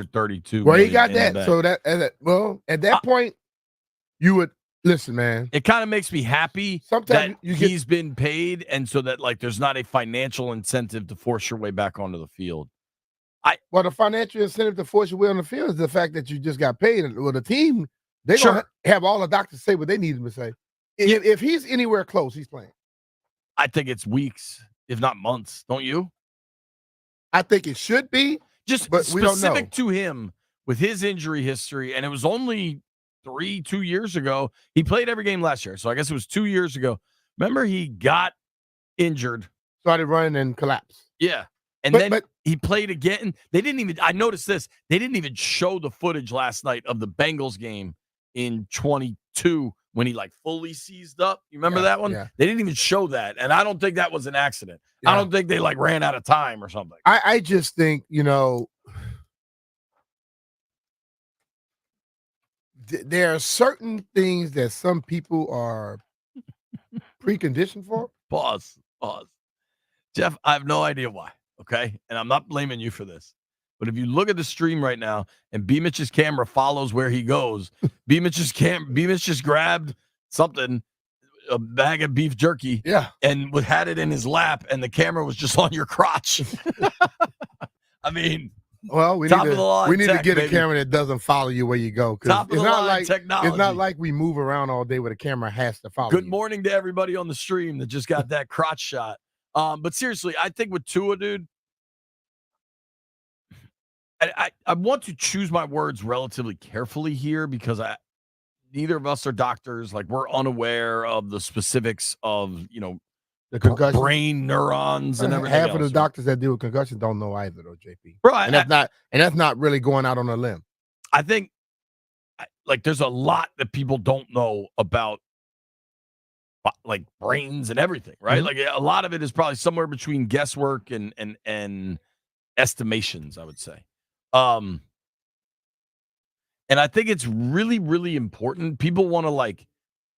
$132 Well, he million got in the that. bank. So at that point, you would listen, man. It kind of makes me happy Sometimes that he's been paid, and so that like there's not a financial incentive to force your way back onto the field. Well, the financial incentive to force your way on the field is the fact that you just got paid. Well, the team, they're going to have all the doctors say what they need him to say. If he's anywhere close, he's playing. I think it's weeks, if not months. Don't you? I think it should be. But specific to him with his injury history, and it was only 2 years ago. He played every game last year, so I guess it was 2 years ago. Remember, he got injured. Started running and collapsed. Yeah. And then he played again. I noticed this. They didn't even show the footage last night of the Bengals game in 22 when he like fully seized up. You remember that one? Yeah. They didn't even show that. And I don't think that was an accident. Yeah. I don't think they like ran out of time or something. I just think, there are certain things that some people are preconditioned for. Pause. Jeff, I have no idea why. Okay. And I'm not blaming you for this. But if you look at the stream right now and B Mitch's camera follows where he goes, B Mitch just grabbed something, a bag of beef jerky, and had it in his lap, and the camera was just on your crotch. I mean, well, we need to get a camera that doesn't follow you where you go. Top of the line technology. It's not like we move around all day where the camera has to follow. Good morning to everybody on the stream that just got that crotch shot. But seriously, I think with Tua, dude, I want to choose my words relatively carefully here because neither of us are doctors. Like, we're unaware of the specifics of, the concussion, brain neurons and everything. Half of the doctors that deal with concussion don't know either, though, JP. Right. And that's not really going out on a limb. I think, there's a lot that people don't know about, like, brains and everything, right? Mm-hmm. Like, a lot of it is probably somewhere between guesswork and estimations, I would say. And I think it's really, really important. People want to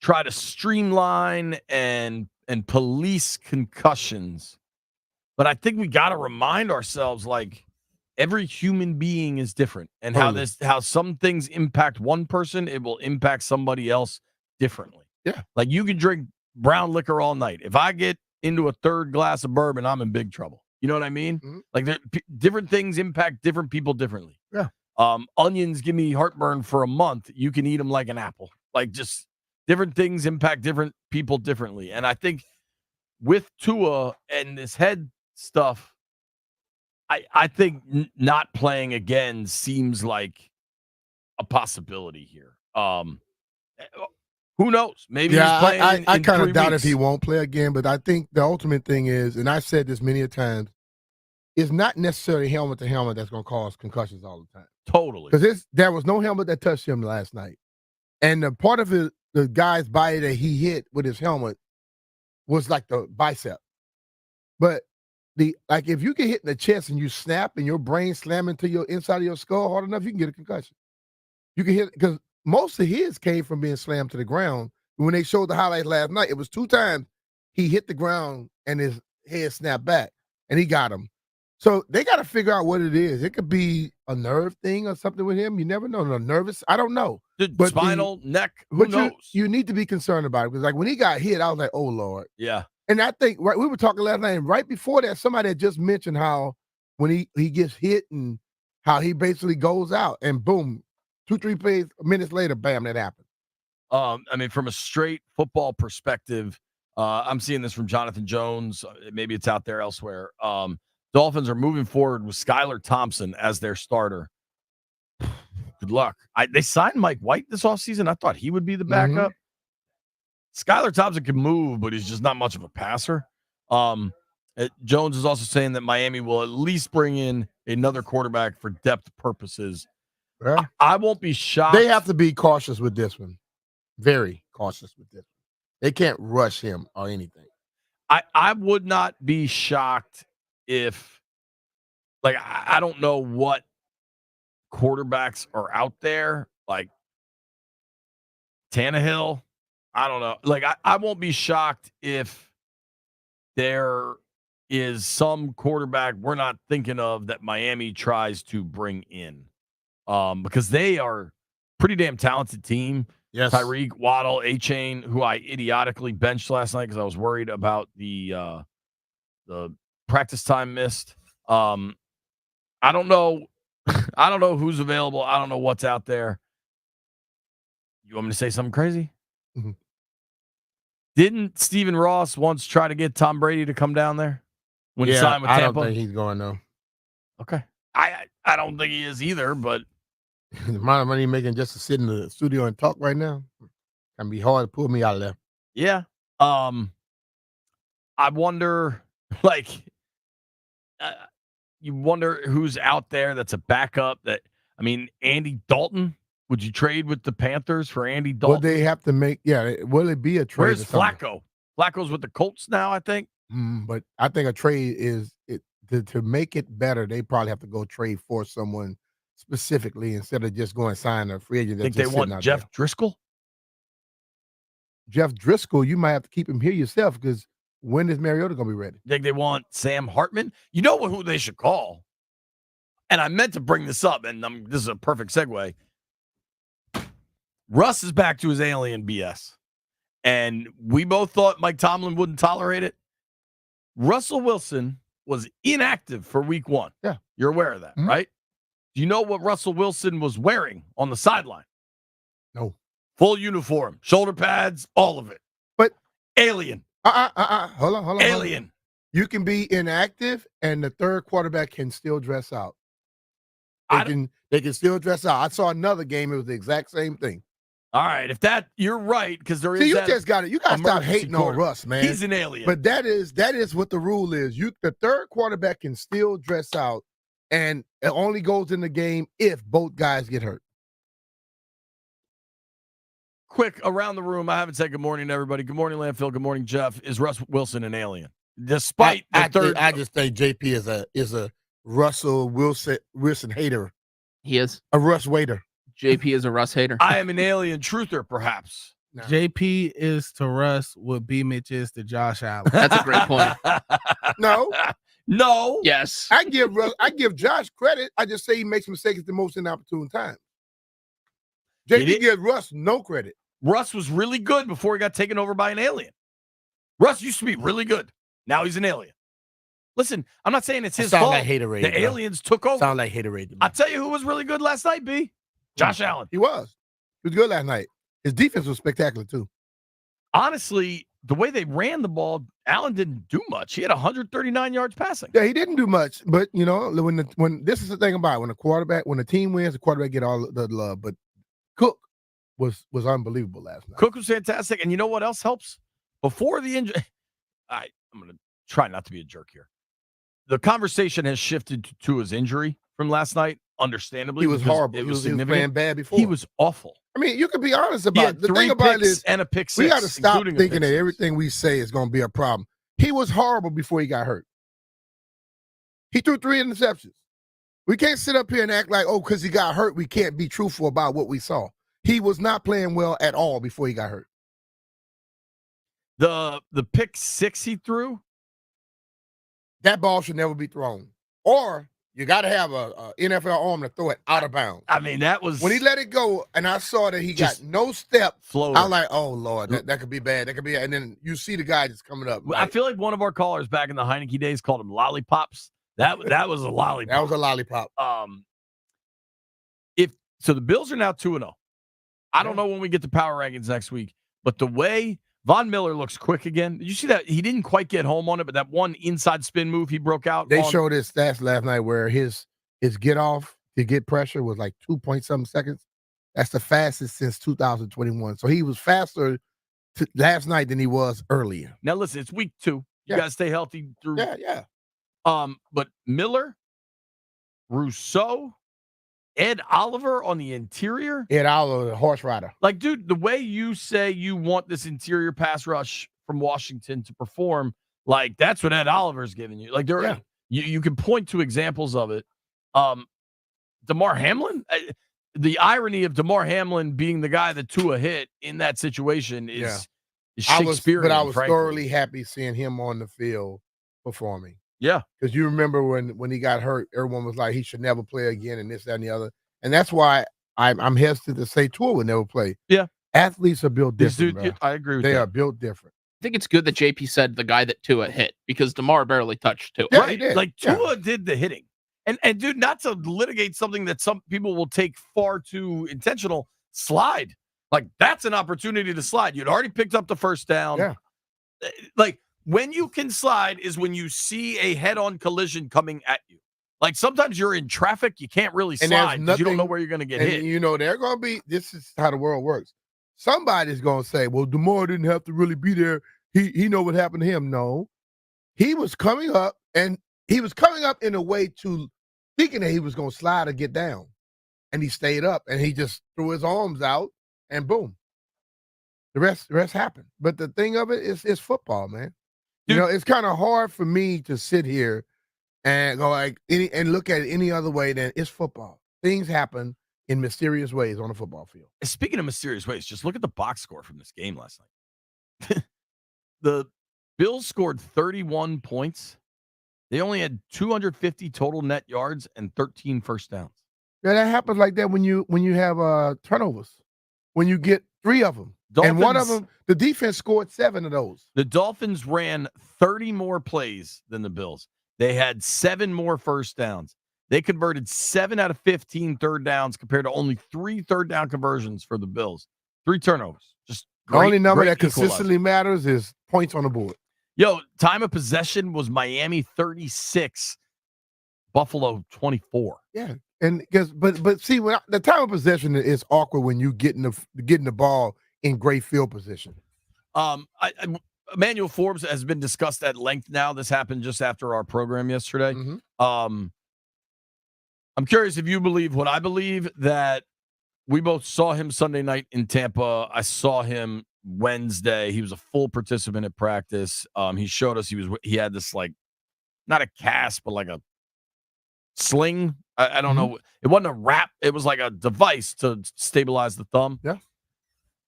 try to streamline and police concussions. But I think we got to remind ourselves, every human being is different, and how some things impact one person, it will impact somebody else differently. Yeah. Like, you can drink brown liquor all night. If I get into a third glass of bourbon, I'm in big trouble. You know what I mean? Mm-hmm. Different things impact different people differently. Yeah. Onions give me heartburn for a month. You can eat them like an apple. Just different things impact different people differently. And I think with Tua and this head stuff, I think not playing again seems like a possibility here. Who knows? Maybe he's playing. I kind of doubt weeks. if he won't play again, but I think the ultimate thing is, and I've said this many a times, it's not necessarily helmet to helmet that's going to cause concussions all the time. Totally. Because there was no helmet that touched him last night. And the part of the guy's body that he hit with his helmet was like the bicep. But if you get hit in the chest and you snap and your brain slam into your inside of your skull hard enough, you can get a concussion. You can hit, because most of his came from being slammed to the ground. When they showed the highlights last night, it was 2 times he hit the ground and his head snapped back, and he got him. So they got to figure out what it is. It could be a nerve thing or something with him. You never know. Nervous. I don't know. But spinal, neck, who knows? You need to be concerned about it, because when he got hit, I was like, oh, Lord. Yeah. And I think we were talking last night, and right before that, somebody had just mentioned how when he gets hit and how he basically goes out, and boom, 2-3 minutes later, bam, that happened. From a straight football perspective, I'm seeing this from Jonathan Jones. Maybe it's out there elsewhere. Dolphins are moving forward with Skylar Thompson as their starter. Good luck. They signed Mike White this offseason. I thought he would be the backup. Mm-hmm. Skylar Thompson can move, but he's just not much of a passer. Jones is also saying that Miami will at least bring in another quarterback for depth purposes. Yeah. I won't be shocked. They have to be cautious with this one. Very cautious with this one. They can't rush him or anything. I would not be shocked if, I don't know what quarterbacks are out there, like Tannehill. I don't know. I won't be shocked if there is some quarterback we're not thinking of that Miami tries to bring in. because they are pretty damn talented team. Yes. Tyreek, Waddle, A-Chain, who I idiotically benched last night because I was worried about the practice time missed. I don't know. I don't know who's available. I don't know what's out there. You want me to say something crazy? Mm-hmm. Didn't Stephen Ross once try to get Tom Brady to come down there when he signed with Tampa? I don't think he's going though. Okay. I don't think he is either, but the amount of money he's making just to sit in the studio and talk right now can be hard to pull me out of there. Yeah. I wonder, like, you wonder who's out there that's a backup. Andy Dalton. Would you trade with the Panthers for Andy Dalton? Would they have to make? Yeah. Will it be a trade? Where's Flacco? Flacco's with the Colts now, I think. But I think a trade is it to make it better. They probably have to go trade for someone specifically instead of just going sign a free agent. Think they want Jeff Driscoll? Jeff Driscoll, you might have to keep him here yourself because when is Mariota going to be ready? Think they want Sam Hartman? You know who they should call? And I meant to bring this up, and this is a perfect segue. Russ is back to his alien BS. And we both thought Mike Tomlin wouldn't tolerate it. Russell Wilson was inactive for week 1. Yeah. You're aware of that, right? Do you know what Russell Wilson was wearing on the sideline? No. Full uniform, shoulder pads, all of it. But alien. Hold on. Alien. You can be inactive and the third quarterback can still dress out. They can still dress out. I saw another game, it was the exact same thing. All right, if you're right, because there is. See, you just got it. You got to stop hating on Russ, man. He's an alien. But that is what the rule is. The third quarterback can still dress out, and it only goes in the game if both guys get hurt. Quick around the room. I haven't said good morning to everybody. Good morning, Landfill. Good morning, Jeff. Is Russ Wilson an alien? Despite I just think JP is a Russell Wilson hater. He is a Russ waiter. JP is a Russ hater. I am an alien truther, perhaps. No. JP is to Russ what B Mitch is to Josh Allen. That's a great point. No. Yes. I give Josh credit. I just say he makes mistakes at the most inopportune time. JP gives Russ no credit. Russ was really good before he got taken over by an alien. Russ used to be really good. Now he's an alien. Listen, I'm not saying it's his fault. Like haterade, the aliens took over. Sound like haterade. I'll tell you who was really good last night, B. Josh Allen. He was good last night. His defense was spectacular, too. Honestly, the way they ran the ball, Allen didn't do much. He had 139 yards passing. Yeah, he didn't do much. But, when this is the thing about it. When the team wins, the quarterback get all the love. But Cook was unbelievable last night. Cook was fantastic. And you know what else helps? Before the injury, I'm going to try not to be a jerk here. The conversation has shifted to his injury from last night. Understandably, he was horrible. He was playing bad before. He was awful. I mean, you can be honest about it. The thing about it is, and a pick six, we got to stop thinking that everything we say is going to be a problem. He was horrible before he got hurt. He threw 3 interceptions. We can't sit up here and act like, because he got hurt, we can't be truthful about what we saw. He was not playing well at all before he got hurt. The pick 6 he threw, that ball should never be thrown. Or you got to have a NFL arm to throw it out of bounds. I mean, that was when he let it go, and I saw that he got no step. Floater. I was like, oh Lord, that could be bad. That could be. And then you see the guy just coming up. I feel like one of our callers back in the Heineke days called him lollipops. That was a lollipop. That was a lollipop. So the Bills are now 2-0. I don't know when we get the power rankings next week, but the way Von Miller looks quick again. Did you see that? He didn't quite get home on it, but that one inside spin move he broke out. They showed his stats last night where his get off to get pressure was like 2-point-something seconds. That's the fastest since 2021. So he was faster last night than he was earlier. Now listen, it's week 2. You got to stay healthy through. Yeah. But Miller, Rousseau, Ed Oliver on the interior. Ed Oliver, the horse rider. Like, dude, the way you say you want this interior pass rush from Washington to perform, like, that's what Ed Oliver's giving you. Like, you can point to examples of it. DeMar Hamlin, the irony of DeMar Hamlin being the guy that Tua hit in that situation is Shakespearean. I was thoroughly happy seeing him on the field performing. Yeah. Because you remember when he got hurt, everyone was like, he should never play again and this, that, and the other. And that's why I'm hesitant to say Tua would never play. Yeah. Athletes are built different, bro. I agree with They that. are built different. I think it's good that JP said the guy that Tua hit because DeMar barely touched Tua. Yeah, right. he did. Like Yeah. Tua did the hitting. And dude, not to litigate something that some people will take far too intentional, slide. Like that's an opportunity to slide. You'd already picked up the first down. Yeah. Like when you can slide is when you see a head-on collision coming at you. Like sometimes you're in traffic, you can't really And there's slide because you don't know nothing- where you're going to get And hit. you know, they're going to be, this is how the world works. Somebody's going to say, well, DeMar didn't have to really be there. He know what happened to him. No. He was coming up, and he was coming up in a way to thinking that he was going to slide or get down. And he stayed up, and he just threw his arms out, and boom. The rest happened. But the thing of it is football, man. Dude. You know, it's kind of hard for me to sit here and go like and look at it any other way than it's football. Things happen in mysterious ways on the football field. Speaking of mysterious ways, just look at the box score from this game last night. The Bills scored 31 points. They only had 250 total net yards and 13 first downs. Yeah, that happens like that when you have turnovers. When you get 3 of them. And one of them, the defense scored 7 of those. The Dolphins ran 30 more plays than the Bills. They had 7 more first downs. They converted 7 out of 15 third downs compared to only 3 third down conversions for the Bills. 3 turnovers. Just The only number that equalizer. consistently matters is points on the board. Yo, time of possession was Miami 36, Buffalo 24. Yeah, and because but see, when the time of possession is awkward when you getting the ball in great field position. Emmanuel Forbes has been discussed at length now. This happened just after our program yesterday. Mhm. I'm curious if you believe what I believe, that we both saw him Sunday night in Tampa. I saw him Wednesday. He was a full participant at practice. He showed us he had this, like, not a cast, but like a sling. I don't know. It wasn't a wrap. It was like a device to stabilize the thumb. Yeah.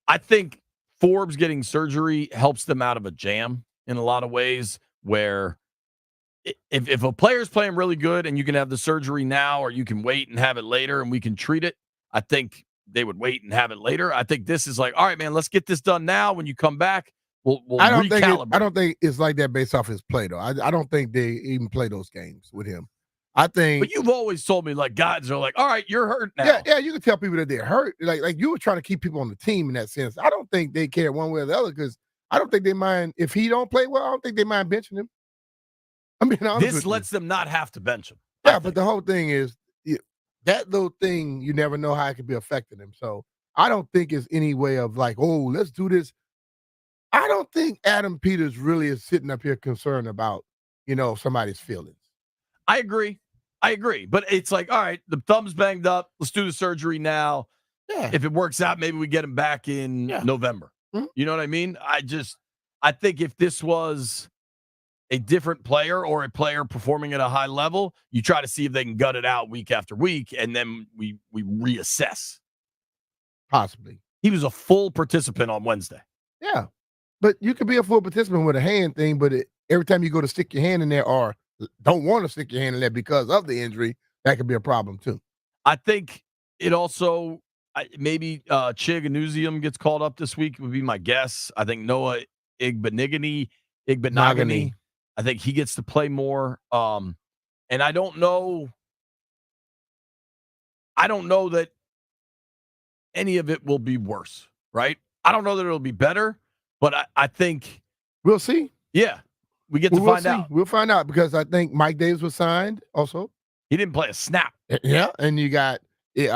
I think Forbes getting surgery helps them out of a jam in a lot of ways, where if a player's playing really good and you can have the surgery now, or you can wait and have it later and we can treat it, I think they would wait and have it later. I think this is like, all right, man, let's get this done now. When you come back, we'll recalibrate. I don't think it's like that based off his play, though. I don't think they even play those games with him. I think. But you've always told me, like, guys are like, all right, you're hurt now. Yeah, you can tell people that they're hurt. Like you were trying to keep people on the team in that sense. I don't think they care one way or the other, because I don't think they mind if he don't play well. I don't think they mind benching him. I mean, This lets them not have to bench him. Yeah, but the whole thing is that little thing. You never know how it could be affecting him. So I don't think it's any way of like, oh, let's do this. I don't think Adam Peters really is sitting up here concerned about, somebody's feelings. I agree. But it's like, all right, the thumb's banged up. Let's do the surgery now. Yeah. If it works out, maybe we get him back in November. Mhm. You know what I mean? I think if this was a different player or a player performing at a high level, you try to see if they can gut it out week after week, and then we reassess. Possibly. He was a full participant on Wednesday. Yeah. But you could be a full participant with a hand thing, but every time you go to stick your hand in there or don't want to stick your hand in there because of the injury, that could be a problem too. I think it also maybe Chiganuzium gets called up this week would be my guess. I think Noah Igbenogany, I think he gets to play more. And I don't know that any of it will be worse, right? I don't know that it'll be better, but I think we'll see. Yeah. We get to find out. We'll find out, because I think Mike Davis was signed also. He didn't play a snap. Yeah. And you got they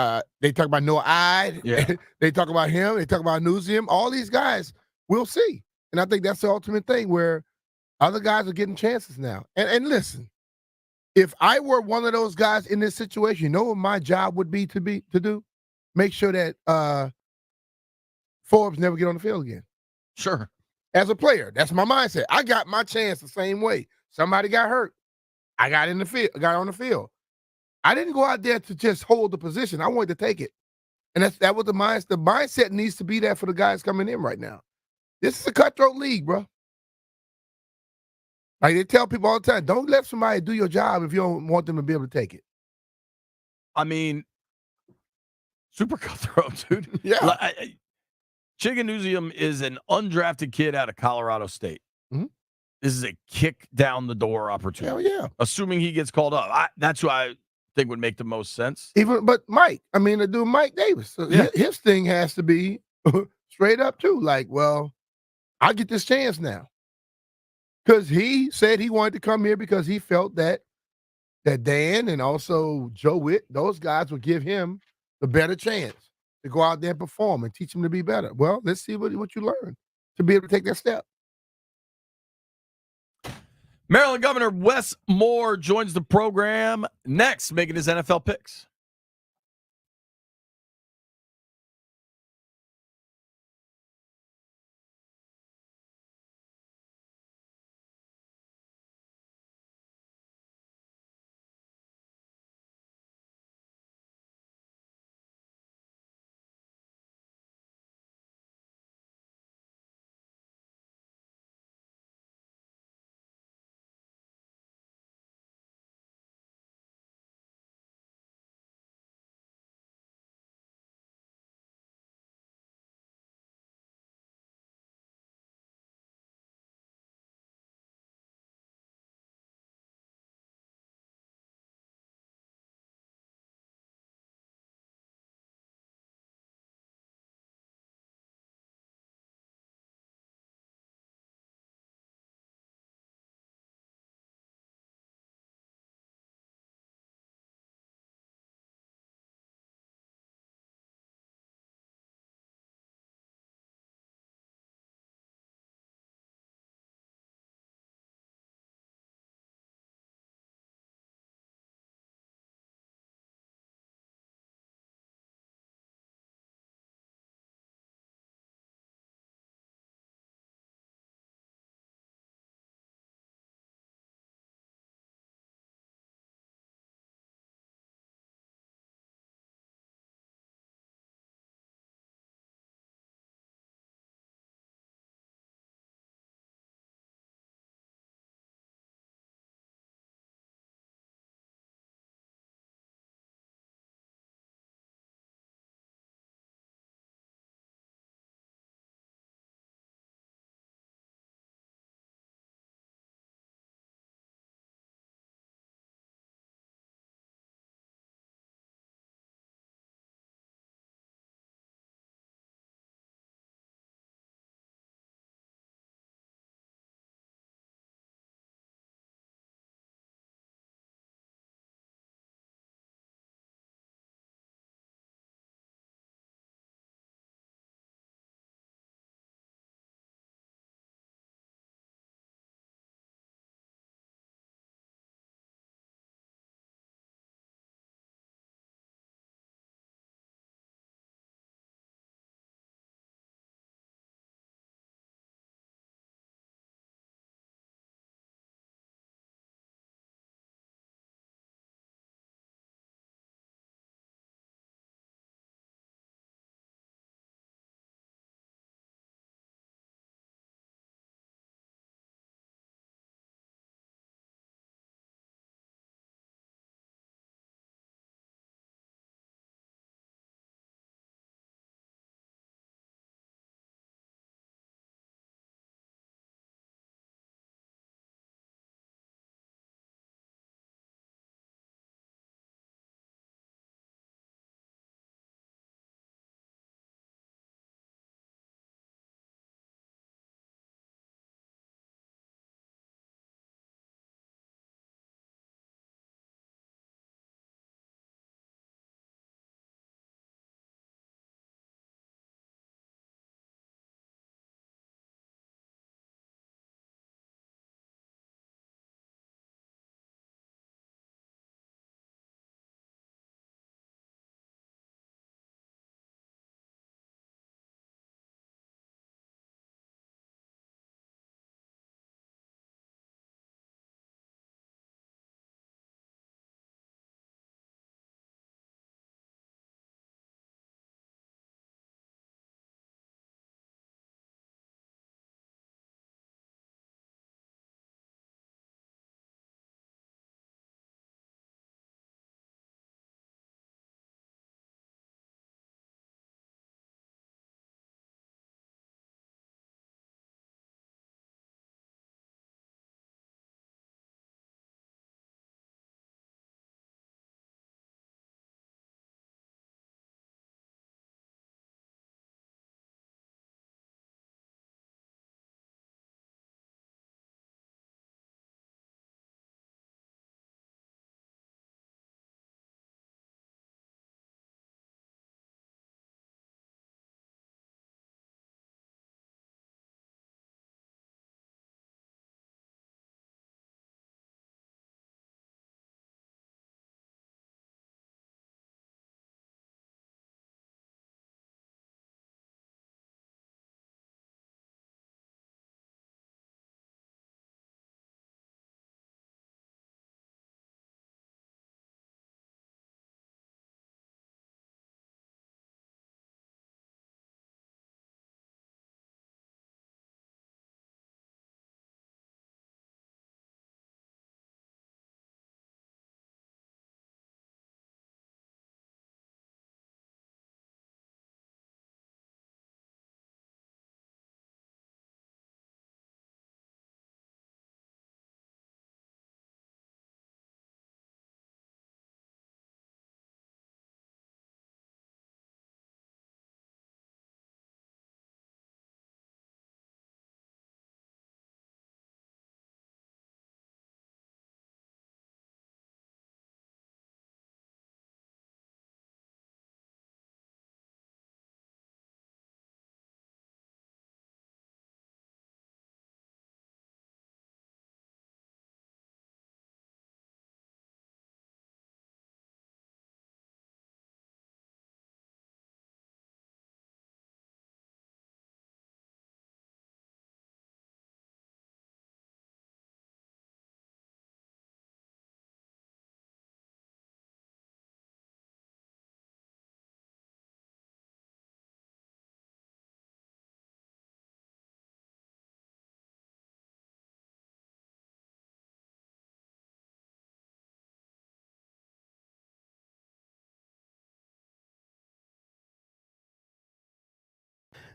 talk about Noah Ide. Yeah. They talk about him. They talk about Newsium. All these guys, we'll see. And I think that's the ultimate thing, where other guys are getting chances now. And listen, if I were one of those guys in this situation, you know what my job would be to do? Make sure that Forbes never get on the field again. Sure. As a player, that's my mindset. I got my chance the same way. Somebody got hurt. I got on the field. I didn't go out there to just hold the position. I wanted to take it. And that was the mindset. The mindset needs to be there for the guys coming in right now. This is a cutthroat league, bro. Like they tell people all the time, don't let somebody do your job if you don't want them to be able to take it. I mean, super cutthroat, dude. Yeah. Chiganuzium is an undrafted kid out of Colorado State. Mhm. This is a kick down the door opportunity. Hell yeah. Assuming he gets called up. That's who I think would make the most sense. But Mike, I mean, the dude Mike Davis, so Yeah. his thing has to be straight up too. Like, well, I'll get this chance now. Because he said he wanted to come here because he felt that Dan and also Joe Witt, those guys would give him the better chance to go out there and perform and teach him to be better. Well, let's see what you learn to be able to take that step. Maryland Governor Wes Moore joins the program next, making his NFL picks.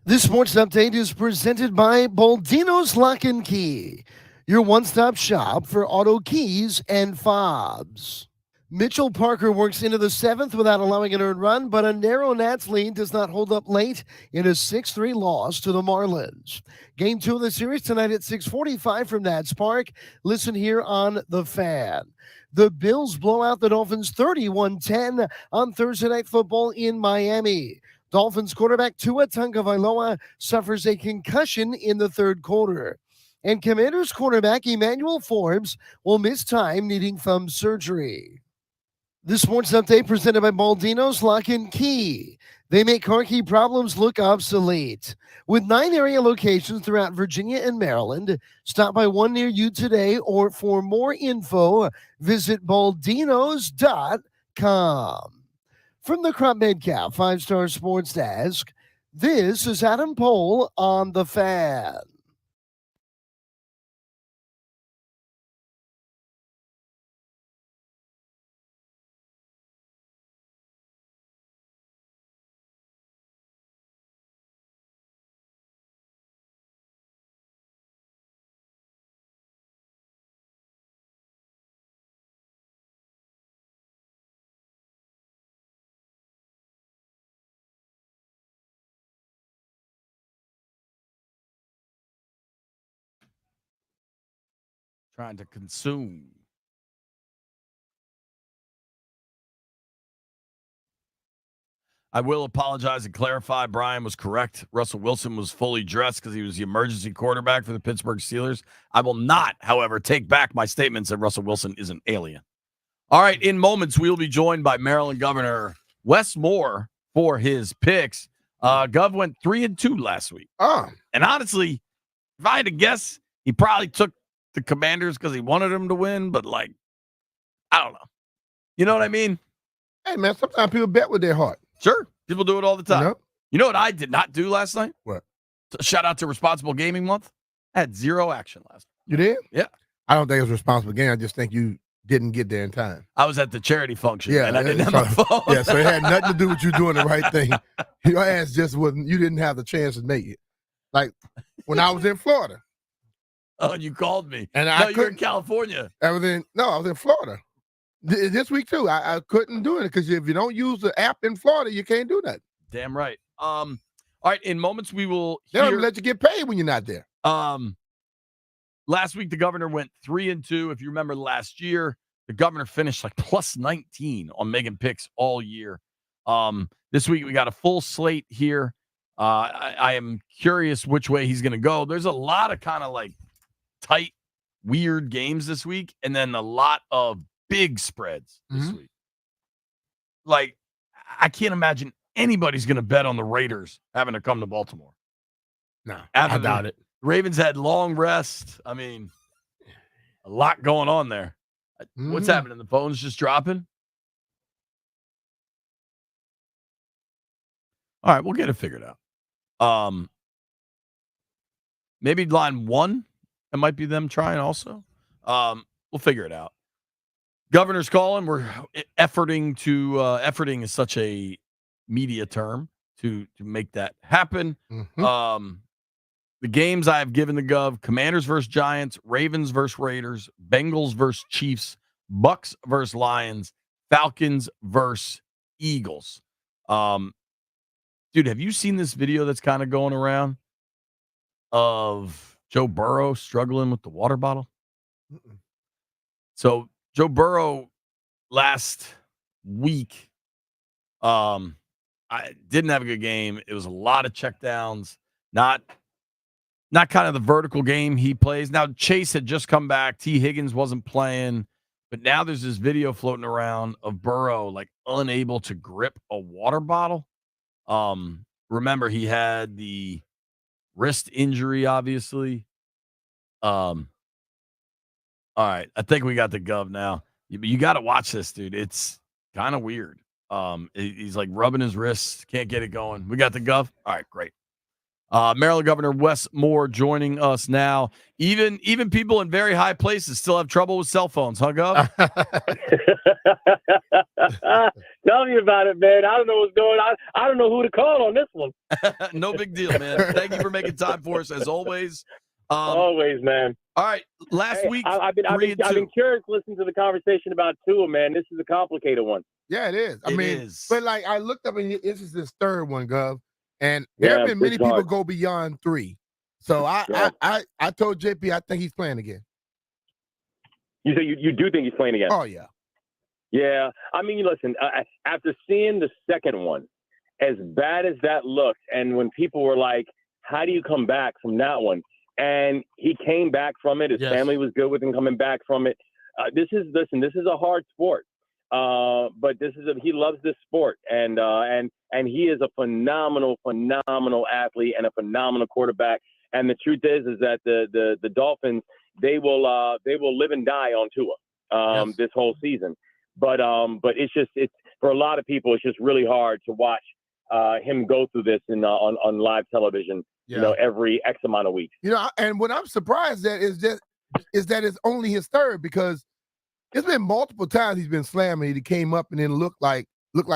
This sports update is presented by Baldino's Lock and Key, your one-stop shop for auto keys and fobs. Mitchell Parker works into the seventh without allowing an earned run, but a narrow Nats lead does not hold up late in a 6-3 loss to the Marlins. Game 2 of the series tonight at 6:45 from Nats Park. Listen here on The Fan. The Bills blow out the Dolphins 31-10 on Thursday Night Football in Miami. Dolphins quarterback Tua Tagovailoa suffers a concussion in the third quarter. And Commanders quarterback Emmanuel Forbes will miss time needing thumb surgery. This sports update presented by Baldino's Lock and Key. They make car key problems look obsolete. With 9 area locations throughout Virginia and Maryland, stop by one near you today, or for more info, visit baldinos.com. From the Crop Medcalf 5-Star Sports Desk, this is Adam Pohl on The Fan. Trying to consume. I will apologize and clarify. Brian was correct. Russell Wilson was fully dressed because he was the emergency quarterback for the Pittsburgh Steelers. I will not, however, take back my statements that Russell Wilson is an alien. All right, in moments, we will be joined by Maryland Governor Wes Moore for his picks. Gov went 3-2 last week. And honestly, if I had to guess, he probably took the Commanders because he wanted them to win, but I don't know. You know what I mean? Hey, man, sometimes people bet with their heart. Sure. People do it all the time. You know what I did not do last night? What? Shout out to Responsible Gaming Month. I had 0 action last night. You did? Yeah. I don't think it was responsible game. I just think you didn't get there in time. I was at the charity function, Yeah, and I didn't have my phone. Yeah, so it had nothing to do with you doing the right thing. Your ass just wasn't, you didn't have the chance to make it. Like when I was in Florida. Oh, you called me. And you're in California. I was in Florida. This week too. I couldn't do it because if you don't use the app in Florida, you can't do that. Damn right. All right, in moments we will They don't even let you get paid when you're not there. Last week the governor went 3-2. If you remember last year, the governor finished like plus 19 on making picks all year. This week we got a full slate here. I am curious which way he's going to go. There's a lot of kind of like tight, weird games this week, and then a lot of big spreads this week. Like, I can't imagine anybody's going to bet on the Raiders having to come to Baltimore. No, I doubt it. The Ravens had long rest. I mean, a lot going on there. What's happening? The phone's just dropping? All right, we'll get it figured out. Maybe line 1. It might be them trying also. We'll figure it out. Governor's calling. We're efforting is such a media term to make that happen. The games I have given the Gov: Commanders versus Giants, Ravens versus Raiders, Bengals versus Chiefs, Bucs versus Lions, Falcons versus Eagles. Dude, have you seen this video that's kind of going around of Joe Burrow struggling with the water bottle? So Joe Burrow last week, I didn't have a good game. It was a lot of checkdowns, not kind of the vertical game he plays. Now, Chase had just come back. T. Higgins wasn't playing. But now there's this video floating around of Burrow, like, unable to grip a water bottle. Remember, he had the wrist injury, obviously. All right. I think we got the Gov now. You got to watch this, dude. It's kind of weird. He's, like, rubbing his wrists. Can't get it going. We got the Gov? All right, great. Maryland Governor Wes Moore joining us now. Even people in very high places still have trouble with cell phones, huh, Gov? Tell me about it, man. I don't know what's going on. I don't know who to call on this one. No big deal, man. Thank you for making time for us, as always. Always, man. All right, last week I've been curious listening to the conversation about Tua, man. This is a complicated one. Yeah, it is. It is. But like I looked up and this is his third one, Gov, and there have been many people go beyond 3. So I told JP I think he's playing again. You say you do think he's playing again? Oh yeah. Yeah. I mean, listen. After seeing the second one, as bad as that looked, and when people were like, "How do you come back from that one?" And he came back from it. His family was good with him coming back from it. This is a hard sport. But he loves this sport, and he is a phenomenal athlete and a phenomenal quarterback. And the truth is that the Dolphins, they will live and die on Tua this whole season. But it's for a lot of people, it's just really hard to watch him go through this on live television. Yeah. Every X amount of weeks. And what I'm surprised at is that it's only his third, because it's been multiple times he's been slamming. He came up and then looked like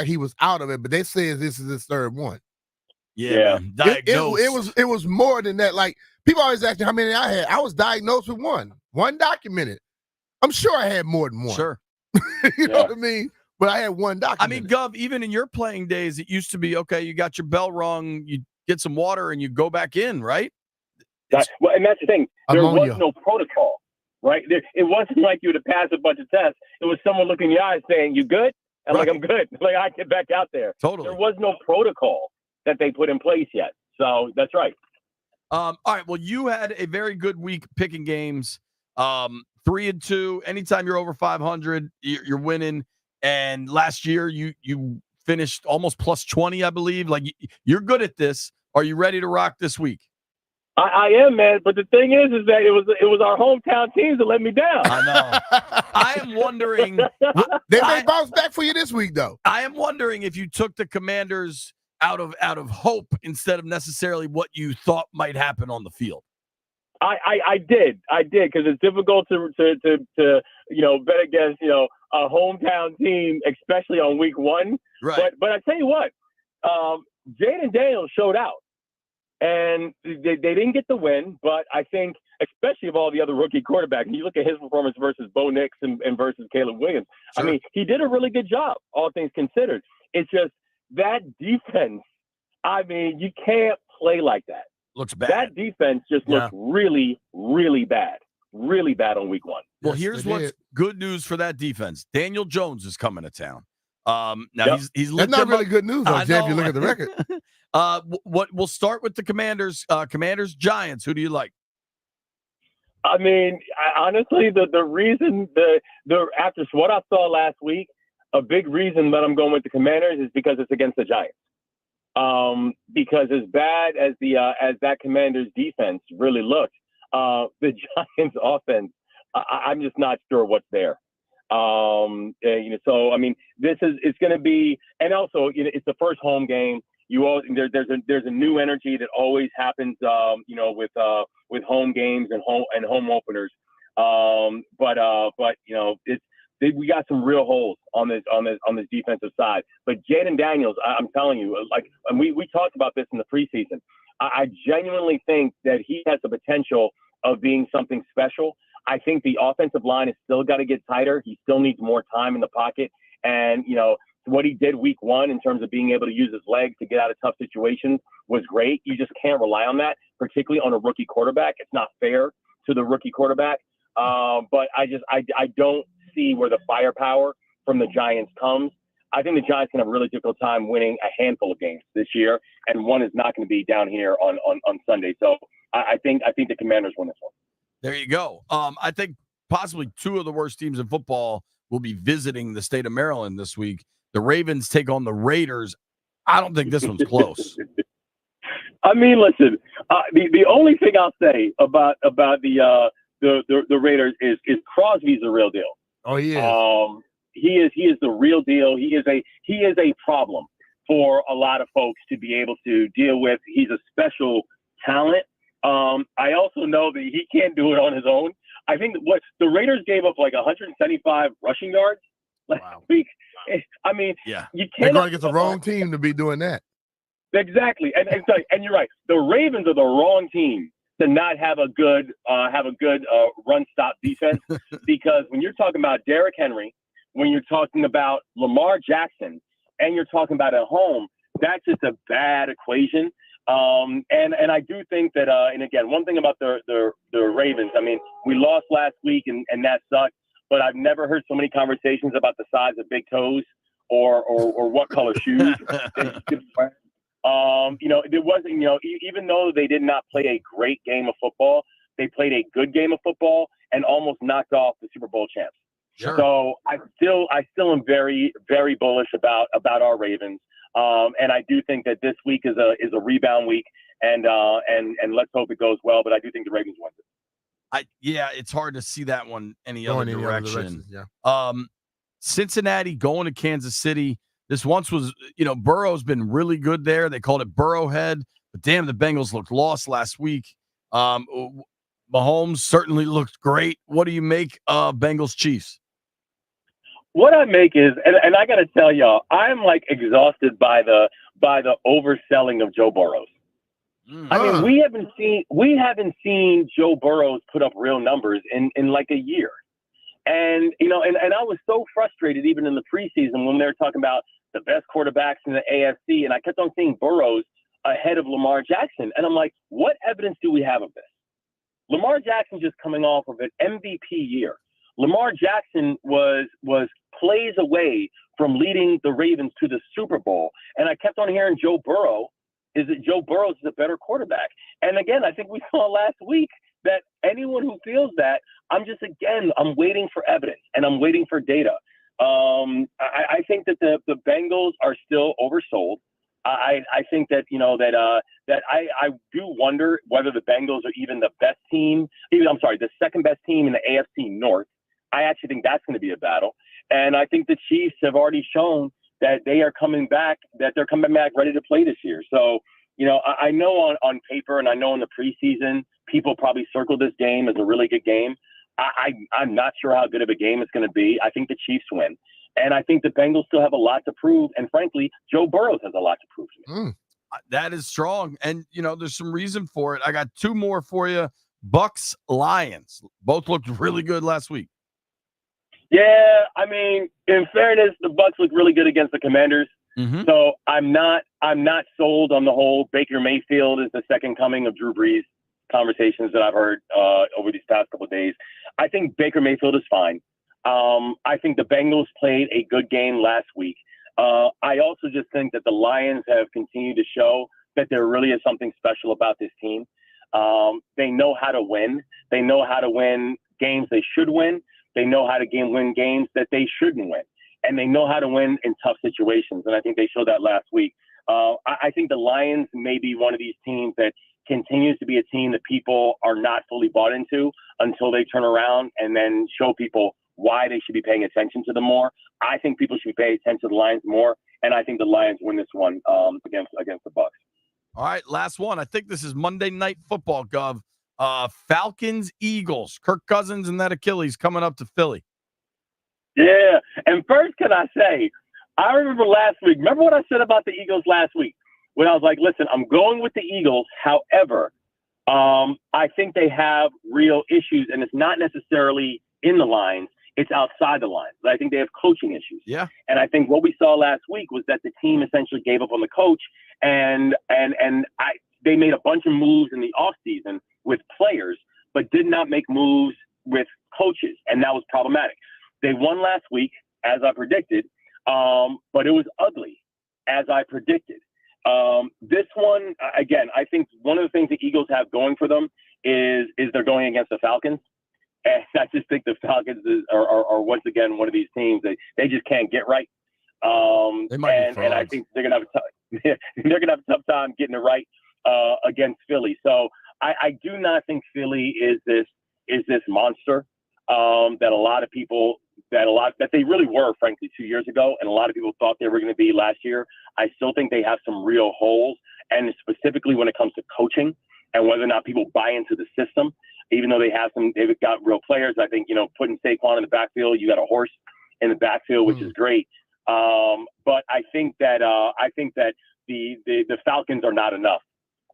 he was out of it, but they say this is his third one. Yeah. It was more than that. Like, people always ask me how many I had. I was diagnosed with one documented. I'm sure I had more than one. Sure. You know what I mean? But I had one documented. I mean, Gov, even in your playing days, it used to be, okay, you got your bell rung, you get some water, and you go back in, right? And that's the thing. There was no protocol, right? It wasn't like you would have passed a bunch of tests. It was someone looking in your eyes saying, "You good?" And like, "I'm good." Like, I get back out there. Totally. There was no protocol that they put in place yet. So that's right. All right. Well, you had a very good week picking games. 3-2. Anytime you're over 500, you're winning. And last year you finished almost plus 20, I believe. Like, you're good at this. Are you ready to rock this week? I am, man. But the thing is that it was our hometown teams that let me down. I know. I am wondering. They may bounce back for you this week, though. I am wondering if you took the Commanders out of hope instead of necessarily what you thought might happen on the field. I did because it's difficult to bet against a hometown team, especially on week 1. Right. But I tell you what, Jayden Daniels showed out, and they didn't get the win. But I think, especially of all the other rookie quarterbacks, and you look at his performance versus Bo Nix and versus Caleb Williams. Sure. I mean, he did a really good job, all things considered. It's just that defense. I mean, you can't play like that. Looks bad. That defense just looks really, really bad. Really bad on week 1. Well, here's what's good news for that defense. Daniel Jones is coming to town. Now he's that's not really good news, though, Jeff, if you look at the record. We'll start with the Commanders. Commanders Giants. Who do you like? I mean, honestly, the reason after what I saw last week, a big reason that I'm going with the Commanders is because it's against the Giants. Because as bad as that Commanders defense really looked, the Giants offense, I'm just not sure what's there. So I mean, it's going to be, and also it's the first home game. There's a new energy that always happens, with home games and home openers. We got some real holes on this defensive side. But Jayden Daniels, I'm telling you, and we talked about this in the preseason. I genuinely think that he has the potential of being something special. I think the offensive line has still got to get tighter. He still needs more time in the pocket. And, what he did week 1 in terms of being able to use his legs to get out of tough situations was great. You just can't rely on that, particularly on a rookie quarterback. It's not fair to the rookie quarterback. But I don't see where the firepower from the Giants comes. I think the Giants can have a really difficult time winning a handful of games this year, and one is not going to be down here on Sunday. So I think the Commanders win this one. There you go. I think possibly 2 of the worst teams in football will be visiting the state of Maryland this week. The Ravens take on the Raiders. I don't think this one's close. I mean, listen, the only thing I'll say about the Raiders is Crosby's the real deal. Oh, yeah. He is the real deal. He is a problem for a lot of folks to be able to deal with. He's a special talent. I also know that he can't do it on his own. I think what the Raiders gave up like 175 rushing yards last week. I mean, yeah, you They're can't going to get the wrong team to be doing that. Exactly, and you're right. The Ravens are the wrong team to not have a good run stop defense because when you're talking about Derrick Henry, when you're talking about Lamar Jackson, and you're talking about at home, that's just a bad equation. And I do think that and again, one thing about the Ravens, I mean, we lost last week and that sucked, but I've never heard so many conversations about the size of big toes or what color shoes they should wear. There wasn't, even though they did not play a great game of football, they played a good game of football and almost knocked off the Super Bowl champs. Sure. So I still am very, very bullish about our Ravens. And I do think that this week is a rebound week, and let's hope it goes well. But I do think the Ravens win it. It's hard to see that one any Going other any other direction. yeah. Cincinnati going to Kansas City. This once was, Burrow's been really good there. They called it Burrowhead, but damn, the Bengals looked lost last week. Mahomes certainly looked great. What do you make of Bengals Chiefs? What I make is, and I got to tell y'all, I'm like exhausted by the overselling of Joe Burrows. I mean, we haven't seen Joe Burrows put up real numbers in like a year. And, and I was so frustrated even in the preseason when they were talking about the best quarterbacks in the AFC. And I kept on seeing Burrows ahead of Lamar Jackson. And I'm like, what evidence do we have of this? Lamar Jackson just coming off of an MVP year. Lamar Jackson was plays away from leading the Ravens to the Super Bowl. And I kept on hearing Joe Burrows is a better quarterback. And again, I think we saw last week that anyone who feels that, I'm waiting for evidence and I'm waiting for data. I think that the Bengals are still oversold. I think that, that I do wonder whether the Bengals are even the best team, the second best team in the AFC North. I actually think that's going to be a battle. And I think the Chiefs have already shown that they are coming back, that they're coming back ready to play this year. So, I know on paper and I know in the preseason, people probably circle this game as a really good game. I'm not sure how good of a game it's going to be. I think the Chiefs win. And I think the Bengals still have a lot to prove. And frankly, Joe Burrows has a lot to prove to me. That is strong. And, there's some reason for it. I got two more for you. Bucs, Lions. Both looked really good last week. Yeah, I mean, in fairness, the Bucs look really good against the Commanders. Mm-hmm. So I'm not sold on the whole Baker Mayfield is the second coming of Drew Brees conversations that I've heard over these past couple of days. I think Baker Mayfield is fine. I think the Bengals played a good game last week. I also just think that the Lions have continued to show that there really is something special about this team. They know how to win. They know how to win games they should win. They know how to win games that they shouldn't win. And they know how to win in tough situations. And I think they showed that last week. I think the Lions may be one of these teams that continues to be a team that people are not fully bought into until they turn around and then show people why they should be paying attention to them more. I think people should be paying attention to the Lions more. And I think the Lions win this one against the Bucs. All right, last one. I think this is Monday Night Football, Gov. Falcons, Eagles, Kirk Cousins and that Achilles coming up to Philly. Yeah. And first, can I say, I remember last week, remember what I said about the Eagles last week? When I was like, listen, I'm going with the Eagles. However, I think they have real issues, and it's not necessarily in the lines. It's outside the lines. I think they have coaching issues. Yeah. And I think what we saw last week was that the team essentially gave up on the coach, and they made a bunch of moves in the offseason with players, but did not make moves with coaches, and that was problematic. They won last week, as I predicted, but it was ugly, as I predicted. This one, again, I think one of the things the Eagles have going for them is they're going against the Falcons. And I just think the Falcons are once again one of these teams that they just can't get right. They might be frauds. And I think they're gonna have a tough time getting it right against Philly. So I do not think Philly is this monster that they really were, frankly, 2 years ago, and a lot of people thought they were going to be last year. I still think they have some real holes, and specifically when it comes to coaching and whether or not people buy into the system, even though they've got real players. I think, putting Saquon in the backfield, you got a horse in the backfield, which is great. But I think that the Falcons are not enough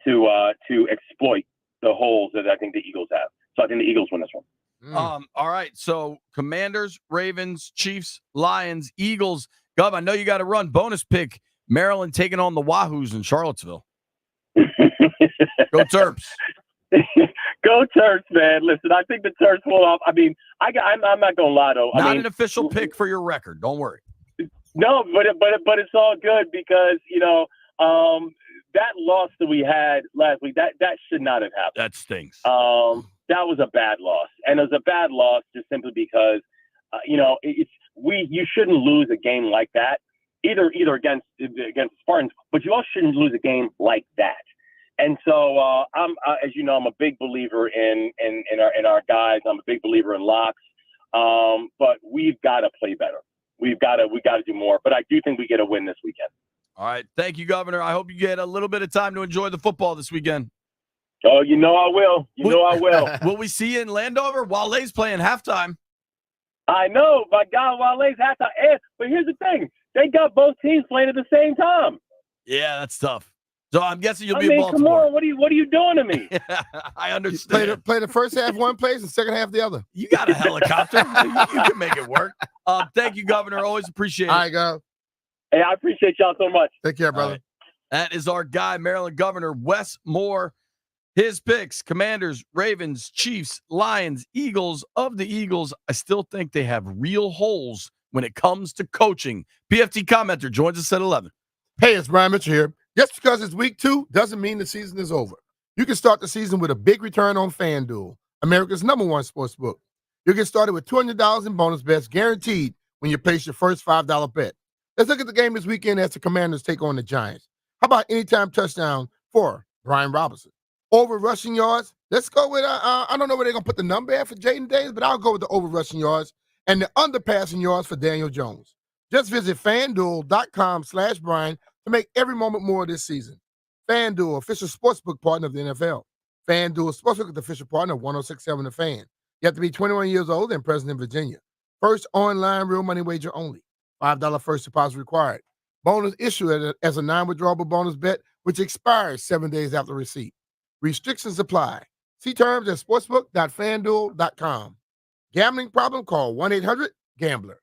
to exploit the holes that I think the Eagles have. So I think the Eagles win this one. All right. So Commanders, Ravens, Chiefs, Lions, Eagles. Gov, I know you got to run. Bonus pick. Maryland taking on the Wahoos in Charlottesville. Go Terps. Go Terps, man. Listen, I think the Terps pull off. I mean, I'm not gonna lie though. Not an official pick for your record. Don't worry. No, but it's all good because that loss that we had last week that should not have happened. That stinks. That was a bad loss, and it was a bad loss just simply because you shouldn't lose a game like that either against Spartans, but you also shouldn't lose a game like that. And so as you know, I'm a big believer in our guys. I'm a big believer in locks, but we've got to play better. We got to do more. But I do think we get a win this weekend. All right, thank you, Governor. I hope you get a little bit of time to enjoy the football this weekend. Oh, I will. I will. Will we see you in Landover? Wale's playing halftime. I know, my God, Wale's halftime. But here's the thing: they got both teams playing at the same time. Yeah, that's tough. So I'm guessing you'll be in Baltimore. Come on, what are you doing to me? I understand. Play the first half one place and second half the other. You got a helicopter. You can make it work. Thank you, Governor. Always appreciate it. All right, go. Hey, I appreciate y'all so much. Take care, brother. Right. That is our guy, Maryland Governor Wes Moore. His picks: Commanders, Ravens, Chiefs, Lions, Eagles. Of the Eagles, I still think they have real holes when it comes to coaching. PFT Commenter joins us at 11. Hey, it's Brian Mitchell here. Just because it's week 2 doesn't mean the season is over. You can start the season with a big return on FanDuel, America's #1 sports book. You'll get started with $200 in bonus bets guaranteed when you place your first $5 bet. Let's look at the game this weekend as the Commanders take on the Giants. How about anytime touchdown for Brian Robinson? Over rushing yards, let's go with, I don't know where they're going to put the number at for Jayden Daniels, but I'll go with the over rushing yards and the under passing yards for Daniel Jones. Just visit FanDuel.com/Brian to make every moment more this season. FanDuel, official sportsbook partner of the NFL. FanDuel Sportsbook is the official partner of 106.7 The Fan. You have to be 21 years old and present in Virginia. First online real money wager only. $5 first deposit required. Bonus issued as a non-withdrawable bonus bet, which expires 7 days after receipt. Restrictions apply. See terms at sportsbook.fanduel.com. Gambling problem? Call 1-800-GAMBLER.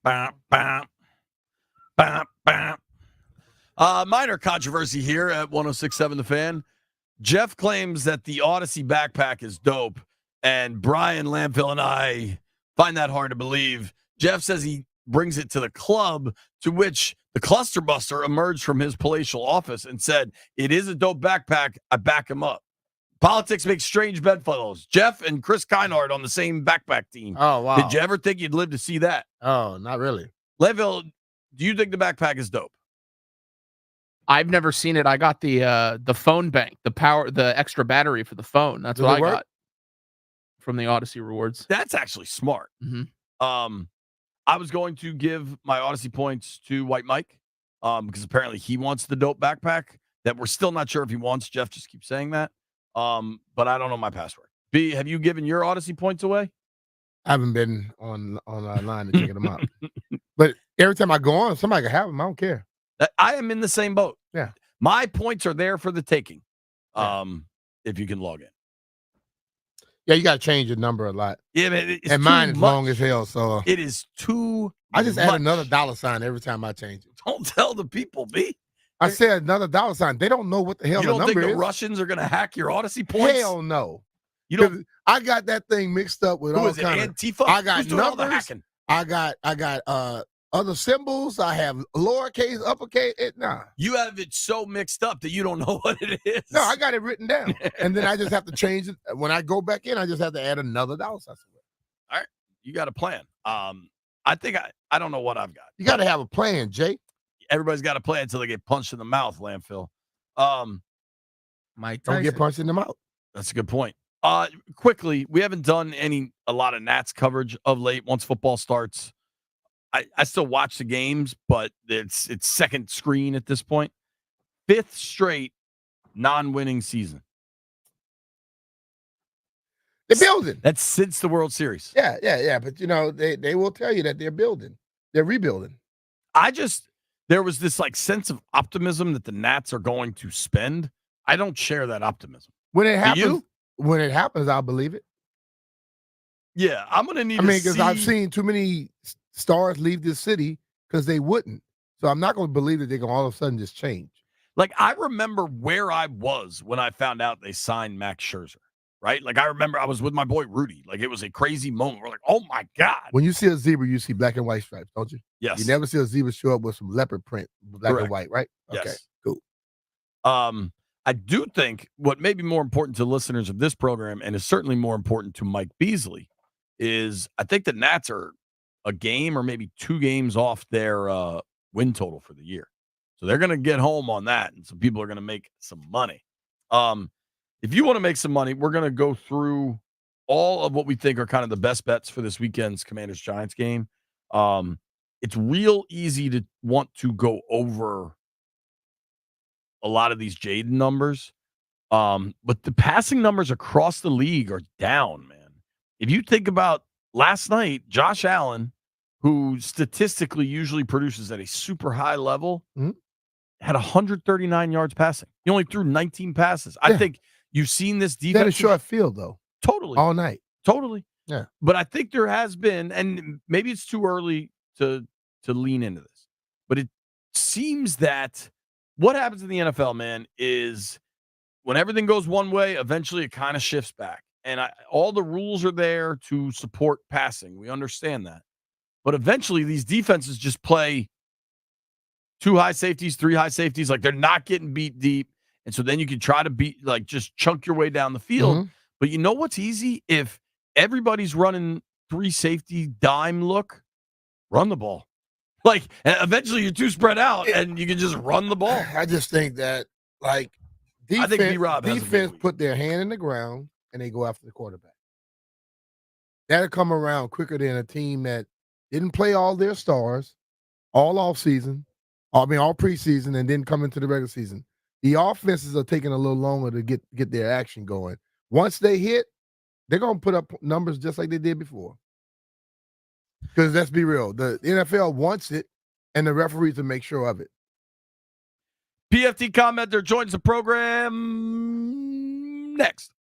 Minor controversy here at 106.7 The Fan. Jeff claims that the Odyssey backpack is dope, and Brian Lamphill and I find that hard to believe. Jeff says he brings it to the club, to which the cluster buster emerged from his palatial office and said, "It is a dope backpack. I back him up." Politics makes strange bedfellows. Jeff and Chris Keinhardt on the same backpack team. Oh, wow. Did you ever think you'd live to see that? Oh, not really. Lamphill, do you think the backpack is dope? I've never seen it. I got the phone bank, the extra battery for the phone. That's Does what it I work? got from the Odyssey rewards. That's actually smart. Mm-hmm. I was going to give my Odyssey points to White Mike because apparently he wants the dope backpack that we're still not sure if he wants. Jeff just keeps saying that. But I don't know my password. B, have you given your Odyssey points away? I haven't been online to check them out. But every time I go on, somebody can have them. I don't care. I am in the same boat. Yeah. My points are there for the taking. Yeah. If you can log in. Yeah, you got to change your number a lot. Yeah, man, it's And mine too is much. long as hell. So It is too I just much. add another $sign every time I change it. Don't tell the people, B. I said another $sign. They don't know what the hell You the don't think number the is. Russians are going to hack your Odyssey points? Hell no. You don't. 'Cause I got that thing mixed up with Who all is it? kind of. Antifa? I got Who's doing all the numbers. hacking? I got other symbols. I have lowercase, uppercase. Nah. You have it so mixed up that you don't know what it is. No, I got it written down. And then I just have to change it. When I go back in, I just have to add another $. You got a plan. I think I don't know what I've got. You got to have a plan, Jay. Everybody's got a plan until they get punched in the mouth, Landfill. Mike Don't Tyson. get punched in the mouth. That's a good point. Quickly, we haven't done a lot of Nats coverage of late. Once football starts, I still watch the games, but it's second screen at this point. 5th straight non-winning season. They're building. That's since the World Series. Yeah. But, they will tell you that they're building. They're rebuilding. There was this sense of optimism that the Nats are going to spend. I don't share that optimism. When it happens, you? I'll believe it. Yeah, I'm going to need because I've seen too many stars leave this city because they wouldn't. So I'm not going to believe that they're going to all of a sudden just change. I remember where I was when I found out they signed Max Scherzer, right? I remember I was with my boy Rudy. It was a crazy moment. We're like, oh my God. When you see a zebra, you see black and white stripes, don't you? Yes. You never see a zebra show up with some leopard print, black Correct. and white, right? Yes. Okay, cool. I do think what may be more important to listeners of this program, and is certainly more important to Mike Beasley, is I think the Nats are a game or maybe 2 games off their win total for the year. So they're going to get home on that, and some people are going to make some money. If you want to make some money, we're going to go through all of what we think are kind of the best bets for this weekend's Commanders-Giants game. It's real easy to want to go over a lot of these Jayden numbers. But the passing numbers across the league are down, man. If you think about last night, Josh Allen, who statistically usually produces at a super high level, had 139 yards passing. He only threw 19 passes. Yeah. I think you've seen this defense. They had a short field, though, Totally. all night. Totally. Yeah. But I think there has been, and maybe it's too early to lean into this, but it seems that what happens in the NFL, man, is when everything goes one way, eventually it kind of shifts back. And all the rules are there to support passing. We understand that. But eventually these defenses just play 2 high safeties, 3 high safeties. They're not getting beat deep. And so then you can try to beat, just chunk your way down the field. Mm-hmm. But you know what's easy? If everybody's running 3 safety dime look, run the ball. Eventually you're too spread out and you can just run the ball. I just think that, I think B-Rob has a big defense week. put their hand in the ground and they go after the quarterback. That'll come around quicker than a team that didn't play all their stars all off season, all preseason, and then come into the regular season. The offenses are taking a little longer to get their action going. Once they hit, they're going to put up numbers just like they did before. Because let's be real, the NFL wants it, and the referees will make sure of it. PFT Commenter joins the program next.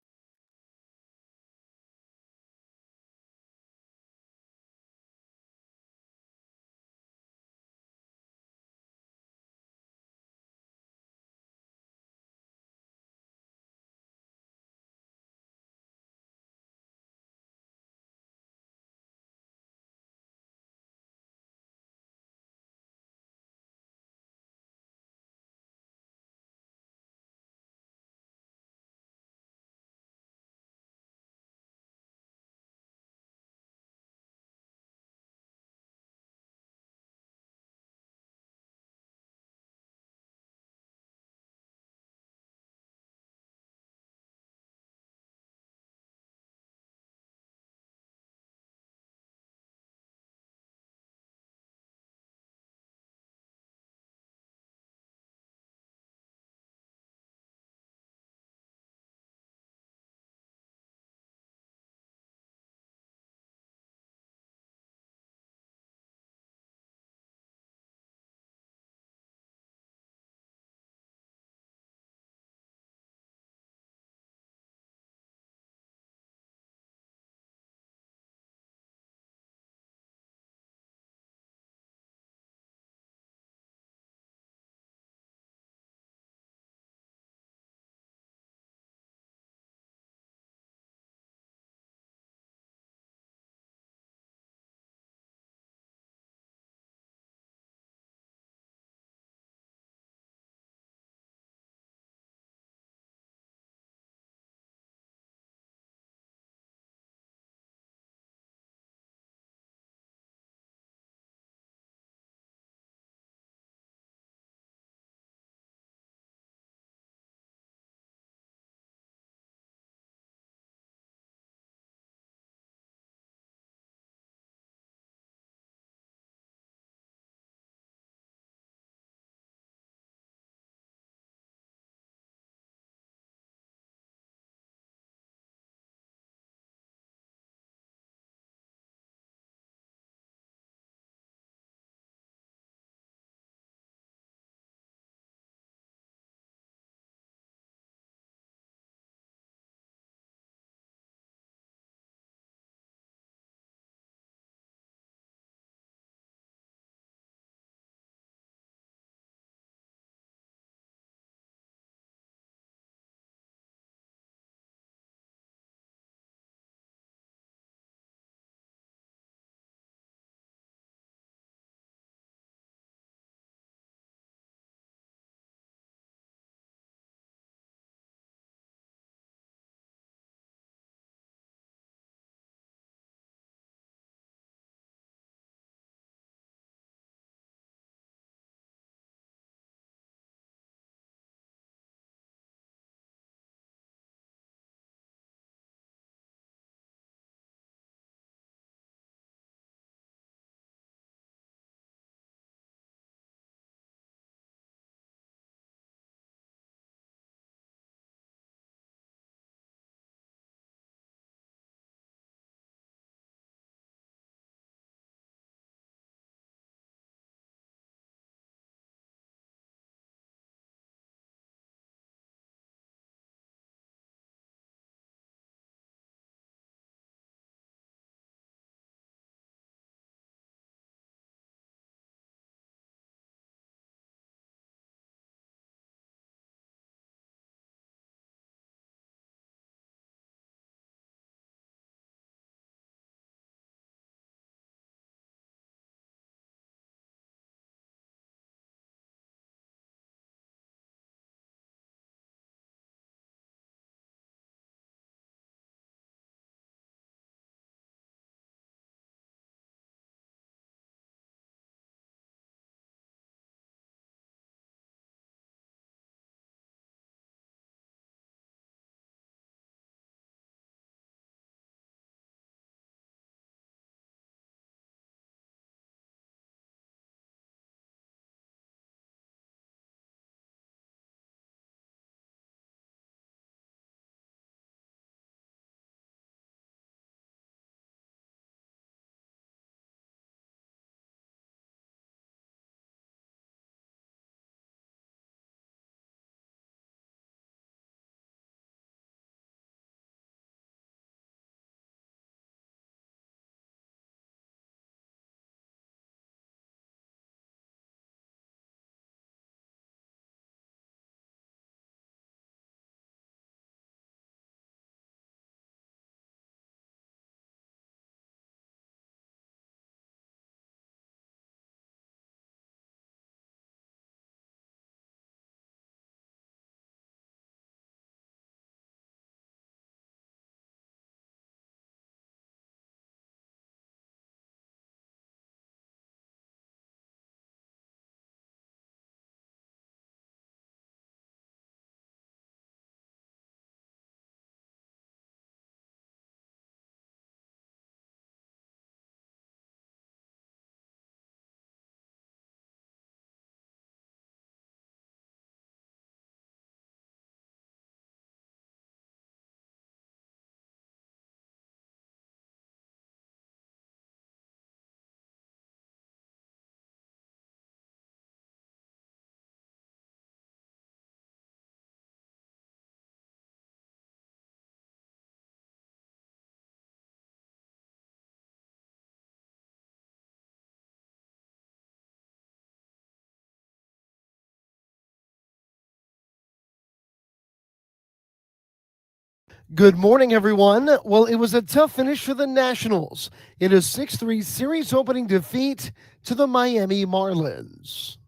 Good morning, everyone. Well, it was a tough finish for the Nationals in a 6-3 series opening defeat to the Miami Marlins.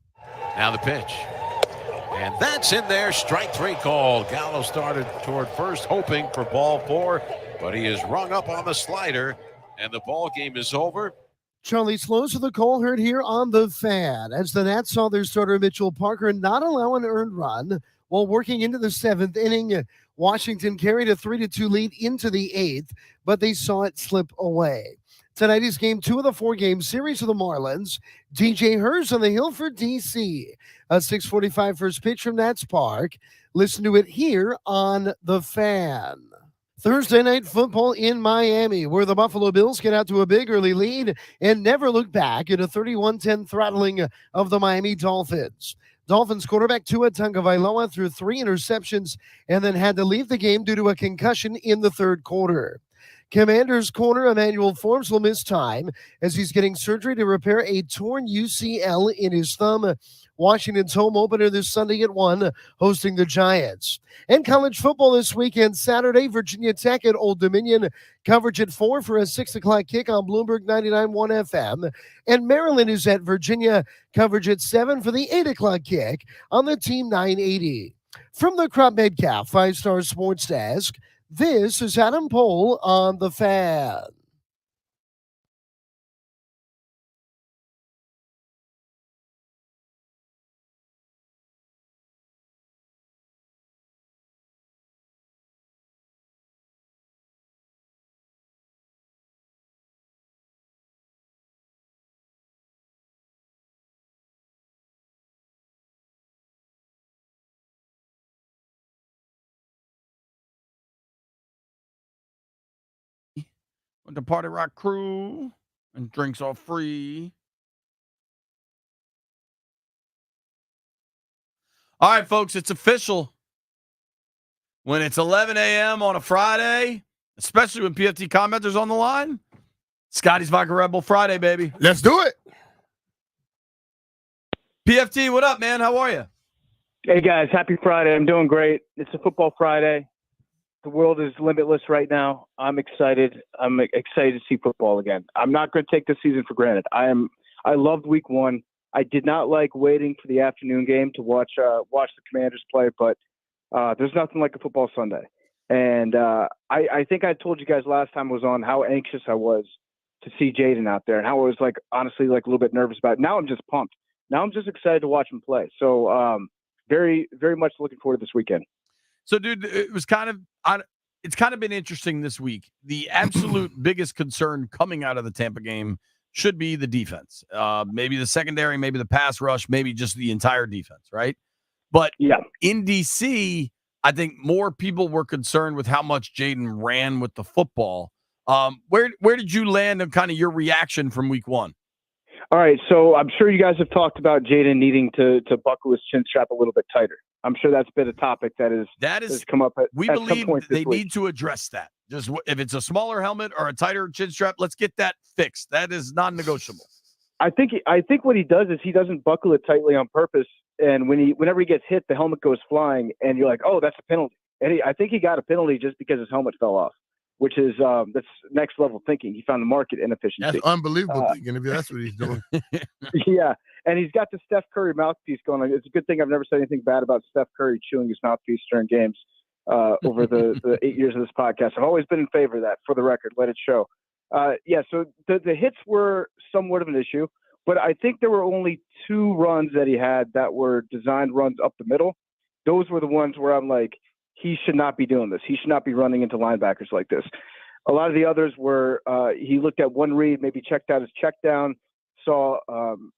Now the pitch. And that's in there. Strike 3 called. Gallo started toward first, hoping for ball 4, but he is rung up on the slider, and the ball game is over. Charlie Slows with the call heard here on the Fan as the Nats saw their starter Mitchell Parker not allow an earned run while working into the 7th inning. Washington carried a 3-2 lead into the 8th, but they saw it slip away. Tonight is game 2 of the 4-game series of the Marlins. DJ Hurst on the hill for DC. A 6:45 first pitch from Nats Park. Listen to it here on The Fan. Thursday night football in Miami, where the Buffalo Bills get out to a big early lead and never look back in a 31-10 throttling of the Miami Dolphins. Dolphins quarterback Tua Tagovailoa threw 3 interceptions and then had to leave the game due to a concussion in the third quarter. Commanders corner Emmanuel Forbes will miss time as he's getting surgery to repair a torn UCL in his thumb. Washington's home opener this Sunday at 1, hosting the Giants. And college football this weekend, Saturday, Virginia Tech at Old Dominion. Coverage at 4 for a 6 o'clock kick on Bloomberg 99.1 FM. And Maryland is at Virginia. Coverage at 7 for the 8 o'clock kick on the Team 980. From the Crop Medcalf 5-Star Sports Desk, this is Adam Pohl on The Fan. With the Party Rock crew, and drinks are free. All right, folks, it's official. When it's 11 a.m. on a Friday, especially when PFT Commenter's on the line, Scotty's Vodka Red Bull Friday, baby. Let's do it. PFT, what up, man? How are you? Hey, guys. Happy Friday. I'm doing great. It's a football Friday. The world is limitless right now. I'm excited. I'm excited to see football again. I'm not going to take this season for granted. I loved week 1. I did not like waiting for the afternoon game to watch the Commanders play, but there's nothing like a football Sunday. And I think I told you guys last time I was on how anxious I was to see Jayden out there and how I was honestly a little bit nervous about it. Now I'm just pumped. Now I'm just excited to watch him play. So very, very much looking forward to this weekend. So, dude, it's kind of been interesting this week. The absolute biggest concern coming out of the Tampa game should be the defense. Maybe the secondary, maybe the pass rush, maybe just the entire defense, right? But in DC, I think more people were concerned with how much Jayden ran with the football. Where did you land on kind of your reaction from week 1? All right, so I'm sure you guys have talked about Jayden needing to buckle his chin strap a little bit tighter. I'm sure that's been a topic that has come up we believe they need to address that. Just if it's a smaller helmet or a tighter chin strap, let's get that fixed. That is non-negotiable. I think what he does is he doesn't buckle it tightly on purpose, and whenever he gets hit, the helmet goes flying, and you're like, oh, that's a penalty. And I think he got a penalty just because his helmet fell off, which is that's next level thinking. He found the market inefficiency. That's unbelievable thinking if that's what he's doing. Yeah, and he's got the Steph Curry mouthpiece going on. It's a good thing I've never said anything bad about Steph Curry chewing his mouthpiece during games over the 8 years of this podcast. I've always been in favor of that, for the record. Let it show. So the hits were somewhat of an issue, but I think there were only 2 runs that he had that were designed runs up the middle. Those were the ones where I'm like, he should not be doing this. He should not be running into linebackers like this. A lot of the others were he looked at one read, maybe checked out his check down, saw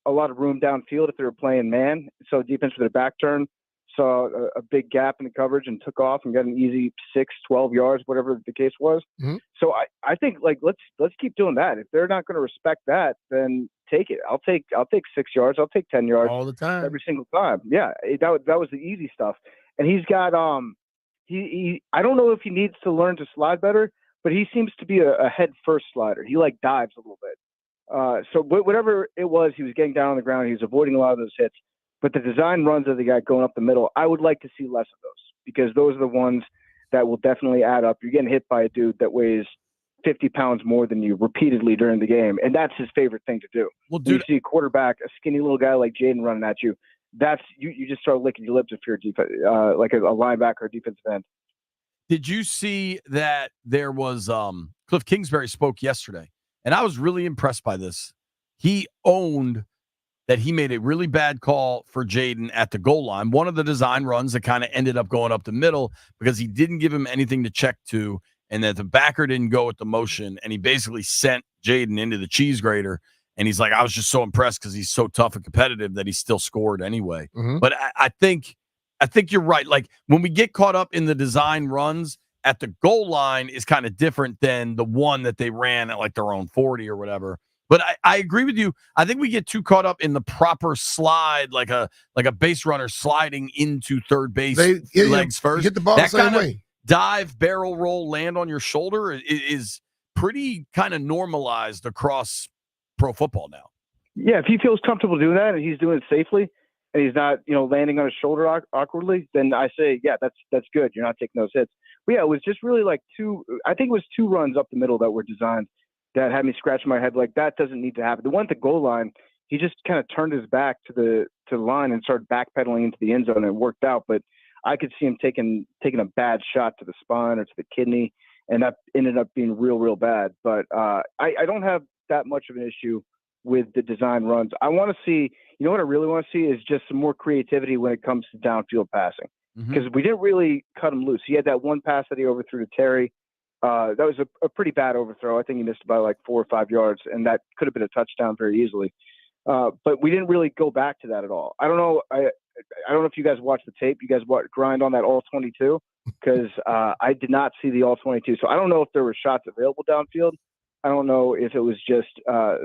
a lot of room downfield if they were playing man. So defense with their back turn, saw a big gap in the coverage and took off and got an easy 6, 12 yards, whatever the case was. Mm-hmm. So I think let's keep doing that. If they're not going to respect that, then take it. I'll take 6 yards. I'll take 10 yards all the time, every single time. Yeah, that was the easy stuff. And he's got he I don't know if he needs to learn to slide better, but he seems to be a head first slider. He dives a little bit. So whatever it was, he was getting down on the ground. He was avoiding a lot of those hits. But the design runs that they got going up the middle, I would like to see less of those, because those are the ones that will definitely add up. You're getting hit by a dude that weighs 50 pounds more than you repeatedly during the game, and that's his favorite thing to do. Well, When dude, you see a quarterback, a skinny little guy like Jayden running at you, that's you just start licking your lips if you're like a linebacker or defensive end. did you see that there was Cliff Kingsbury spoke yesterday, and I was really impressed by this. He owned that he made a really bad call for Jayden at the goal line, one of the design runs that kind of ended up going up the middle because he didn't give him anything to check to, and that the backer didn't go with the motion, and he basically sent Jayden into the cheese grater. And he's like, I was just so impressed because he's so tough and competitive that he still scored anyway. Mhm. But I think you're right. Like when we get caught up in the design runs at the goal line is kind of different than the one that they ran at like their own 40 or whatever. But I agree with you. I think we get too caught up in the proper slide, like a base runner sliding into third base legs first. Hit the ball That the same kinda way. dive, barrel roll, land on your shoulder is pretty kind of normalized across pro football now. Yeah, if he feels comfortable doing that and he's doing it safely and he's not, landing on his shoulder awkwardly, then I say, yeah, that's good. You're not taking those hits. But yeah, it was just really like two runs up the middle that were designed that had me scratching my head like that doesn't need to happen. The one at the goal line, he just kind of turned his back to the line and started backpedaling into the end zone and it worked out. But I could see him taking a bad shot to the spine or to the kidney, and that ended up being real, real bad. But I don't have that much of an issue with the design runs. I want to see, what I really want to see is just some more creativity when it comes to downfield passing, because we didn't really cut him loose. He had that one pass that he overthrew to Terry. That was a pretty bad overthrow. I think he missed by like 4 or 5 yards, and that could have been a touchdown very easily. But we didn't really go back to that at all. I don't know. I don't know if you guys watched the tape. You guys grind on that all 22, because I did not see the all 22. So I don't know if there were shots available downfield. I don't know if it was just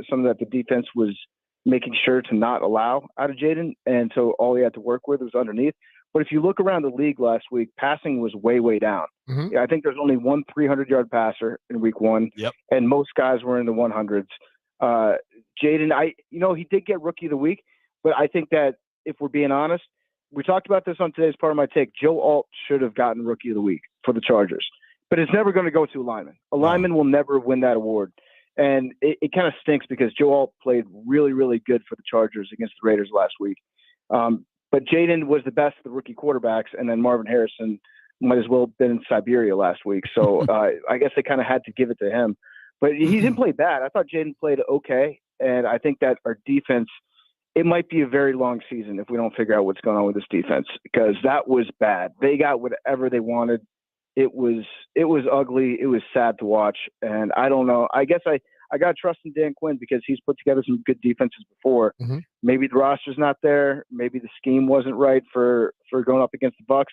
something that the defense was making sure to not allow out of Jayden, and so all he had to work with was underneath. But if you look around the league last week, passing was way, way down. Mhm. Yeah, I think there's only one 300-yard passer in week one, and most guys were in the 100s. Jayden, he did get Rookie of the Week, but I think that if we're being honest, we talked about this on today's part of my take. Joe Alt should have gotten Rookie of the Week for the Chargers, but it's never going to go to a lineman. A lineman will never win that award. And it kind of stinks because Joe Alt played really, really good for the Chargers against the Raiders last week. But Jayden was the best of the rookie quarterbacks, and then Marvin Harrison might as well have been in Siberia last week. So I guess they kind of had to give it to him. But he didn't play bad. I thought Jayden played okay, and I think that our defense, it might be a very long season if we don't figure out what's going on with this defense, because that was bad. They got whatever they wanted. It was ugly. It was sad to watch, and I don't know. I guess I got to trust in Dan Quinn because he's put together some good defenses before. Mm-hmm. Maybe the roster's not there. Maybe the scheme wasn't right for going up against the Bucs.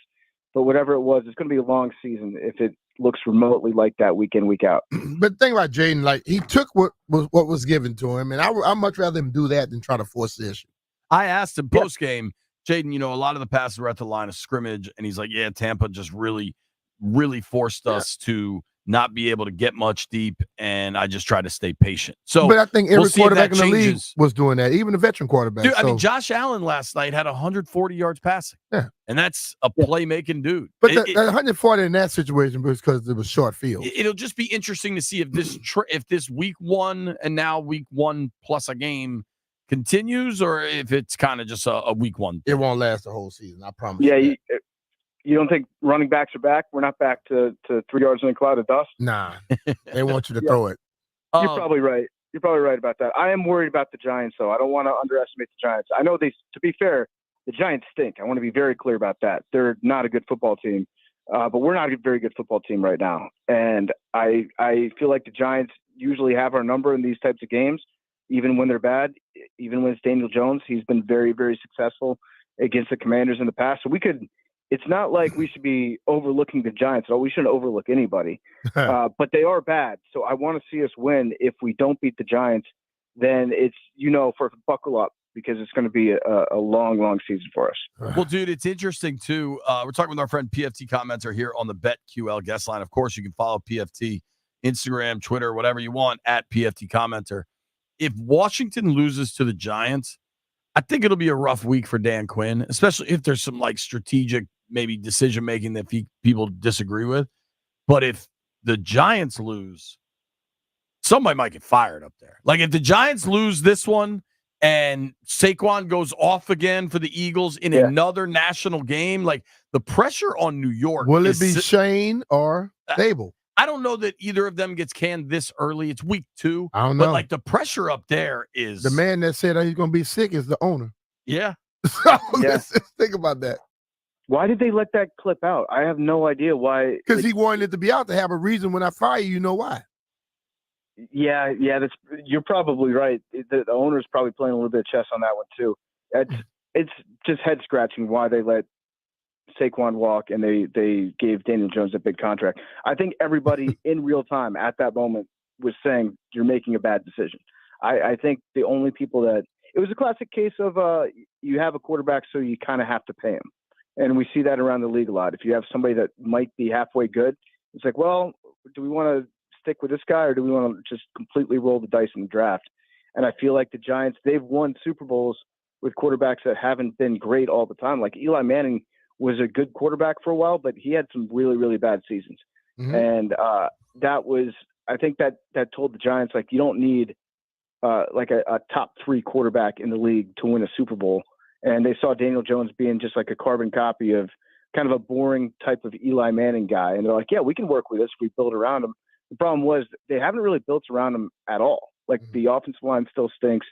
But whatever it was, it's going to be a long season if it looks remotely like that week in, week out. But the thing about Jayden, like, he took what was given to him, and I'd much rather him do that than try to force the issue. I asked him post game, Jayden, a lot of the passes were at the line of scrimmage, and he's like, yeah, Tampa just really, really forced us to not be able to get much deep, and I just try to stay patient. So, but I think every quarterback in the league changes. was doing that, even the veteran quarterback. Dude, I mean, Josh Allen last night had 140 yards passing. Yeah. And that's a playmaking dude. But the 140 in that situation was because it was short field. It'll just be interesting to see if this if this week one and now week one plus a game continues, or if it's kind of just a week one. It won't last the whole season, I promise. Yeah, you don't think running backs are back? We're not back to 3 yards in a cloud of dust? Nah, they want you to throw it. You're probably right. You're probably right about that. I am worried about the Giants, though. I don't want to underestimate the Giants. I know to be fair, the Giants stink. I want to be very clear about that. They're not a good football team, but we're not a very good football team right now. And I feel like the Giants usually have our number in these types of games, even when they're bad, even when it's Daniel Jones. He's been very, very successful against the Commanders in the past. So it's not like we should be overlooking the Giants at all. We shouldn't overlook anybody, but they are bad. So I want to see us win. If we don't beat the Giants, then it's, for buckle up, because it's going to be a long, long season for us. Well, dude, it's interesting too. We're talking with our friend PFT Commenter here on the BetQL guest line. Of course, you can follow PFT, Instagram, Twitter, whatever you want, at PFT Commenter. If Washington loses to the Giants, I think it'll be a rough week for Dan Quinn, especially if there's some like strategic, maybe decision making that people disagree with. But if the Giants lose, somebody might get fired up there. Like if the Giants lose this one and Saquon goes off again for the Eagles in another national game, like the pressure on New York. Will it be Shane or Dable? I don't know that either of them gets canned this early. It's week 2. I don't know. But like the pressure up there is the man that said he's going to be sick is the owner. Yeah. So let's think about that. Why did they let that clip out? I have no idea why. Because he wanted it to be out to have a reason. When I fire you, know why. Yeah, you're probably right. The owner's probably playing a little bit of chess on that one too. It's just head scratching why they let Saquon walk and they gave Daniel Jones a big contract. I think everybody in real time at that moment was saying you're making a bad decision. I think the only people that it was a classic case of you have a quarterback, so you kind of have to pay him, and we see that around the league a lot. If you have somebody that might be halfway good, it's like, well, do we want to stick with this guy or do we want to just completely roll the dice in the draft? And I feel like the Giants, they've won Super Bowls with quarterbacks that haven't been great all the time. Like Eli Manning was a good quarterback for a while, but he had some really, really bad seasons. Mm-hmm. And I think that told the Giants, like, you don't need like a top 3 quarterback in the league to win a Super Bowl. And they saw Daniel Jones being just like a carbon copy of kind of a boring type of Eli Manning guy. And they're like, yeah, we can work with this. We build around him. The problem was they haven't really built around him at all. Like the offensive line still stinks.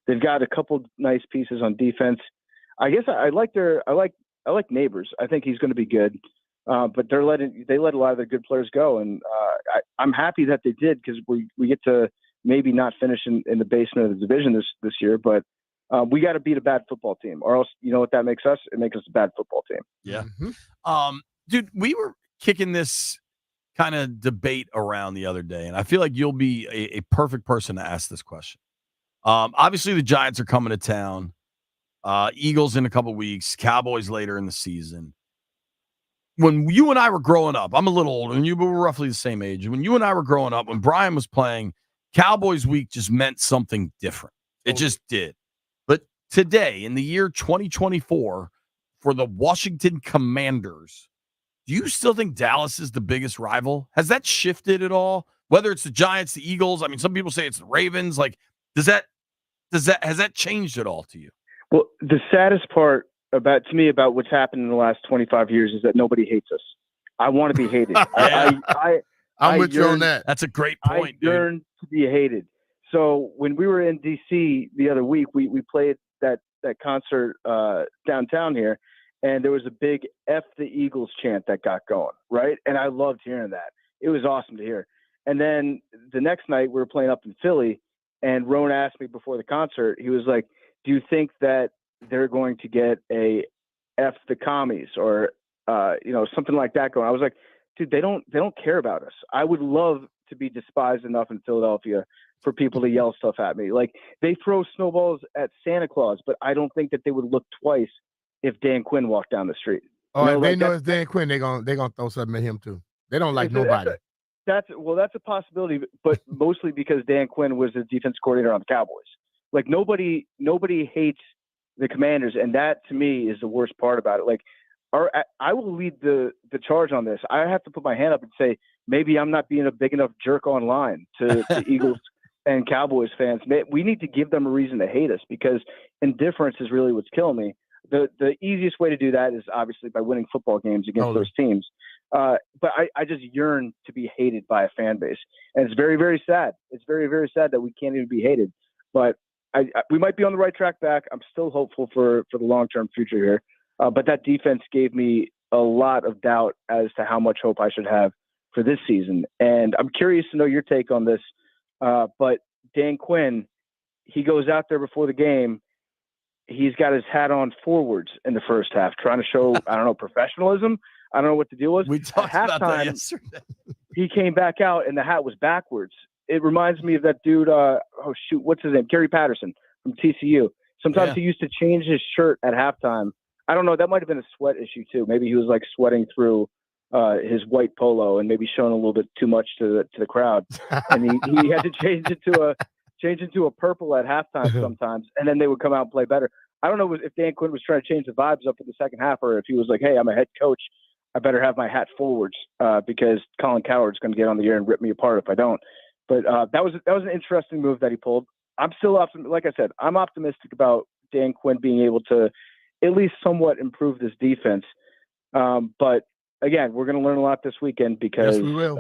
They've got a couple nice pieces on defense. I guess I like Neighbors. I think he's going to be good. But they let a lot of their good players go. And I'm happy that they did because we get to maybe not finish in the basement of the division this year, but we got to beat a bad football team, or else you know what that makes us? It makes us a bad football team. Yeah. Mm-hmm. Dude, we were kicking this kind of debate around the other day, and I feel like you'll be a perfect person to ask this question. Obviously, the Giants are coming to town. Eagles in a couple weeks, Cowboys later in the season. When you and I were growing up, I'm a little older than you, but we're roughly the same age. When you and I were growing up, when Brian was playing, Cowboys week just meant something different. It just did. But today, in the year 2024, for the Washington Commanders, do you still think Dallas is the biggest rival? Has that shifted at all? Whether it's the Giants, the Eagles, I mean, some people say it's the Ravens. Like, has that changed at all to you? Well, the saddest part about what's happened in the last 25 years is that nobody hates us. I want to be hated. I'm with you on that. That's a great point. I yearn to be hated. So when we were in DC the other week, we played that concert downtown here, and there was a big F the Eagles chant that got going, right? And I loved hearing that. It was awesome to hear. And then the next night we were playing up in Philly, and Roan asked me before the concert, he was like, do you think that they're going to get a F the commies or, something like that going? I was like, dude, they don't care about us. I would love to be despised enough in Philadelphia for people to yell stuff at me. Like, they throw snowballs at Santa Claus, but I don't think that they would look twice if Dan Quinn walked down the street. Oh, if they know it's Dan Quinn, they're gonna throw something at him too. They don't like nobody. That's a possibility, but mostly because Dan Quinn was the defense coordinator on the Cowboys. Like, nobody hates the Commanders, and that to me is the worst part about it. Like, I will lead the charge on this. I have to put my hand up and say, maybe I'm not being a big enough jerk online to Eagles and Cowboys fans. We need to give them a reason to hate us, because indifference is really what's killing me. The easiest way to do that is obviously by winning football games against those teams. But I just yearn to be hated by a fan base. And it's very, very sad. It's very, very sad that we can't even be hated. But we might be on the right track back. I'm still hopeful for the long-term future here. But that defense gave me a lot of doubt as to how much hope I should have for this season. And I'm curious to know your take on this. But Dan Quinn, he goes out there before the game. He's got his hat on forwards in the first half, trying to show, I don't know, professionalism. I don't know what the deal was. We talked about that yesterday. He came back out and the hat was backwards. It reminds me of that dude. What's his name? Gary Patterson from TCU. Sometimes he used to change his shirt at halftime. I don't know. That might have been a sweat issue too. Maybe he was like sweating through his white polo and maybe showing a little bit too much to the crowd, and he had to change into a purple at halftime sometimes, and then they would come out and play better. I don't know if Dan Quinn was trying to change the vibes up in the second half, or if he was like, "Hey, I'm a head coach. I better have my hat forwards because Colin Cowherd's going to get on the air and rip me apart if I don't." But that was an interesting move that he pulled. I'm still like I said, I'm optimistic about Dan Quinn being able to at least somewhat improve this defense. But again, we're going to learn a lot this weekend because Yes, we will.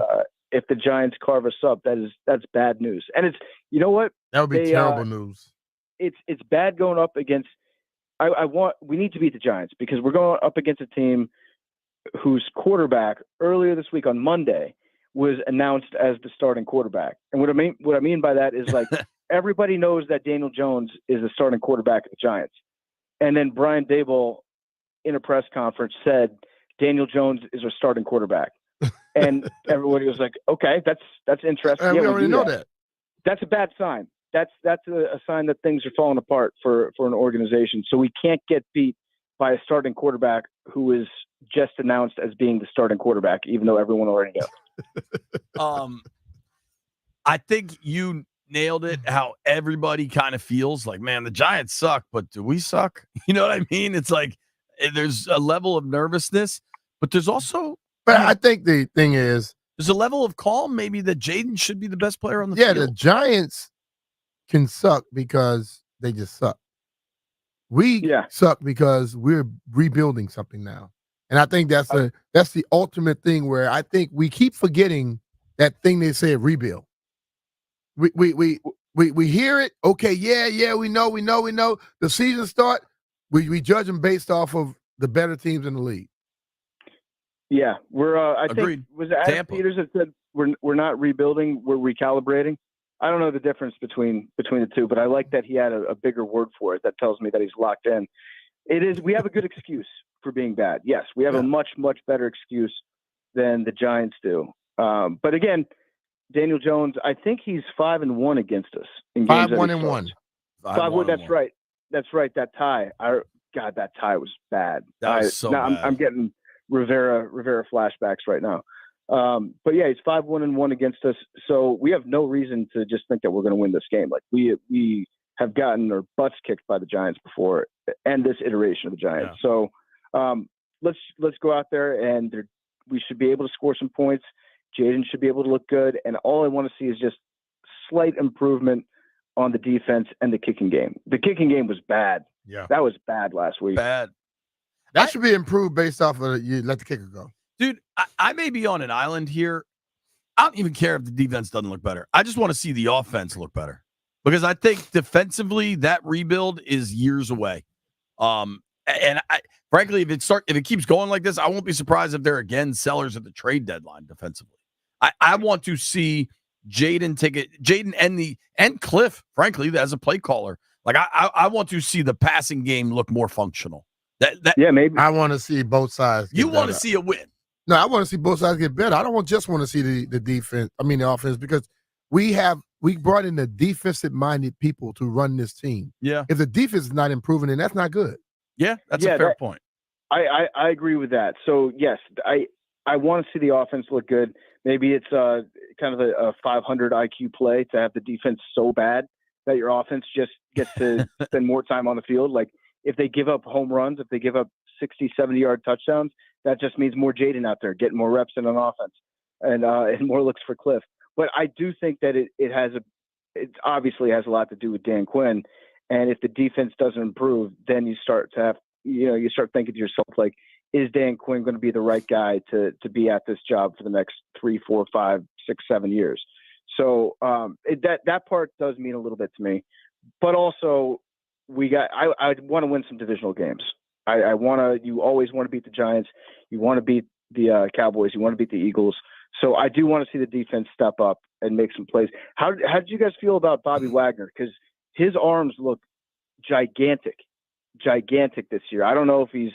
If the Giants carve us up, that's bad news. And it's, you know what? That would be terrible news. It's bad going up against. We need to beat the Giants because we're going up against a team whose quarterback earlier this week on Monday was announced as the starting quarterback. And what I mean by that is like everybody knows that Daniel Jones is the starting quarterback of the Giants. And then Brian Daboll in a press conference said Daniel Jones is our starting quarterback. And everybody was like, "Okay, that's interesting." And yeah, we already know that. that. That's a bad sign. That's a sign that things are falling apart for an organization. So we can't get beat by a starting quarterback who is just announced as being the starting quarterback, even though everyone already knows. I think you nailed it. How everybody kind of feels like, man, the Giants suck, but do we suck? You know what I mean? It's like there's a level of nervousness, but there's also. But I think the thing is, there's a level of calm, maybe that Jayden should be the best player on the field. field. The Giants can suck because they just suck. We suck because we're rebuilding something now. And I think that's the ultimate thing where I think we keep forgetting that thing they say, rebuild. We hear it. Okay, yeah, we know. The season start, we judge them based off of the better teams in the league. Yeah, we're. I Agreed. think was it Adam Tampa. Peters that said we're not rebuilding, we're recalibrating. I don't know the difference between the two, but I like that he had a bigger word for it that tells me that he's locked in. It is. We have a good excuse for being bad. Yes, we have a much better excuse than the Giants do. But again, Daniel Jones, I think he's 5-1 against us in games. 5-1-1. 5-1. That's right. That's right. That tie. God, that tie was bad. That was so bad. I'm getting Rivera flashbacks right now. But yeah, he's 5-1-1 against us. So we have no reason to just think that we're going to win this game. Like we have gotten our butts kicked by the Giants before, and this iteration of the Giants. Yeah. So let's go out there and we should be able to score some points. Jayden should be able to look good, and all I want to see is just slight improvement on the defense and the kicking game. The kicking game was bad. Yeah, that was bad last week. Bad. That should be improved based off of you let the kicker go. Dude, I may be on an island here. I don't even care if the defense doesn't look better. I just want to see the offense look better because I think defensively that rebuild is years away. Frankly, if it keeps going like this, I won't be surprised if they're again sellers at the trade deadline defensively. I want to see Jayden take it. Jayden and Cliff, frankly, as a play caller. Like I want to see the passing game look more functional. Yeah, maybe. I want to see both sides. You want to see a win. No, I want to see both sides get better. I don't just want to see the defense. I mean the offense, because we brought in the defensive-minded people to run this team. Yeah. If the defense is not improving, then that's not good. Yeah, that's a fair point. I agree with that. So yes, I want to see the offense look good. Maybe it's kind of a 500 IQ play to have the defense so bad that your offense just gets to spend more time on the field. Like if they give up home runs, if they give up 60, 70-yard touchdowns, that just means more Jayden out there, getting more reps in on offense and more looks for Cliff. But I do think that it obviously has a lot to do with Dan Quinn. And if the defense doesn't improve, then you start thinking to yourself, like, is Dan Quinn going to be the right guy to be at this job for the next 3, 4, 5, 6, 7 years? So that part does mean a little bit to me. But also, I want to win some divisional games. You always want to beat the Giants. You want to beat the Cowboys. You want to beat the Eagles. So I do want to see the defense step up and make some plays. How did you guys feel about Bobby Wagner? Because his arms look gigantic this year. I don't know if he's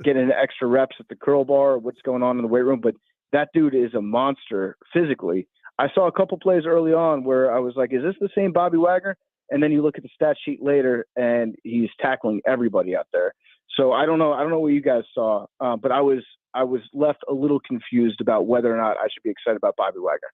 getting extra reps at the curl bar or what's going on in the weight room, but that dude is a monster physically. I saw a couple plays early on where I was like, is this the same Bobby Wagner? And then you look at the stat sheet later and he's tackling everybody out there. So I don't know what you guys saw, but I was left a little confused about whether or not I should be excited about Bobby Wagner.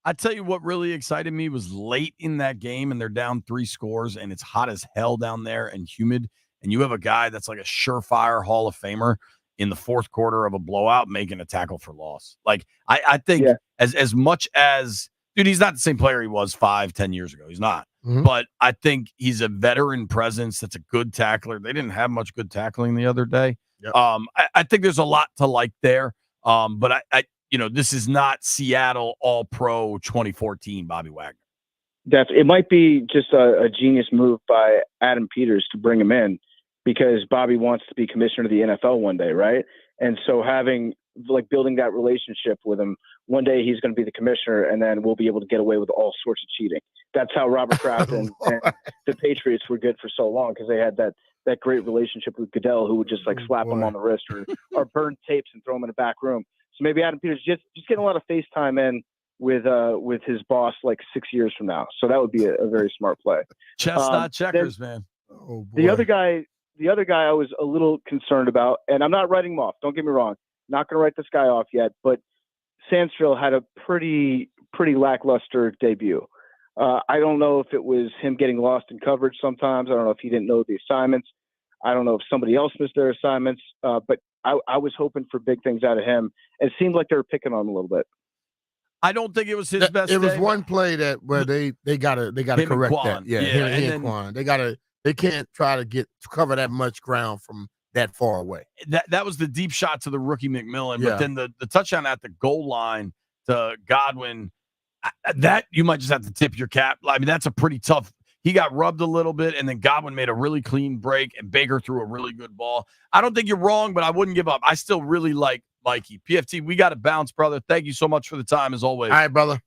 I tell you what really excited me was late in that game and they're down 3 scores and it's hot as hell down there and humid. and you have a guy that's like a surefire Hall of Famer in the fourth quarter of a blowout making a tackle for loss. Like, I think as much as, dude, he's not the same player he was 5-10 years ago. He's not. Mhm. But I think he's a veteran presence that's a good tackler. They didn't have much good tackling the other day. Yep. I think there's a lot to like there. But I this is not Seattle All-Pro 2014 Bobby Wagner. It might be just a genius move by Adam Peters to bring him in because Bobby wants to be commissioner of the NFL one day, right? And so building that relationship with him, one day he's going to be the commissioner, and then we'll be able to get away with all sorts of cheating. That's how Robert Kraft and the Patriots were good for so long, because they had that great relationship with Goodell, who would just slap him on the wrist or burn tapes and throw him in a back room. So maybe Adam Peters just getting a lot of FaceTime in with his boss 6 years from now. So that would be a very smart play. Chestnut checkers, man. Oh, boy. The other guy I was a little concerned about, and I'm not writing him off. Don't get me wrong. Not going to write this guy off yet, but Sansfield had a pretty lackluster debut. I don't know if it was him getting lost in coverage sometimes. I don't know if he didn't know the assignments. I don't know if somebody else missed their assignments. But I was hoping for big things out of him. It seemed like they were picking on him a little bit. I don't think it was his best. It was day, one play where they gotta correct that. Yeah, him and Quan. They can't try to cover that much ground from that far away. That was the deep shot to the rookie McMillan, but then the touchdown at the goal line to Godwin, that you might just have to tip your cap. I mean, that's a pretty tough. He got rubbed a little bit, and then Godwin made a really clean break, and Baker threw a really good ball. I don't think you're wrong, but I wouldn't give up. I still really like Mikey. PFT, we got to bounce, brother. Thank you so much for the time, as always. All right, brother.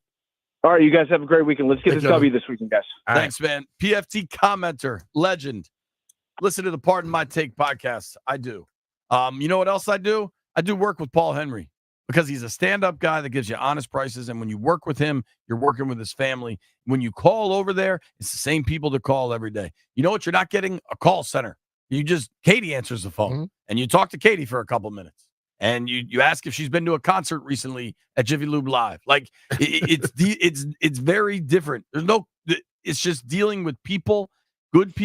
All right, you guys have a great weekend. Let's get this W this weekend, guys. Thanks, man. PFT commenter, legend. Listen to the Pardon My Take podcast. I do. You know what else I do? I do work with Paul Henry because he's a stand-up guy that gives you honest prices. And when you work with him, you're working with his family. When you call over there, it's the same people that call every day. You know what? You're not getting a call center. Katie answers the phone, and you talk to Katie for a couple minutes. And you ask if she's been to a concert recently at Jiffy Lube Live. Like it's very different. It's just dealing with people, good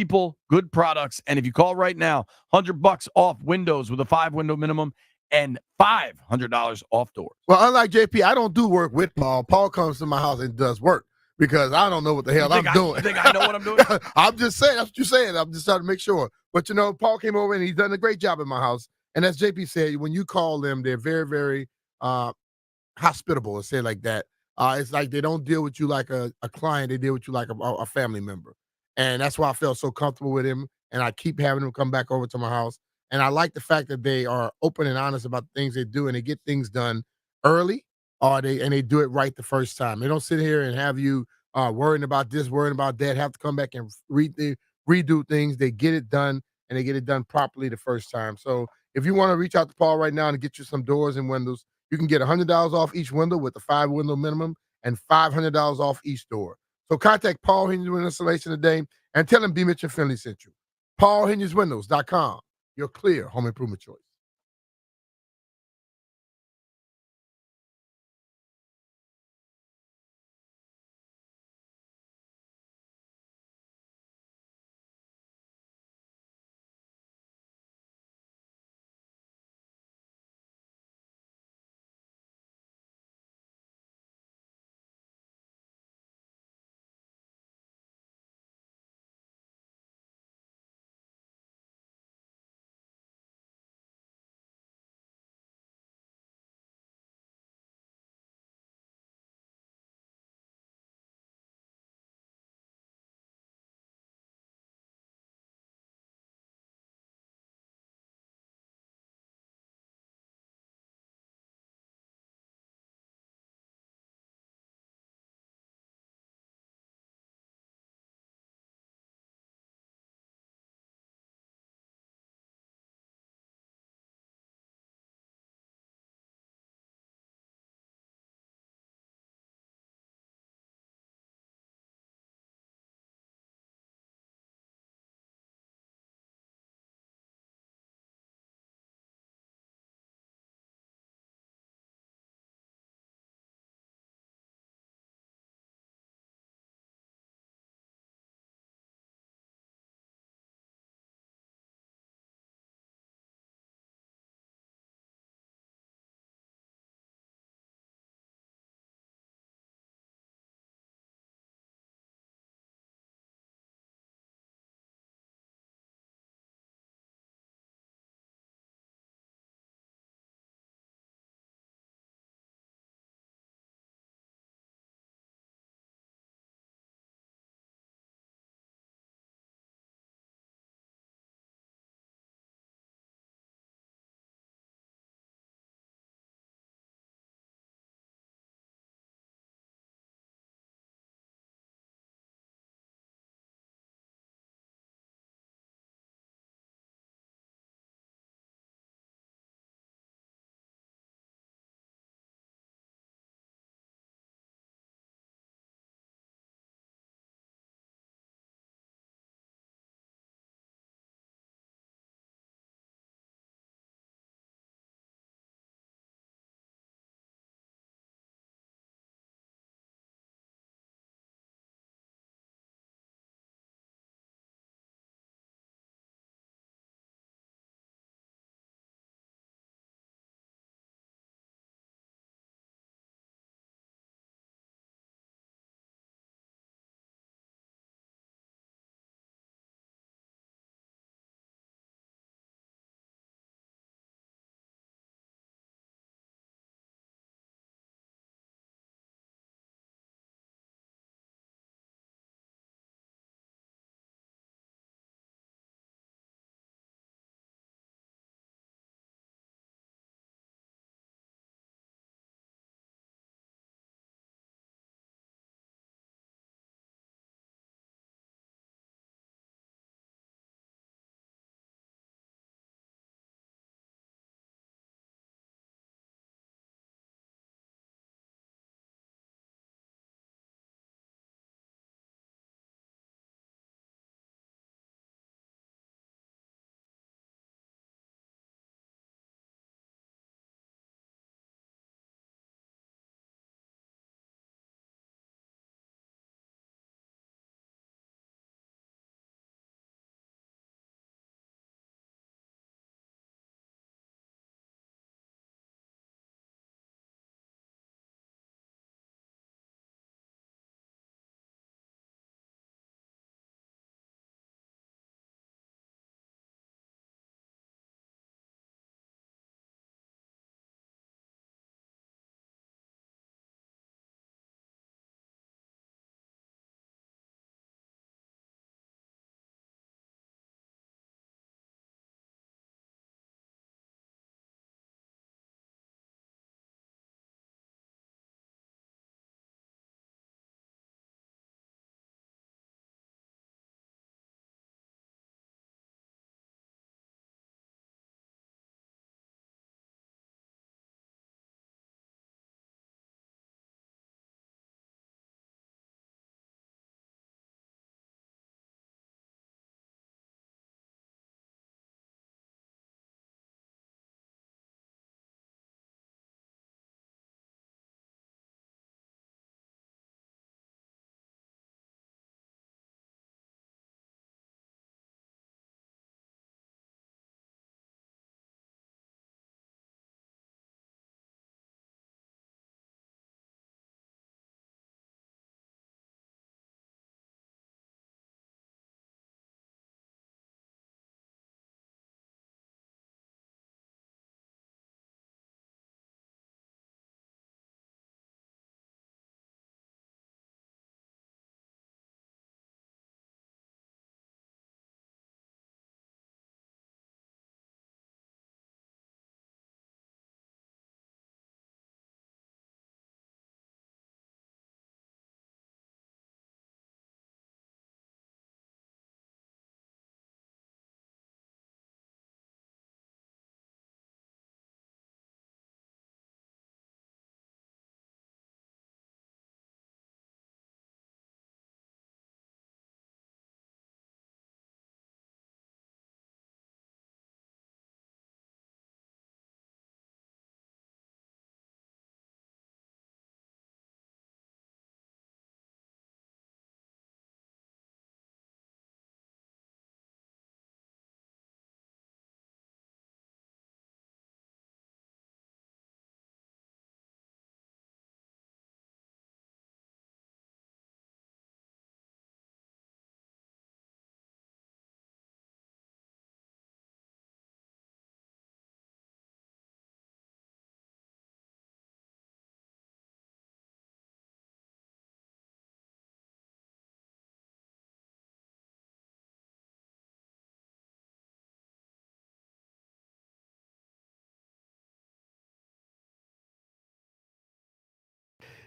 products. And if you call right now, $100 off windows with a 5-window minimum and $500 off doors. Well, unlike JP, I don't do work with Paul. Paul comes to my house and does work because I don't know what the hell I'm doing. You think I know what I'm doing? I'm just saying. That's what you're saying. I'm just trying to make sure. But, Paul came over and he's done a great job in my house. And as JP said, when you call them, they're very, very hospitable, let's say it like that. It's like they don't deal with you like a client. They deal with you like a family member. And that's why I felt so comfortable with him. And I keep having him come back over to my house. And I like the fact that they are open and honest about the things they do, and they get things done early, and they do it right the first time. They don't sit here and have you worrying about this, worrying about that, have to come back and redo things. They get it done, and they get it done properly the first time. So if you want to reach out to Paul right now and get you some doors and windows, you can get $100 off each window with a 5-window minimum and $500 off each door. So contact Paul Hinges Window Installation today and tell him B. Mitch and Finley sent you. PaulHingesWindows.com, your clear home improvement choice.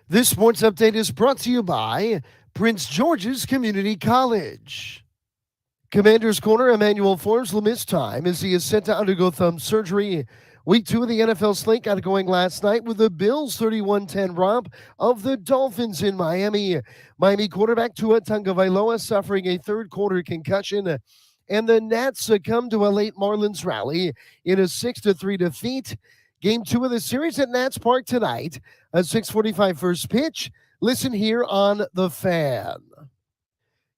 This sports update is brought to you by Prince George's Community College. Commander's Corner, Emmanuel Forbes will miss time as he is set to undergo thumb surgery. Week 2 of the NFL slate got going last night with the Bills' 31-10 romp of the Dolphins in Miami. Miami quarterback Tua Tagovailoa suffering a third-quarter concussion, and the Nats succumbed to a late Marlins rally in a 6-3 defeat. Game 2 of the series at Nats Park tonight, a 6:45 first pitch. Listen here on The Fan.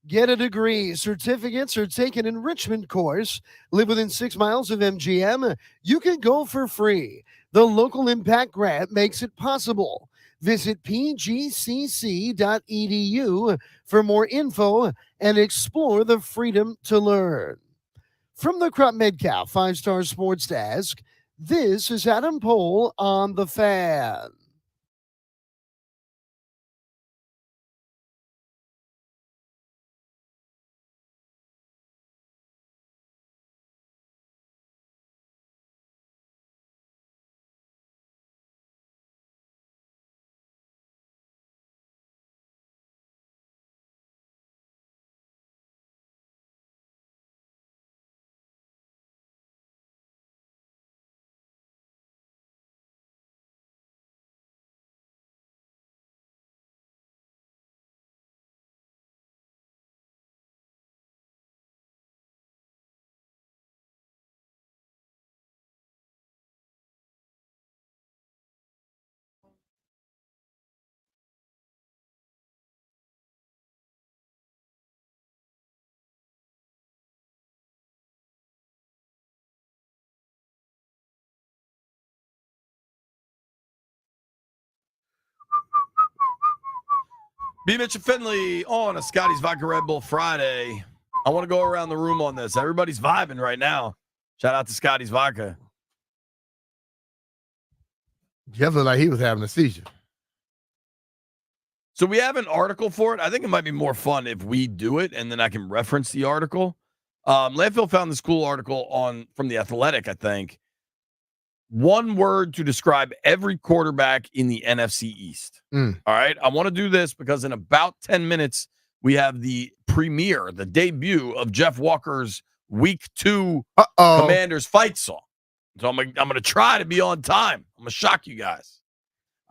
Get a degree. Certificates are taken enrichment course. Live within 6 miles of MGM. You can go for free. The local impact grant makes it possible. Visit pgcc.edu for more info and explore the freedom to learn. From the Crop Metcalf 5-Star Sports Desk, this is Adam Pohl on The Fan. B. Mitch and Finley on a Scotty's Vodka Red Bull Friday. I want to go around the room on this. Everybody's vibing right now. Shout out to Scotty's Vodka. Jeff looked like he was having a seizure. So we have an article for it. I think it might be more fun if we do it, and then I can reference the article. Landfill found this cool article from The Athletic, I think. One word to describe every quarterback in the NFC East. All right. I want to do this because in about 10 minutes, we have the premiere, the debut of Jeff Walker's Week 2 Commanders fight song. So I'm going to try to be on time. I'm going to shock you guys.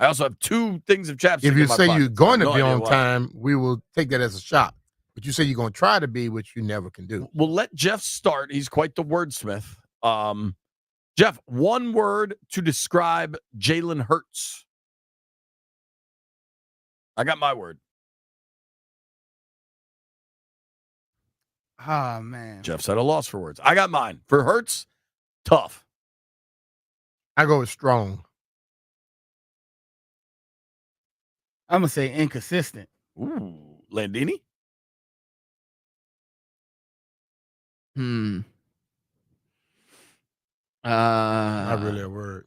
I also have 2 things of chapstick. If you say pocket. you're going to No be idea on why. time, we will take that as a shock. But you say you're going to try to be, which you never can do. We'll let Jeff start. He's quite the wordsmith. Jeff, one word to describe Jalen Hurts. I got my word. Oh, man. Jeff's at a loss for words. I got mine. For Hurts, tough. I go with strong. I'm going to say inconsistent. Ooh, Landini? Not really a word.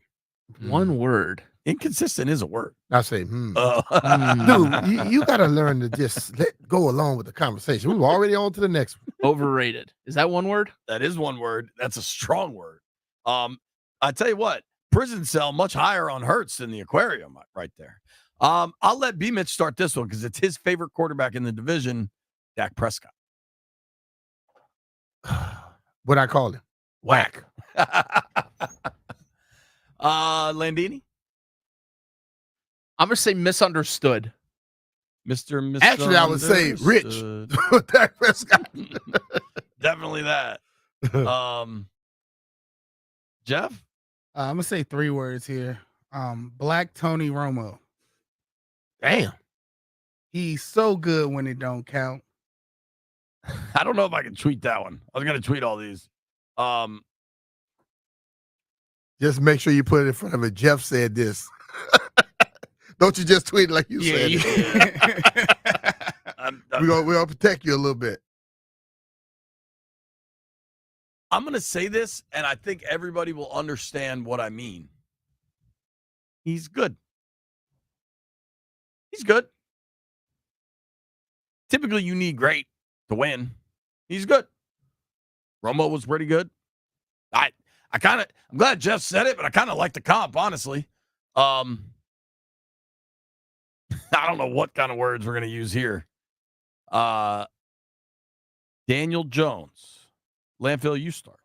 One word. Inconsistent is a word. I say, Dude, Dude, you got to learn to just let go along with the conversation. We were already on to the next one. Overrated. Is that one word? That is one word. That's a strong word. I tell you what, prison cell much higher on Hurts than the aquarium right there. I'll let B. Mitch start this one because it's his favorite quarterback in the division, Dak Prescott. What I call him? Whack. Landini? I'm going to say misunderstood. Mr. Actually, I would say rich. Dak Prescott. Definitely that. Jeff? I'm going to say 3 words here. Black Tony Romo. Damn. He's so good when it don't count. I don't know if I can tweet that one. I was going to tweet all these. Just make sure you put it in front of it. Jeff said this. Don't you just tweet like you said it. We're gonna protect you a little bit. I'm going to say this, and I think everybody will understand what I mean. He's good. He's good. Typically, you need great to win. He's good. Romo was pretty good. I'm glad Jeff said it, but I kind of like the comp, honestly. I don't know what kind of words we're going to use here. Daniel Jones. Landfill, you start.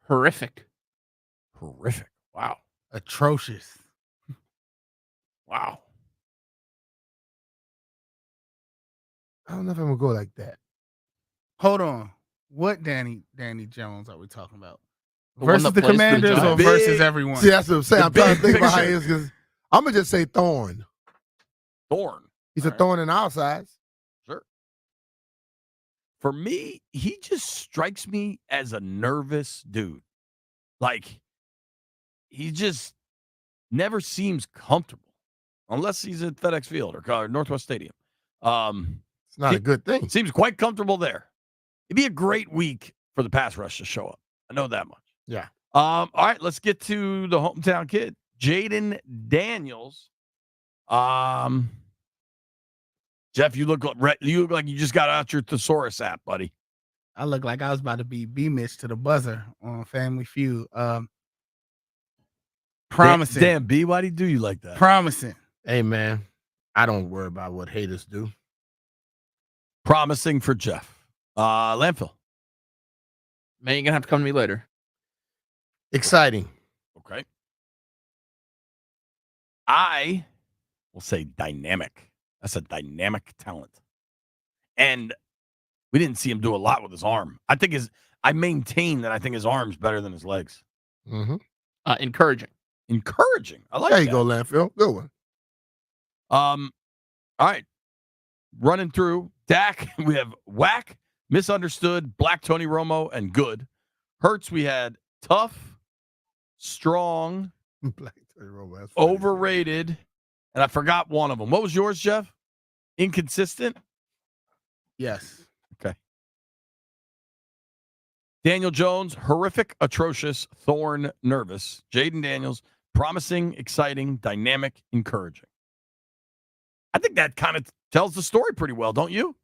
Horrific. Horrific. Wow. Atrocious. Wow. I don't know if I'm gonna go like that. Hold on. What Danny Jones are we talking about? The one Versus that the plays for the Commanders or Giants. versus everyone? See, that's what I'm saying. The I'm trying to big think about how he picture. is because I'm gonna just say thorn. Thorn. He's All a right. thorn in our sides. Sure. For me, he just strikes me as a nervous dude. Like, he just never seems comfortable unless he's at FedEx Field or Northwest Stadium. It's not a good thing. Seems quite comfortable there. It'd be a great week for the pass rush to show up. I know that much. Yeah. All right, let's get to the hometown kid, Jayden Daniels. Jeff, you look like you just got out your thesaurus app, buddy. I look like I was about to be B-Mitch to the buzzer on Family Feud. Promising. Damn, B, why do you do you like that? Promising. Hey man, I don't worry about what haters do. Promising for Jeff. Landfill. Man, you're going to have to come to me later. Exciting. Okay. I will say dynamic. That's a dynamic talent. And we didn't see him do a lot with his arm. I maintain that I think his arm's better than his legs. Mm-hmm. Encouraging. Encouraging. I like There that. you go, Landfill. Good one. All right. Running through Dak, we have whack, misunderstood, black Tony Romo, and good. Hurts, we had tough, strong, Black Tony Romo, that's funny. overrated, and I forgot one of them. What was yours, Jeff? Inconsistent? Yes. Okay. Daniel Jones, horrific, atrocious, thorn, nervous. Jayden Daniels, promising, exciting, dynamic, encouraging. I think that kind of tells the story pretty well, don't you?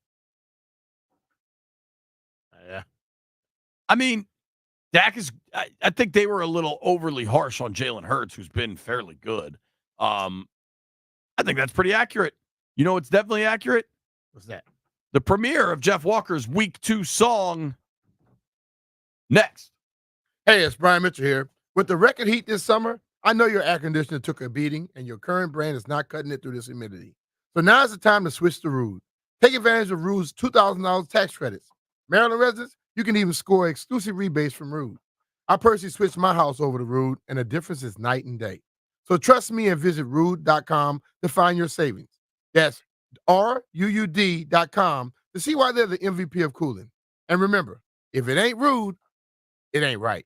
Yeah. I mean, Dak is. I think they were a little overly harsh on Jalen Hurts, who's been fairly good. I think that's pretty accurate. You know what's definitely accurate? What's that? The premiere of Jeff Walker's Week 2 song next. Hey, it's Brian Mitchell here. With the record heat this summer, I know your air conditioner took a beating and your current brand is not cutting it through this humidity. So now is the time to switch to Rude. Take advantage of Rude's $2,000 tax credits. Maryland residents, you can even score exclusive rebates from Rude. I personally switched my house over to Rude, and the difference is night and day. So trust me and visit Rude.com to find your savings. That's RUUD.com to see why they're the MVP of cooling. And remember, if it ain't Rude, it ain't right.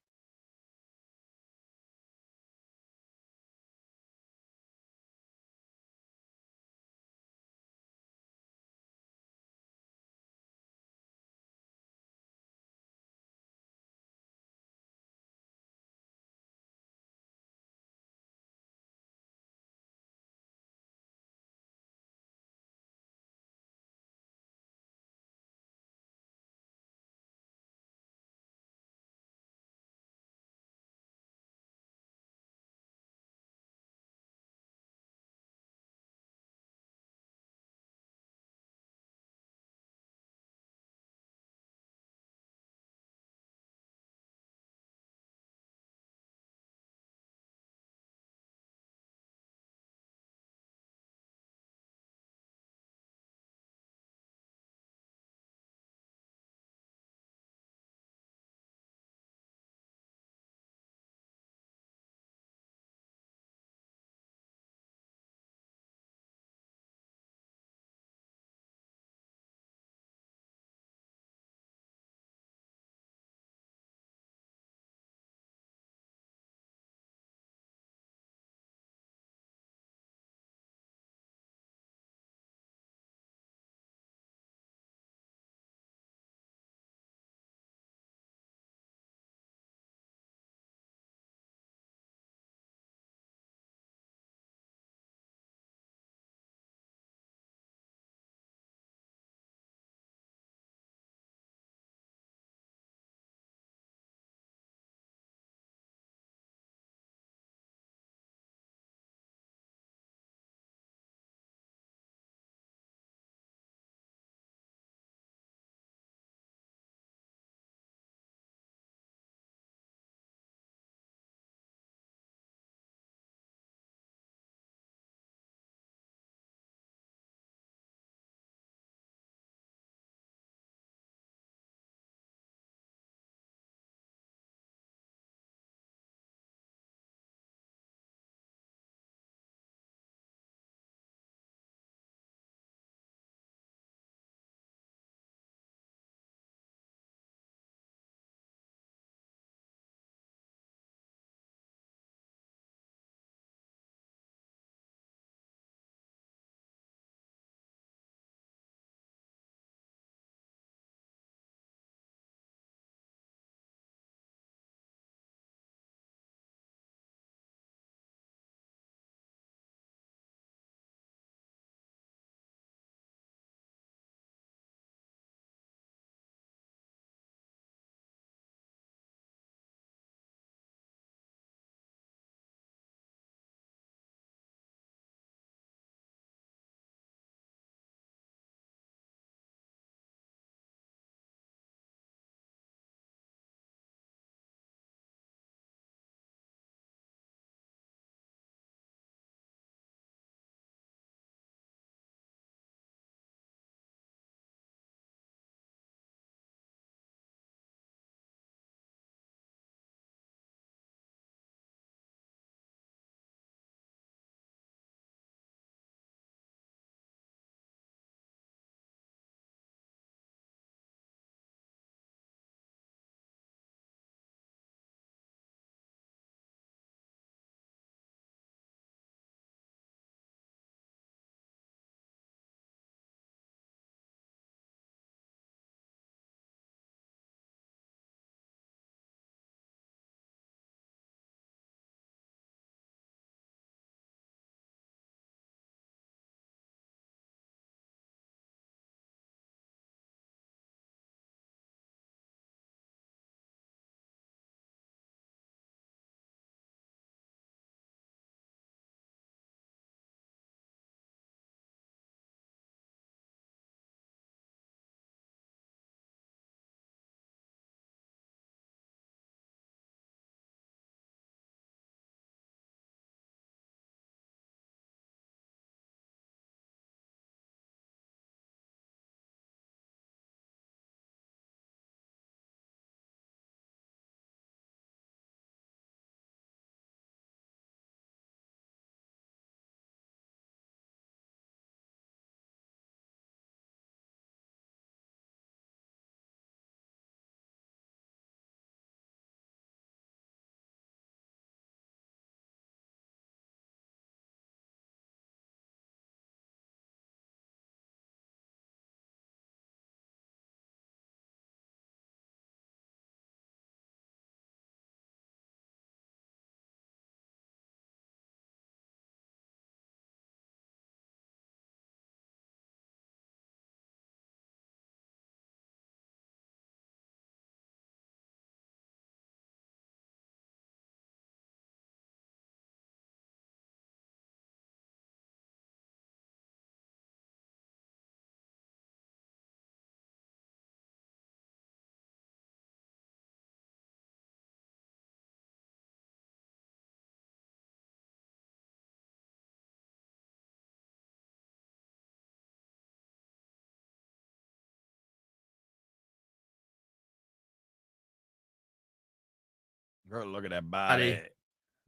Girl, look at that body.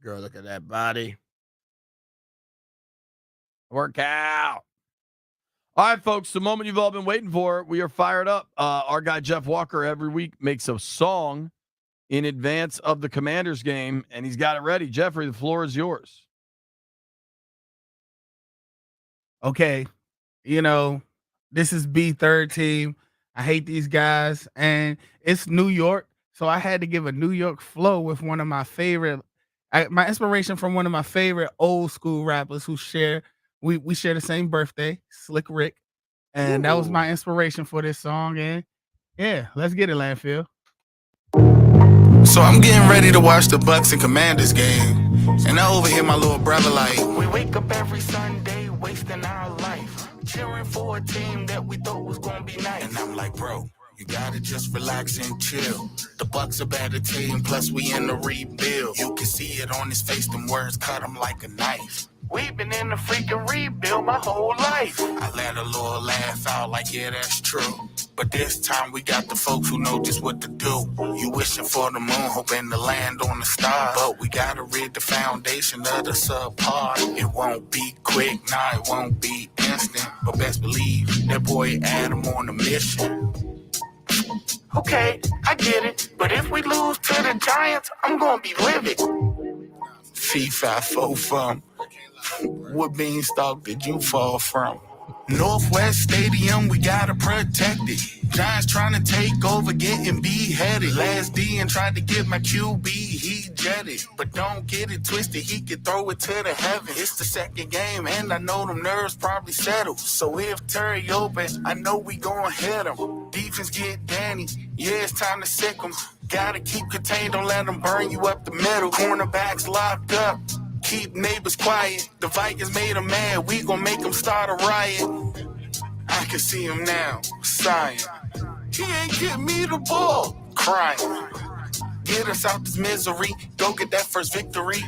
Girl, look at that body. Work out. All right, folks, the moment you've all been waiting for. We are fired up. Our guy Jeff Walker every week makes a song in advance of the Commanders game, and he's got it ready. Jeffrey, the floor is yours. Okay, this is B third team. I hate these guys, and it's New York, so I had to give a New York flow with one of my favorite. My inspiration from one of my favorite old school rappers who we share the same birthday, Slick Rick, and that was my inspiration for this song. And yeah, let's get it, Landfill. So I'm getting ready to watch the Bucs and Commanders game, and I overhear my little brother like, we wake up every Sunday wasting our life, cheering for a team that we thought was gonna be nice. And I'm like, bro, you gotta just relax and chill. The Bucs a better team, plus we in the rebuild. You can see it on his face, them words cut him like a knife. We've been in the freaking rebuild my whole life. I let a little laugh out like, yeah, that's true. But this time we got the folks who know just what to do. You wishing for the moon, hoping to land on the stars. But we gotta rid the foundation of the subpar. It won't be quick, nah, it won't be instant. But best believe that boy Adam on a mission. Okay, I get it. But if we lose to the Giants, I'm gonna be livid. FIFA from. What beanstalk did you fall from? Northwest Stadium, we gotta protect it. Giants trying to take over, getting beheaded. Last D and tried to get my QB, he jetted. But don't get it twisted, he could throw it to the heavens. It's the second game, and I know them nerves probably settled. So if Terry open, I know we gon' hit him. Defense get Danny, yeah, it's time to sick him. Gotta keep contained, don't let them burn you up the middle. Cornerbacks locked up. Keep neighbors quiet. The Vikings made them mad. We gon' make them start a riot. I can see him now, sighing. He ain't getting me the ball, crying. Get us out this misery. Go get that first victory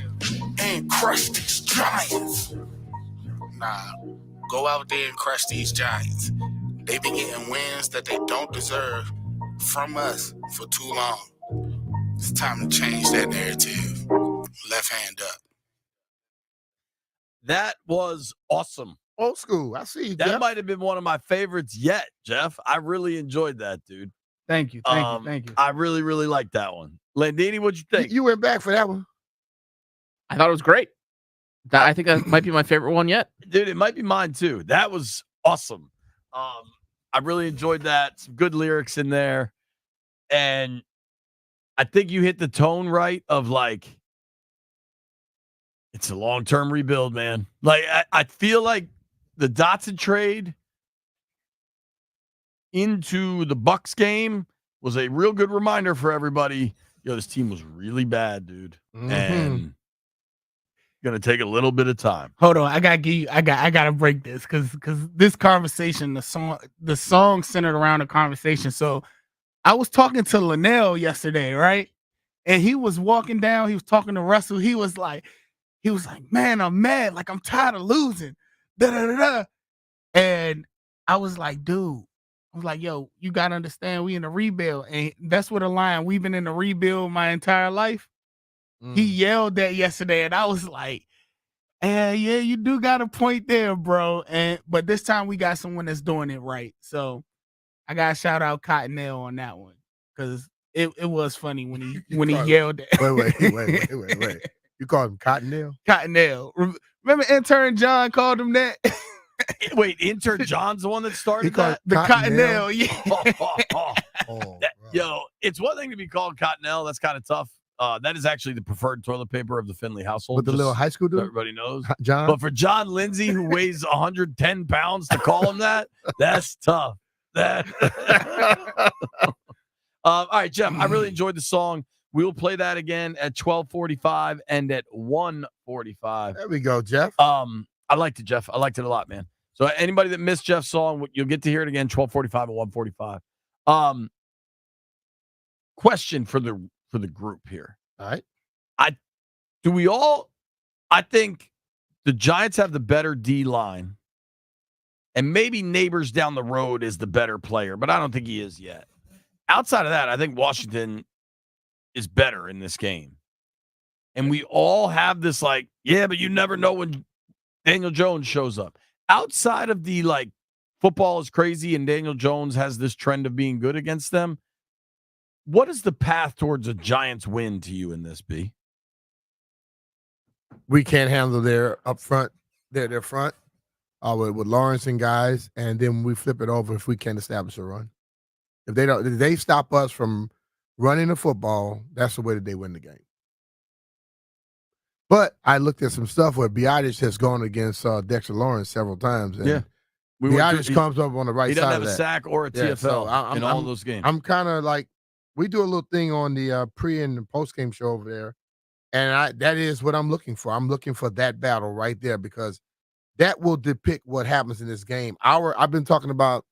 and crush these Giants. Nah, go out there and crush these Giants. They been getting wins that they don't deserve from us for too long. It's time to change that narrative. Left hand up. That was awesome. Old school. I see you, That Jeff. might have been one of my favorites yet, Jeff. I really enjoyed that, dude. Thank you. I really, really liked that one. Landini, what'd you think? You went back for that one. I thought it was great. I think that might be my favorite one yet. Dude, it might be mine too. That was awesome. I really enjoyed that. Some good lyrics in there. And I think you hit the tone right of like, it's a long-term rebuild, man. Like, I feel like the Dotson trade into the Bucs game was a real good reminder for everybody. This team was really bad, dude. Mm-hmm. And gonna take a little bit of time. Hold on, I gotta break this because this conversation, the song centered around the conversation. So I was talking to Linnell yesterday, right? And he was walking down, he was talking to Russell. He was like, man, I'm mad. Like, I'm tired of losing. Da-da-da-da. And I was like, dude, I was like, yo, you got to understand we in a rebuild. And that's what a line. We've been in a rebuild my entire life. He yelled that yesterday. And I was like, yeah, you do got a point there, bro. But this time we got someone that's doing it right. So I got to shout out Cottonelle on that one. Because it was funny when he yelled that. Wait. You called him Cottonelle? Cottonelle. Remember intern John called him that? Wait, intern John's the one that started that? The Cottonelle, yeah. Yo, it's one thing to be called Cottonelle. That's kind of tough. That is actually the preferred toilet paper of the Finley household. With the little high school dude? So everybody knows. John? But for John Lindsay, who weighs 110 pounds, to call him that, that's tough. All right, Jeff, I really enjoyed the song. We'll play that again at 12:45 and at 1:45. There we go, Jeff. I liked it, Jeff. I liked it a lot, man. So anybody that missed Jeff's song, you'll get to hear it again 12:45 and 1:45. Question for the group here. All right. I think the Giants have the better D line, and maybe Neighbors down the road is the better player, but I don't think he is yet. Outside of that, I think Washington is better in this game. And we all have this like, yeah, but you never know when Daniel Jones shows up. Outside of the like football is crazy and Daniel Jones has this trend of being good against them, what is the path towards a Giants win to you in this, B? We can't handle their up front, their front with Lawrence and guys, and then we flip it over if we can't establish a run. If they stop us from running the football, that's the way that they win the game. But I looked at some stuff where Biotis has gone against Dexter Lawrence several times. And Biotis comes up on the right side of that. He doesn't have a sack or a TFL in all those games. I'm kind of like, we do a little thing on the pre and post game show over there, and that is what I'm looking for. I'm looking for that battle right there because that will depict what happens in this game. I've been talking about,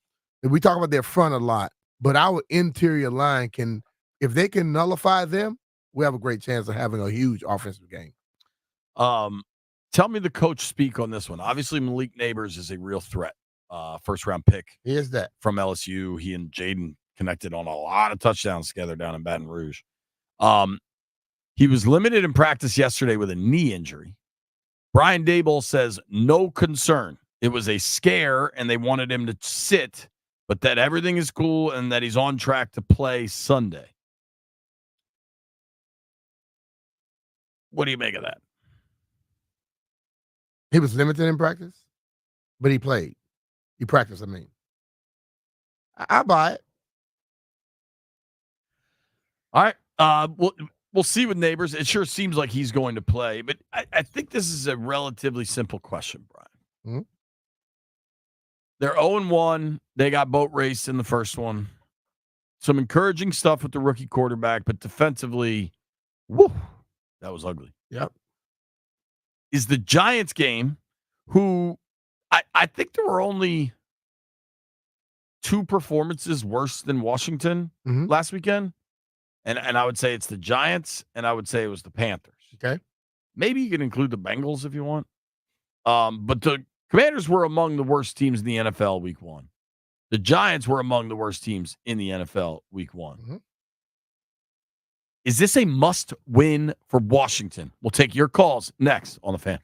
we talk about their front a lot, but our interior line if they can nullify them, we have a great chance of having a huge offensive game. Tell me the coach speak on this one. Obviously, Malik Neighbors is a real threat. First round pick. He is that from LSU. He and Jayden connected on a lot of touchdowns together down in Baton Rouge. He was limited in practice yesterday with a knee injury. Brian Daboll says no concern. It was a scare, and they wanted him to sit, but that everything is cool and that he's on track to play Sunday. What do you make of that? He was limited in practice, but he played. He practiced, I mean. I buy it. All right. We'll see with Neighbors. It sure seems like he's going to play, but I think this is a relatively simple question, Brian. Mm-hmm. They're 0-1. They got boat raced in the first one. Some encouraging stuff with the rookie quarterback, but defensively, whoo, that was ugly. Yep. Is the Giants game, who I think there were only 2 performances worse than Washington last weekend. And I would say it's the Giants, and I would say it was the Panthers. Okay. Maybe you can include the Bengals if you want. But the Commanders were among the worst teams in the NFL week 1. The Giants were among the worst teams in the NFL week 1. Mm-hmm. Is this a must-win for Washington? We'll take your calls next on The Fan.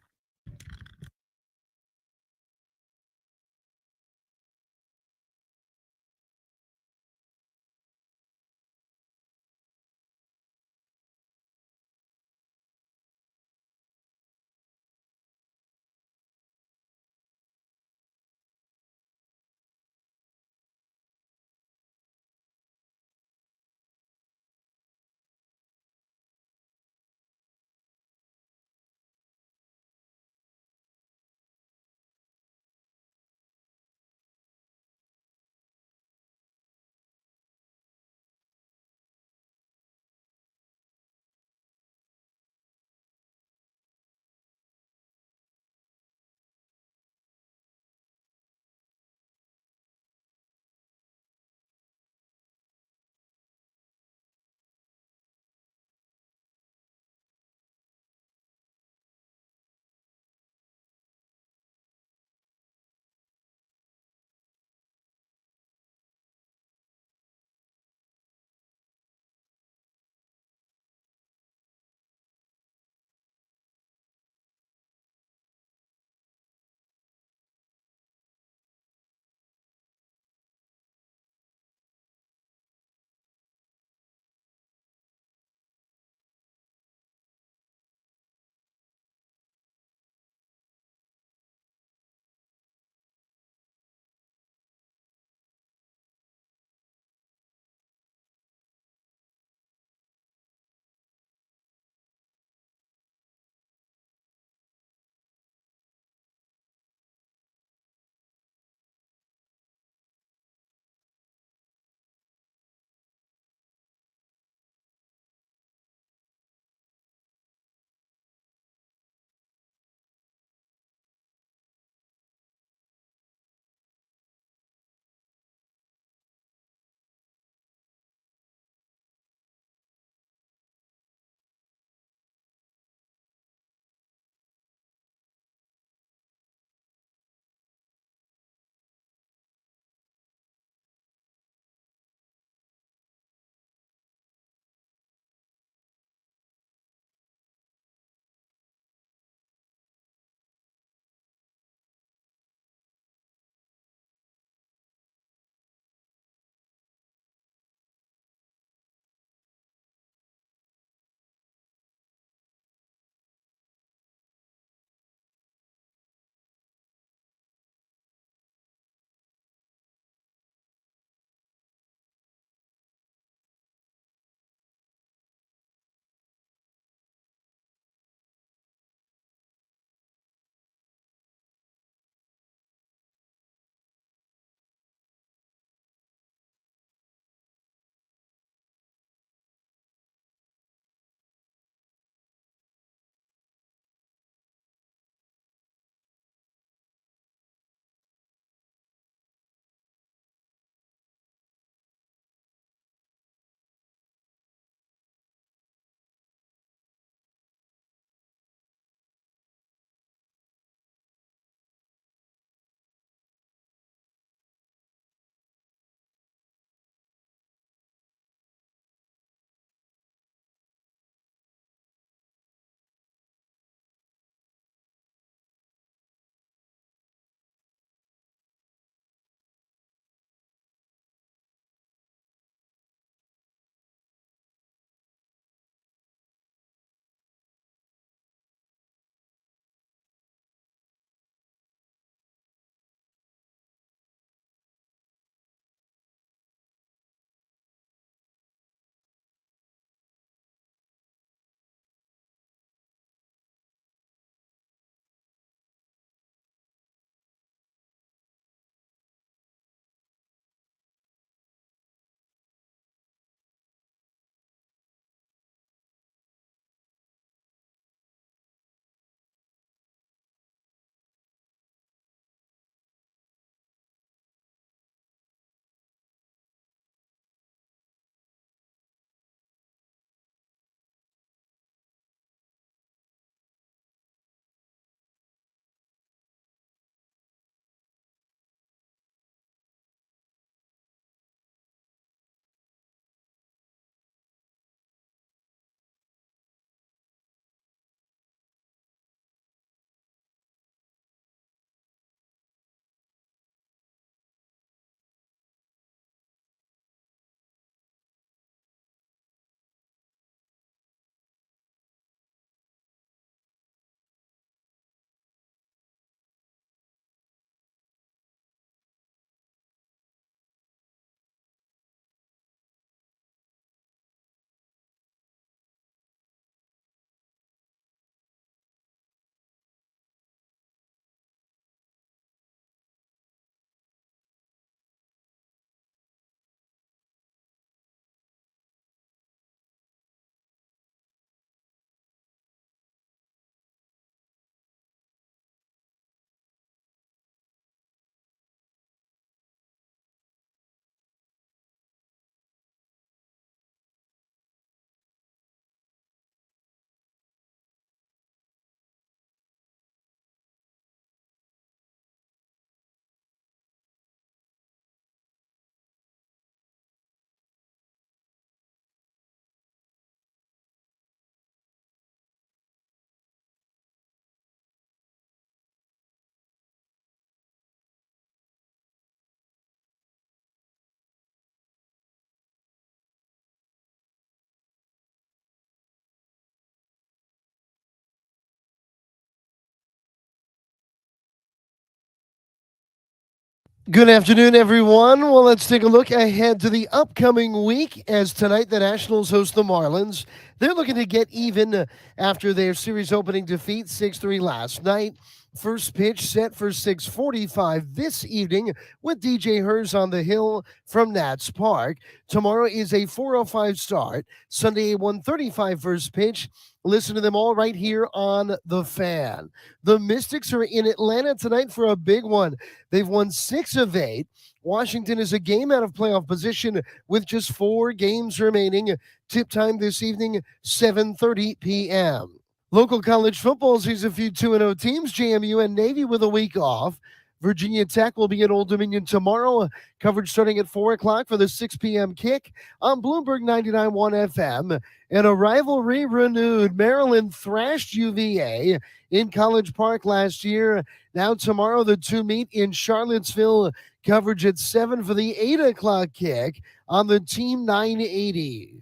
Good afternoon, everyone. Well, let's take a look ahead to the upcoming week as tonight the Nationals host the Marlins. They're looking to get even after their series opening defeat 6-3 last night. First pitch set for 6:45 this evening with DJ Hers on the hill from Nats Park. Tomorrow is a 4:05 start. Sunday, a 1:35 first pitch. Listen to them all right here on The Fan. The Mystics are in Atlanta tonight for a big one. They've won 6 of 8. Washington is a game out of playoff position with just 4 games remaining. Tip time this evening, 7:30 p.m. Local college football sees a few 2-0 teams, JMU and Navy with a week off. Virginia Tech will be at Old Dominion tomorrow. Coverage starting at 4 o'clock for the 6 p.m. kick on Bloomberg 99.1 FM. And a rivalry renewed. Maryland thrashed UVA in College Park last year. Now tomorrow the two meet in Charlottesville. Coverage at 7 for the 8 o'clock kick on the Team 980.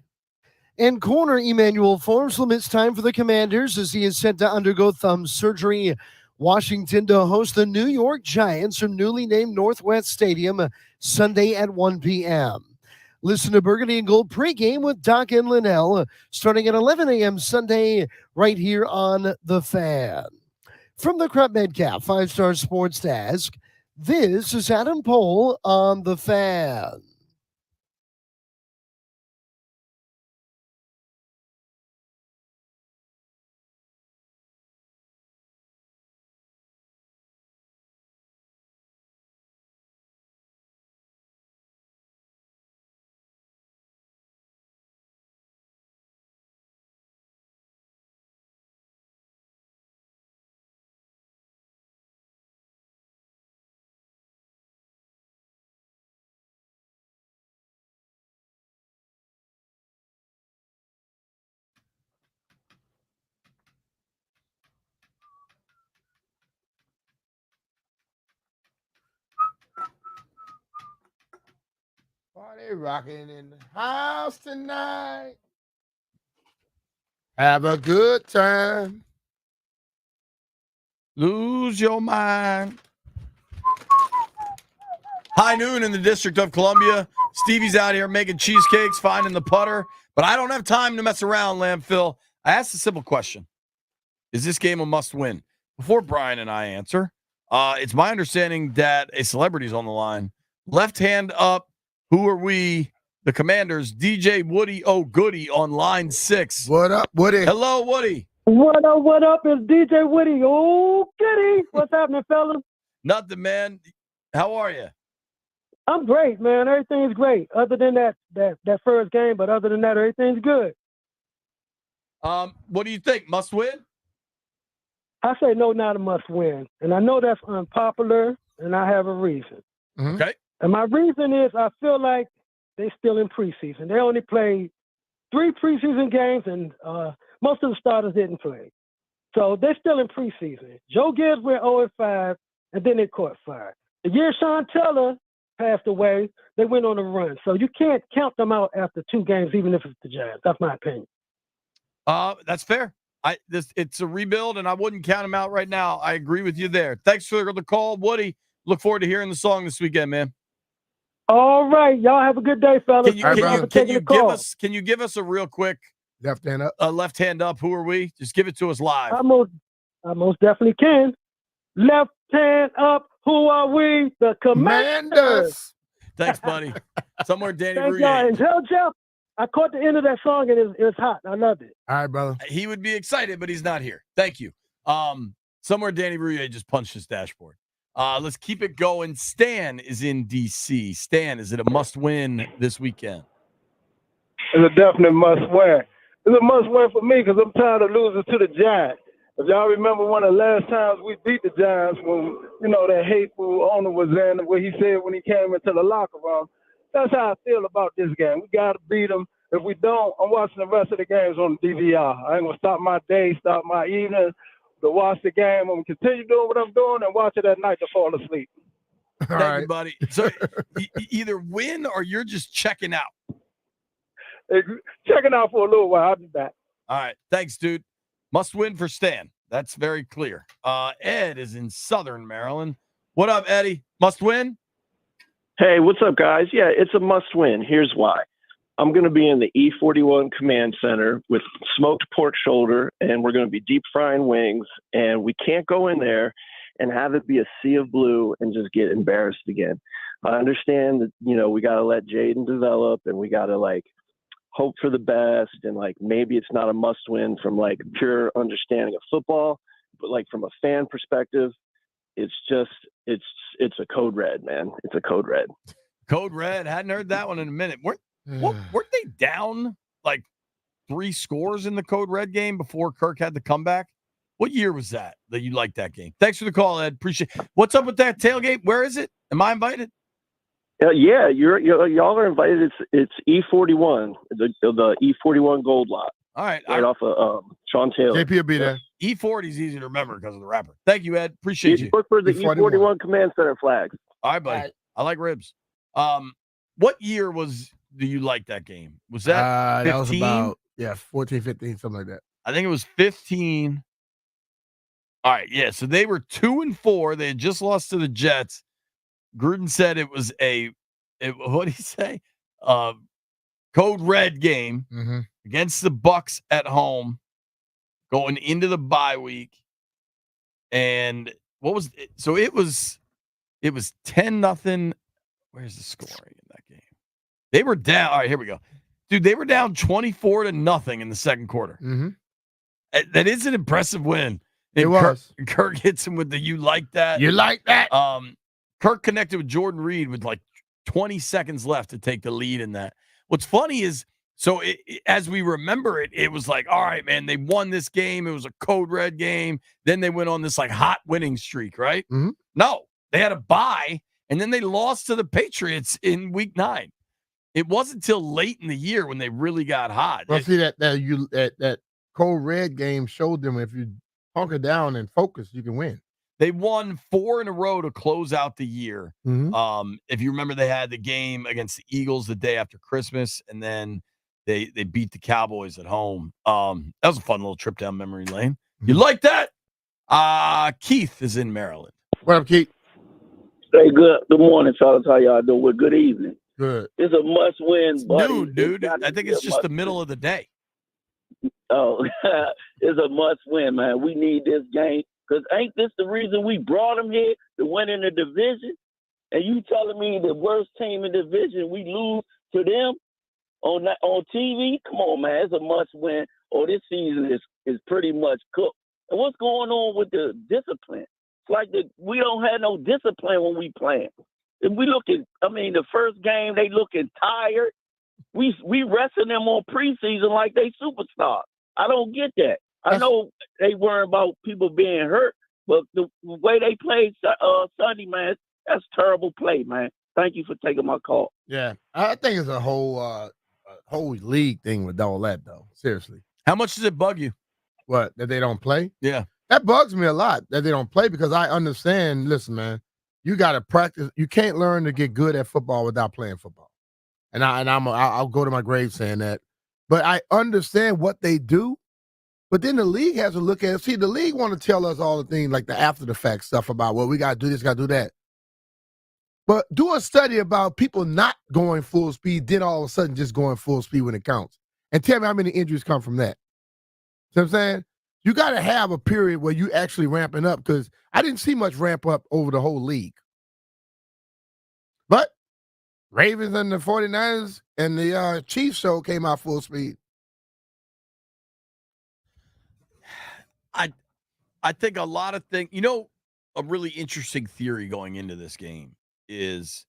And corner Emmanuel Forbes limits time for the Commanders as he is set to undergo thumb surgery. Washington to host the New York Giants from newly named Northwest Stadium Sunday at 1 p.m. Listen to Burgundy and Gold pregame with Doc and Linnell starting at 11 a.m. Sunday right here on The Fan. From the Crop Medcalf 5-Star Sports Desk, this is Adam Pohl on The Fan. Party rocking in the house tonight. Have a good time. Lose your mind. High noon in the District of Columbia. Stevie's out here making cheesecakes, finding the putter. But I don't have time to mess around, Landfill. I asked a simple question. Is this game a must-win? Before Brian and I answer, it's my understanding that a celebrity's on the line. Left hand up. Who are we? The Commanders, DJ Woody O'Goody on line 6. What up, Woody? Hello, Woody. What up? It's DJ Woody. Oh, goody. What's happening, fellas? Nothing, man. How are you? I'm great, man. Everything's great. Other than that first game, but other than that, everything's good. What do you think? Must win? I say no, not a must win. And I know that's unpopular, and I have a reason. Okay. And my reason is I feel like they're still in preseason. They only played 3 preseason games, and most of the starters didn't play. So they're still in preseason. Joe Gibbs went 0-5, and then they caught fire. The year Sean Teller passed away, they went on a run. So you can't count them out after 2 games, even if it's the Giants. That's my opinion. That's fair. It's a rebuild, and I wouldn't count them out right now. I agree with you there. Thanks for the call, Woody. Look forward to hearing the song this weekend, man. All right, y'all have a good day, fellas. Can you give us a real quick left hand up? Left hand up. Who are we? Just give it to us live. I most definitely can. Left hand up. Who are we? The Commanders. Thanks, buddy. Somewhere Danny Thank y'all. And tell Jeff I caught the end of that song and it was hot. I loved it. All right, brother. He would be excited, but he's not here. Thank you. Somewhere Danny Rouillet just punched his dashboard. Let's keep it going. Stan is in D.C. Stan, is it a must-win this weekend? It's a definite must-win. It's a must-win for me because I'm tired of losing to the Giants. If y'all remember one of the last times we beat the Giants when, that hateful owner was in, what he said when he came into the locker room, that's how I feel about this game. We got to beat them. If we don't, I'm watching the rest of the games on the DVR. I ain't going to stop my day, stop my evening to watch the game. I'm going to continue doing what I'm doing and watch it at night to fall asleep. Thank you, buddy. So either win or you're just checking out. Checking out for a little while. I'll be back. All right. Thanks, dude. Must win for Stan. That's very clear. Ed is in Southern Maryland. What up, Eddie? Must win? Hey, what's up, guys? Yeah, it's a must-win. Here's why. I'm going to be in the E41 Command Center with smoked pork shoulder, and we're going to be deep frying wings, and we can't go in there and have it be a sea of blue and just get embarrassed again. I understand that, we got to let Jayden develop, and we got to, hope for the best, and, maybe it's not a must-win from, pure understanding of football, but, from a fan perspective, it's a code red, man. It's a code red. Code red. Hadn't heard that one in a minute. Weren't they down 3 scores in the code red game before Kirk had the comeback? What year was that you liked that game? Thanks for the call, Ed. Appreciate it. What's up with that tailgate? Where is it? Am I invited? Yeah, y'all are invited. It's E41, the E41 Gold Lot. All right. Right off of Sean Taylor. JP will be there. E40 is easy to remember because of the rapper. Thank you, Ed. Appreciate you. Look for the E41 Command Center flags. All right, buddy. I like ribs. What year do you like that game? Was that 15? That was about 14, 15, something like that. I think it was 15. All right, yeah. So they were 2-4. They had just lost to the Jets. Gruden said it was what did he say? Code red game against the Bucs at home, going into the bye week. And what was it? So it was 10-0. Where's the scoring in that game? They were down. All right, here we go. Dude, they were down 24-0 in the second quarter. That is an impressive win. And it was. Kirk hits him with the "you like that." You like that? Kirk connected with Jordan Reed with 20 seconds left to take the lead in that. What's funny is, so as we remember it, it was all right, man, they won this game. It was a code red game. Then they went on this hot winning streak, right? No, they had a bye, and then they lost to the Patriots in week 9. It wasn't until late in the year when they really got hot. Well, see that code red game showed them if you hunker down and focus, you can win. They won 4 in a row to close out the year. If you remember, they had the game against the Eagles the day after Christmas, and then they beat the Cowboys at home. That was a fun little trip down memory lane. You like that? Keith is in Maryland. What up, Keith? Hey, good morning, fellas. How y'all doing? Good evening. Good. It's a must-win, buddy. Dude. I think it's just the middle of the day. Oh, it's a must-win, man. We need this game. Because ain't this the reason we brought them here, to win in the division? And you telling me the worst team in the division, we lose to them on TV? Come on, man. It's a must-win. This season is pretty much cooked. And what's going on with the discipline? It's we don't have no discipline when we playing. If we the first game, they looking tired. We resting them on preseason like they superstars. I don't get that. I know they worry about people being hurt, but the way they played Sunday, man, that's terrible play, man. Thank you for taking my call. Yeah, I think it's a whole league thing with all that, though. Seriously. How much does it bug you? What, that they don't play? Yeah. That bugs me a lot that they don't play, because I understand, listen, man, you got to practice. You can't learn to get good at football without playing football. And I'll go to my grave saying that. But I understand what they do. But then the league has to look at it. See, the league want to tell us all the things like the after the fact stuff about, well, we got to do this, got to do that. But do a study about people not going full speed, then all of a sudden just going full speed when it counts. And tell me how many injuries come from that. See what I'm saying? You got to have a period where you actually ramping up, because I didn't see much ramp up over the whole league. But Ravens and the 49ers and the Chiefs show came out full speed. I think a lot of things, a really interesting theory going into this game is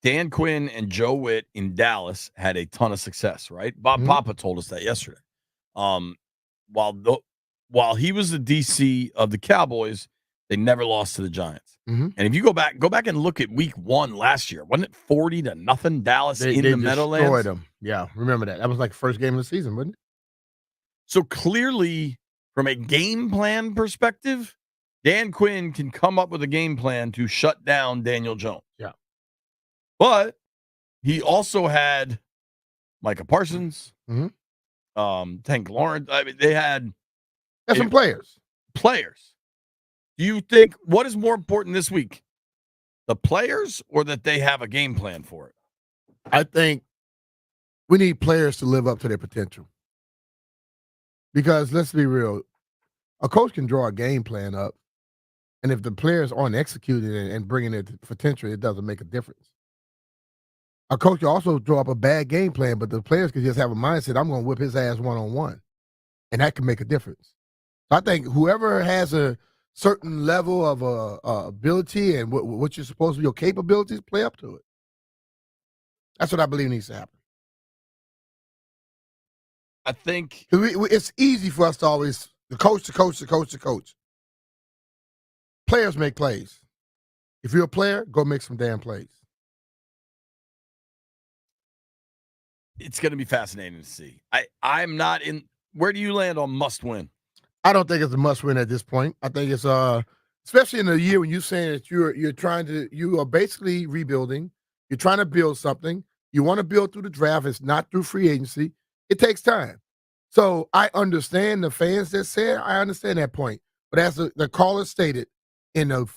Dan Quinn and Joe Witt in Dallas had a ton of success, right? Bob Papa told us that yesterday. While he was the DC of the Cowboys, they never lost to the Giants. And if you go back and look at week 1 last year, wasn't it 40-0 Dallas in the Meadowlands? Destroyed them. Yeah, remember that. That was like the first game of the season, wasn't it? So clearly, from a game plan perspective, Dan Quinn can come up with a game plan to shut down Daniel Jones. Yeah. But he also had Micah Parsons, Tank Lawrence. I mean, they had some players. Do you think, what is more important this week? The players, or that they have a game plan for it? I think we need players to live up to their potential. Because let's be real, a coach can draw a game plan up, and if the players aren't executing it and bringing it to potential, it doesn't make a difference. A coach can also draw up a bad game plan, but the players can just have a mindset, I'm going to whip his ass one-on-one, and that can make a difference. So I think whoever has a certain level of ability and what you're supposed to be, your capabilities, play up to it. That's what I believe needs to happen. I think it's easy for us to always the coach. Players make plays. If you're a player, go make some damn plays. It's going to be fascinating to see. I'm not in. Where do you land on must win? I don't think it's a must win at this point. I think it's especially in a year when you're saying that you are basically rebuilding. You're trying to build something. You want to build through the draft. It's not through free agency. It takes time. So I understand the fans that said, I understand that point. But as the caller stated, in the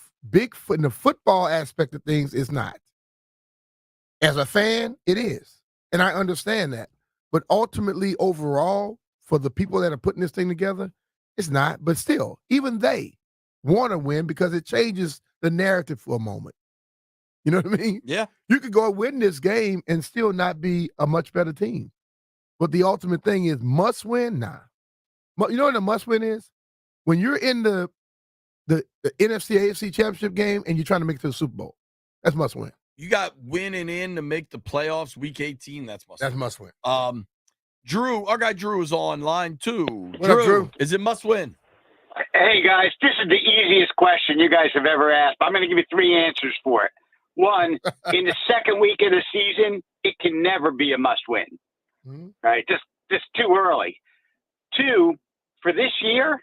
football aspect of things, it's not. As a fan, it is. And I understand that. But ultimately, overall, for the people that are putting this thing together, it's not. But still, even they want to win because it changes the narrative for a moment. You know what I mean? Yeah. You could go win this game and still not be a much better team. But the ultimate thing is must win? Nah. You know what a must win is? When you're in the NFC AFC championship game and you're trying to make it to the Super Bowl. That's must win. You got winning in to make the playoffs week 18. That's must win. Drew, our guy Drew is on line 2. What up, Drew? Is it must win? Hey, guys, this is the easiest question you guys have ever asked. I'm going to give you 3 answers for it. 1, in the second week of the season, it can never be a must win. Right? Just too early. 2, for this year,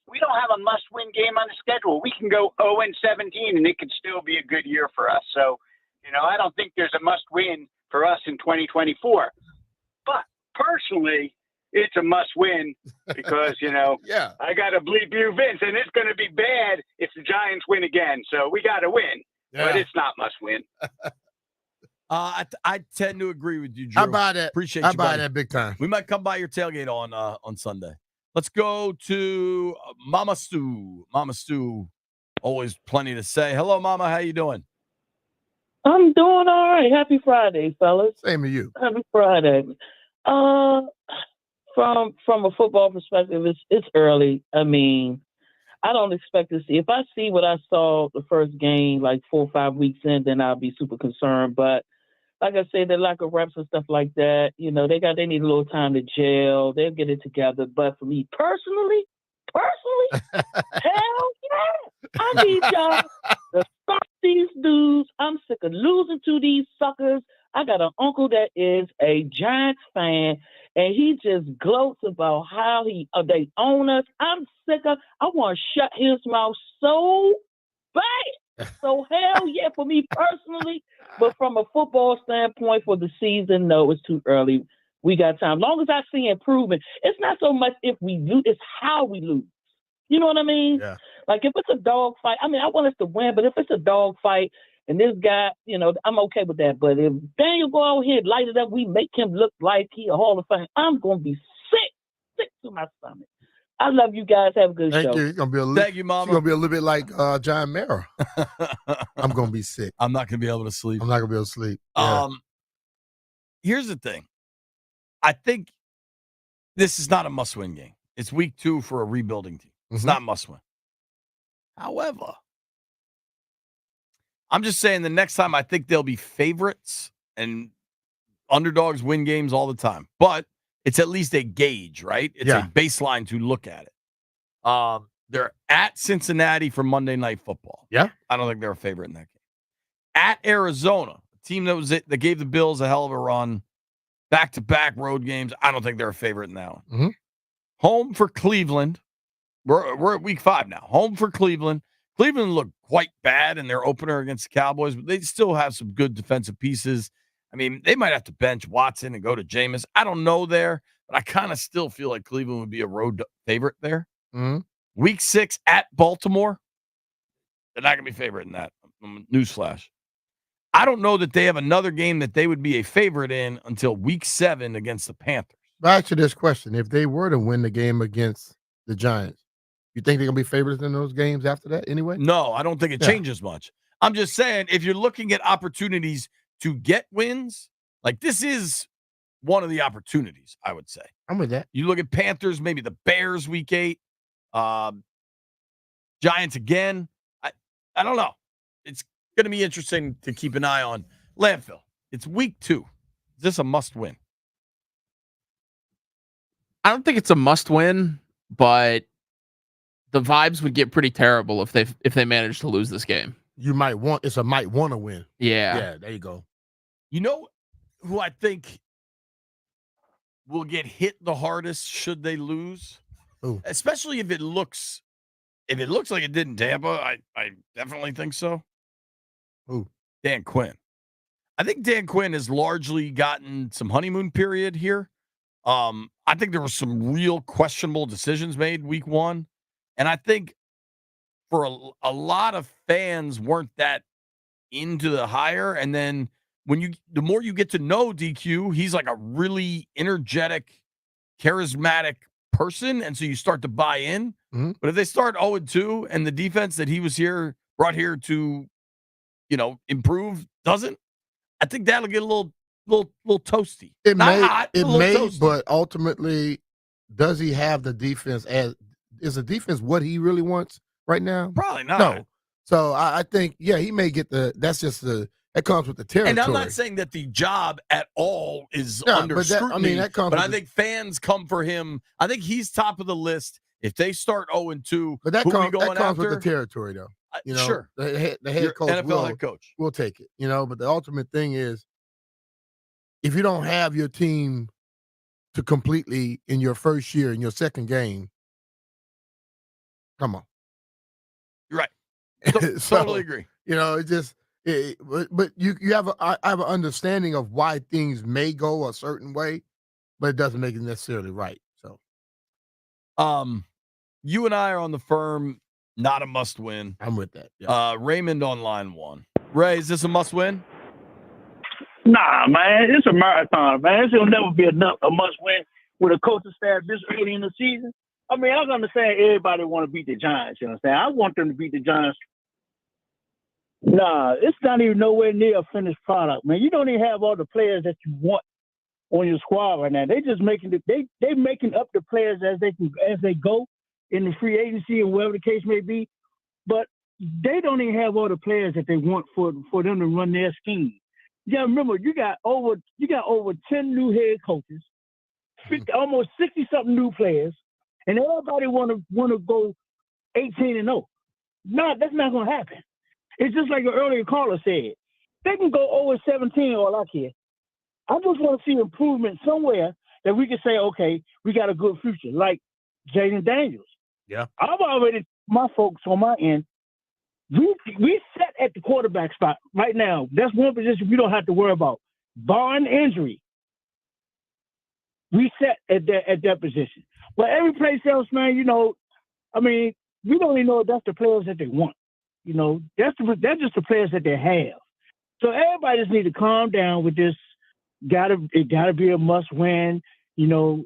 we don't have a must win game on the schedule. We can go 0-17 and it could still be a good year for us. So, I don't think there's a must win for us in 2024. But personally, it's a must win because, yeah. I got to bleep you, Vince, and it's going to be bad if the Giants win again. So we got to win, but it's not must win. I tend to agree with you, Drew. I buy that. Appreciate I you, buy buddy. that big time. We might come by your tailgate on Sunday. Let's go to Mama Stu. Mama Stu, always plenty to say. Hello, Mama. How you doing? I'm doing all right. Happy Friday, fellas. Same to you. Happy Friday. From a football perspective, it's early. I mean, I don't expect to see. If I see what I saw the first game, like 4 or 5 weeks in, then I'll be super concerned. But like I said, the lack of reps and stuff like that, they need a little time to gel. They'll get it together. But for me personally, hell yeah. I need y'all to stop these dudes. I'm sick of losing to these suckers. I got an uncle that is a Giants fan, and he just gloats about how they own us. I'm sick of. I want to shut his mouth so bad. So hell yeah for me personally. But from a football standpoint for the season, no, it's too early. We got time. As long as I see improvement, it's not so much if we lose, it's how we lose. You know what I mean? Yeah. Like if it's a dog fight, I want us to win, but if it's a dog fight and this guy, I'm okay with that. But if Daniel go out here and light it up, we make him look like he a Hall of Fame, I'm going to be sick to my stomach. I love you guys. Have a good show. Thank you. It's gonna be Thank you, Mama. It's gonna be a little bit like John Mara. I'm gonna be sick. I'm not gonna be able to sleep. I'm not gonna be able to sleep. Yeah. Here's the thing. I think this is not a must-win game. It's week 2 for a rebuilding team. It's not must-win. However, I'm just saying the next time I think they'll be favorites and underdogs win games all the time. But it's at least a gauge, right? It's a baseline to look at it. They're at Cincinnati for Monday Night Football. Yeah. I don't think they're a favorite in that game. At Arizona, a team that gave the Bills a hell of a run, back-to-back road games. I don't think they're a favorite in that one. Home for Cleveland. We're at week 5 now. Home for Cleveland. Cleveland looked quite bad in their opener against the Cowboys, but they still have some good defensive pieces. I mean, they might have to bench Watson and go to Jameis. I don't know there, but I kind of still feel like Cleveland would be a road favorite there. Week 6 at Baltimore. They're not going to be favorite in that. Newsflash. I don't know that they have another game that they would be a favorite in until week 7 against the Panthers. Back to this question. If they were to win the game against the Giants, you think they're going to be favorites in those games after that anyway? No, I don't think it changes much. I'm just saying, if you're looking at opportunities to get wins, like this is one of the opportunities, I would say. I'm with that. You look at Panthers, maybe the Bears week 8, Giants again. I don't know. It's going to be interesting to keep an eye on. Landfill. It's week 2. Is this a must win? I don't think it's a must win, but the vibes would get pretty terrible if they managed to lose this game. Might want to win. Yeah. Yeah, there you go. You know who I think will get hit the hardest should they lose? Who? Especially if it looks like it did in Tampa. I definitely think so. Who? Dan Quinn. I think Dan Quinn has largely gotten some honeymoon period here. I think there were some real questionable decisions made week 1. And I think for a lot of fans weren't that into the hire. And then the more you get to know DQ, he's like a really energetic, charismatic person. And so you start to buy in. Mm-hmm. But if they start 0-2 and the defense that he was brought here to, improve doesn't, I think that'll get a little toasty. It may, toasty. But ultimately, does he have the defense is the defense what he really wants right now? Probably not. No. So I think, he may get that comes with the territory. And I'm not saying that the job at all is under scrutiny. That comes. But I think fans come for him. I think he's top of the list. If they start 0-2, but that comes with the territory, though. Sure. The head coach, NFL head coach, will take it. But the ultimate thing is, if you don't have your team to completely in your first year, in your second game, come on. You're right. Totally agree. It's just. But you have I have an understanding of why things may go a certain way, but it doesn't make it necessarily right. So, you and I are on the firm, not a must win. I'm with that. Yeah. Raymond on line 1. Ray, is this a must win? Nah, man, it's a marathon, man. It'll never be a must win with a coaching staff this early in the season. I mean, I understand everybody want to beat the Giants. You know what I'm saying? I want them to beat the Giants. Nah, it's not even nowhere near a finished product, man. You don't even have all the players that you want on your squad right now. They just making they making up the players as they go in the free agency and whatever the case may be. But they don't even have all the players that they want for them to run their scheme. You gotta remember, you got over 10 new head coaches, almost 60-something new players, and everybody wanna go 18-0. No, that's not gonna happen. It's just like an earlier caller said. They can go 0-17 all I care. I just want to see improvement somewhere that we can say, okay, we got a good future, like Jayden Daniels. Yeah. I've already, my folks on my end, we set at the quarterback spot right now. That's one position we don't have to worry about. Barring injury, we set at that position. But every place else, man, we don't even know if that's the players that they want. That's just the players that they have. So everybody just need to calm down with this. It gotta be a must win. Or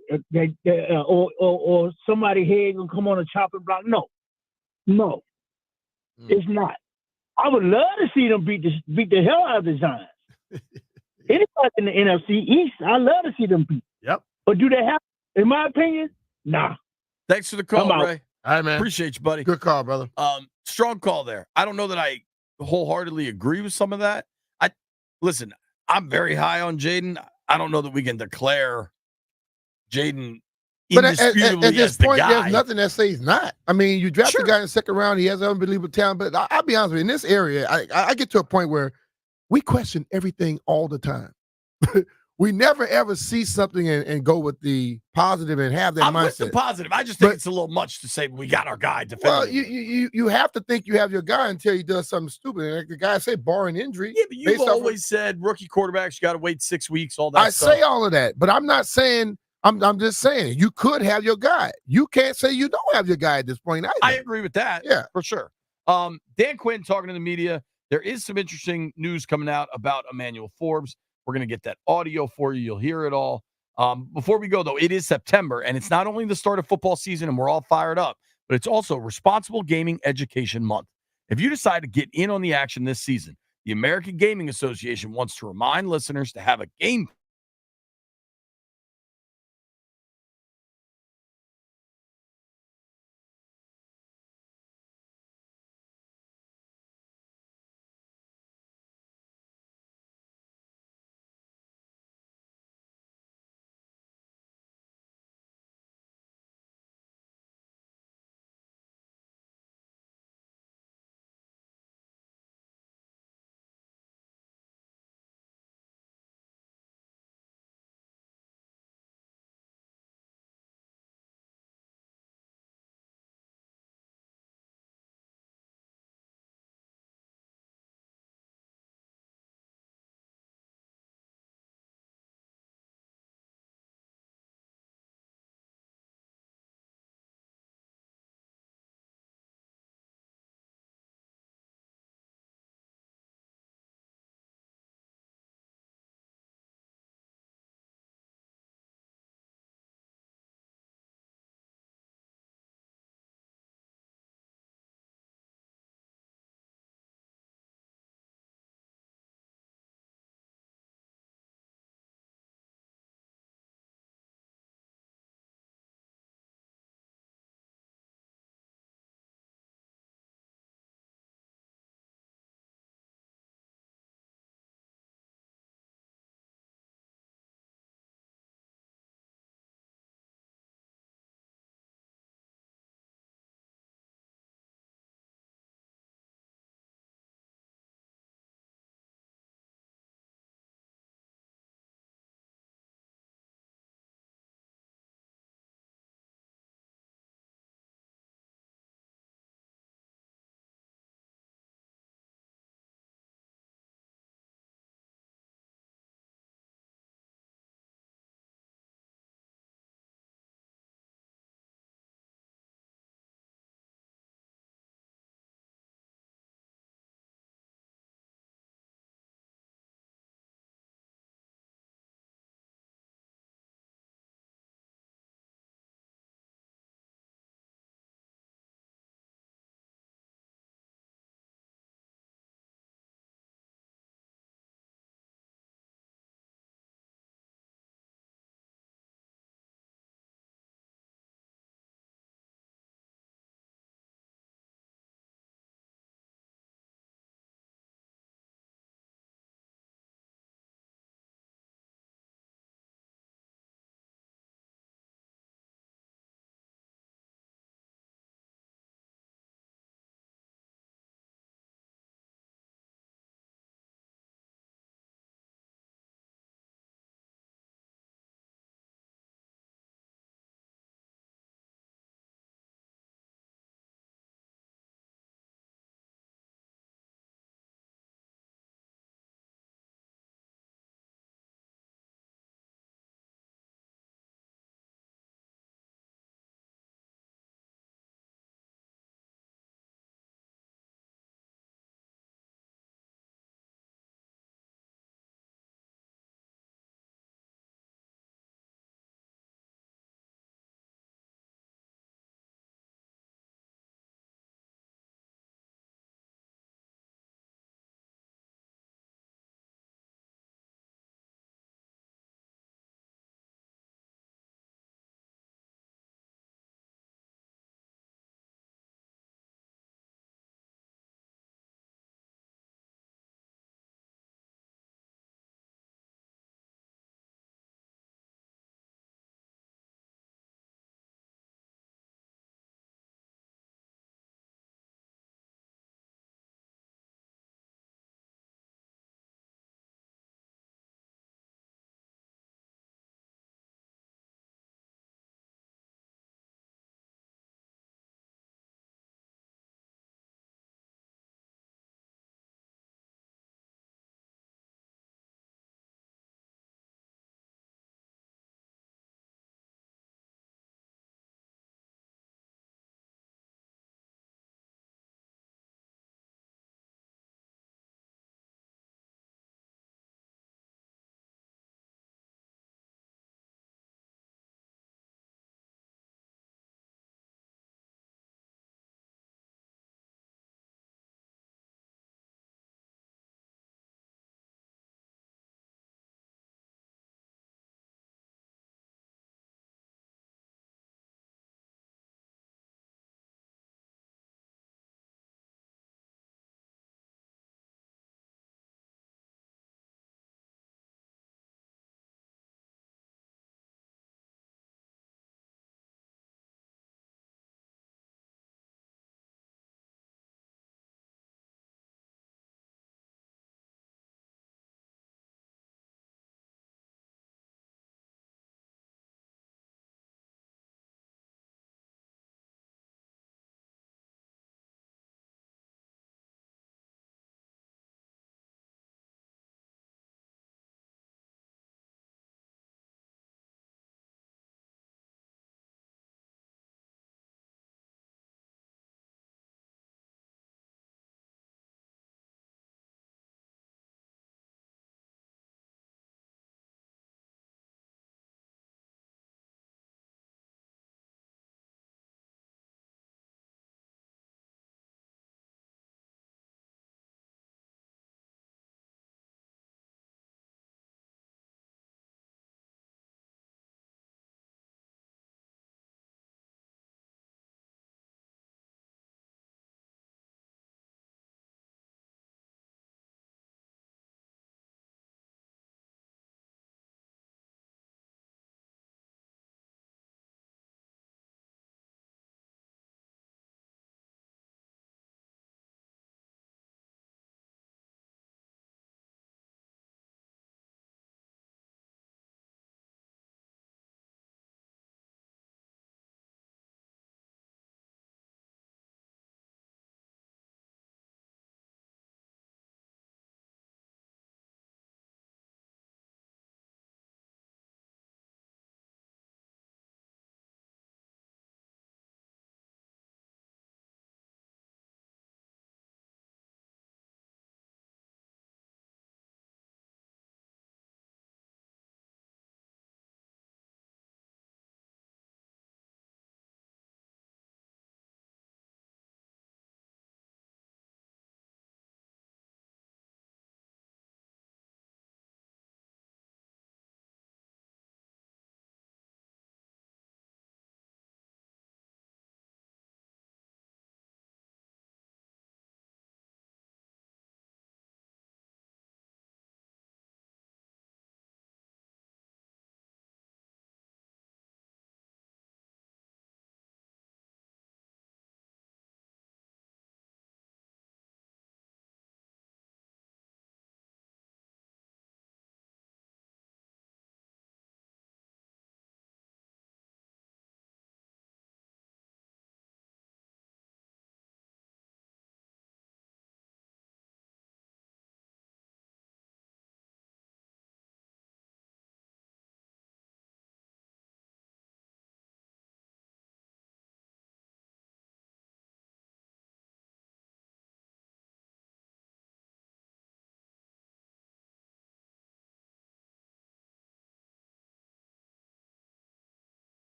somebody here gonna come on a chopping block. No, it's not. I would love to see them beat the hell out of the Giants. Anybody in the NFC East, I love to see them beat. Yep. But do they have? In my opinion, nah. Thanks for the call, Ray. All right, man. Appreciate you, buddy. Good call, brother. Strong call there. I don't know that I wholeheartedly agree with some of that. Listen, I'm very high on Jayden. I don't know that we can declare Jayden indisputably at this as the point, guy. there's nothing that says he's not. I mean, you draft a guy in the second round, he has unbelievable talent. But I'll be honest with you, in this area, I get to a point where we question everything all the time. We never ever see something and go with the positive and have that mindset. I'm with the positive. I just think it's a little much to say we got our guy definitively. Well, you have to think you have your guy until he does something stupid. And like the guy say, barring injury. Yeah, but you've always said rookie quarterbacks, you got to wait 6 weeks, all that I stuff. say all of that, but I'm not saying I'm just saying you could have your guy. You can't say you don't have your guy at this point either. I agree with that. Yeah, for sure. Dan Quinn talking to the media. there is some interesting news coming out about Emmanuel Forbes. We're going to get that audio for you. You'll hear it all. Before we go, though, it is September, and it's not only the start of football season, and we're all fired up, but it's also Responsible Gaming Education Month. If you decide to get in on the action this season, the American Gaming Association wants to remind listeners to have a game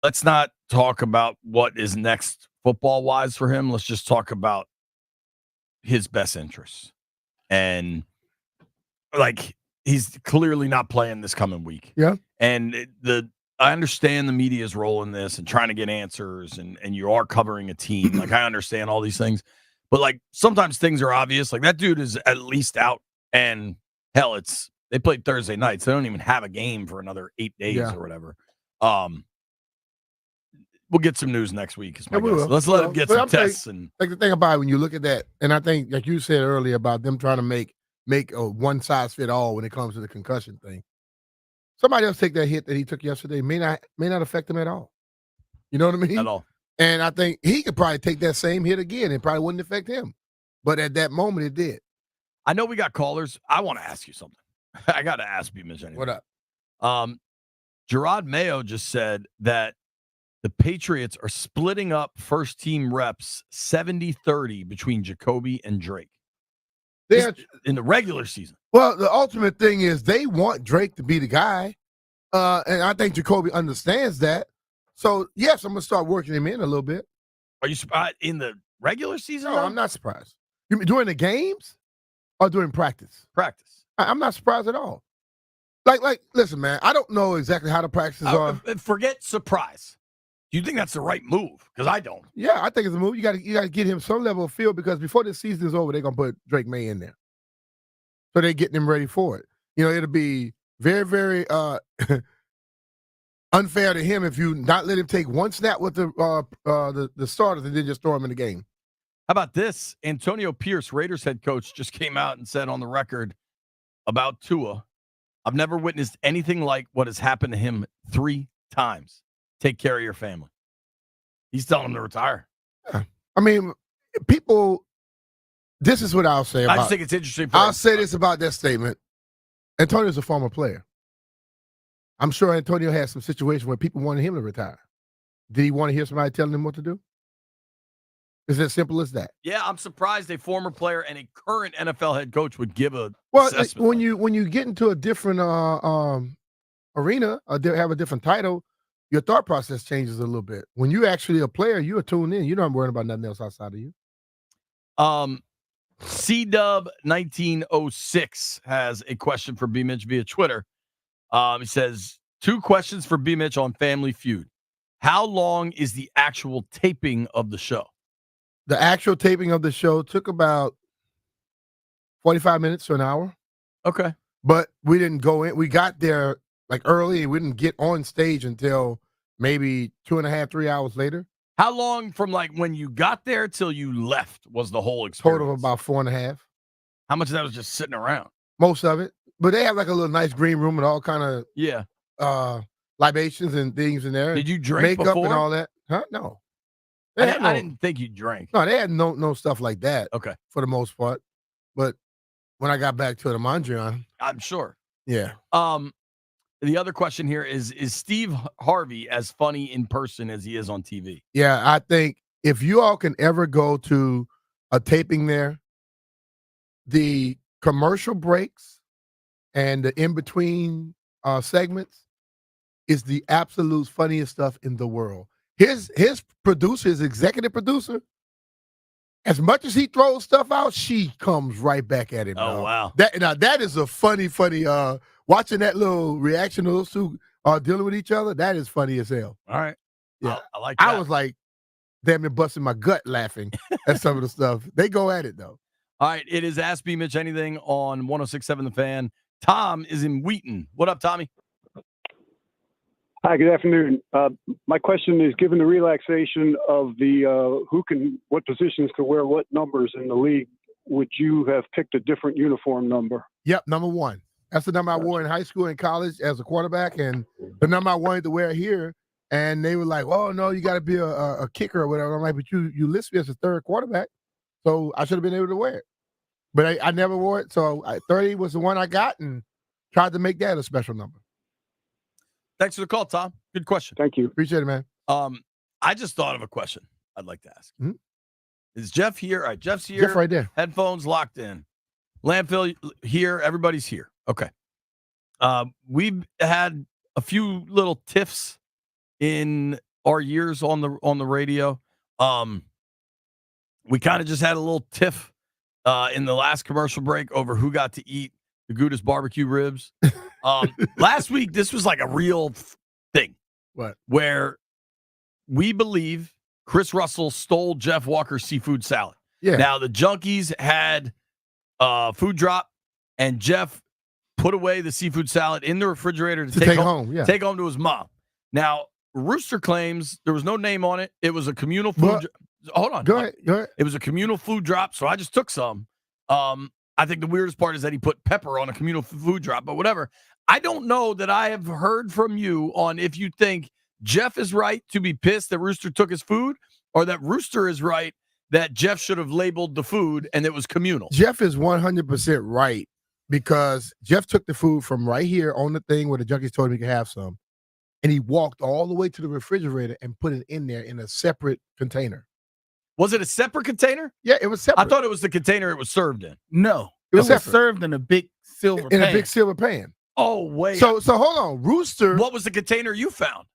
let's not talk about what is next football-wise for him. Let's just talk about his best interests. And, like, he's clearly not playing this coming week. Yeah. And I understand the media's role in this and trying to get answers, and you are covering a team. Like, I understand all these things. But, like, sometimes things are obvious. Like, that dude is at least out. And, hell, they played Thursday nights. They don't even have a game for another 8 days or whatever. We'll get some news next week. Is my guess. Let's let him get some tests. And like the thing about it, when you look at that, and I think, like you said earlier, about them trying to make a one size fit all when it comes to the concussion thing. Somebody else take that hit that he took yesterday may not affect him at all. You know what I mean? At all. And I think he could probably take that same hit again. It probably wouldn't affect him. But at that moment, it did. I know we got callers. I want to ask you something. I got to ask you, Mitch. Anyway. What up? Gerard Mayo just said that the Patriots are splitting up first-team reps 70-30 between Jacoby and Drake. In the regular season. Well, the ultimate thing is they want Drake to be the guy. And I think Jacoby understands that. So, yes, I'm going to start working him in a little bit. Are you surprised in the regular season? No, I'm not surprised. You mean during the games or during practice? Practice. I'm not surprised at all. Like, listen, man, I don't know exactly how the practices are. Forget surprise. Do you think that's the right move? Because I don't. Yeah, I think it's a move. You got to get him some level of feel, because before this season is over, they're going to put Drake May in there. So they're getting him ready for it. You know, it'll be very, very unfair to him if you not let him take one snap with the starters and then just throw him in the game. How about this? Antonio Pierce, Raiders head coach, just came out and said on the record about Tua, I've never witnessed anything like what has happened to him 3 times. Take care of your family. He's telling him to retire. Yeah. I mean, people, this is what I'll say about it. I just think it's interesting. I'll say this about that statement. Antonio's a former player. I'm sure Antonio had some situation where people wanted him to retire. Did he want to hear somebody telling him what to do? It's as simple as that. Yeah, I'm surprised a former player and a current NFL head coach would give a assessment. When you get into a different arena or have a different title, your thought process changes a little bit. When you're actually a player, you are tuned in. You're not worrying about nothing else outside of you. C-Dub 1906 has a question for B-Mitch via Twitter. He says, 2 questions for B-Mitch on Family Feud. How long is the actual taping of the show? The actual taping of the show took about 45 minutes to an hour. Okay. But we didn't go in. We got there like early, and we didn't get on stage until maybe 2.5, 3 hours later. How long from like when you got there till you left was the whole experience? Total of about 4.5. How much of that was just sitting around? Most of it. But they have like a little nice green room with all kind of libations and things in there. Did you drink makeup before? And all that? Huh? No. I didn't think you drank. No, they had no stuff like that. Okay. For the most part. But when I got back to the Mondrian, I'm sure. Yeah. The other question here is Steve Harvey as funny in person as he is on TV? Yeah, I think if you all can ever go to a taping there, the commercial breaks and the in-between segments is the absolute funniest stuff in the world. His producer, his executive producer, as much as he throws stuff out, she comes right back at him. Oh, wow. That is a funny, watching that little reaction of those two dealing with each other, that is funny as hell. All right. Yeah. I like that. I was like, damn it, busting my gut laughing at some of the stuff. They go at it, though. All right. It is Ask B Mitch Anything on 106.7 The Fan. Tom is in Wheaton. What up, Tommy? Hi, good afternoon. My question is, given the relaxation of the what positions can wear what numbers in the league, would you have picked a different uniform number? Yep, number 1. That's the number I wore in high school and college as a quarterback, and the number I wanted to wear here. And they were like, "Oh no, you got to be a kicker or whatever." I'm like, "But you list me as a third quarterback, so I should have been able to wear it." But I never wore it, so 30 was the one I got, and tried to make that a special number. Thanks for the call, Tom. Good question. Thank you. Appreciate it, man. I just thought of a question I'd like to ask. Mm-hmm. Is Jeff here? All right, Jeff's here. Jeff right there. Headphones locked in. Landfill here. Everybody's here. Okay. We've had a few little tiffs in our years on the radio. We kind of just had a little tiff in the last commercial break over who got to eat the Gouda's barbecue ribs. Last week, this was like a real thing. What? Where we believe Chris Russell stole Jeff Walker's seafood salad. Yeah. Now, the Junkies had food drop, and Jeff put away the seafood salad in the refrigerator to take home. Yeah. Take home to his mom. Now, Rooster claims there was no name on it. It was a communal food. Hold on. Go ahead. It was a communal food drop, so I just took some. I think the weirdest part is that he put pepper on a communal food drop, but whatever. I don't know that I have heard from you on if you think Jeff is right to be pissed that Rooster took his food, or that Rooster is right that Jeff should have labeled the food and it was communal. Jeff is 100% right, because Jeff took the food from right here on the thing where the Junkies told him he could have some, and he walked all the way to the refrigerator and put it in there in a separate container. Was it a separate container? Yeah, it was separate. I thought it was the container it was served in. No, It was was separate. served in a big silver In pan. a big silver pan. Oh, wait. So hold on. Rooster. What was the container you found?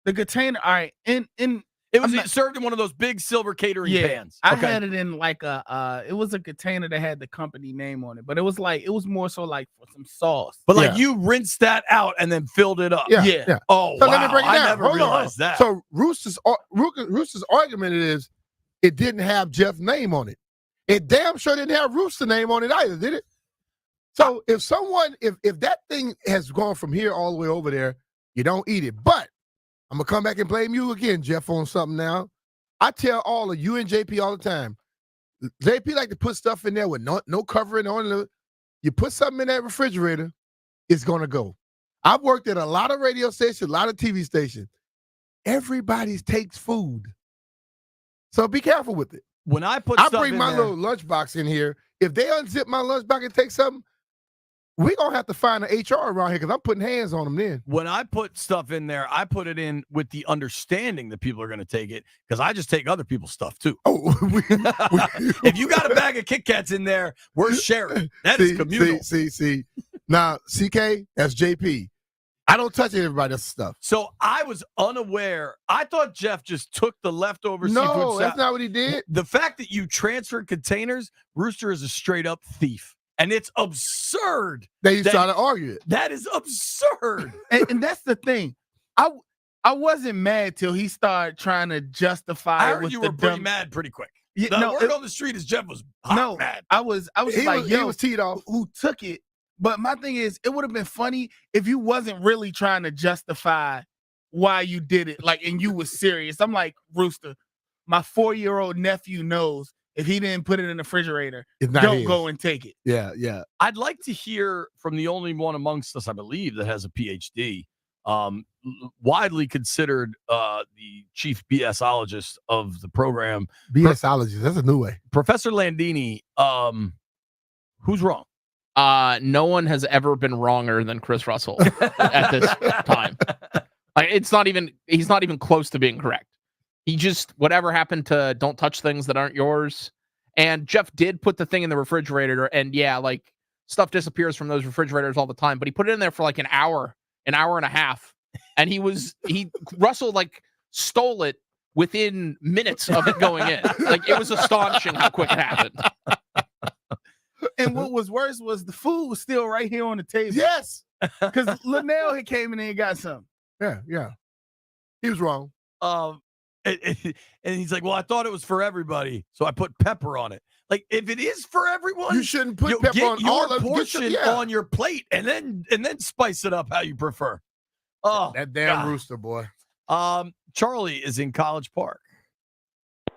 The container, all right, in It was served in one of those big silver catering pans. I had it in like it was a container that had the company name on it, but it was more so like for some sauce. But like you rinsed that out and then filled it up. Yeah. Oh, So wow. let me break it down. I never Hold on. realized that. So Rooster's argument is it didn't have Jeff's name on it. It damn sure didn't have Rooster's name on it either, did it? So if that thing has gone from here all the way over there, you don't eat it. But I'm going to come back and blame you again, Jeff, on something now. I tell all of you and JP all the time, JP like to put stuff in there with no covering on it. You put something in that refrigerator, it's going to go. I've worked at a lot of radio stations, a lot of TV stations. Everybody takes food. So be careful with it. When I put I stuff bring in my there, little lunchbox in here. If they unzip my lunchbox and take something, we're going to have to find an HR around here because I'm putting hands on them then. when I put stuff in there, I put it in with the understanding that people are going to take it, because I just take other people's stuff too. Oh, if you got a bag of Kit Kats in there, we're sharing. That is communal. See. Now, CK, that's JP. I don't touch everybody else's stuff. So I was unaware. I thought Jeff just took the leftover seafood No, salad. that's not what he did. The fact that you transferred containers, Rooster is a straight up thief. And it's absurd. They trying to argue it. That is absurd. and that's the thing. I wasn't mad till he started trying to justify. I it heard with you the were pretty dumb- mad pretty quick. Yeah, The no, word it- on the street is Jeff was hot mad. I was He like, was- yo, he was teed off. who took it? But my thing is, it would have been funny if you wasn't really trying to justify why you did it, like, and you was serious. I'm like, Rooster, my 4-year-old nephew knows if he didn't put it in the refrigerator, It's not don't his. go and take it. Yeah. I'd like to hear from the only one amongst us, I believe, that has a PhD, widely considered the chief BSologist of the program. BSologist, that's a new way. Professor Landini, who's wrong? No one has ever been wronger than Chris Russell at this time. Like, he's not even close to being correct. He just, whatever happened to don't touch things that aren't yours. And Jeff did put the thing in the refrigerator, and yeah, like, stuff disappears from those refrigerators all the time, but he put it in there for like an hour and a half. And Russell like stole it within minutes of it going in. Like, it was astonishing how quick it happened. And what was worse was the food was still right here on the table. Yes. Because Linnell had came in and got some. Yeah. He was wrong. And he's like, well, I thought it was for everybody, so I put pepper on it. Like, if it is for everyone, You shouldn't put get pepper on your all of portion on your plate, and then spice it up how you prefer. Oh, that damn God. Rooster boy. Charlie is in College Park.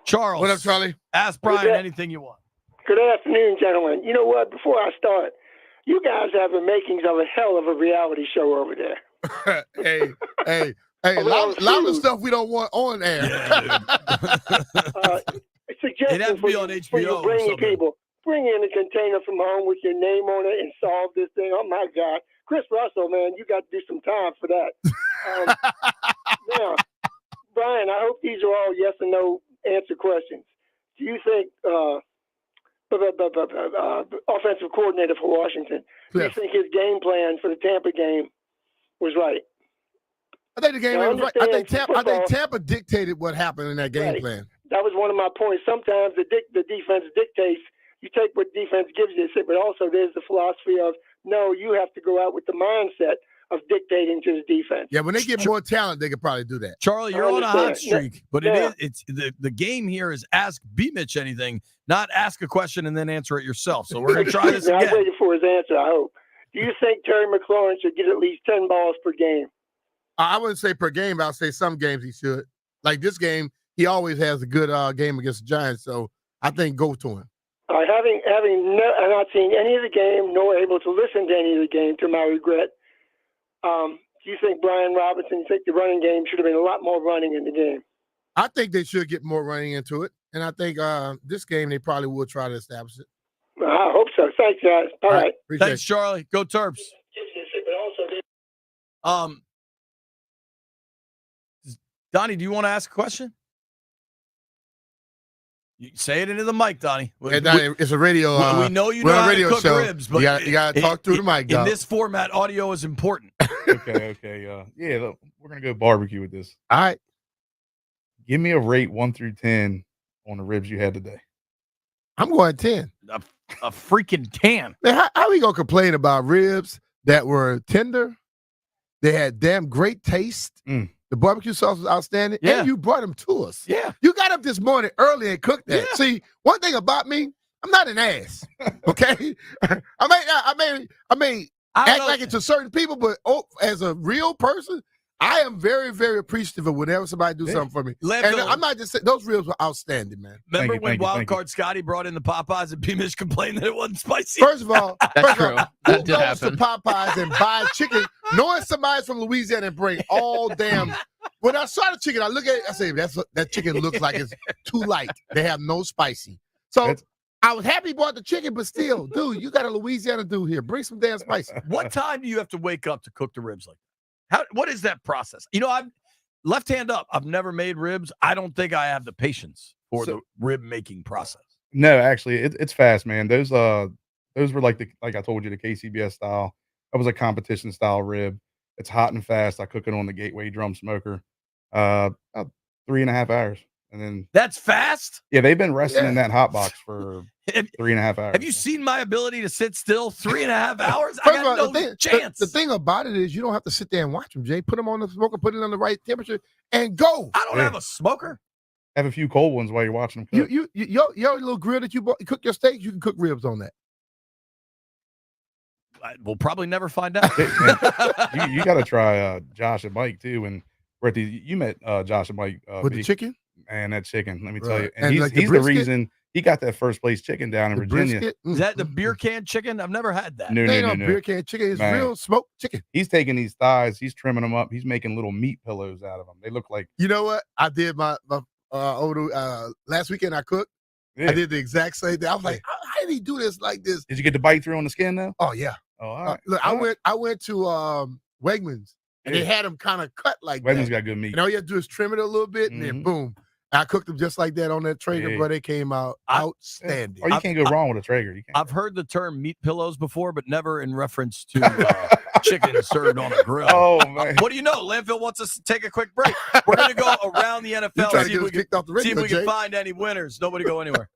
Charles, What up, Charlie? Ask Brian anything you want. Good afternoon, gentlemen. You know what? Before I start, you guys have the makings of a hell of a reality show over there. Hey, a lot of stuff we don't want on air. Suggestion It'd have to for be you, on for you HBO or brainy something. people. Bring in a container from home with your name on it and solve this thing. Oh, my God. Chris Russell, man, you got to do some time for that. Now, Brian, I hope these are all yes and no answer questions. Do you think offensive coordinator for Washington, do you think his game plan for the Tampa game was right? I think the game Now, was right. I think football- Tampa dictated what happened in that game Right. plan. That was one of my points. Sometimes the defense dictates. You take what defense gives you, but also there's the philosophy of, no, you have to go out with the mindset of dictating to the defense. Yeah, when they get more talent, they could probably do that. Charlie, you're on a hot streak, but Yeah. it's the game here is ask B Mitch anything, not ask a question and then answer it yourself. So we're gonna try this I'm again. waiting for his answer, I hope. Do you think Terry McLaurin should get at least 10 balls per game? I wouldn't say per game, but I'll say some games he should. Like this game, he always has a good game against the Giants, so I think go to him. Having not seen any of the game, nor able to listen to any of the game, to my regret, do you think Brian Robinson, you think the running game should have been a lot more running in the game? I think they should get more running into it, and I think this game they probably will try to establish it. I hope so. Thanks, guys. All right. Thanks, Charlie. Go Terps. Donnie, do you want to ask a question? You say it into the mic, Donnie. Hey, Donnie, it's a radio. We know you we're know on a how radio to cook show. ribs, but you got to talk through the mic, in dog. this format, audio is important. Okay. Yeah, look, we're gonna go barbecue with this. All right. Give me a rate 1 through 10 on the ribs you had today. I'm going 10. A freaking 10. Man, how we gonna complain about ribs that were tender? They had damn great taste. The barbecue sauce was outstanding. Yeah. And you brought them to us. Yeah. You got up this morning early and cooked that. Yeah. See, one thing about me, I'm not an ass. Okay? I may act like it to certain people, but as a real person, I am very, very appreciative of whenever somebody do something for me. And I'm not just saying, those ribs were outstanding, man. Remember when Wildcard Scotty brought in the Popeyes and B-Mitch complained that it wasn't spicy? First of all, That's true. who That did goes happen. to Popeyes and buy chicken, knowing somebody's from Louisiana and bring all damn. When I saw the chicken, I look at it, I say, that chicken looks like it's too light. They have no spicy. So I was happy he bought the chicken, but still, dude, you got a Louisiana dude here. Bring some damn spicy. What time do you have to wake up to cook the ribs like that? What is that process? You know, I'm left hand up. I've never made ribs. I don't think I have the patience for the rib making process. No, actually, it's fast, man. Those were like I told you, the KCBS style. That was a competition style rib. It's hot and fast. I cook it on the Gateway drum smoker. About 3.5 hours. And then that's fast. Yeah, they've been resting in that hot box for 3.5 hours. Have you seen my ability to sit still 3.5 hours? I First of got all, no chance. The thing about it is you don't have to sit there and watch them, Jay. Put them on the smoker, put it on the right temperature, and go. I don't have a smoker. Have a few cold ones while you're watching them cook. Your little grill that you bought, you cook your steaks, you can cook ribs on that. We'll probably never find out. you got to try Josh and Mike too. And you met Josh and Mike with the chicken. And that chicken, let me tell Right. you, and And he's, like the he's the brisket? reason he got that first place chicken down in Virginia. Brisket? Is that the beer can chicken? I've never had that. No. Beer can chicken is Man. real smoked chicken. He's taking these thighs, he's trimming them up, he's making little meat pillows out of them. They look like You know what? I did my last weekend I cooked. Yeah. I did the exact same thing. I was like, how did he do this like this? Did you get the bite through on the skin though? Oh yeah. Oh, all right. Look, I went to Wegmans and they had them kind of cut like Wegmans that. got good meat. And all you have to do is trim it a little bit, and then boom. I cooked them just like that on that Traeger, Yeah. but they came out outstanding. Oh, you can't go wrong with a Traeger. You can't. I've heard the term meat pillows before, but never in reference to chicken served on a grill. Oh man. What do you know? Landfill wants us to take a quick break. We're going to go around the NFL, trying to see get if we us kicked off the see if radio, we can Jay. find any winners. Nobody go anywhere.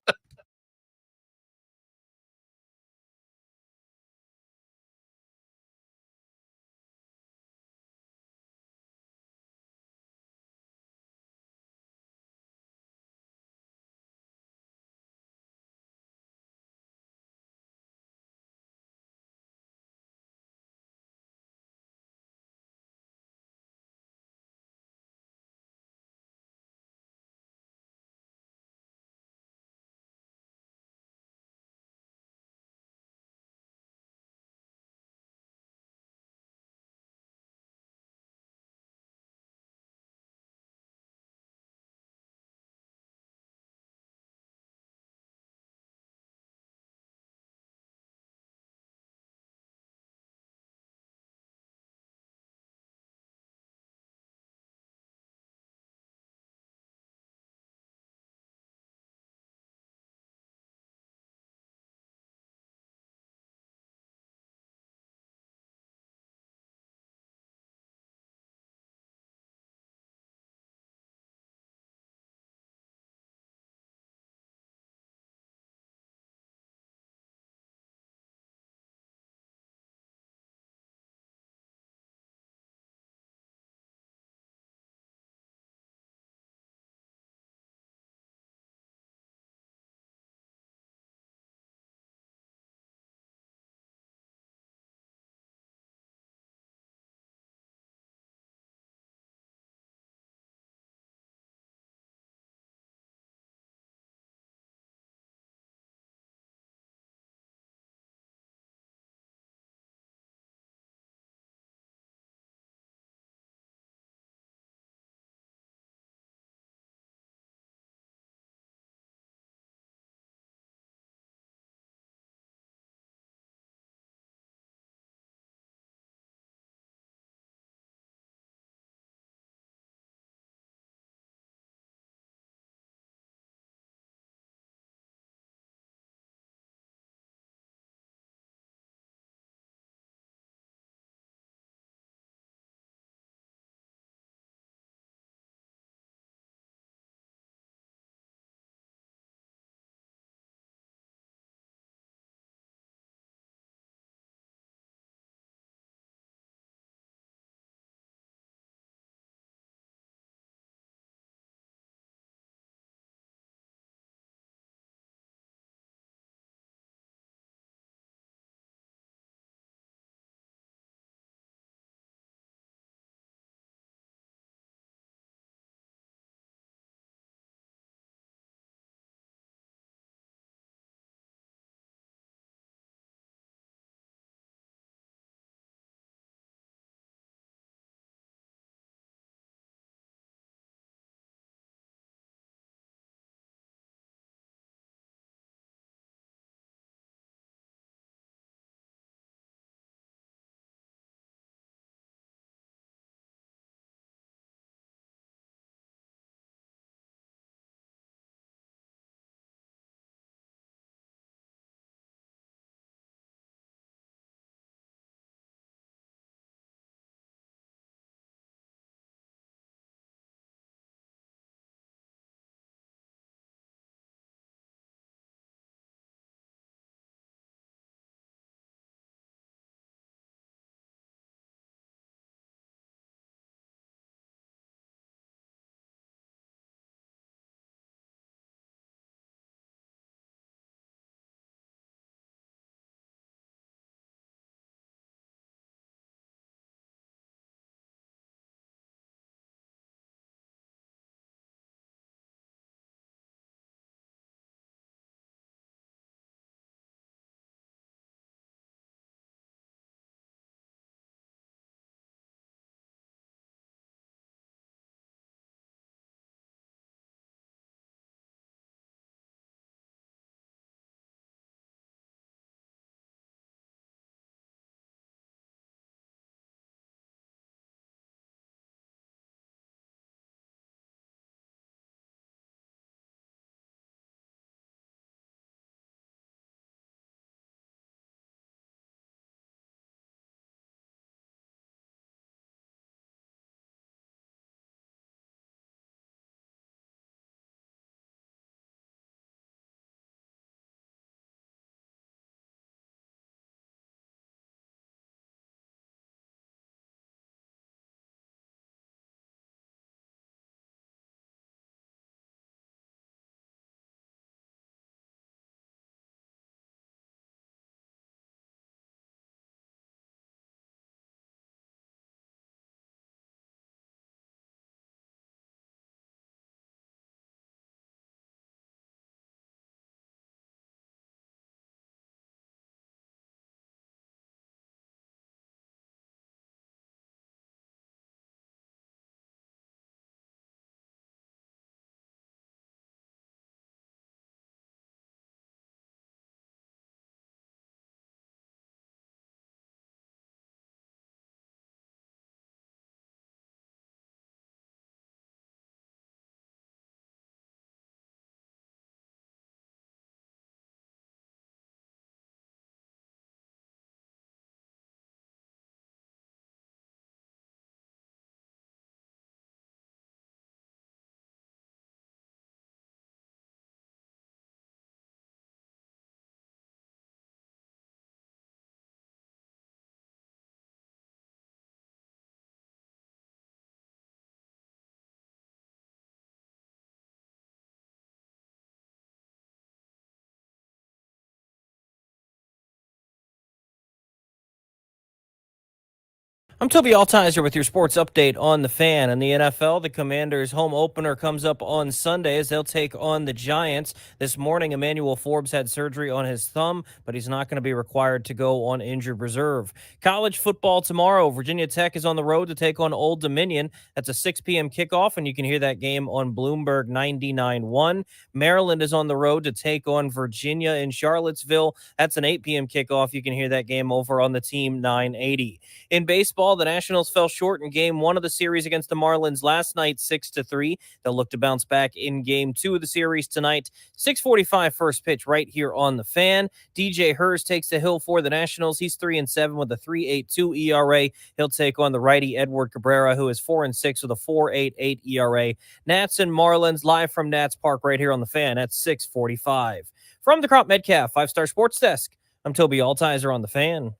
I'm Toby Altizer with your sports update on the Fan. In the NFL, the Commanders' home opener comes up on Sunday as they'll take on the Giants. This morning, Emmanuel Forbes had surgery on his thumb, but he's not going to be required to go on injured reserve. College football tomorrow. Virginia Tech is on the road to take on Old Dominion. That's a 6 p.m. kickoff, and you can hear that game on Bloomberg 99.1. Maryland is on the road to take on Virginia in Charlottesville. That's an 8 p.m. kickoff. You can hear that game over on the Team 980. In baseball, the Nationals fell short in Game 1 of the series against the Marlins last night, 6-3. They'll look to bounce back in Game 2 of the series tonight. 6:45 first pitch right here on the Fan. DJ Hurst takes the hill for the Nationals. He's 3-7 with a 3.82 ERA. He'll take on the righty Edward Cabrera, who is 4-6 with a 4.88 ERA. Nats and Marlins live from Nats Park right here on the Fan at 6:45. From the Crop Metcalf 5-Star Sports Desk, I'm Toby Altizer on the Fan.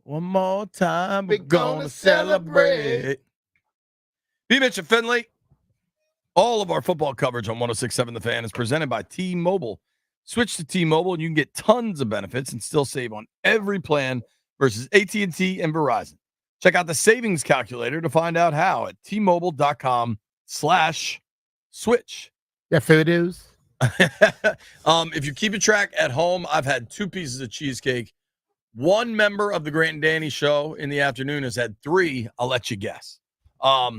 One more time, we're gonna celebrate. B. Mitch and Finley. All of our football coverage on 106.7 The Fan is presented by T-Mobile. Switch to T-Mobile and you can get tons of benefits and still save on every plan versus AT&T and Verizon. Check out the savings calculator to find out how at T-Mobile.com/switch. Yeah, fair dues. If you keep a track at home, I've had 2 pieces of cheesecake. One member of the Grant and Danny show in the afternoon has had 3. I'll let you guess. Now,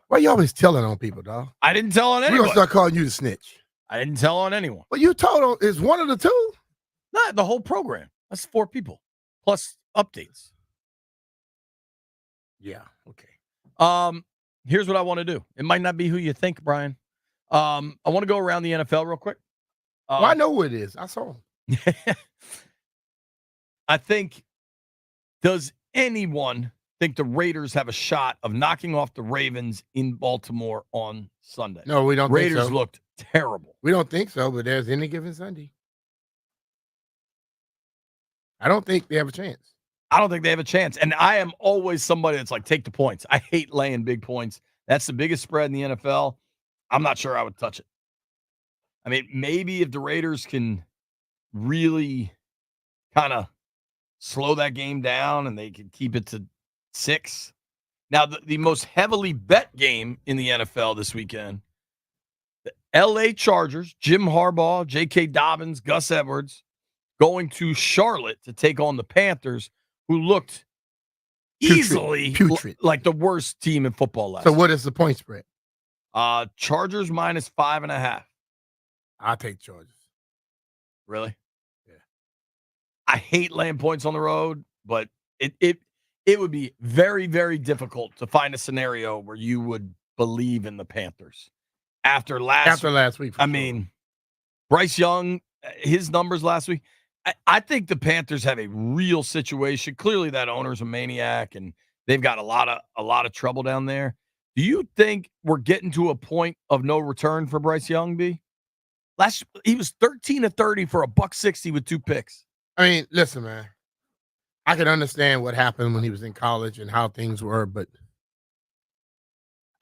why you always telling on people, dog? I didn't tell on anyone. We're gonna start calling you the snitch. I didn't tell on anyone. Well, you told on is one of the 2? Not the whole program. That's 4 people plus updates. Yeah. Okay. Here's what I want to do. It might not be who you think, Brian. I want to go around the NFL real quick. Well, I know who it is. I saw him. I think, does anyone think the Raiders have a shot of knocking off the Ravens in Baltimore on Sunday? No, we don't Raiders think so. Looked terrible. We don't think so, but there's any given Sunday. I don't think they have a chance. I don't think they have a chance. And I am always somebody that's like, take the points. I hate laying big points. That's the biggest spread in the NFL. I'm not sure I would touch it. I mean, maybe if the Raiders can really kind of slow that game down and they can keep it to 6. Now, the most heavily bet game in the NFL this weekend, the L.A. Chargers, Jim Harbaugh, J.K. Dobbins, Gus Edwards, going to Charlotte to take on the Panthers, who looked easily putrid. Like the worst team in football last So year. what is the point spread? Chargers minus 5.5. I'll take Chargers. Really? Yeah. I hate laying points on the road, but it would be very, very difficult to find a scenario where you would believe in the Panthers. After last week. I mean, Bryce Young, his numbers last week, I think the Panthers have a real situation. Clearly that owner's a maniac and they've got a lot of trouble down there. Do you think we're getting to a point of no return for Bryce Young, B? He was 13-30 for $160 with 2 picks. I mean, listen, man. I can understand what happened when he was in college and how things were, but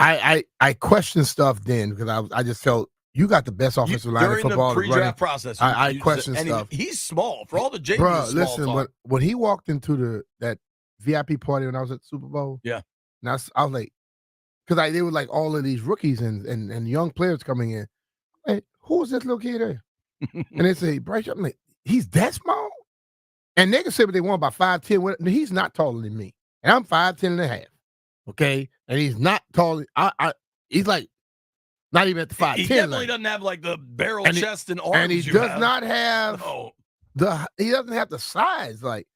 I questioned stuff then because I just felt you got the best offensive line in football. During the pre-draft process, I questioned stuff. He's small for all the James. Bro, listen, when he walked into that VIP party when I was at the Super Bowl, yeah, and I was like, because they were like all of these rookies and young players coming in. Hey, who is this little kid there? And they say, Bryce, I'm like, he's that small? And they can say what they want about 5'10". He's not taller than me. And I'm 5'10.5". Okay? And he's not taller. He's like not even at the 5'10". He definitely doesn't have like the barrel chest and arms. And he does not have he doesn't have the size. Like,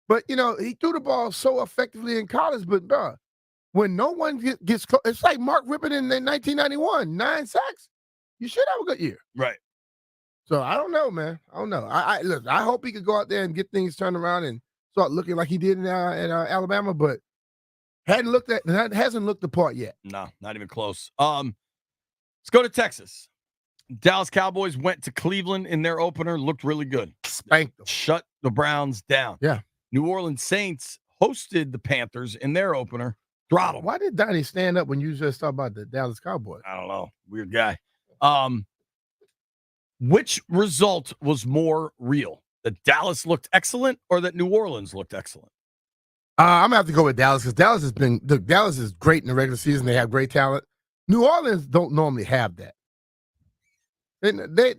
but he threw the ball so effectively in college, but bro, when no one gets close, it's like Mark Rippon in 1991, 9 sacks. You should have a good year. Right. So I don't know, man. I don't know. Look, I hope he could go out there and get things turned around and start looking like he did in Alabama, but hasn't looked the part yet. No, not even close. Let's go to Texas. Dallas Cowboys went to Cleveland in their opener, looked really good. Spanked them. Shut the Browns down. Yeah. New Orleans Saints hosted the Panthers in their opener. Throttle. Why did Donnie stand up when you just talked about the Dallas Cowboys? I don't know. Weird guy. Which result was more real? That Dallas looked excellent or that New Orleans looked excellent? I'm gonna have to go with Dallas because Dallas is great in the regular season. They have great talent. New Orleans don't normally have that. And they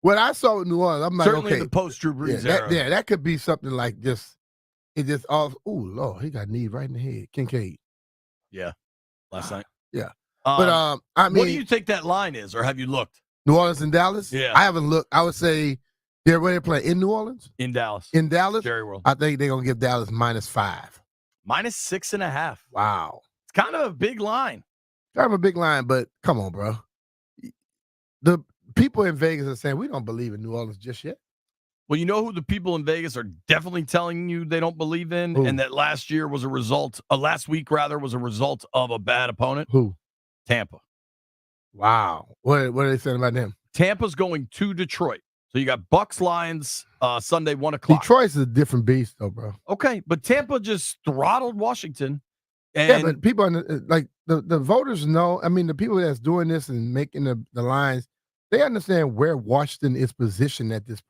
what I saw with New Orleans, I'm like, Certainly okay, the post Drew Brees era. that could be something like just oh Lord, he got knee right in the head. Kincaid. Yeah. Last night. Yeah. But I mean, what do you think that line is, or have you looked? New Orleans and Dallas? Yeah. I haven't looked. I would say they're ready to play in New Orleans. In Dallas. In Dallas? Jerry World. I think they're gonna give Dallas -5. -6.5. Wow. It's kind of a big line. Kind of a big line, but come on, bro. The people in Vegas are saying we don't believe in New Orleans just yet. Well, you know who the people in Vegas are definitely telling you they don't believe in, Who? and that last week was a result of a bad opponent? Who? Tampa. Wow. What are they saying about them? Tampa's going to Detroit. So you got Bucs Lions Sunday 1 o'clock. Detroit's a different beast, though, bro. Okay, but Tampa just throttled Washington. And Yeah, but people like the voters know. I mean, the people that's doing this and making the lines, they understand where Washington is positioned at this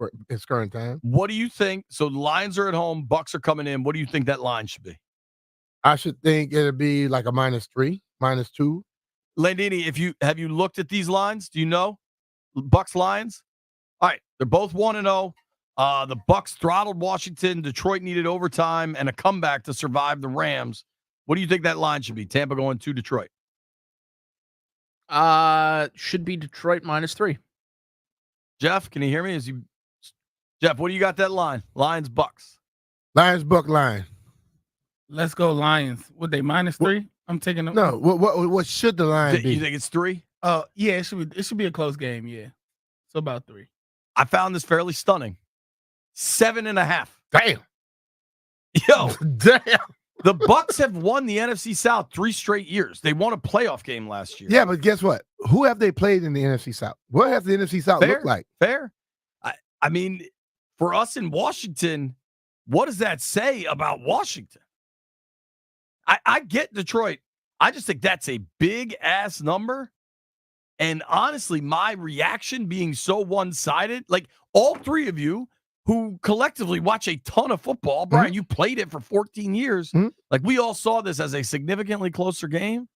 current time. what do you think? So the Lions are at home, Bucs are coming in. What do you think that line should be? I should think it'd be like a -3, -2. Landini, have you looked at these lines? Do you know? Bucs Lions? All right, they're both 1-0. The Bucs throttled Washington. Detroit needed overtime and a comeback to survive the Rams. What do you think that line should be? Tampa going to Detroit. Should be Detroit -3. Jeff, can you hear me? Jeff, what do you got that line? Lions, Bucs. Lions, Buck line. Let's go Lions. Would they -3? I'm taking them. No, what should the line be? You think it's 3? Yeah, it should be a close game. Yeah, so about 3. I found this fairly stunning. 7.5. Damn. Yo, damn. The Bucs have won the NFC South 3 straight years. They won a playoff game last year. Yeah, but guess what? Who have they played in the NFC South? What has the NFC South looked like? Fair. I mean, for us in Washington, what does that say about Washington? I get Detroit. I just think that's a big ass number. And honestly, my reaction being so one-sided, like all three of you who collectively watch a ton of football, Brian, you played it for 14 years. Like we all saw this as a significantly closer game.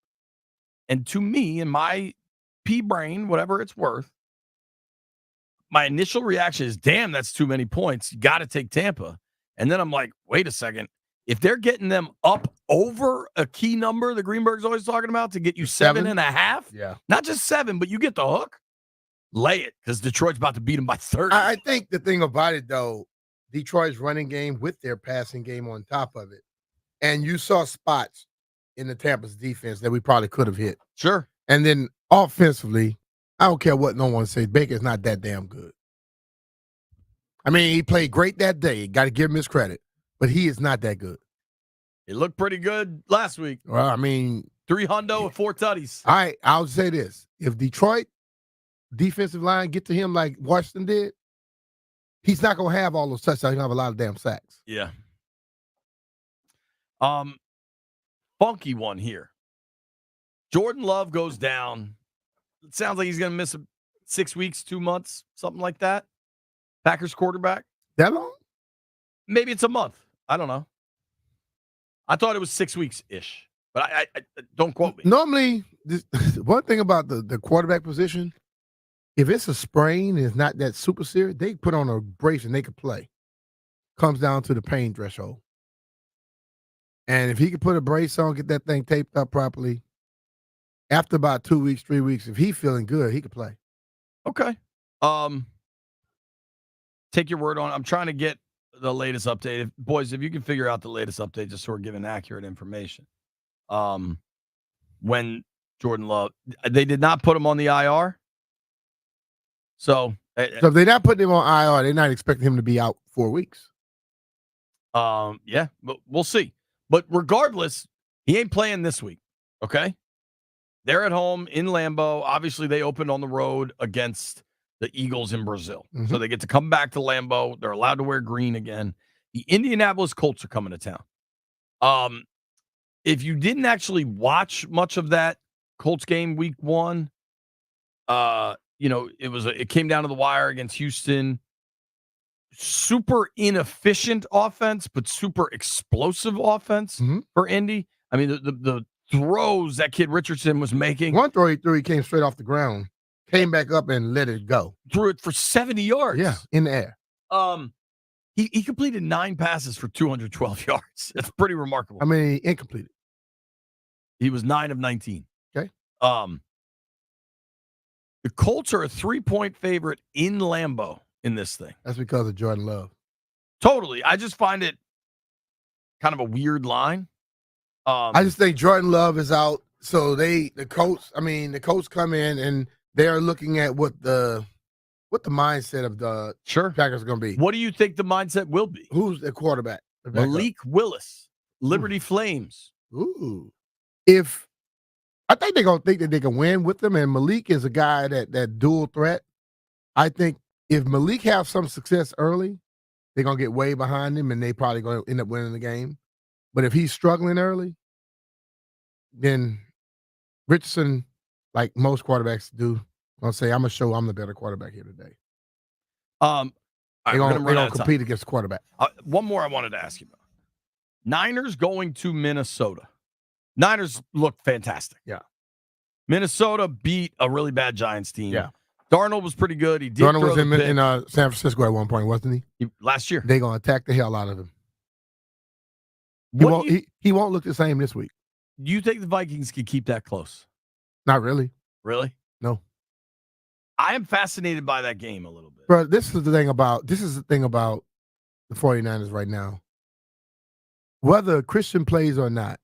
And to me, in my pea brain, whatever it's worth, my initial reaction is, damn, that's too many points. You got to take Tampa. And then I'm like, wait a second. If they're getting them up over a key number that Greenberg's always talking about to get you 7.5, yeah, not just 7, but you get the hook, lay it because Detroit's about to beat them by 30. I think the thing about it, though, Detroit's running game with their passing game on top of it. And you saw spots in the Tampa's defense that we probably could have hit. Sure. And then offensively, I don't care what no one says, Baker's not that damn good. I mean, he played great that day. Got to give him his credit. But he is not that good. He looked pretty good last week. Well, I mean, 3 hundo with 4 tutties. All right, I'll say this. If Detroit defensive line get to him like Washington did, he's not going to have all those touchdowns. He's going to have a lot of damn sacks. Yeah. Funky one here. Jordan Love goes down. It sounds like he's going to miss 6 weeks, 2 months, something like that. Packers quarterback. That long? Maybe it's a month. I don't know. I thought it was 6 weeks-ish, but I don't quote me. Normally, one thing about the quarterback position, if it's a sprain and it's not that super serious, they put on a brace and they could play. Comes down to the pain threshold. And if he could put a brace on, get that thing taped up properly, after about 2 weeks, 3 weeks, if he's feeling good, he could play. Okay. Take your word on it. I'm trying to get the latest update. Boys, if you can figure out the latest update, just so we're giving accurate information. When Jordan Love, they did not put him on the IR. So So if they're not putting him on IR, they're not expecting him to be out 4 weeks. Yeah, but we'll see. But regardless, he ain't playing this week. Okay, they're at home in Lambeau. Obviously, they opened on the road against the Eagles in Brazil, so they get to come back to Lambeau. They're allowed to wear green again. The Indianapolis Colts are coming to town. If you didn't actually watch much of that Colts game week 1, it came down to the wire against Houston. Super inefficient offense, but super explosive offense for Indy. I mean, the throws that kid Richardson was making. One throw he threw, he came straight off the ground, came back up and let it go. Threw it for 70 yards. Yeah, in the air. He completed 9 passes for 212 yards. That's pretty remarkable. I mean, incompleted. He was 9 of 19. Okay. The Colts are a 3-point favorite in Lambeau in this thing. That's because of Jordan Love. Totally. I just find it kind of a weird line. I just think Jordan Love is out. So the Colts come in and they're looking at what the mindset of the Packers are going to be. What do you think the mindset will be? Who's the quarterback? Malik Willis, Liberty Flames. Ooh. I think they're going to think that they can win with them, and Malik is a guy that dual threat. I think if Malik has some success early, they're going to get way behind him, and they probably going to end up winning the game. But if he's struggling early, then Richardson, like most quarterbacks do, going to say, I'm going to show I'm the better quarterback here today. They're going to compete against the quarterback. One more I wanted to ask you about. Niners going to Minnesota. Niners look fantastic. Yeah. Minnesota beat a really bad Giants team. Yeah. Darnold was pretty good. He did Darnold throw was in San Francisco at one point, wasn't he? Last year. They're going to attack the hell out of him. He won't look the same this week. Do you think the Vikings can keep that close? Not really. Really? No. I am fascinated by that game a little bit. Bro, this is the thing about the 49ers right now. Whether Christian plays or not,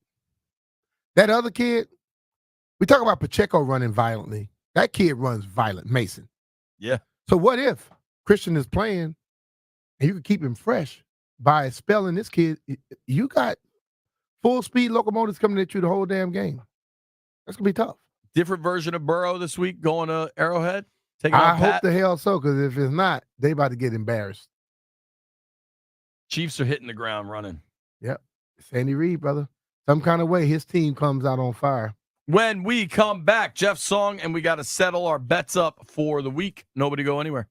that other kid, we talk about Pacheco running violently. That kid runs violent, Mason. Yeah. So what if Christian is playing and you can keep him fresh by spelling this kid? You got full speed locomotives coming at you the whole damn game. That's going to be tough. Different version of Burrow this week going to Arrowhead? I hope the hell so, because if it's not, they about to get embarrassed. Chiefs are hitting the ground running. Yep. Sandy Reed, brother. Some kind of way his team comes out on fire. When we come back, Jeff Song, and we got to settle our bets up for the week. Nobody go anywhere.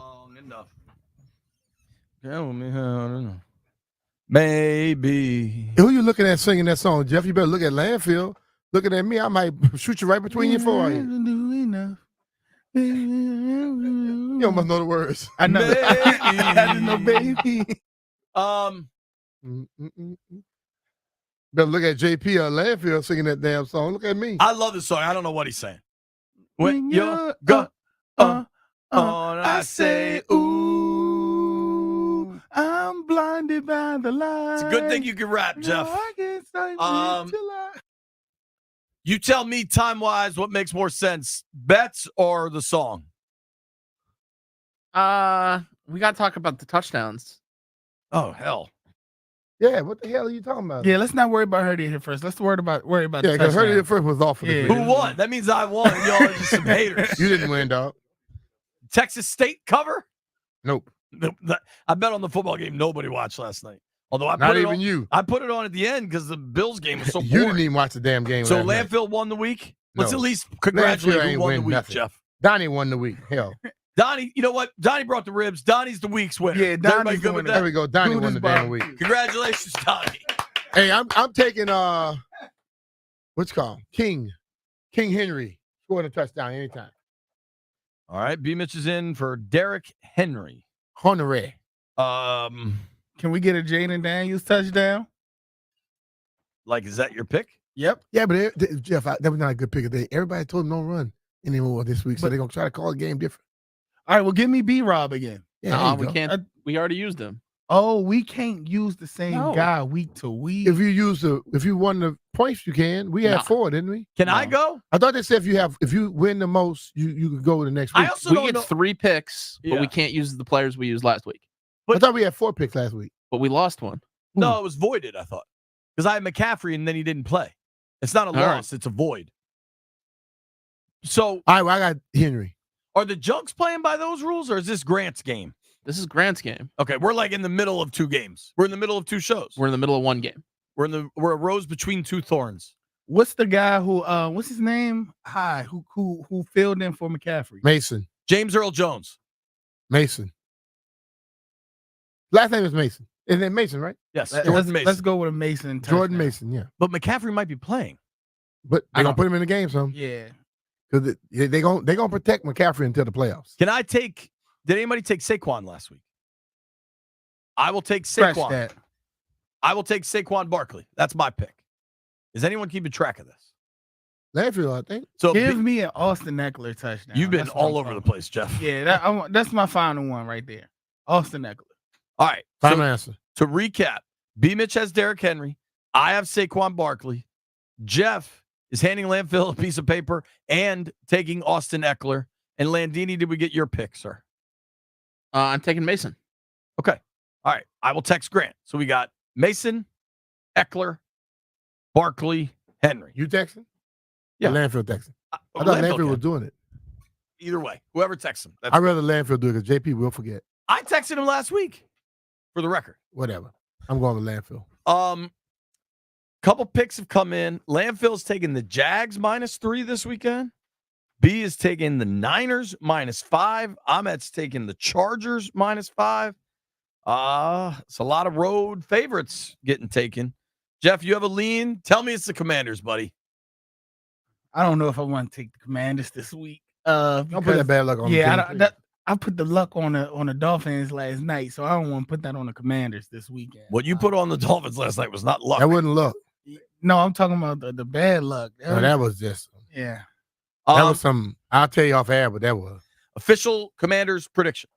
long enough. Tell me how to know. Maybe. Who you looking at singing that song, Jeff? You better look at Landfill. Looking at me, I might shoot you right between your forehead. You almost know the words. I know. I didn't know, baby. Better look at JP or Landfill singing that damn song. Look at me. I love this song. I don't know what he's saying. When you're on, I say, ooh, I'm blinded by the light. It's a good thing you can rap, Jeff. I can't stay till You tell me time-wise what makes more sense, bets or the song? We got to talk about the touchdowns. Oh, hell. Yeah, what the hell are you talking about? Yeah, let's not worry about Hurdy here first. Let's worry about Yeah, the because Hurdy touchdown. here first was off for the Yeah. game. Who won? That means I won. Y'all are just some haters. You didn't win, dog. Texas State cover? Nope. I bet on the football game nobody watched last night. Although I Not put it even on, you. I put it on at the end because the Bills game was so You boring. didn't even watch the damn game. So last night. Landfill won the week? Let's No. at least congratulate Landfill who ain't won the win week, nothing. Jeff. Donnie won the week. Hell. Donnie, you know what? Donnie brought the ribs. Donnie's the week's winner. Yeah, Is everybody Donnie's good the with winner. that? There we go. Donnie Dude won is the damn bomb. week. Congratulations, Donnie. Hey, I'm taking what's it called? King Henry scoring a touchdown anytime. All right, B. Mitch is in for Derrick Henry. Honoré. Can we get a Jayden Daniels touchdown? Like, is that your pick? Yep. Yeah, but Jeff, that was not a good pick of the day. Everybody told him don't run anymore this week, so they're gonna try to call the game different. All right, well, give me B-Rob again. Yeah, No, there you we go. can't. We already used him. Oh, we can't use the same No. guy week to week. If you won the points, you can. We had Nah. 4, didn't we? Can I go? I thought they said if you win the most, you could go to the next I week. also We don't get know. 3 picks, but Yeah. we can't use the players we used last week. I thought we had 4 picks last week. But we lost one. No, it was voided, I thought. Because I had McCaffrey and then he didn't play. It's not a All right. loss, it's a void. So All right, well, I got Henry. are the Junks playing by those rules or is this Grant's game? This is Grant's game. Okay, we're like in the middle of 2 games. We're in the middle of 2 shows. We're in the middle of one game. We're a rose between 2 thorns. What's the guy who what's his name? Who filled in for McCaffrey? Mason. James Earl Jones. Mason. Last name is Mason. Isn't it Mason, right? Yes, Let's, Jordan Mason. let's go with a Mason. Jordan touchdown. Mason, yeah. But McCaffrey might be playing. But they're gonna put him in the game, son. Yeah. Because they're gonna protect McCaffrey until the playoffs. Can I take did anybody take Saquon last week? I will take Scratch Saquon. that. I will take Saquon Barkley. That's my pick. Is anyone keeping track of this? Landfill, I think. So Give me an Austin Eckler touchdown. you've been That's what all I'm over the talking place, Jeff. about. Yeah, that's my final one right there. Austin Eckler. All right. Final So answer. to recap, B. Mitch has Derrick Henry. I have Saquon Barkley. Jeff is handing Landfill a piece of paper and taking Austin Eckler. And Landini, did we get your pick, sir? I'm taking Mason. Okay. All right. I will text Grant. So we got Mason, Eckler, Barkley, Henry. You texting? Yeah. Landfill texting. I thought Landfill Landfill was can. doing it. Either way, whoever texts him. I'd rather Landfill do it because JP will forget. I texted him last week, for the record. Whatever. I'm going with Landfill. Couple picks have come in. Landfill's taking the Jags -3 this weekend. B is taking the Niners -5. Ahmed's taking the Chargers -5. It's a lot of road favorites getting taken. Jeff, you have a lean? Tell me it's the Commanders, buddy. I don't know if I want to take the Commanders this week. Don't put because- that bad luck on Yeah, them. I put the luck on the Dolphins last night, so I don't want to put that on the Commanders this weekend. What you put on the Dolphins last night was not luck. That wasn't luck. No, I'm talking about the bad luck. No, that was just Yeah. that was some. I'll tell you off air, but that was official Commanders prediction.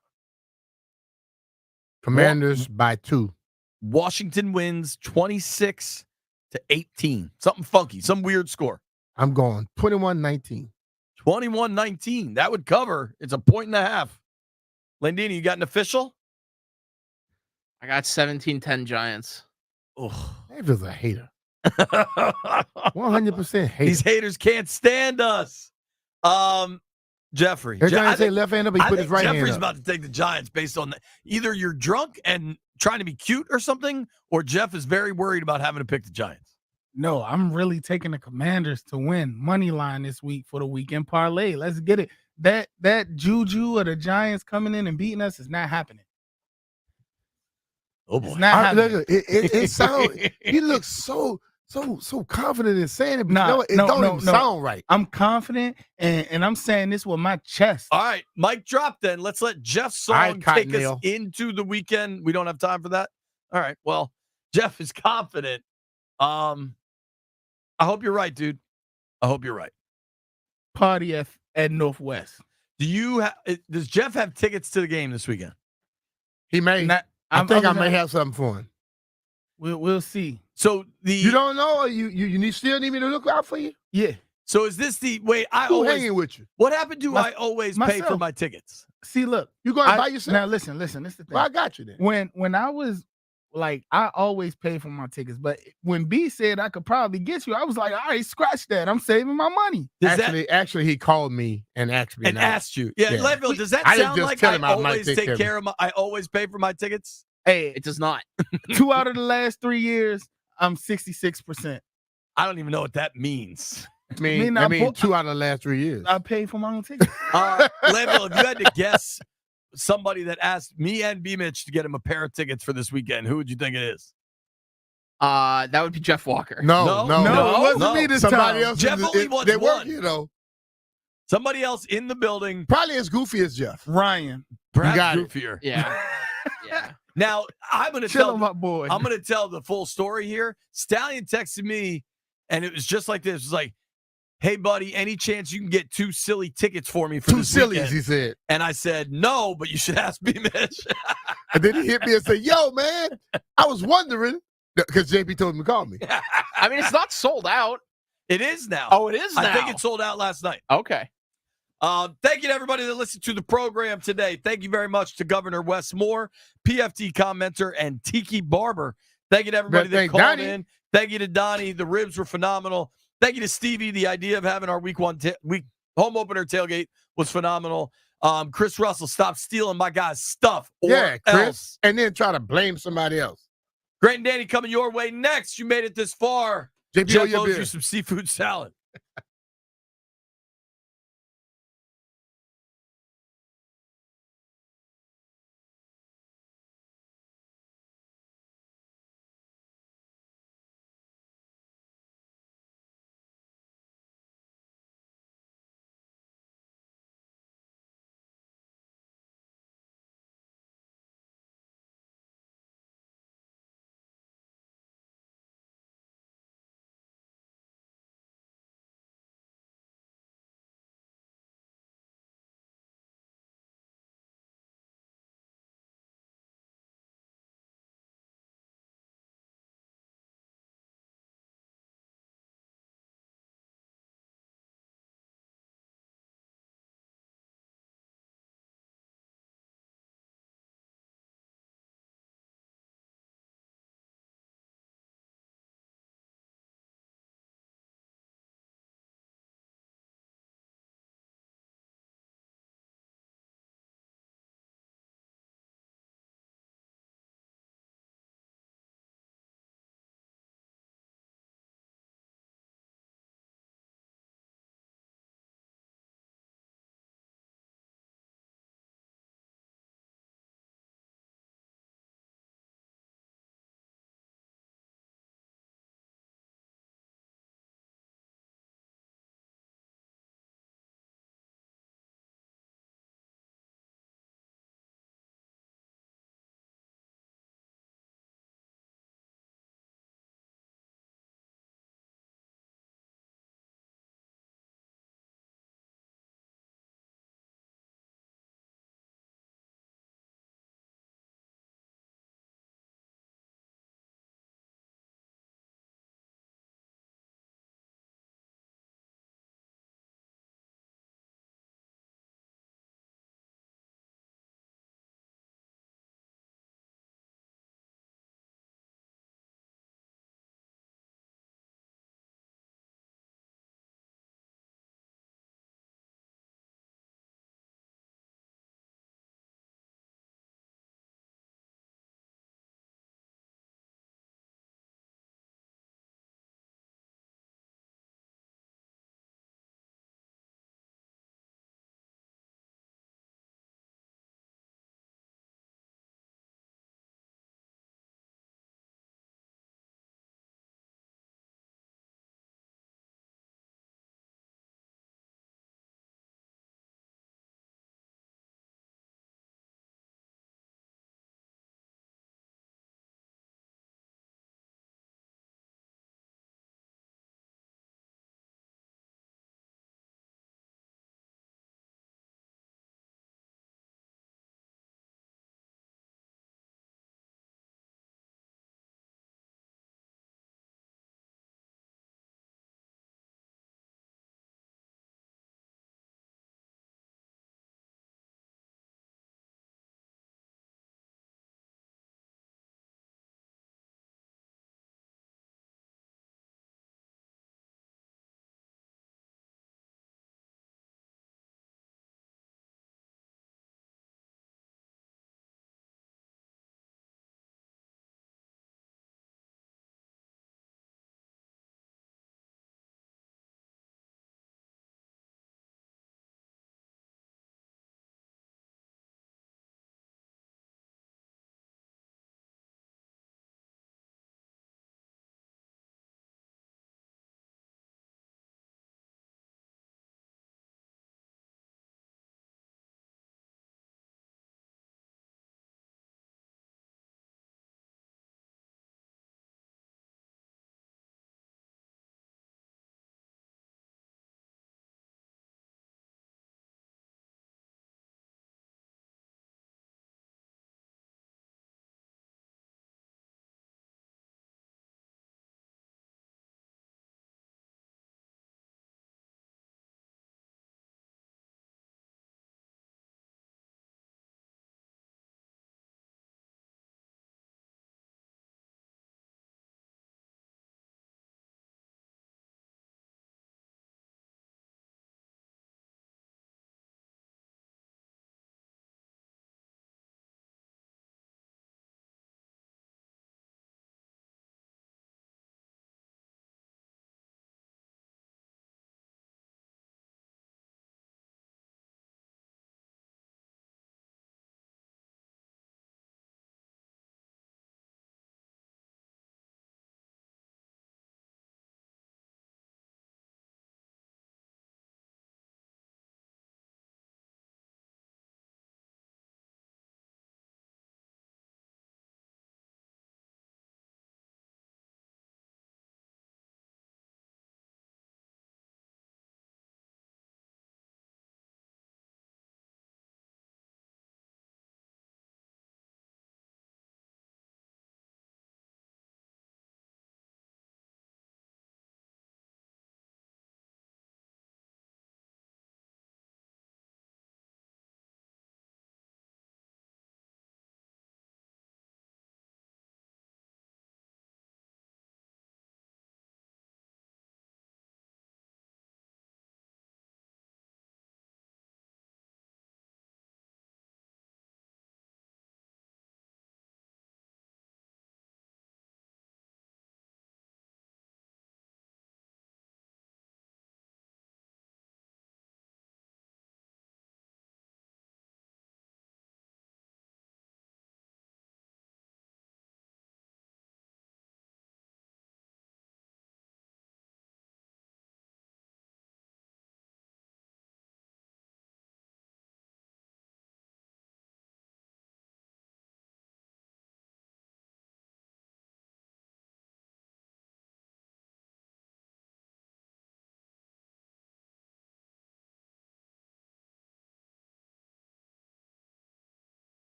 Commanders by 2. Washington wins 26-18. Something funky, some weird score. I'm going 21-19. 21-19. That would cover. It's 1.5. Landini, you got an official? I got 17-10 Giants. Oh, Landfill's a hater. 100% hater. These haters can't stand us. Jeffrey. Every time I I say think- left hand up, he I put his think right Jeffrey's hand up. about to take the Giants based on either you're drunk and trying to be cute or something, or Jeff is very worried about having to pick the Giants. No, I'm really taking the Commanders to win money line this week for the weekend parlay. Let's get it. that juju of the Giants coming in and beating us is not happening. Oh boy, it's not happening. Look, it sound. He looks so confident in saying it, but it don't even sound right. I'm confident, and I'm saying this with my chest. All right, mic drop then. Let's let Jeff's song take us into the weekend. We don't have time for that. All right, well, Jeff is confident. I hope you're right, dude. I hope you're right. Party at Northwest. Does Jeff have tickets to the game this weekend? He may. I think I may have something for him. We'll see. So you don't know, or you still need me to look out for you? Yeah. So is this the way Who hanging with you? What happened to I always pay for my tickets? See, look, you going to buy yourself? Now listen. This is the thing. Well, I got you then. When I was like, I always pay for my tickets, but when B said I could probably get you, I was like, all right, scratch that. I'm saving my money. Actually, he called me and asked me. Asked you. Yeah. Leadville, does that sound like I always take care of I always pay for my tickets? Hey, it does not. 2 out of the last 3 years, I'm 66%. I don't even know what that means. I mean 2 out of the last 3 years. I paid for my own ticket. Leadville, if you had to guess somebody that asked me and B Mitch to get him a pair of tickets for this weekend, who would you think it is? That would be Jeff Walker. No, it wasn't me this Somebody time. else. Jeff only wants one. You know, somebody else in the building, probably as goofy as Jeff. Ryan, perhaps goofier. Yeah, yeah. Now I'm going to tell my boy. I'm going to tell the full story here. Stallion texted me, and it was just like this. It was like, "Hey, buddy, any chance you can get 2 silly tickets for me for this weekend?" He said. And I said, "No, but you should ask B Mitch." And then he hit me and said, "Yo, man, I was wondering." Because JP told him to call me. I mean, it's not sold out. It is now. Oh, it is now. I think it sold out last night. Okay. Thank you to everybody that listened to the program today. Thank you very much to Governor Wes Moore, PFT Commenter, and Tiki Barber. Thank you to everybody that called in. Thank you to Donnie. The ribs were phenomenal. Thank you to Stevie. The idea of having our week home opener tailgate was phenomenal. Chris Russell, stop stealing my guy's stuff. Chris. Else. And then try to blame somebody else. Grant and Danny coming your way next. You made it this far. Jeff owes you some seafood salad.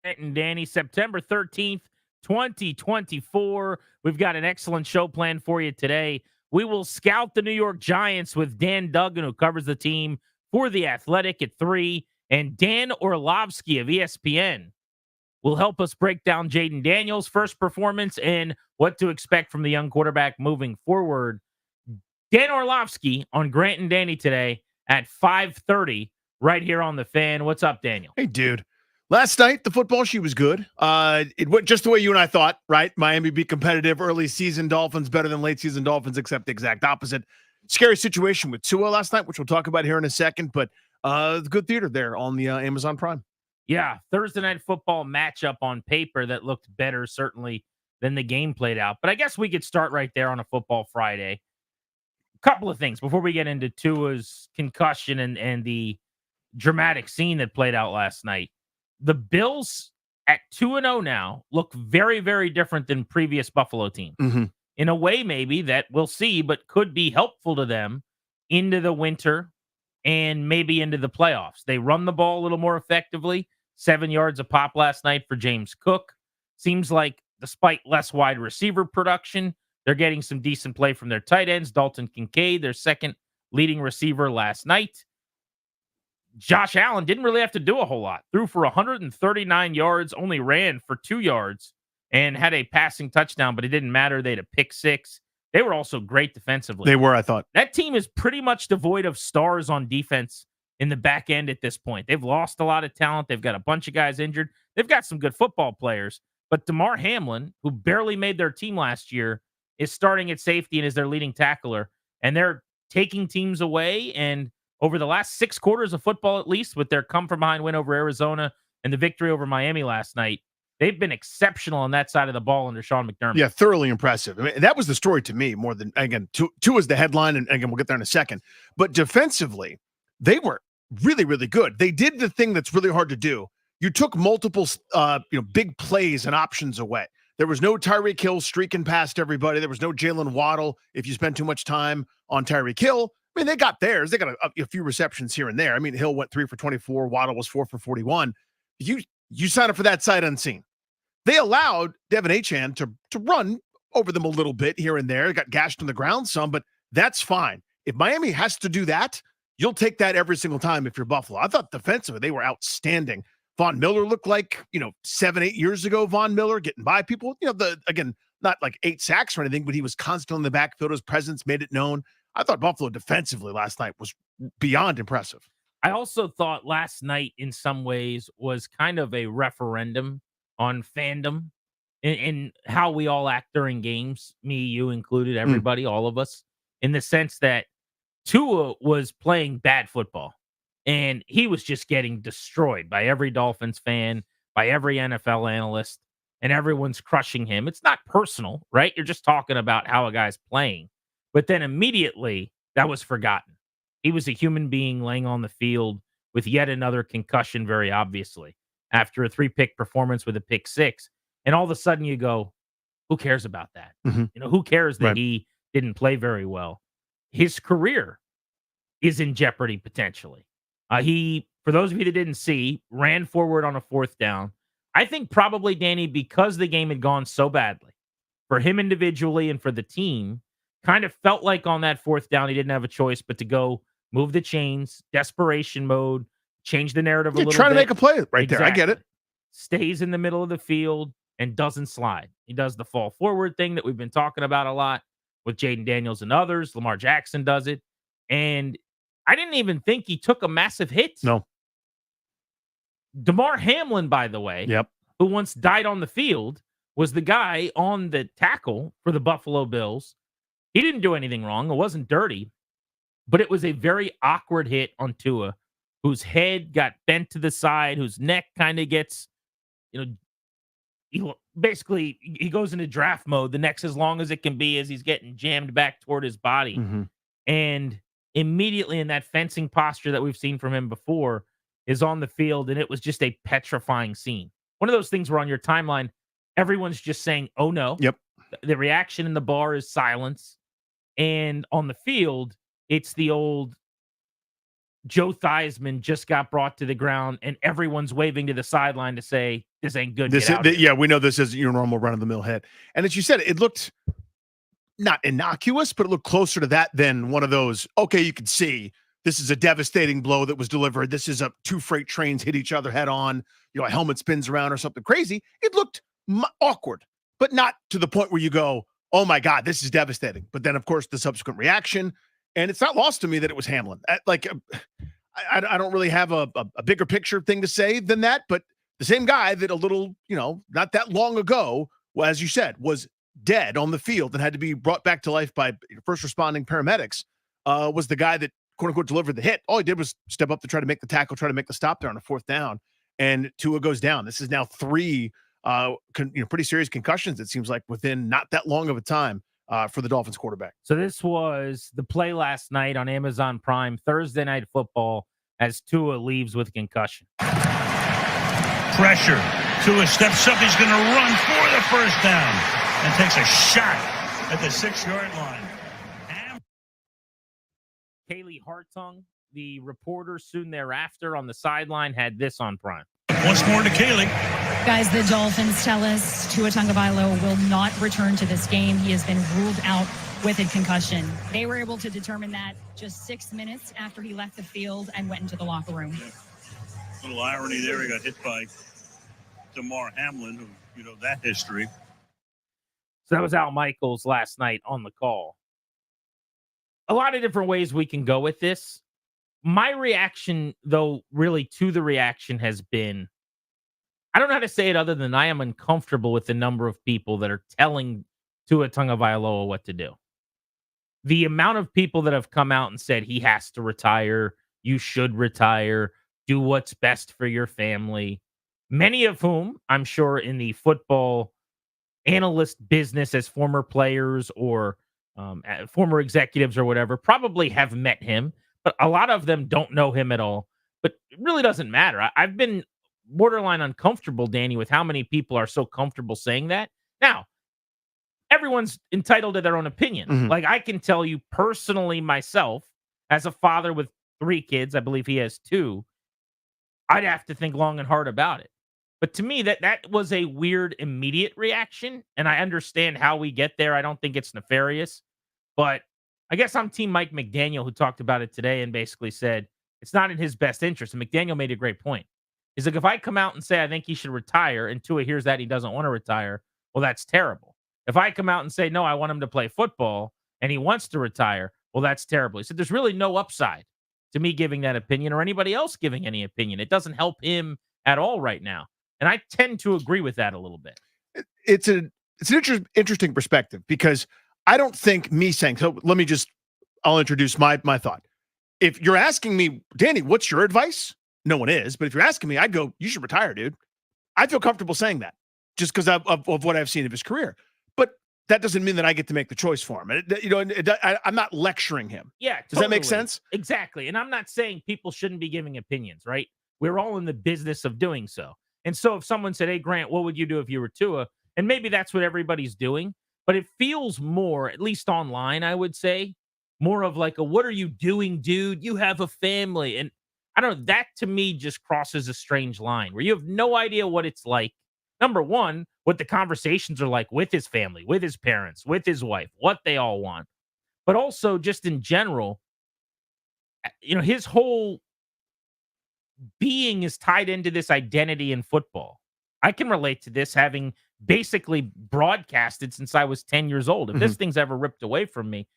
And Danny, September 13th, 2024. We've got an excellent show planned for you today. We will scout the New York Giants with Dan Dugen, who covers the team for The Athletic at 3, and Dan Orlovsky of ESPN will help us break down Jayden Daniels' first performance and what to expect from the young quarterback moving forward. Dan Orlovsky on Grant and Danny today at 5:30 right here on The Fan. What's up, Daniel? Hey, dude. Last night, the football sheet was good. It went just the way you and I thought, right? Miami be competitive, early season Dolphins better than late season Dolphins, except the exact opposite. Scary situation with Tua last night, which we'll talk about here in a second, but good theater there on the Amazon Prime. Yeah, Thursday night football matchup on paper that looked better, certainly, than the game played out. But I guess we could start right there on a football Friday. Couple of things before we get into Tua's concussion and the dramatic scene that played out last night. The Bills at 2-0 now look very, very different than previous Buffalo teams. Mm-hmm. In a way, maybe that we'll see, but could be helpful to them into the winter and maybe into the playoffs. They run the ball a little more effectively. 7 yards a pop last night for James Cook. Seems like despite less wide receiver production, they're getting some decent play from their tight ends. Dalton Kincaid, their second leading receiver last night. Josh Allen didn't really have to do a whole lot. Threw for 139 yards, only ran for 2 yards, and had a passing touchdown, but it didn't matter. They had a pick six. They were also great defensively. They were, I thought. That team is pretty much devoid of stars on defense in the back end at this point. They've lost a lot of talent. They've got a bunch of guys injured. They've got some good football players, but Damar Hamlin, who barely made their team last year, is starting at safety and is their leading tackler, and they're taking teams away. And over the last 6 quarters of football, at least, with their come-from-behind win over Arizona and the victory over Miami last night, they've been exceptional on that side of the ball under Sean McDermott. Yeah, thoroughly impressive. I mean, that was the story to me more than, again, two is the headline, and again, we'll get there in a second. But defensively, they were really, really good. They did the thing that's really hard to do. You took multiple big plays and options away. There was no Tyreek Hill streaking past everybody. There was no Jalen Waddle if you spend too much time on Tyreek Hill. I mean, they got theirs. They got a few receptions here and there. I mean, Hill went 3 for 24. Waddle was 4 for 41. You sign up for that sight unseen. They allowed Devin Achane to run over them a little bit here and there. They got gashed on the ground some, but that's fine. If Miami has to do that, you'll take that every single time if you're Buffalo. I thought defensively they were outstanding. Von Miller looked like, 7-8 years ago, Von Miller getting by people. Again, not like 8 sacks or anything, but he was constantly in the backfield. His presence made it known. I thought Buffalo defensively last night was beyond impressive. I also thought last night in some ways was kind of a referendum on fandom and how we all act during games, me, you included, everybody, all of us, in the sense that Tua was playing bad football and he was just getting destroyed by every Dolphins fan, by every NFL analyst, and everyone's crushing him. It's not personal, right? You're just talking about how a guy's playing. But then immediately that was forgotten. He was a human being laying on the field with yet another concussion, very obviously, after a 3-pick performance with a pick 6. And all of a sudden you go, who cares about that? Mm-hmm. Who cares that he didn't play very well? His career is in jeopardy potentially. He, for those of you that didn't see, ran forward on a 4th down. I think probably, Danny, because the game had gone so badly for him individually and for the team, kind of felt like on that 4th down, he didn't have a choice but to go move the chains, desperation mode, change the narrative a little bit. Trying to make a play right there. I get it. Stays in the middle of the field and doesn't slide. He does the fall forward thing that we've been talking about a lot with Jayden Daniels and others. Lamar Jackson does it. And I didn't even think he took a massive hit. No. Damar Hamlin, by the way, who once died on the field, was the guy on the tackle for the Buffalo Bills. He didn't do anything wrong. It wasn't dirty, but it was a very awkward hit on Tua, whose head got bent to the side, whose neck kind of gets, basically he goes into draft mode. The neck's as long as it can be as he's getting jammed back toward his body. Mm-hmm. And immediately in that fencing posture that we've seen from him before is on the field, and it was just a petrifying scene. One of those things where on your timeline, everyone's just saying, oh no. Yep. The reaction in the bar is silence. And on the field, it's the old, Joe Theismann just got brought to the ground and everyone's waving to the sideline to say, this ain't good. This yeah, we know this isn't your normal run-of-the-mill hit. And as you said, it looked not innocuous, but it looked closer to that than one of those, okay, you can see this is a devastating blow that was delivered. This is two freight trains hit each other head on, a helmet spins around or something crazy. It looked awkward, but not to the point where you go, oh my God, this is devastating. But then, of course, the subsequent reaction, and it's not lost to me that it was Hamlin. I don't really have a bigger picture thing to say than that, but the same guy that a little, not that long ago, as you said, was dead on the field and had to be brought back to life by first responding paramedics, was the guy that, quote unquote, delivered the hit. All he did was step up to try to make the tackle, try to make the stop there on a 4th down, and Tua goes down. This is now 3 pretty serious concussions, it seems like, within not that long of a time for the Dolphins quarterback. So this was the play last night on Amazon Prime, Thursday Night Football, as Tua leaves with concussion. Pressure. Tua steps up. He's going to run for the first down and takes a shot at the 6-yard line. Kaylee Hartung, the reporter soon thereafter on the sideline, had this on Prime. Once more to Kaylee. Guys, the Dolphins tell us Tua Tagovailoa will not return to this game. He has been ruled out with a concussion. They were able to determine that just 6 minutes after he left the field and went into the locker room. A little irony there. He got hit by Damar Hamlin, who, that history. So that was Al Michaels last night on the call. A lot of different ways we can go with this. My reaction, though, really to the reaction has been, I don't know how to say it other than I am uncomfortable with the number of people that are telling Tua Tagovailoa what to do. The amount of people that have come out and said he has to retire, you should retire, do what's best for your family. Many of whom, I'm sure, in the football analyst business as former players or former executives or whatever, probably have met him, but a lot of them don't know him at all. But it really doesn't matter. I've been borderline uncomfortable, Danny, with how many people are so comfortable saying that. Now, everyone's entitled to their own opinion. Mm-hmm. Like, I can tell you personally myself, as a father with 3 kids, I believe he has 2, I'd have to think long and hard about it. But to me, that was a weird immediate reaction, and I understand how we get there. I don't think it's nefarious, but I guess I'm Team Mike McDaniel, who talked about it today and basically said it's not in his best interest. And McDaniel made a great point. He's like, if I come out and say I think he should retire, and Tua hears that he doesn't want to retire, well, that's terrible. If I come out and say, no, I want him to play football, and he wants to retire, well, that's terrible. He said there's really no upside to me giving that opinion or anybody else giving any opinion. It doesn't help him at all right now. And I tend to agree with that a little bit. It's an interesting perspective, because I don't think me saying, so I'll introduce my thought. If you're asking me, Danny, what's your advice? No one is. But if you're asking me, I'd go, you should retire, dude. I feel comfortable saying that just because of what I've seen of his career. But that doesn't mean that I get to make the choice for him. I'm not lecturing him. Yeah. Does that make sense? Exactly. And I'm not saying people shouldn't be giving opinions, right? We're all in the business of doing so. And so if someone said, hey, Grant, what would you do if you were Tua? And maybe that's what everybody's doing. But it feels more, at least online, I would say, more of like a, what are you doing, dude? You have a family. And I don't know, that to me just crosses a strange line where you have no idea what it's like. Number one, what the conversations are like with his family, with his parents, with his wife, what they all want. But also just in general, his whole being is tied into this identity in football. I can relate to this, having basically broadcasted since I was 10 years old. If this thing's ever ripped away from me,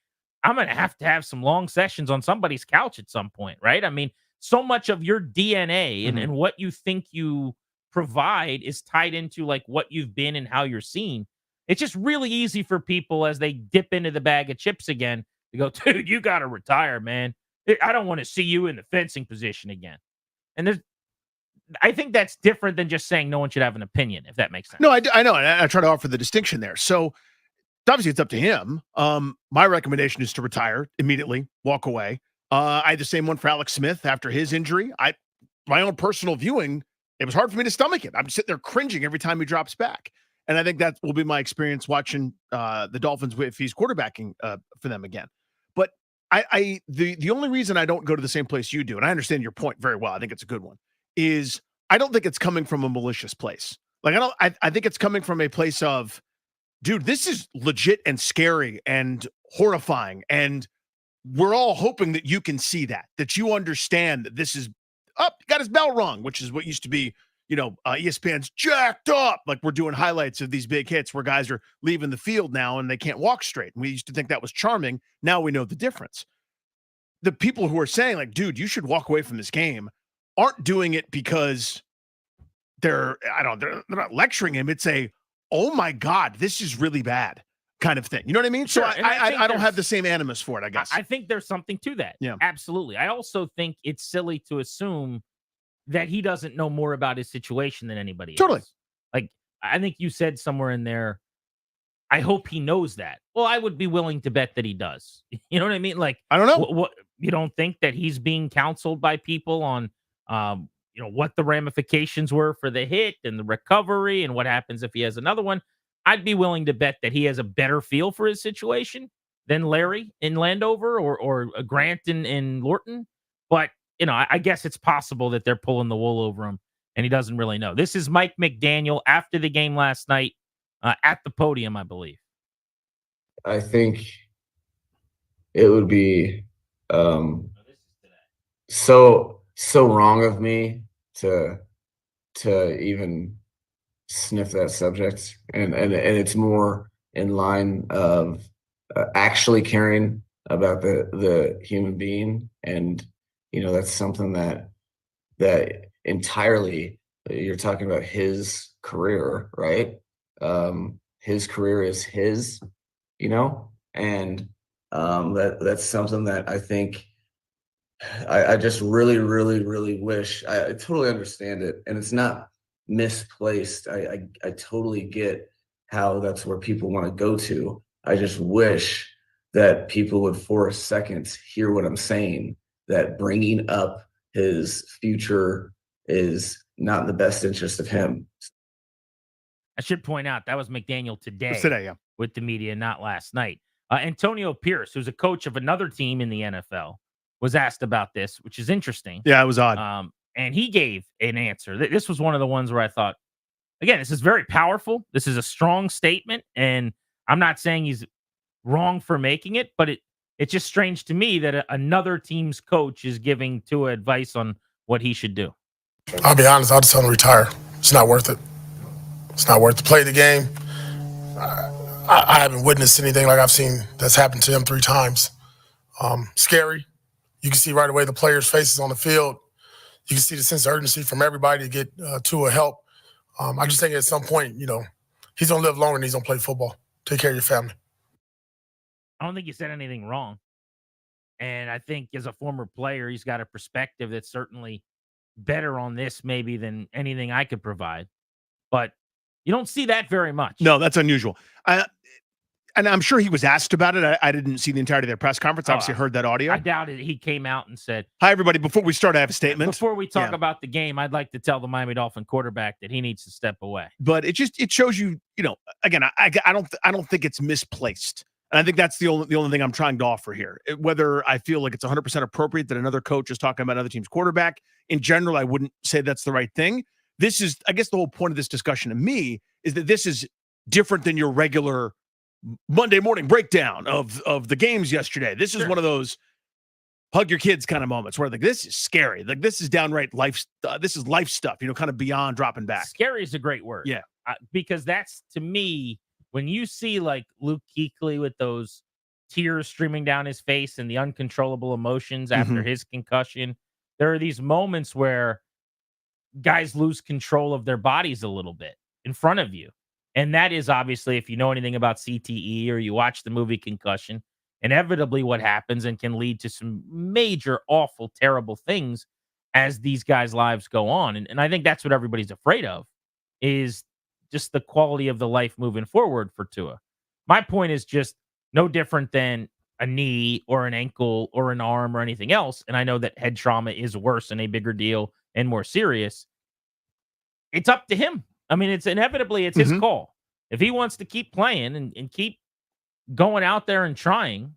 I'm going to have some long sessions on somebody's couch at some point, right? I mean, so much of your DNA and what you think you provide is tied into like what you've been and how you're seen. It's just really easy for people as they dip into the bag of chips again to go, dude, you got to retire, man. I don't want to see you in the fencing position again. And I think that's different than just saying no one should have an opinion, if that makes sense. No, I know. And I try to offer the distinction there. So obviously it's up to him. My recommendation is to retire immediately, walk away. I had the same one for Alex Smith after his injury. My own personal viewing, it was hard for me to stomach it. I'm sitting there cringing every time he drops back. And I think that will be my experience watching the Dolphins if he's quarterbacking for them again. But The only reason I don't go to the same place you do, and I understand your point very well, I think it's a good one, is I don't think it's coming from a malicious place. Like I think it's coming from a place of, dude, this is legit and scary and horrifying, and we're all hoping that you can see that you understand that this is got his bell rung, which is what used to be, ESPN's jacked up. Like, we're doing highlights of these big hits where guys are leaving the field now and they can't walk straight. And we used to think that was charming. Now we know the difference. The people who are saying, like, dude, you should walk away from this game, aren't doing it because they're not lecturing him. It's a, oh my God, this is really bad kind of thing. You know what I mean? Sure, So I don't have the same animus for it, I guess. I think there's something to that. Yeah. Absolutely. I also think it's silly to assume that he doesn't know more about his situation than anybody Totally. else. Like, I think you said somewhere in there, I hope he knows that. Well, I would be willing to bet that he does. You know what I mean? Like, I don't know. What you don't think that he's being counseled by people on, what the ramifications were for the hit and the recovery and what happens if he has another one? I'd be willing to bet that he has a better feel for his situation than Larry in Landover or Grant in Lorton. But, I guess it's possible that they're pulling the wool over him and he doesn't really know. This is Mike McDaniel after the game last night at the podium, I believe. I think it would be so wrong of me to even sniff that subject, and it's more in line of actually caring about the human being, and that's something that entirely, you're talking about his career, right? His career is his, and that's something that I think I just really, really, really wish. I totally understand it, and it's not misplaced. I totally get how that's where people want to go to. I just wish that people would for a second hear what I'm saying, that bringing up his future is not in the best interest of him. I should point out that was McDaniel today. Yeah. With the media, not last night. Antonio Pierce, who's a coach of another team in the NFL, was asked about this, which is interesting. Yeah, it was odd. And he gave an answer. This was one of the ones where I thought, again, this is very powerful. This is a strong statement, and I'm not saying he's wrong for making it, but it's just strange to me that another team's coach is giving Tua advice on what he should do. I'll be honest, I'll just tell him to retire. It's not worth it. It's not worth to play the game. I haven't witnessed anything like I've seen that's happened to him 3 times. Scary. You can see right away the players' faces on the field. You can see the sense of urgency from everybody to get Tua help. I just think at some point, he's going to live longer and he's going to play football. Take care of your family. I don't think you said anything wrong. And I think as a former player, he's got a perspective that's certainly better on this maybe than anything I could provide. But you don't see that very much. No, that's unusual. And I'm sure he was asked about it. I didn't see the entirety of their press conference. Obviously heard that audio. I doubt it. He came out and said, "Hi, everybody. Before we start, I have a statement. Before we talk about the game, I'd like to tell the Miami Dolphin quarterback that he needs to step away." But it shows you, again, I don't think it's misplaced. And I think that's the only thing I'm trying to offer here. Whether I feel like it's 100% appropriate that another coach is talking about another team's quarterback, in general, I wouldn't say that's the right thing. This is, I guess, the whole point of this discussion to me is that this is different than your regular Monday morning breakdown of the games yesterday. This is one of those hug your kids kind of moments where, like, this is scary. Like, this is downright life. This is life stuff, kind of beyond dropping back. Scary is a great word. Yeah. Because that's, to me, when you see like Luke Kuechly with those tears streaming down his face and the uncontrollable emotions after his concussion, there are these moments where guys lose control of their bodies a little bit in front of you. And that is obviously, if you know anything about CTE or you watch the movie Concussion, inevitably what happens and can lead to some major, awful, terrible things as these guys' lives go on. And I think that's what everybody's afraid of, is just the quality of the life moving forward for Tua. My point is just no different than a knee or an ankle or an arm or anything else. And I know that head trauma is worse and a bigger deal and more serious. It's up to him. I mean, it's his call. If he wants to keep playing and keep going out there and trying,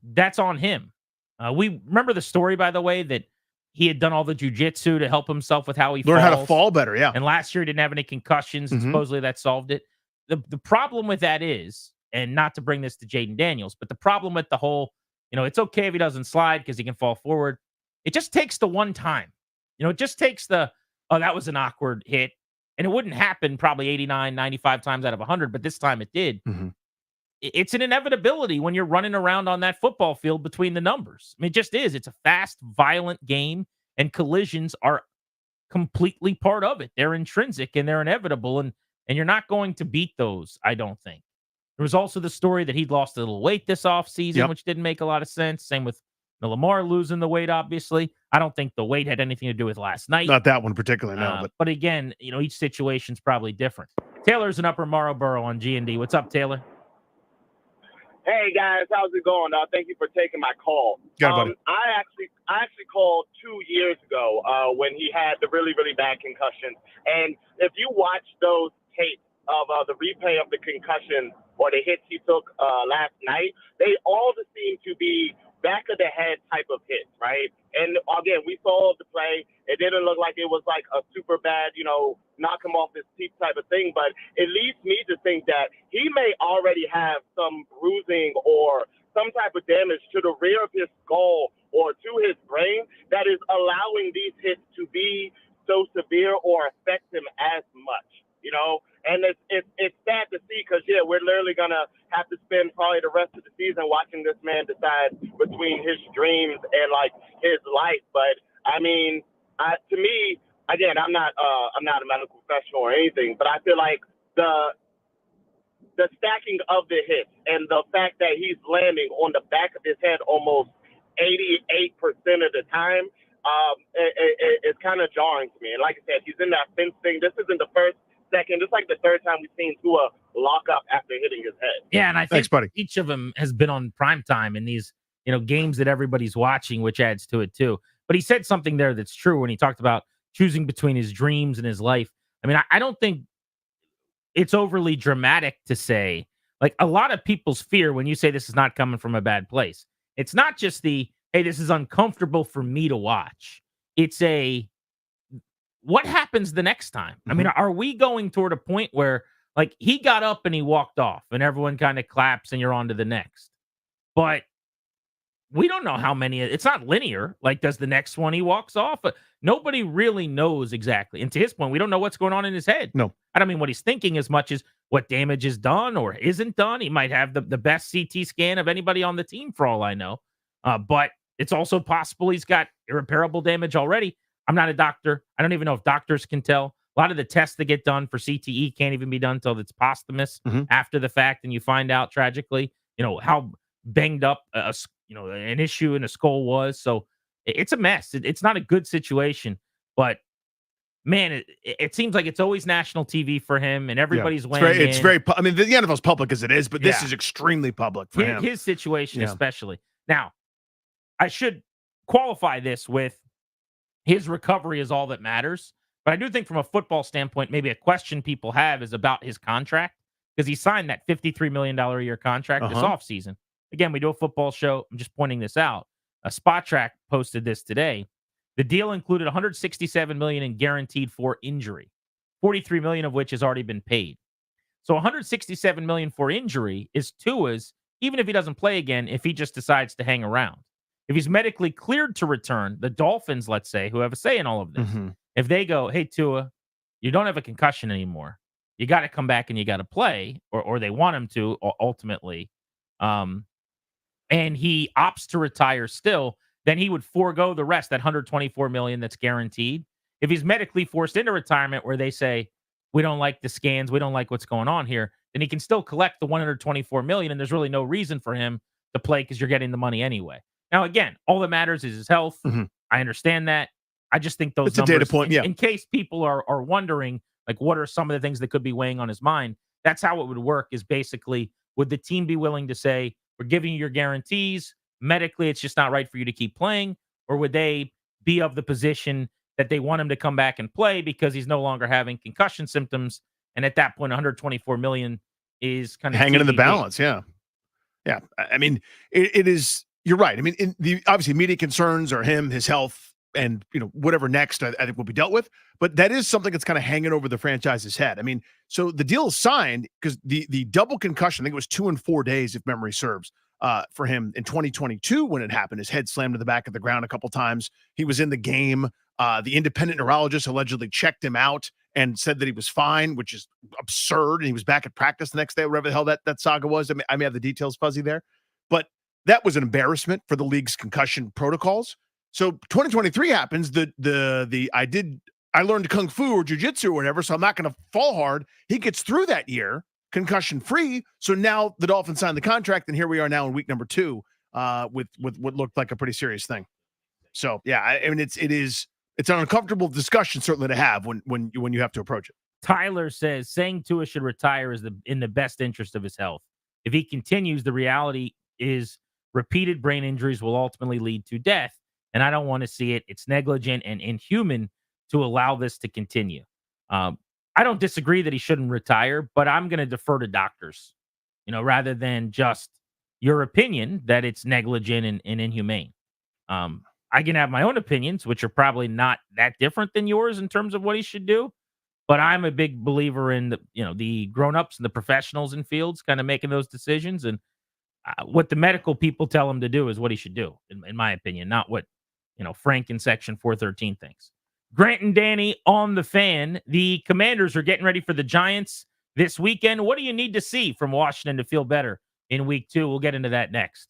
that's on him. We remember the story, by the way, that he had done all the jujitsu to help himself with how he Learn falls. how to fall better, yeah. And last year he didn't have any concussions, and Mhm. supposedly that solved it. The problem with that is, and not to bring this to Jayden Daniels, but the problem with the whole, it's okay if he doesn't slide because he can fall forward. It just takes the one time. It just takes that was an awkward hit. And it wouldn't happen probably 89, 95 times out of 100, but this time it did. Mhm. It's an inevitability when you're running around on that football field between the numbers. I mean, it just is. It's a fast, violent game, and collisions are completely part of it. They're intrinsic and they're inevitable, and you're not going to beat those, I don't think. There was also the story that he'd lost a little weight this offseason, Yep. which didn't make a lot of sense. Same with Lamar losing the weight, obviously. I don't think the weight had anything to do with last night. Not that one particularly, no. But again, each situation's probably different. Taylor's in Upper Marlboro on G&D. What's up, Taylor? Hey guys, how's it going? Thank you for taking my call. Got it, buddy. I actually called 2 years ago when he had the really, really bad concussion. And if you watch those tapes of the replay of the concussion or the hits he took last night, they all just seem to be back of the head type of hits, right? And again, we saw the play. It didn't look like it was like a super bad, knock him off his feet type of thing, but it leads me to think that he may already have some bruising or some type of damage to the rear of his skull or to his brain that is allowing these hits to be so severe or affect him as much, And it's sad to see because, we're literally going to have to spend probably the rest of the season watching this man decide between his dreams and, his life. But, I mean, to me, again, I'm not a medical professional or anything, but I feel like the stacking of the hits and the fact that he's landing on the back of his head almost 88% of the time, it's kind of jarring to me. And like I said, he's in that fence thing. This isn't the first, second. It's like the third time we've seen Tua lock up after hitting his head. Yeah, and I think Thanks, buddy. each of them has been on primetime in these, games that everybody's watching, which adds to it too. But he said something there that's true when he talked about choosing between his dreams and his life. I mean, I don't think it's overly dramatic to say, a lot of people's fear when you say this is not coming from a bad place. It's not just hey, this is uncomfortable for me to watch. It's what happens the next time? I mean, are we going toward a point where he got up and he walked off and everyone kind of claps and you're on to the next? But we don't know how many. It's not linear. Does the next one he walks off? Nobody really knows exactly. And to his point, we don't know what's going on in his head. No. I don't mean what he's thinking as much as what damage is done or isn't done. He might have the best CT scan of anybody on the team for all I know. But it's also possible he's got irreparable damage already. I'm not a doctor. I don't even know if doctors can tell. A lot of the tests that get done for CTE can't even be done until it's posthumous after the fact. And you find out tragically, how banged up an issue in the skull was. So it's a mess. It's not a good situation, but man, it seems like it's always national TV for him and everybody's weighing in. It's very, I mean, the NFL's public as it is, but this is extremely public for him. His situation especially. Now, I should qualify this with his recovery is all that matters. But I do think from a football standpoint, maybe a question people have is about his contract because he signed that $53 million a year contract this offseason. Again, we do a football show. I'm just pointing this out. A Spot Track posted this today. The deal included $167 million in guaranteed for injury, $43 million of which has already been paid. So $167 million for injury is Tua's, even if he doesn't play again, if he just decides to hang around. If he's medically cleared to return, the Dolphins, let's say, who have a say in all of this, if they go, hey, Tua, you don't have a concussion anymore. You got to come back and you got to play, or they want him to ultimately, and he opts to retire still, then he would forego the rest, that $124 million that's guaranteed. If he's medically forced into retirement where they say, we don't like the scans, we don't like what's going on here, then he can still collect the $124 million, and there's really no reason for him to play because you're getting the money anyway. Now, again, all that matters is his health. I understand that. I just think those numbers, a data point, in case people are wondering, what are some of the things that could be weighing on his mind, that's how it would work, is basically, would the team be willing to say, we're giving you your guarantees, medically it's just not right for you to keep playing, or would they be of the position that they want him to come back and play because he's no longer having concussion symptoms, and at that point, $124 million is kind of hanging in the TBD. balance, yeah. I mean, it is, you're right. I mean, in the obviously immediate concerns are him, his health, and whatever next I think will be dealt with. But that is something that's kind of hanging over the franchise's head. I mean, so the deal is signed because the double concussion, I think it was 2 and 4 days, if memory serves, for him in 2022 when it happened. His head slammed to the back of the ground a couple times. He was in the game. The independent neurologist allegedly checked him out and said that he was fine, which is absurd. And he was back at practice the next day, whatever the hell that saga was. I may have the details fuzzy there, but that was an embarrassment for the league's concussion protocols. So 2023 happens. I learned kung fu or jujitsu or whatever, so I'm not going to fall hard. He gets through that year concussion free. So now the Dolphins signed the contract, and here we are now in week number 2 with what looked like a pretty serious thing. So yeah, I mean it's an uncomfortable discussion certainly to have when you have to approach it. Tyler says saying Tua should retire is in the best interest of his health. If he continues, the reality is repeated brain injuries will ultimately lead to death, and I don't want to see it. It's negligent and inhuman to allow this to continue. I don't disagree that he shouldn't retire, but I'm going to defer to doctors, rather than just your opinion that it's negligent and inhumane. I can have my own opinions, which are probably not that different than yours in terms of what he should do. But I'm a big believer in the grown-ups and the professionals in fields kind of making those decisions. And what the medical people tell him to do is what he should do, in my opinion, not what, Frank in Section 413 thinks. Grant and Danny on the Fan. The Commanders are getting ready for the Giants this weekend. What do you need to see from Washington to feel better in week 2? We'll get into that next.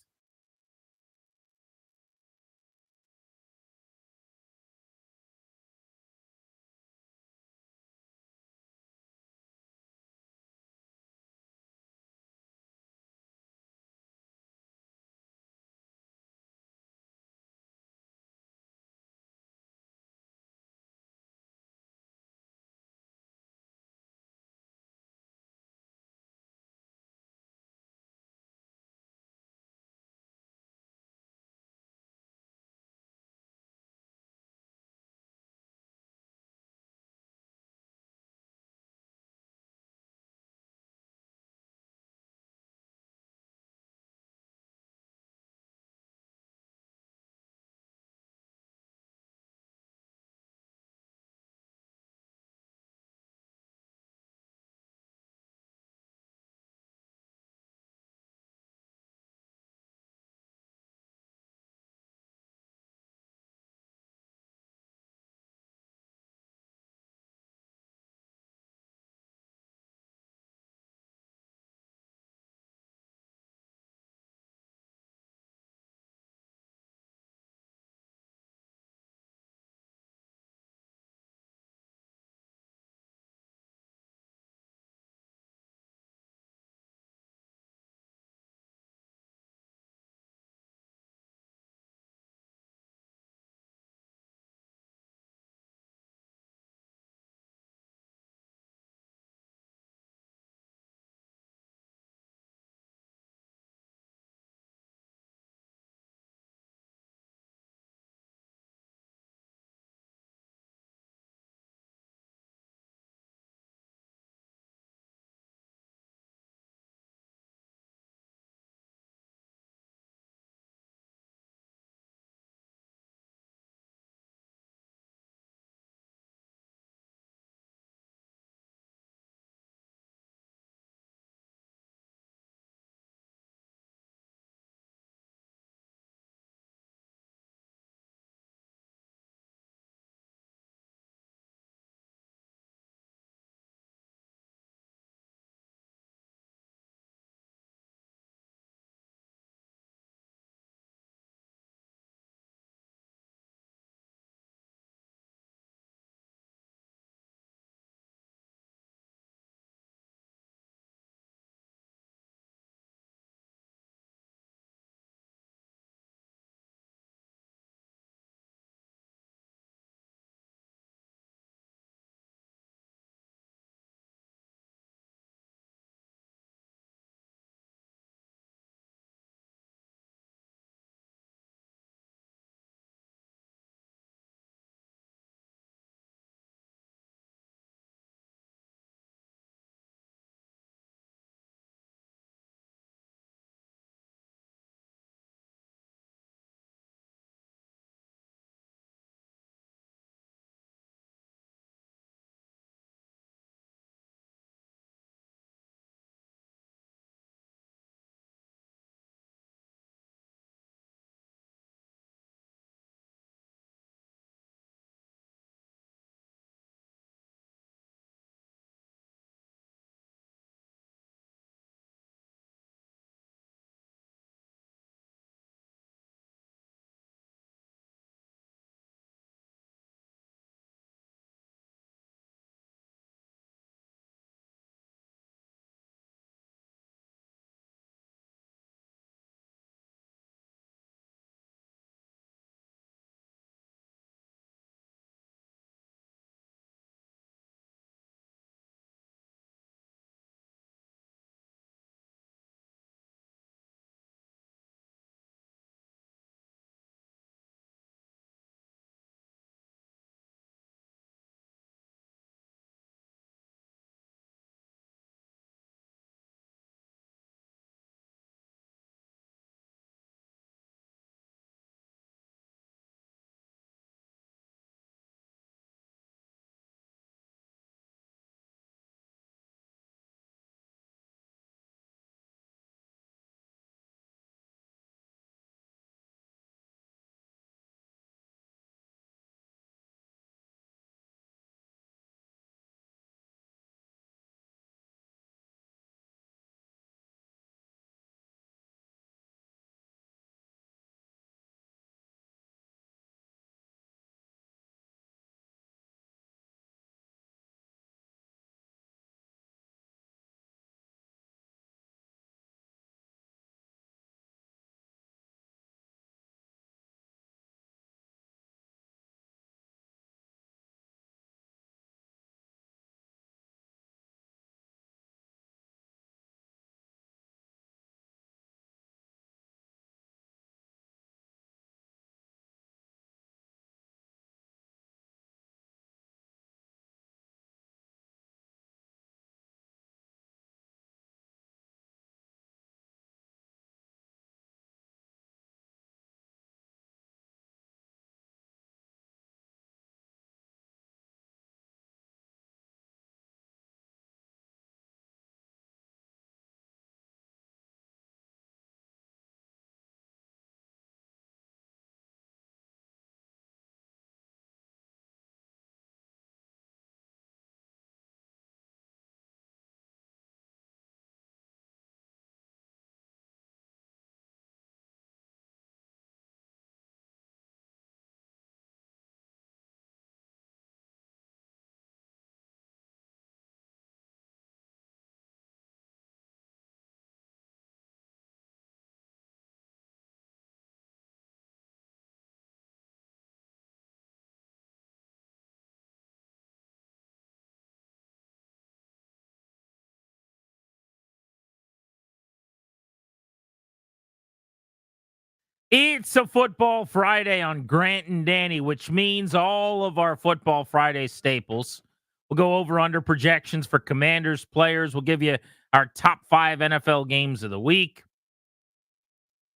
It's a Football Friday on Grant and Danny, which means all of our Football Friday staples. We'll go over under projections for Commanders players. We'll give you our top 5 NFL games of the week.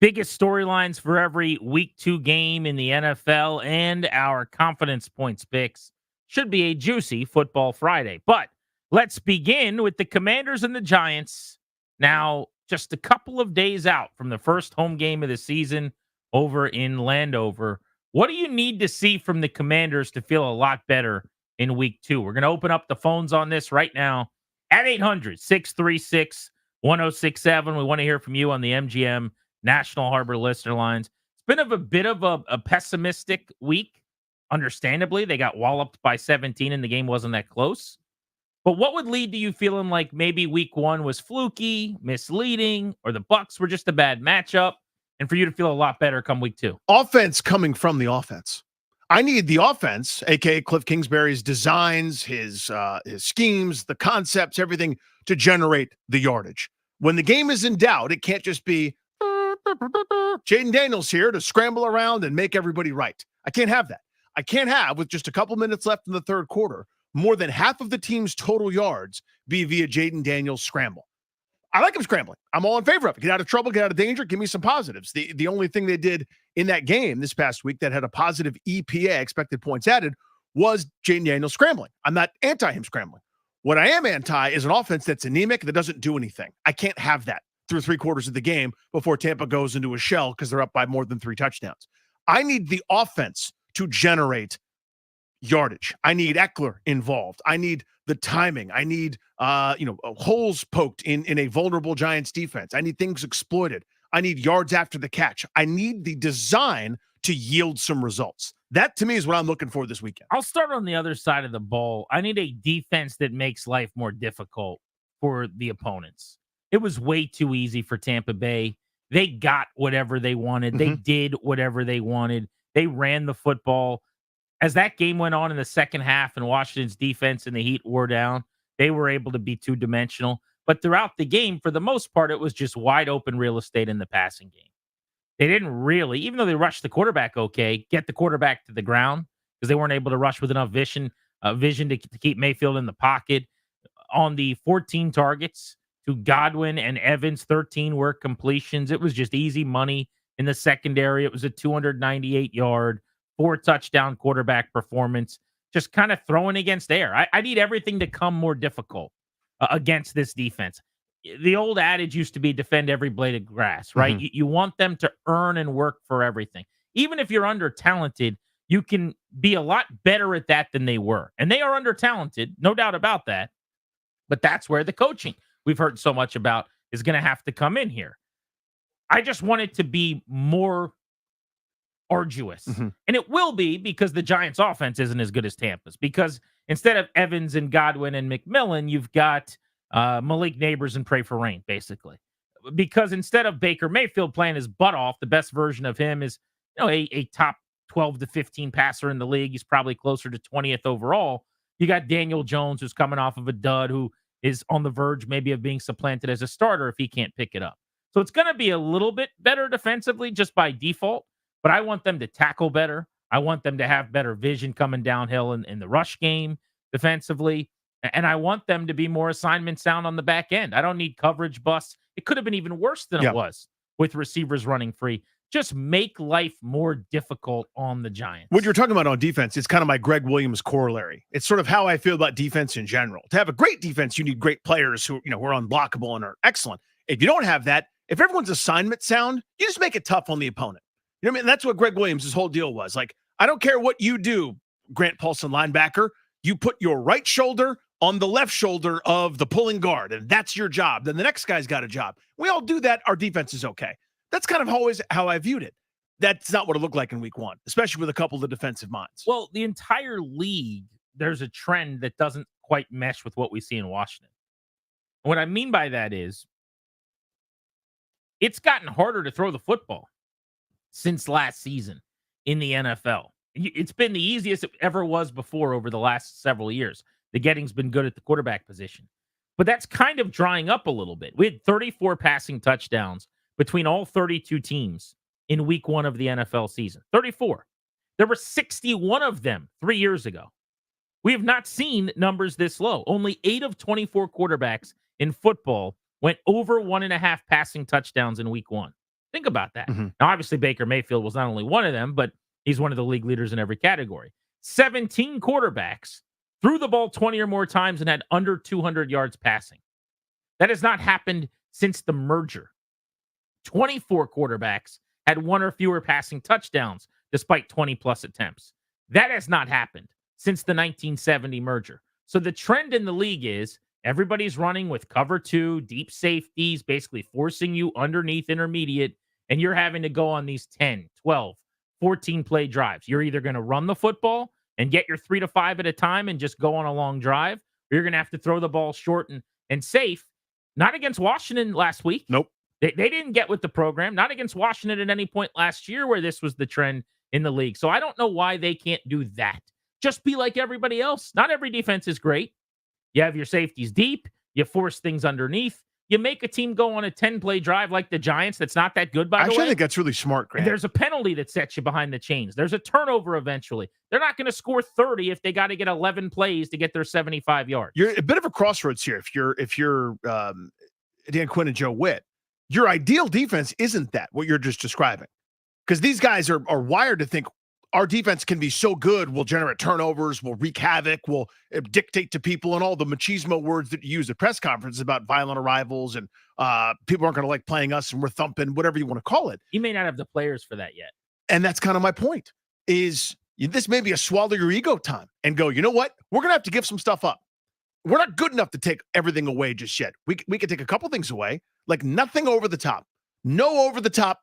Biggest storylines for every week 2 game in the NFL, and our confidence points picks. Should be a juicy Football Friday. But let's begin with the Commanders and the Giants. Now, just a couple of days out from the first home game of the season over in Landover. What do you need to see from the Commanders to feel a lot better in week 2? We're going to open up the phones on this right now at 800-636-1067. We want to hear from you on the MGM National Harbor listener lines. It's been a bit of a pessimistic week. Understandably, they got walloped by 17 and the game wasn't that close. But what would lead to you feeling like maybe week 1 was fluky, misleading, or the Bucs were just a bad matchup, and for you to feel a lot better come week 2? Offense coming from the offense. I need the offense, aka Cliff Kingsbury's designs, his schemes, the concepts, everything to generate the yardage. When the game is in doubt, it can't just be Jayden Daniels here to scramble around and make everybody right. I can't have that. I can't have, with just a couple minutes left in the third quarter, more than half of the team's total yards be via Jayden Daniels scramble. I like him scrambling. I'm all in favor of it. Get out of trouble, get out of danger, give me some positives. The only thing they did in that game this past week that had a positive EPA, expected points added, was Jayden Daniels scrambling. I'm not anti him scrambling. What I am anti is an offense that's anemic, that doesn't do anything. I can't have that through 3/4 of the game before Tampa goes into a shell because they're up by more than 3 touchdowns. I need the offense to generate yardage. I need Eckler involved. I need the timing. I need holes poked in a vulnerable Giants defense. I need things exploited. I need yards after the catch. I need the design to yield some results. That to me is what I'm looking for this weekend. I'll start on the other side of the ball. I need a defense that makes life more difficult for the opponents. It was way too easy for Tampa Bay. They got whatever they wanted. They did whatever they wanted. They ran the football. As that game went on in the second half and Washington's defense and the Heat wore down, they were able to be two-dimensional. But throughout the game, for the most part, it was just wide open real estate in the passing game. They didn't really, even though they rushed the quarterback okay, get the quarterback to the ground because they weren't able to rush with enough vision to keep Mayfield in the pocket. On the 14 targets to Godwin and Evans, 13 were completions. It was just easy money in the secondary. It was a 298-yard, 4-touchdown quarterback performance, just kind of throwing against air. I need everything to come more difficult against this defense. The old adage used to be defend every blade of grass, right? You want them to earn and work for everything. Even if you're under-talented, you can be a lot better at that than they were. And they are under-talented, no doubt about that. But that's where the coaching we've heard so much about is going to have to come in here. I just want it to be more arduous. And it will be because the Giants offense isn't as good as Tampa's, because instead of Evans and Godwin and McMillan, you've got Malik Neighbors and pray for rain, basically. Because instead of Baker Mayfield playing his butt off, the best version of him is a top 12 to 15 passer in the league. He's probably closer to 20th overall. You got Daniel Jones, who's coming off of a dud, who is on the verge maybe of being supplanted as a starter if he can't pick it up. So it's going to be a little bit better defensively just by default, but I want them to tackle better. I want them to have better vision coming downhill in the rush game defensively, and I want them to be more assignment sound on the back end. I don't need coverage busts. It could have been even worse than it was with receivers running free. Just make life more difficult on the Giants. What you're talking about on defense is kind of my Greg Williams corollary. It's sort of how I feel about defense in general. To have a great defense, you need great players who are unblockable and are excellent. If you don't have that, if everyone's assignment sound, you just make it tough on the opponent. You know what I mean? That's what Greg Williams' whole deal was. Like, I don't care what you do, Grant Paulson linebacker. You put your right shoulder on the left shoulder of the pulling guard, and that's your job. Then the next guy's got a job. We all do that. Our defense is okay. That's kind of always how I viewed it. That's not what it looked like in week 1, especially with a couple of the defensive minds. Well, the entire league, there's a trend that doesn't quite mesh with what we see in Washington. And what I mean by that is it's gotten harder to throw the football since last season in the NFL. It's been the easiest it ever was before over the last several years. The getting's been good at the quarterback position. But that's kind of drying up a little bit. We had 34 passing touchdowns between all 32 teams in week 1 of the NFL season. 34. There were 61 of them 3 years ago. We have not seen numbers this low. Only 8 of 24 quarterbacks in football went over 1.5 passing touchdowns in week 1. Think about that. Now, obviously, Baker Mayfield was not only one of them, but he's one of the league leaders in every category. 17 quarterbacks threw the ball 20 or more times and had under 200 yards passing. That has not happened since the merger. 24 quarterbacks had 1 or fewer passing touchdowns despite 20-plus attempts. That has not happened since the 1970 merger. So the trend in the league is everybody's running with cover 2, deep safeties, basically forcing you underneath intermediate, and you're having to go on these 10, 12, 14-play drives. You're either going to run the football and get your 3 to 5 at a time and just go on a long drive, or you're going to have to throw the ball short and safe. Not against Washington last week. Nope. They didn't get with the program. Not against Washington at any point last year where this was the trend in the league. So I don't know why they can't do that. Just be like everybody else. Not every defense is great. You have your safeties deep. You force things underneath. You make a team go on a 10-play drive like the Giants that's not that good, by the way. Actually, I think that's really smart, Grant. There's a penalty that sets you behind the chains. There's a turnover eventually. They're not going to score 30 if they got to get 11 plays to get their 75 yards. You're a bit of a crossroads here. If you're Dan Quinn and Joe Witt, your ideal defense isn't that what you're just describing, because these guys are wired to think our defense can be so good, we'll generate turnovers, we'll wreak havoc, we'll dictate to people, and all the machismo words that you use at press conferences about violent arrivals and people aren't going to like playing us and we're thumping, whatever you want to call it. You may not have the players for that yet. And that's kind of my point, is this may be a swallow your ego time and go, you know what? We're going to have to give some stuff up. We're not good enough to take everything away just yet. We can take a couple things away, like nothing over the top, no over the top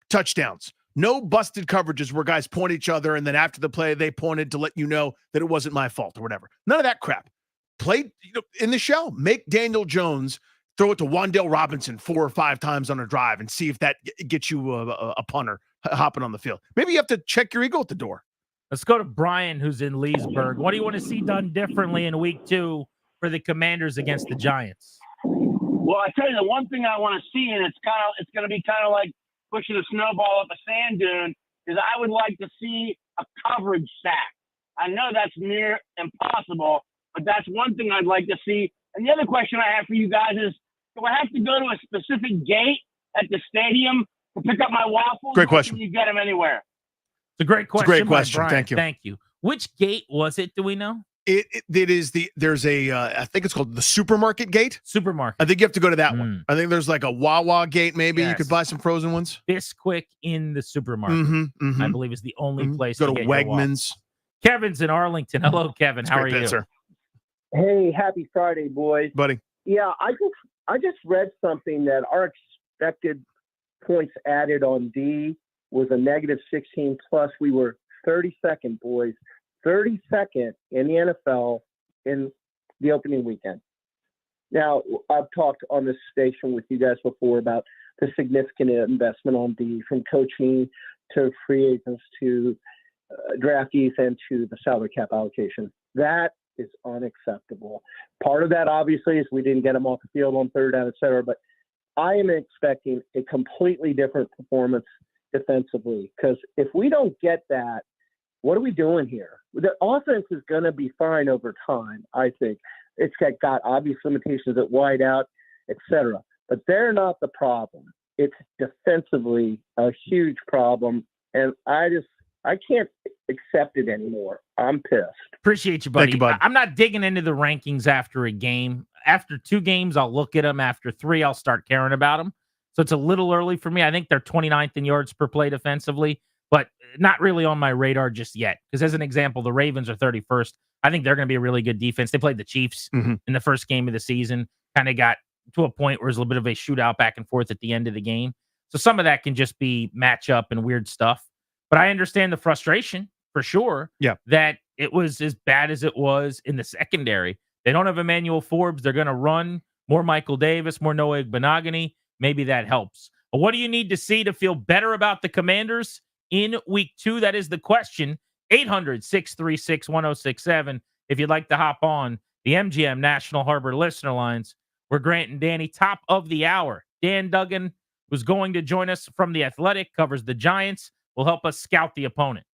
touchdowns, no busted coverages where guys point at each other and then after the play they pointed to let you know that it wasn't my fault or whatever. None of that crap. Play in the shell. Make Daniel Jones throw it to Wan'Dale Robinson 4 or 5 times on a drive and see if that gets you a punter hopping on the field. Maybe you have to check your ego at the door. Let's go to Brian, who's in Leesburg. What do you want to see done differently in week 2 for the Commanders against the Giants? Well, I tell you, the one thing I want to see, and it's going to be kind of like pushing a snowball up a sand dune, is I would like to see a coverage sack. I know that's near impossible, but that's one thing I'd like to see. And the other question I have for you guys is, do I have to go to a specific gate at the stadium to pick up my waffles? Great question. Or can you get them anywhere? It's a great question. It's a great question. Brian. Thank you. Thank you. Which gate was it? Do we know? There's a I think it's called the supermarket gate. Supermarket. I think you have to go to that one. I think there's like a Wawa gate. Maybe you Yes. could buy some frozen ones. Bisquick in the supermarket. Mhm. I believe is the only place Go to to get your waffles. Wegmans. Kevin's in Arlington. Hello, Kevin. How are Great you? answer. Hey, happy Friday, boys. Buddy. Yeah, I just read something that our expected points added on D was a negative 16 plus. We were 32nd, boys. 32nd in the NFL in the opening weekend. Now, I've talked on this station with you guys before about the significant investment on D, from coaching to free agents to draftees and to the salary cap allocation. That is unacceptable. Part of that, obviously, is we didn't get them off the field on third down, et cetera, but I am expecting a completely different performance defensively, because if we don't get that, what are we doing here? The offense is going to be fine over time, I think. It's got obvious limitations at wide out, et cetera, but they're not the problem. It's defensively a huge problem, and I can't accept it anymore. I'm pissed. Appreciate you, buddy. Thank you, bud. I'm not digging into the rankings after a game. After 2 games, I'll look at them. After 3, I'll start caring about them. So it's a little early for me. I think they're 29th in yards per play defensively, but not really on my radar just yet. Because as an example, the Ravens are 31st. I think they're going to be a really good defense. They played the Chiefs in the first game of the season, kind of got to a point where it was a little bit of a shootout back and forth at the end of the game. So some of that can just be matchup and weird stuff. But I understand the frustration for sure. Yeah. That it was as bad as it was in the secondary. They don't have Emmanuel Forbes. They're going to run more Michael Davis, more Noah Igbenogany. Maybe that helps. But what do you need to see to feel better about the Commanders in week 2? That is the question. 800-636-1067. If you'd like to hop on the MGM National Harbor listener lines, we're Grant and Danny, top of the hour. Dan Duggan, who's going to join us from The Athletic, covers the Giants, will help us scout the opponent.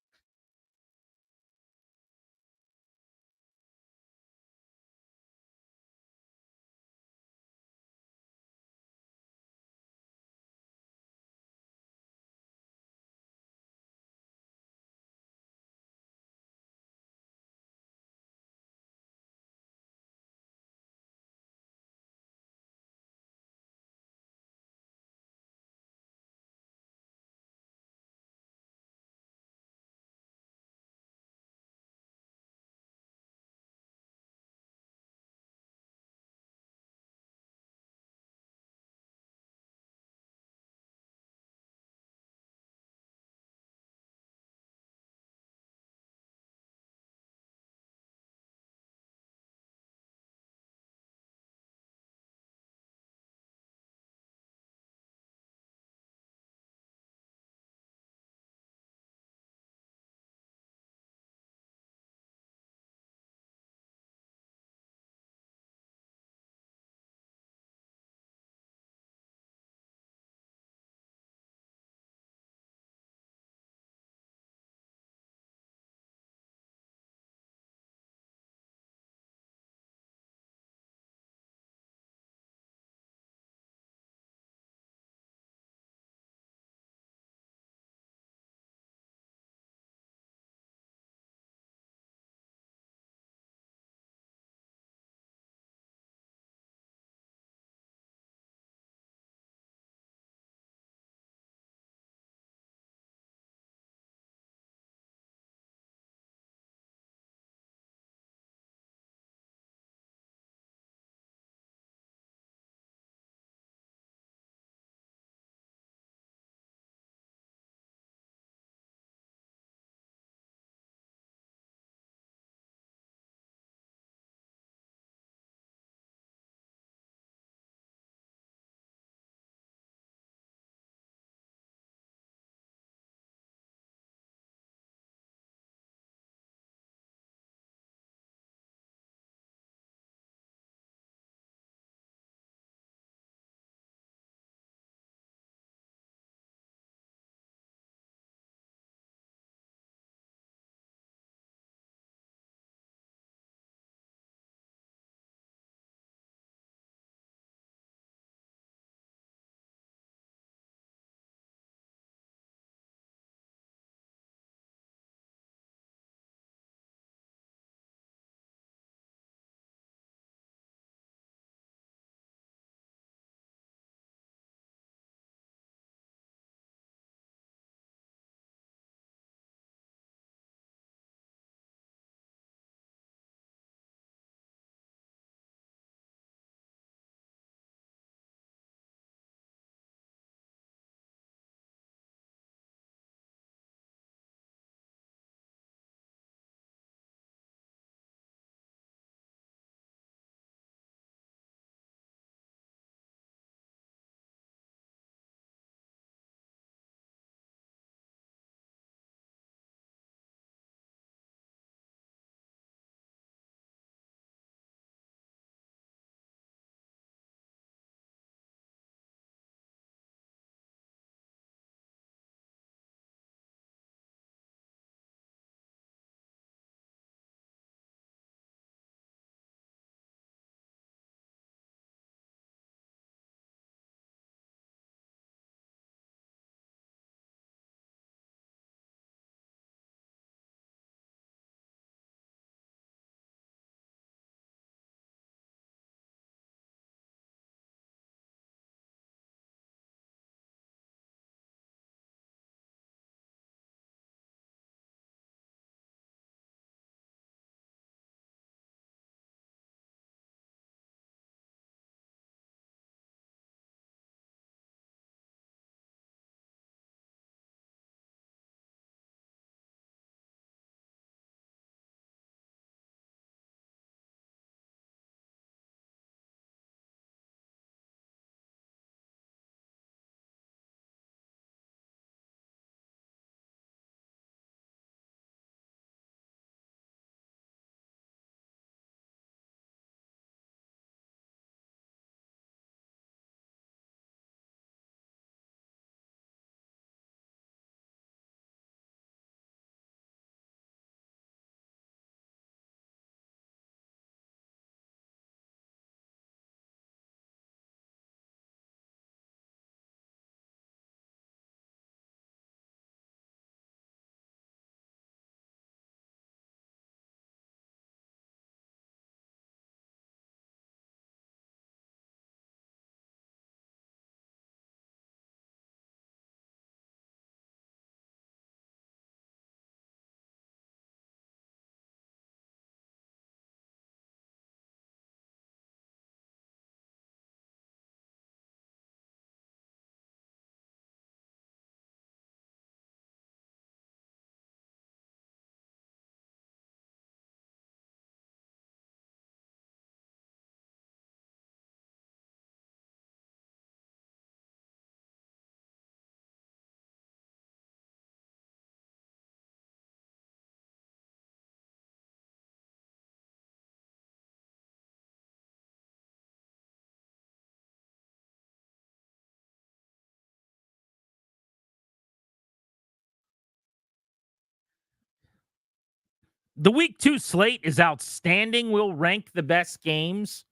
The week 2 slate is outstanding. We'll rank the best games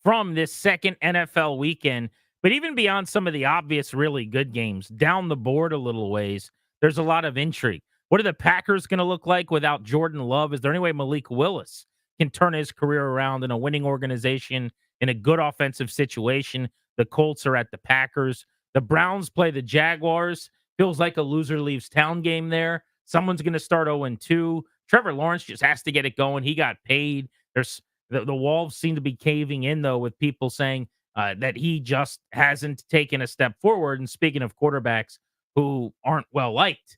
from this second NFL weekend. But even beyond some of the obvious really good games, down the board a little ways, there's a lot of intrigue. What are the Packers going to look like without Jordan Love? Is there any way Malik Willis can turn his career around in a winning organization, in a good offensive situation? The Colts are at the Packers. The Browns play the Jaguars. Feels like a loser leaves town game there. Someone's going to start 0-2. Trevor Lawrence just has to get it going. He got paid. There's the walls seem to be caving in, though, with people saying that he just hasn't taken a step forward. And speaking of quarterbacks who aren't well liked,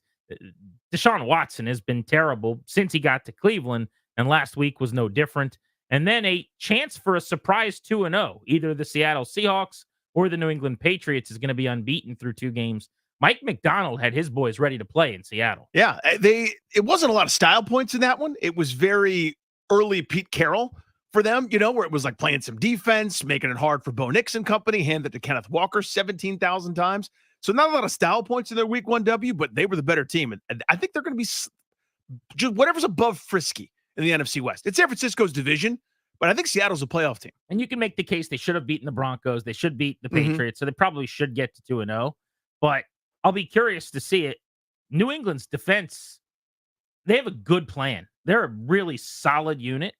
Deshaun Watson has been terrible since he got to Cleveland, and last week was no different. And then a chance for a surprise 2-0. Either the Seattle Seahawks or the New England Patriots is going to be unbeaten through 2 games. Mike McDonald had his boys ready to play in Seattle. Yeah, it wasn't a lot of style points in that one. It was very early Pete Carroll for them, where it was like playing some defense, making it hard for Bo Nix and company, hand it to Kenneth Walker 17,000 times. So not a lot of style points in their week 1 W, but they were the better team. And I think they're going to be just whatever's above frisky in the NFC West. It's San Francisco's division, but I think Seattle's a playoff team. And you can make the case they should have beaten the Broncos. They should beat the Patriots. So they probably should get to 2-0. But I'll be curious to see it. New England's defense, they have a good plan. They're a really solid unit.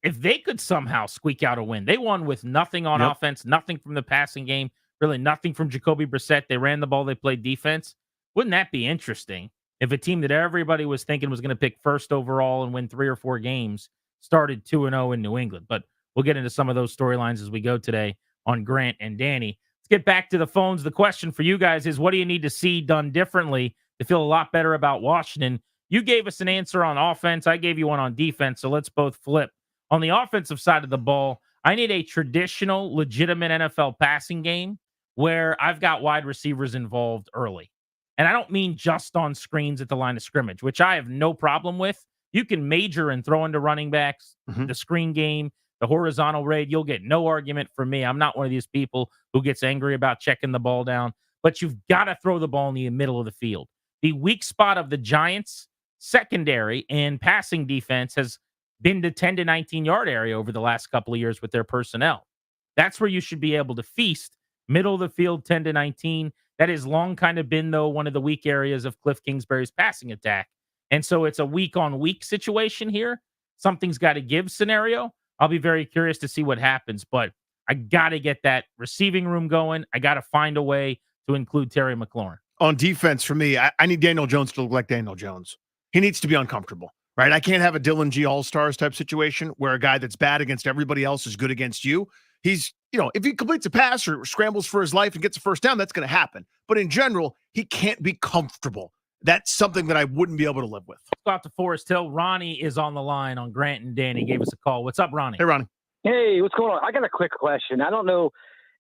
If they could somehow squeak out a win, they won with nothing on offense, nothing from the passing game, really nothing from Jacoby Brissett. They ran the ball, they played defense. Wouldn't that be interesting if a team that everybody was thinking was going to pick first overall and win 3 or 4 games started 2-0 in New England? But we'll get into some of those storylines as we go today on Grant and Danny. Let's get back to the phones. The question for you guys is, what do you need to see done differently to feel a lot better about Washington? You gave us an answer on offense. I gave you one on defense, so let's both flip. On the offensive side of the ball, I need a traditional, legitimate NFL passing game where I've got wide receivers involved early. And I don't mean just on screens at the line of scrimmage, which I have no problem with. You can major and throw into running backs, the screen game, the horizontal raid. You'll get no argument from me. I'm not one of these people who gets angry about checking the ball down. But you've got to throw the ball in the middle of the field. The weak spot of the Giants' secondary and passing defense has been the 10 to 19-yard area over the last couple of years with their personnel. That's where you should be able to feast. Middle of the field, 10 to 19. That has long kind of been, though, one of the weak areas of Cliff Kingsbury's passing attack. And so it's a week-on-week situation here. Something's got to give scenario. I'll be very curious to see what happens, but I got to get that receiving room going. I got to find a way to include Terry McLaurin. On defense, for me, I need Daniel Jones to look like Daniel Jones. He needs to be uncomfortable. Right, I can't have a Dylan G All-Stars type situation where a guy that's bad against everybody else is good against you. He's, if he completes a pass or scrambles for his life and gets a first down, that's going to happen. But in general, he can't be comfortable. That's something that I wouldn't be able to live with. Let's go out to Forest Hill. Ronnie is on the line on Grant and Danny. Gave us a call. What's up, Ronnie? Hey, Ronnie. Hey, what's going on? I got a quick question. I don't know.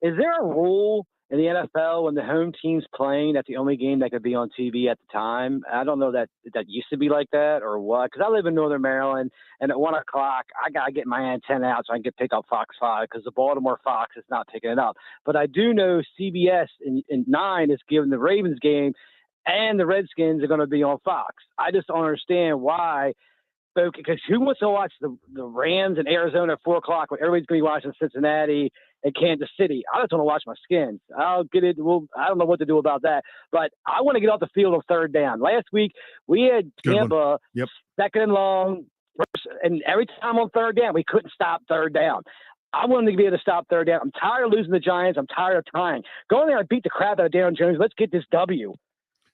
Is there a rule in the NFL when the home team's playing, that's the only game that could be on TV at the time? I don't know that used to be like that or what, because I live in Northern Maryland, and at 1 o'clock, I got to get my antenna out so I can pick up Fox 5 because the Baltimore Fox is not picking it up. But I do know CBS in 9 is giving the Ravens game, and the Redskins are going to be on Fox. I just don't understand why. Because who wants to watch the Rams in Arizona at 4 o'clock when everybody's going to be watching Cincinnati and Kansas City? I just want to watch my Skins. I'll get it. Well, I don't know what to do about that, but I want to get off the field on 3rd down. Last week we had Tampa 2nd and long, and every time on 3rd down we couldn't stop 3rd down. I wanted to be able to stop 3rd down. I'm tired of losing the Giants. I'm tired of trying. Go in there and beat the crap out of Daniel Jones. Let's get this W.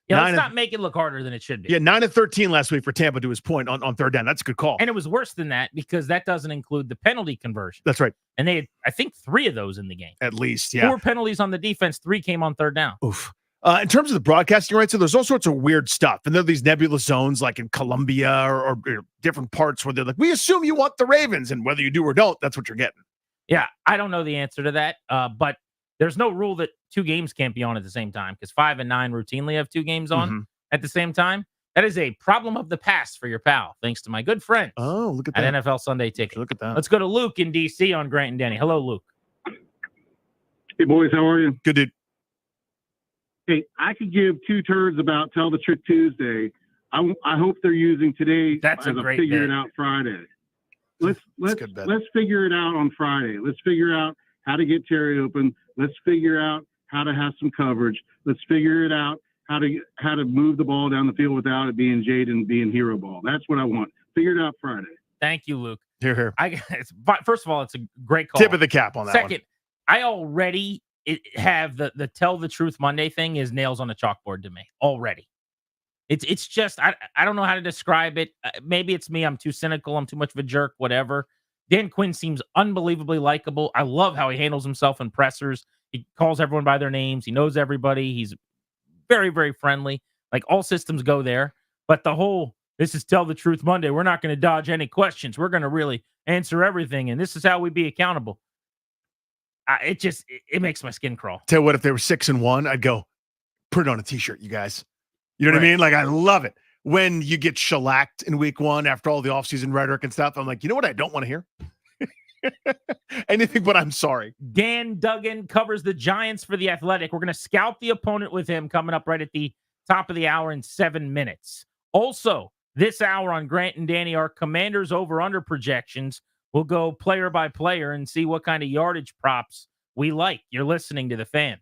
Yeah, let's not make it look harder than it should be. Yeah, 9-13 last week for Tampa, to his point, on 3rd down. That's a good call. And it was worse than that because that doesn't include the penalty conversion. That's right. And they had, I think, 3 of those in the game. At least, yeah. 4 penalties on the defense, 3 came on 3rd down. Oof. In terms of the broadcasting rights, so there's all sorts of weird stuff. And there are these nebulous zones like in Colombia or different parts where they're like, we assume you want the Ravens. And whether you do or don't, that's what you're getting. Yeah, I don't know the answer to that. But there's no rule that 2 games can't be on at the same time because 5 and 9 routinely have 2 games on at the same time. That is a problem of the past for your pal, thanks to my good friends. Oh, look at that. At NFL Sunday Ticket. Look at that. Let's go to Luke in D.C. on Grant and Danny. Hello, Luke. Hey, boys. How are you? Good, dude. Hey, I could give 2 turns about Tell the Trick Tuesday. I hope they're using today That's a as great figure bet. it out Friday. Let's figure it out on Friday. Let's figure out how to get Terry open. Let's figure out how to have some coverage. Let's figure it out how to move the ball down the field without it being Jayden being hero ball. That's what I want. Figure it out Friday. Thank you, Luke. Here. First of all, it's a great call. Tip of the cap on that Second, I already have the Tell the Truth Monday thing is nails on the chalkboard to me already. It's just I don't know how to describe it. Maybe it's me. I'm too cynical. I'm too much of a jerk. Whatever. Dan Quinn seems unbelievably likable. I love how he handles himself in pressers. He calls everyone by their names. He knows everybody. He's very, very friendly. Like all systems go there. But the whole this is Tell the Truth Monday. We're not going to dodge any questions. We're going to really answer everything, and this is how we be accountable. It makes my skin crawl. Tell you what, if they were 6-1, I'd go put it on a t-shirt, you guys. You know what I mean? Like, I love it. When you get shellacked in week 1 after all the offseason rhetoric and stuff, I'm like, you know what I don't want to hear? Anything but I'm sorry. Dan Dugen covers the Giants for The Athletic. We're going to scout the opponent with him coming up right at the top of the hour in 7 minutes. Also, this hour on Grant and Danny, our Commanders over-under projections. We'll go player by player and see what kind of yardage props we like. You're listening to The Fan.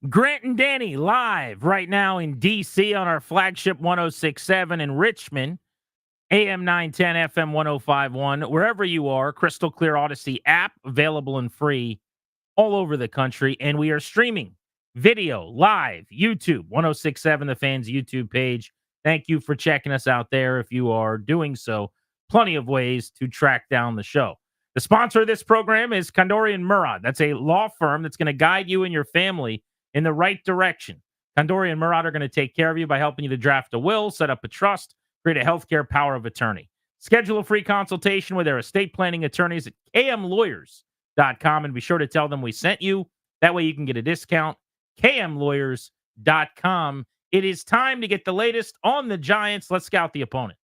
Grant and Danny live right now in D.C. on our flagship 106.7 in Richmond, AM 910, FM 105.1. Wherever you are, crystal clear Odyssey app available and free all over the country. And we are streaming video live, YouTube, 106.7, the Fans YouTube page. Thank you for checking us out there. If you are doing so, plenty of ways to track down the show. The sponsor of this program is Kondorian Murad. That's a law firm that's going to guide you and your family in the right direction. Kondorian Murad are going to take care of you by helping you to draft a will, set up a trust, create a healthcare power of attorney. Schedule a free consultation with their estate planning attorneys at kmlawyers.com and be sure to tell them we sent you. That way you can get a discount. kmlawyers.com. It is time to get the latest on the Giants. Let's scout the opponent.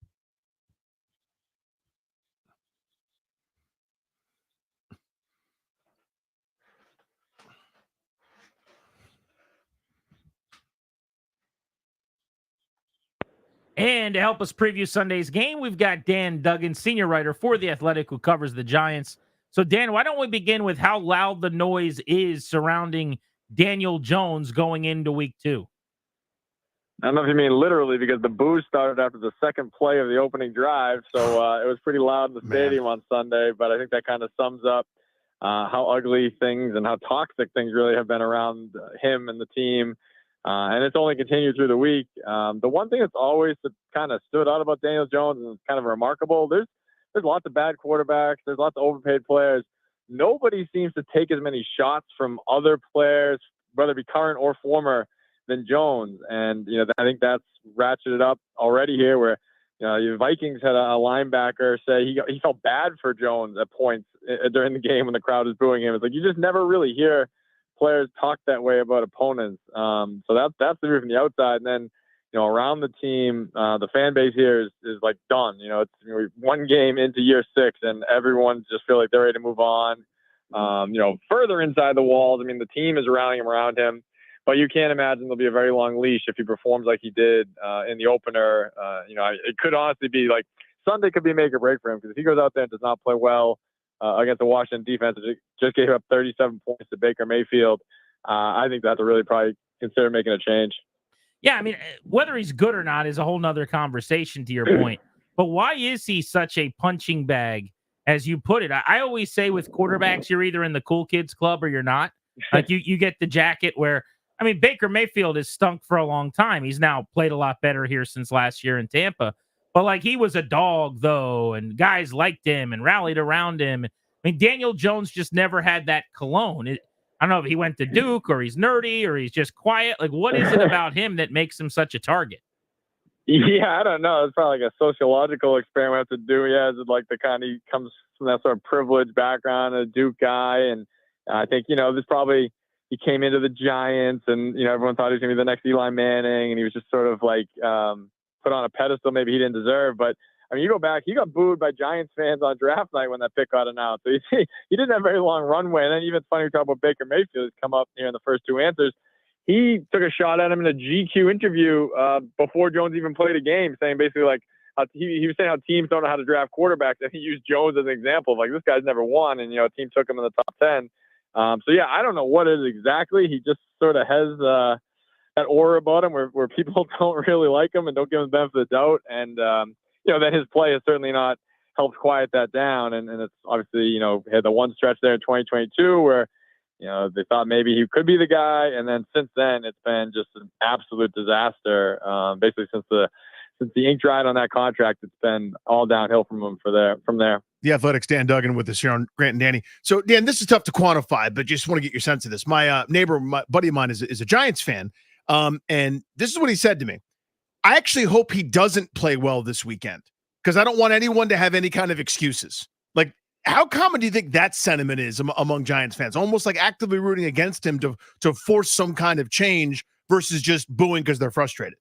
And to help us preview Sunday's game, we've got Dan Dugen, senior writer for The Athletic, who covers the Giants. So, Dan, why don't we begin with how loud the noise is surrounding Daniel Jones going into week 2? I don't know if you mean literally, because the boos started after the second play of the opening drive. So it was pretty loud in the stadium on Sunday. But I think that kind of sums up how ugly things and how toxic things really have been around him and the team. And it's only continued through the week. The one thing that's always kind of stood out about Daniel Jones and kind of remarkable, there's lots of bad quarterbacks. There's lots of overpaid players. Nobody seems to take as many shots from other players, whether it be current or former, than Jones. And, I think that's ratcheted up already here where, the Vikings had a linebacker say he felt bad for Jones at points during the game when the crowd was booing him. It's like you just never really hear players talk that way about opponents. So that's the view from the outside. And then, around the team, the fan base here is like done. It's one game into year 6 and everyone just feel like they're ready to move on. Further inside the walls, the team is rallying around him, but you can't imagine there'll be a very long leash if he performs like he did in the opener. It could honestly be like Sunday could be make or break for him, because if he goes out there and does not play well against the Washington defense, that just gave up 37 points to Baker Mayfield, I think that's really probably consider making a change. Yeah, whether he's good or not is a whole nother conversation, to your point. But why is he such a punching bag, as you put it? I always say with quarterbacks, you're either in the cool kids club or you're not. Like you get the jacket where, Baker Mayfield has stunk for a long time. He's now played a lot better here since last year in Tampa. But he was a dog, though, and guys liked him and rallied around him. Daniel Jones just never had that cologne. I don't know if he went to Duke or he's nerdy or he's just quiet. What is it about him that makes him such a target? Yeah, I don't know. It's probably like a sociological experiment to do. Yeah, is it like he comes from that sort of privileged background, a Duke guy, and I think this probably he came into the Giants, and everyone thought he was going to be the next Eli Manning, and he was just sort of put on a pedestal maybe he didn't deserve. But you go back, he got booed by Giants fans on draft night when that pick got announced. So he didn't have a very long runway. And then even funny to talk about Baker Mayfield, he's come up in the first 2 answers. He took a shot at him in a GQ interview before Jones even played a game, saying basically he was saying how teams don't know how to draft quarterbacks, and he used Jones as an example of this guy's never won, and a team took him in the top 10. So yeah, I don't know what it is exactly. He just sort of has that aura about him where people don't really like him and don't give him the benefit of the doubt. And then his play has certainly not helped quiet that down. And it's obviously, had the one stretch there in 2022 where, they thought maybe he could be the guy. And then since then, it's been just an absolute disaster. Basically since the ink dried on that contract, it's been all downhill from there. The Athletics' Dan Dugen with us here on Grant and Danny. So, Dan, this is tough to quantify, but just want to get your sense of this. My neighbor, my buddy of mine, is a Giants fan. And this is what he said to me. I actually hope he doesn't play well this weekend because I don't want anyone to have any kind of excuses. How common do you think that sentiment is among Giants fans? Almost like actively rooting against him to force some kind of change versus just booing because they're frustrated.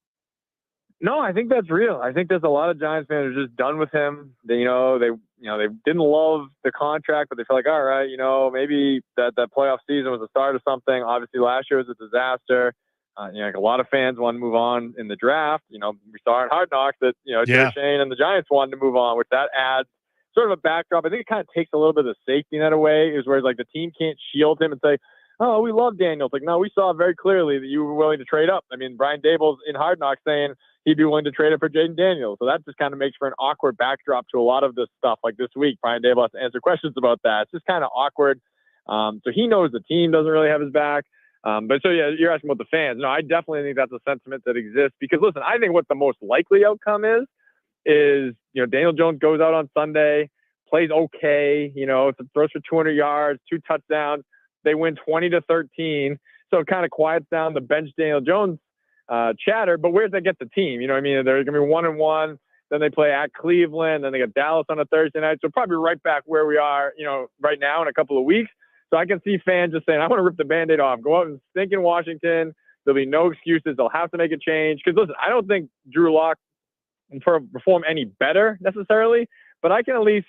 No, I think that's real. I think there's a lot of Giants fans who are just done with him. They didn't love the contract, but they feel like, all right, maybe that playoff season was the start of something. Obviously, last year was a disaster. A lot of fans want to move on in the draft. We saw in Hard Knocks that, Jerry Shane and the Giants wanted to move on, which that adds sort of a backdrop. I think it kind of takes a little bit of the safety net away, is where the team can't shield him and say, oh, we love Daniels. Like, no, we saw very clearly that you were willing to trade up. I mean, Brian Dable's in Hard Knocks saying he'd be willing to trade up for Jayden Daniels. So that just kind of makes for an awkward backdrop to a lot of this stuff. Like this week, Brian Dable has to answer questions about that. It's just kind of awkward. So he knows the team doesn't really have his back. But so, yeah, you're asking about the fans. No, I definitely think that's a sentiment that exists because, listen, I think what the most likely outcome is, Daniel Jones goes out on Sunday, plays okay, throws for 200 yards, 2 touchdowns. They win 20-13. So it kind of quiets down the bench Daniel Jones chatter. But where's that get the team? You know what I mean? They're going to be 1-1. Then they play at Cleveland. Then they get Dallas on a Thursday night. So probably right back where we are, right now in a couple of weeks. So I can see fans just saying, I want to rip the Band-Aid off. Go out and stink in Washington. There'll be no excuses. They'll have to make a change. Because, listen, I don't think Drew Lock can perform any better necessarily. But I can at least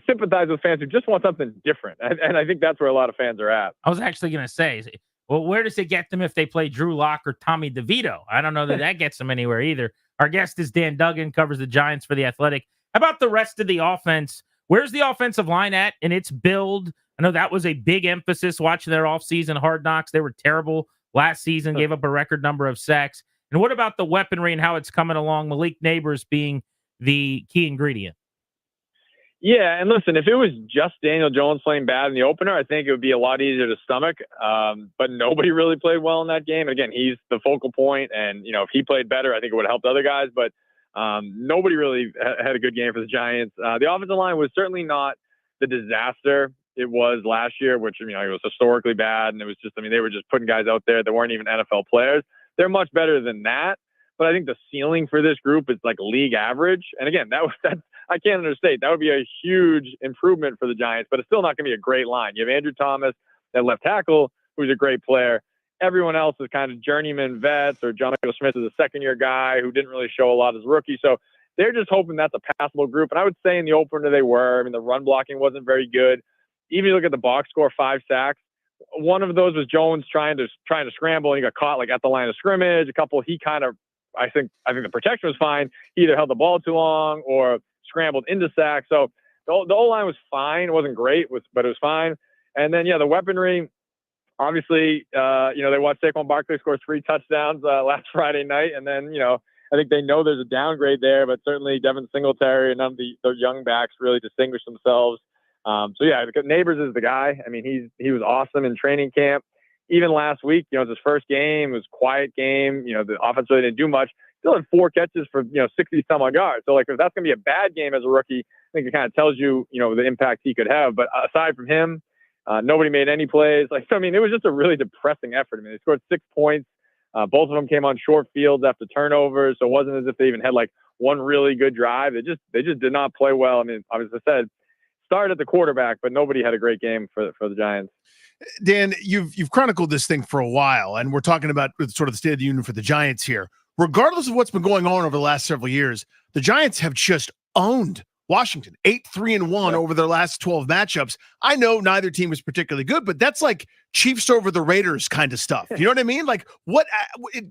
sympathize with fans who just want something different. And I think that's where a lot of fans are at. I was actually going to say, well, where does it get them if they play Drew Lock or Tommy DeVito? I don't know that gets them anywhere either. Our guest is Dan Dugen, covers the Giants for The Athletic. How about the rest of the offense? Where's the offensive line at in its build? I know that was a big emphasis watching their offseason Hard Knocks. They were terrible last season, gave up a record number of sacks. And what about the weaponry and how it's coming along? Malik Neighbors being the key ingredient. Yeah, and listen, if it was just Daniel Jones playing bad in the opener, I think it would be a lot easier to stomach. But nobody really played well in that game. Again, he's the focal point, and if he played better, I think it would have helped other guys. But nobody really had a good game for the Giants. The offensive line was certainly not the disaster it was last year, which it was historically bad, and it was just they were just putting guys out there that weren't even NFL players. They're much better than that. But I think the ceiling for this group is like league average. And again, that's I can't understate. That would be a huge improvement for the Giants, but it's still not going to be a great line. You have Andrew Thomas at left tackle, who's a great player. Everyone else is kind of journeyman vets, or John Michael Smith is a second-year guy who didn't really show a lot as a rookie. So they're just hoping that's a passable group. And I would say in the opener they were. I mean, the run blocking wasn't very good. Even if you look at the box score, 5 sacks. One of those was Jones trying to scramble, and he got caught like at the line of scrimmage. A couple, he kind of, I think the protection was fine. He either held the ball too long or scrambled into sacks. So the O-line was fine. It wasn't great, but it was fine. And then, the weaponry, obviously, they watched Saquon Barkley score 3 touchdowns last Friday night. And then, I think they know there's a downgrade there, but certainly Devin Singletary and none of the young backs really distinguished themselves. Neighbors is the guy. I mean, he was awesome in training camp. Even last week, it was his first game. It was a quiet game. The offense really didn't do much. Still had 4 catches for 60-some odd yards. So if that's going to be a bad game as a rookie, I think it kind of tells you the impact he could have. But aside from him, nobody made any plays. It was just a really depressing effort. I mean, they scored 6 points. Both of them came on short fields after turnovers. So it wasn't as if they even had one really good drive. They just did not play well. I mean, as I said, started at the quarterback, but nobody had a great game for the Giants. Dan, you've chronicled this thing for a while, and we're talking about sort of the state of the union for the Giants here. Regardless of what's been going on over the last several years, the Giants have just owned Washington 8-3-1 over their last 12 matchups. I know neither team is particularly good, but that's like Chiefs over the Raiders kind of stuff. You know what I mean?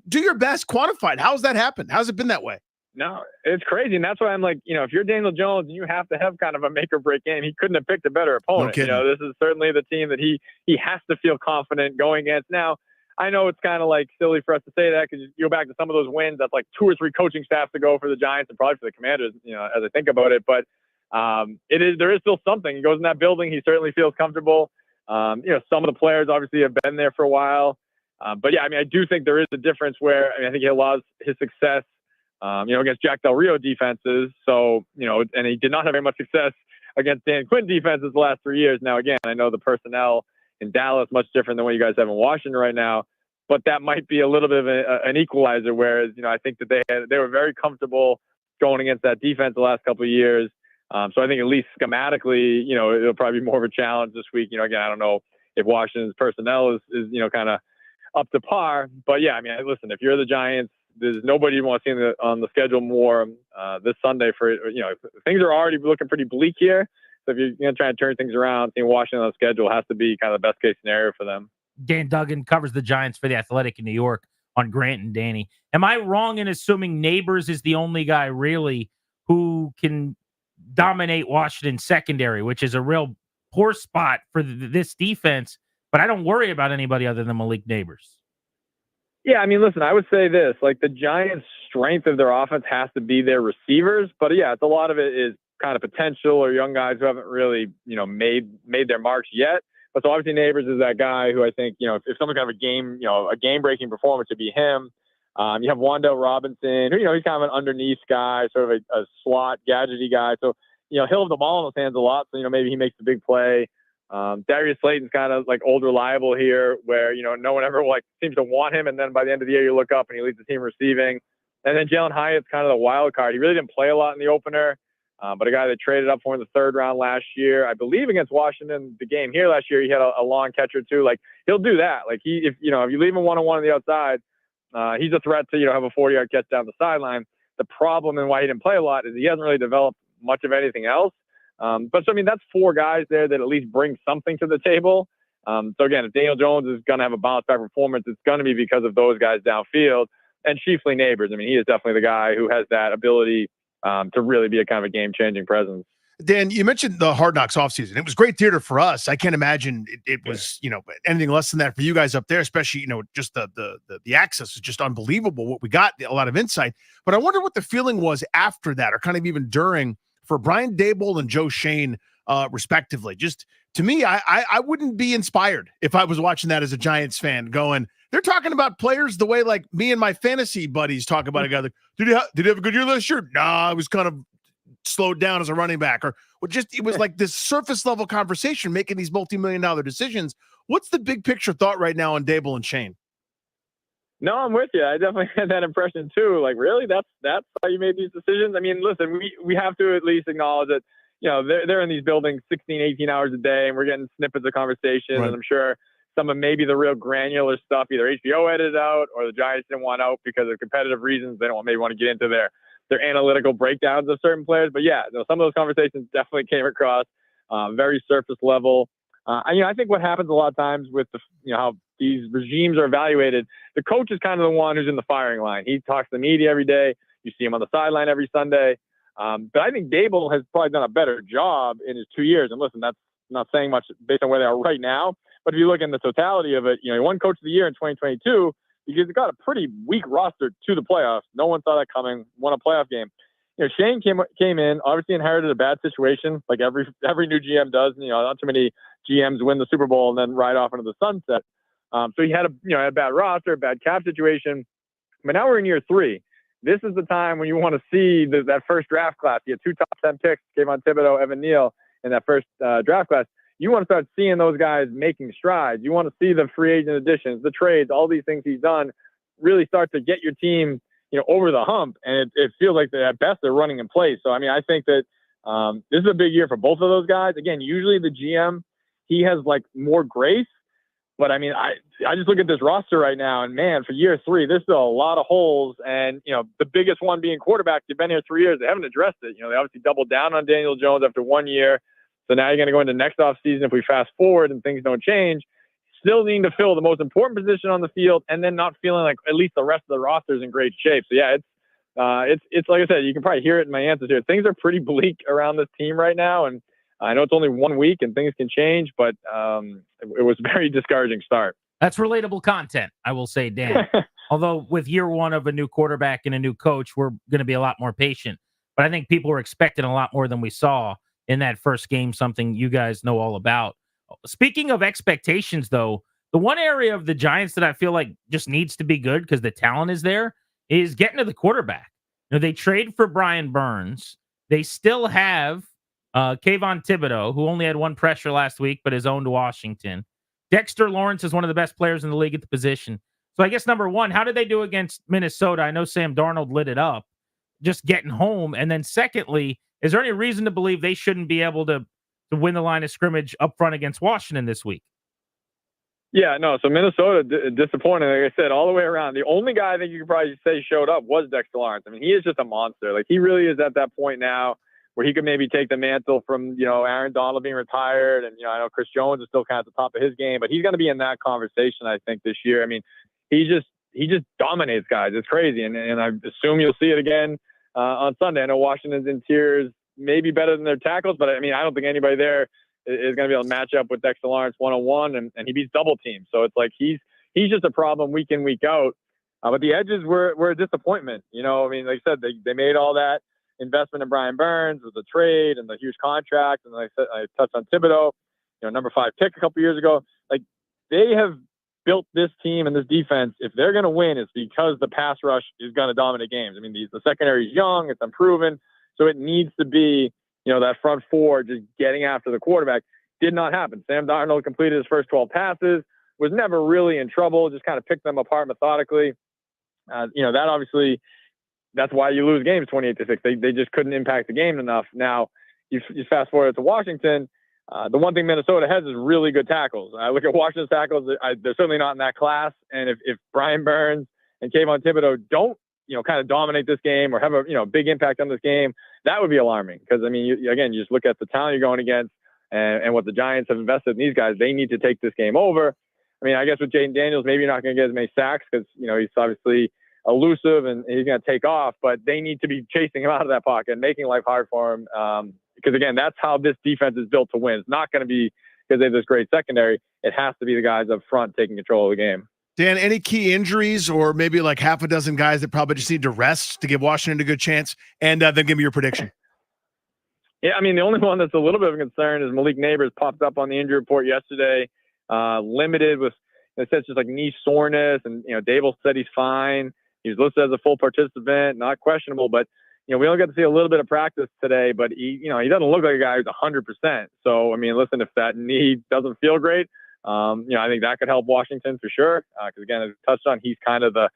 Do your best, quantify it. How's that happened? How's it been that way? No, it's crazy. And that's why I'm if you're Daniel Jones and you have to have kind of a make or break game, he couldn't have picked a better opponent. No this is certainly the team that he has to feel confident going against. Now, I know it's kind of silly for us to say that because you go back to some of those wins, that's 2 or 3 coaching staffs ago for the Giants and probably for the Commanders, as I think about it. But there is still something. He goes in that building. He certainly feels comfortable. Some of the players obviously have been there for a while. But I do think there is a difference where, I think he allows his success against Jack Del Rio defenses. So, and he did not have very much success against Dan Quinn defenses the last 3 years. Now, again, I know the personnel in Dallas much different than what you guys have in Washington right now, but that might be a little bit of an equalizer. Whereas, I think that they were very comfortable going against that defense the last couple of years. So I think at least schematically, it'll probably be more of a challenge this week. Again, I don't know if Washington's personnel is kind of up to par, but listen, if you're the Giants, there's nobody you want to see on the schedule more this Sunday for, things are already looking pretty bleak here. So if you're going to try and turn things around, seeing Washington on the schedule has to be kind of the best case scenario for them. Dan Dugen covers the Giants for The Athletic in New York on Grant and Danny. Am I wrong in assuming Neighbors is the only guy really who can dominate Washington secondary, which is a real poor spot for this defense? but I don't worry about anybody other than Malik Neighbors. Yeah, I mean, listen, I would say this, like the Giants' strength of their offense has to be their receivers, but yeah, it's a lot of it is kind of potential or young guys who haven't really, made their marks yet. But so obviously Neighbors is that guy who I think, if someone kind of a game-breaking performance would be him. You have Wan'Dale Robinson, who, he's kind of an underneath guy, sort of a slot, gadgety guy. So, he'll have the ball in his hands a lot. So, maybe he makes the big play. Darius Slayton's kind of like old reliable here where, no one ever seems to want him. And then by the end of the year, you look up and he leads the team receiving. And then Jalen Hyatt's kind of the wild card. He really didn't play a lot in the opener, but a guy that traded up for in the third round last year, I believe against Washington, the game here last year, he had a long catch or two. Like he'll do that. Like if you leave him one-on-one on the outside, he's a threat to, have a 40-yard catch down the sideline. The problem and why he didn't play a lot is he hasn't really developed much of anything else. But so, I mean, that's four guys there that at least bring something to the table. So again, if Daniel Jones is going to have a bounce back performance, it's going to be because of those guys downfield and chiefly Neighbors. I mean, he is definitely the guy who has that ability to really be a kind of a game changing presence. Dan, you mentioned the Hard Knocks offseason. It was great theater for us. I can't imagine it was, anything less than that for you guys up there, especially, just the access is just unbelievable what we got, a lot of insight. But I wonder what the feeling was after that or kind of even during for Brian Daboll and Joe Schoen, respectively. Just to me, I wouldn't be inspired if I was watching that as a Giants fan going, they're talking about players the way like me and my fantasy buddies talk about a guy like, did he have a good year last year? Nah, I was kind of slowed down as a running back or just, it was like this surface level conversation making these multi-million-dollar decisions. What's the big picture thought right now on Daboll and Schoen? No, I'm with you. I definitely had that impression too. Like, really, that's how you made these decisions. I mean, listen, we have to at least acknowledge that, they're in these buildings 16, 18 hours a day, and we're getting snippets of conversation. Right. And I'm sure some of maybe the real granular stuff, either HBO edited out or the Giants didn't want out because of competitive reasons. They don't maybe want to get into their analytical breakdowns of certain players. But yeah, some of those conversations definitely came across very surface level. I think what happens a lot of times with how these regimes are evaluated, the coach is kind of the one who's in the firing line. He talks to the media every day. You see him on the sideline every Sunday. But I think Daboll has probably done a better job in his 2 years. And listen, that's not saying much based on where they are right now. But if you look in the totality of it, he won Coach of the Year in 2022 because he got a pretty weak roster to the playoffs. No one saw that coming. Won a playoff game. Shane came in, obviously inherited a bad situation, like every new GM does. Not too many GMs win the Super Bowl and then ride off into the sunset. So he had a bad roster, bad cap situation. But now we're in year 3. This is the time when you want to see that first draft class. You had 2 top 10 picks, Kayvon Thibodeau, Evan Neal in that first draft class. You want to start seeing those guys making strides. You want to see the free agent additions, the trades, all these things he's done really start to get your team, over the hump. And it feels like at best they're running in place. So, I mean, I think that this is a big year for both of those guys. Again, usually the GM, he has like more grace. But I mean, I just look at this roster right now and man, for year 3, there's still a lot of holes. And, the biggest one being quarterback, they've been here 3 years. They haven't addressed it. They obviously doubled down on Daniel Jones after 1 year. So now you're going to go into next offseason if we fast forward and things don't change. Still needing to fill the most important position on the field and then not feeling like at least the rest of the roster is in great shape. So yeah, it's like I said, you can probably hear it in my answers here. Things are pretty bleak around this team right now. And I know it's only 1 week and things can change, but it was a very discouraging start. That's relatable content, I will say, Dan. Although with year 1 of a new quarterback and a new coach, we're going to be a lot more patient. But I think people were expecting a lot more than we saw in that first game, something you guys know all about. Speaking of expectations, though, the one area of the Giants that I feel like just needs to be good because the talent is there is getting to the quarterback. They trade for Brian Burns. They still have Kayvon Thibodeau, who only had 1 pressure last week, but is owned Washington. Dexter Lawrence is one of the best players in the league at the position. So I guess number one, how did they do against Minnesota? I know Sam Darnold lit it up, just getting home. And then secondly, is there any reason to believe they shouldn't be able to win the line of scrimmage up front against Washington this week? Yeah, no. So Minnesota disappointing, like I said, all the way around. The only guy I think you could probably say showed up was Dexter Lawrence. I mean, he is just a monster. Like he really is at that point now where he could maybe take the mantle from, Aaron Donald being retired. And, I know Chris Jones is still kind of at the top of his game, but he's going to be in that conversation, I think, this year. I mean, he just dominates guys. It's crazy. And I assume you'll see it again on Sunday. I know Washington's interior is maybe better than their tackles, but I mean, I don't think anybody there is going to be able to match up with Dexter Lawrence one-on-one, and he beats double teams. So it's like he's just a problem week in, week out. But the edges were a disappointment. You know, I mean, like I said, they made all that investment in Brian Burns with the trade and the huge contract. And like I said, I touched on Thibodeau, number 5 pick a couple years ago. Like, they have built this team and this defense. If they're going to win, it's because the pass rush is going to dominate games. I mean, the secondary is young, it's unproven. So it needs to be, that front four just getting after the quarterback. Did not happen. Sam Darnold completed his first 12 passes, was never really in trouble, just kind of picked them apart methodically. That obviously, that's why you lose games 28-6. They just couldn't impact the game enough. Now, you fast forward to Washington. The one thing Minnesota has is really good tackles. I look at Washington's tackles; they're certainly not in that class. And if Brian Burns and Kayvon Thibodeau don't, kind of dominate this game or have a big impact on this game, that would be alarming. Because I mean, you just look at the talent you're going against and what the Giants have invested in these guys. They need to take this game over. I mean, I guess with Jayden Daniels, maybe you're not going to get as many sacks because he's obviously elusive and he's going to take off. But they need to be chasing him out of that pocket and making life hard for him. Because again, that's how this defense is built to win. It's not going to be because they have this great secondary. It has to be the guys up front taking control of the game. Dan, any key injuries or maybe like half a dozen guys that probably just need to rest to give Washington a good chance? And then give me your prediction. Yeah, I mean, the only one that's a little bit of a concern is Malik Neighbors popped up on the injury report yesterday, limited with, it says just like knee soreness. And, Dable said he's fine. He was listed as a full participant, not questionable, but we only got to see a little bit of practice today, but he doesn't look like a guy who's 100%. So, I mean, listen, if that knee doesn't feel great, I think that could help Washington for sure. Because again, as I touched on, he's kind of the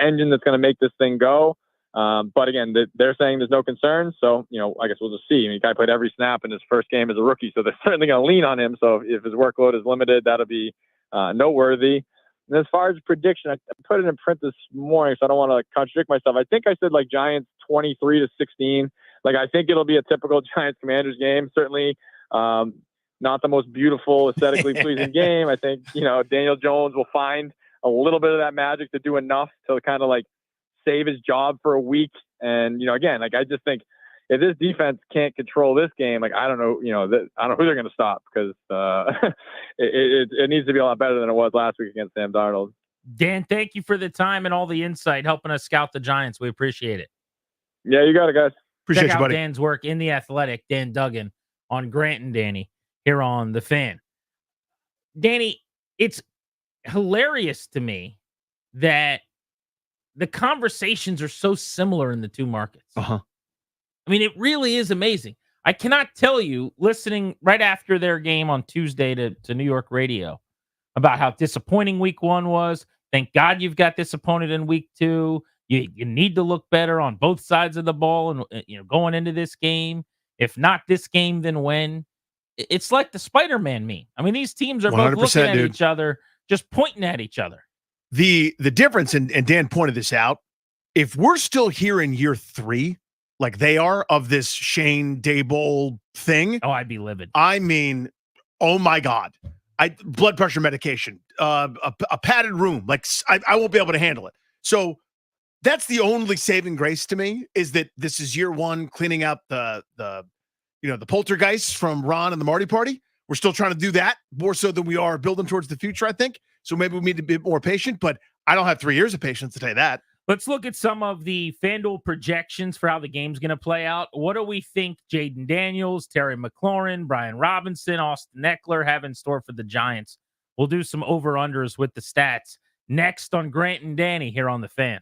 engine that's going to make this thing go. But again, they're saying there's no concerns. So, I guess we'll just see. I mean, the guy played every snap in his first game as a rookie, so they're certainly going to lean on him. So if his workload is limited, that'll be noteworthy. And as far as prediction, I put it in print this morning, so I don't want to contradict myself. I think I said like Giants 23-16. Like, I think it'll be a typical Giants Commanders game. Certainly not the most beautiful, aesthetically pleasing game. I think, Daniel Jones will find a little bit of that magic to do enough to kind of like save his job for a week. And, again, like, I just think if this defense can't control this game, like, I don't know, I don't know who they're going to stop because it needs to be a lot better than it was last week against Sam Darnold. Dan, thank you for the time and all the insight helping us scout the Giants. We appreciate it. Yeah, you got it, guys. Appreciate Check you, out buddy. Dan's work in The Athletic, Dan Dugen, on Grant and Danny here on The Fan. Danny, it's hilarious to me that the conversations are so similar in the two markets. Uh-huh. I mean, it really is amazing. I cannot tell you, listening right after their game on Tuesday to New York radio, about how disappointing week 1 was. Thank God you've got this opponent in week 2. You need to look better on both sides of the ball and going into this game. If not this game, then when? It's like the Spider-Man meme. I mean, these teams are both looking at each other, just pointing at each other. The difference, and Dan pointed this out, if we're still here in year 3, like they are, of this Shane Dable thing. Oh, I'd be livid. I mean, oh my God. Blood pressure medication, a padded room. Like I won't be able to handle it. So that's the only saving grace to me, is that this is year 1, cleaning out the poltergeists from Ron and the Marty Party. We're still trying to do that more so than we are building towards the future, I think. So maybe we need to be more patient, but I don't have 3 years of patience to tell you that. Let's look at some of the FanDuel projections for how the game's going to play out. What do we think Jayden Daniels, Terry McLaurin, Brian Robinson, Austin Eckler have in store for the Giants? We'll do some over-unders with the stats next on Grant and Danny here on The Fan.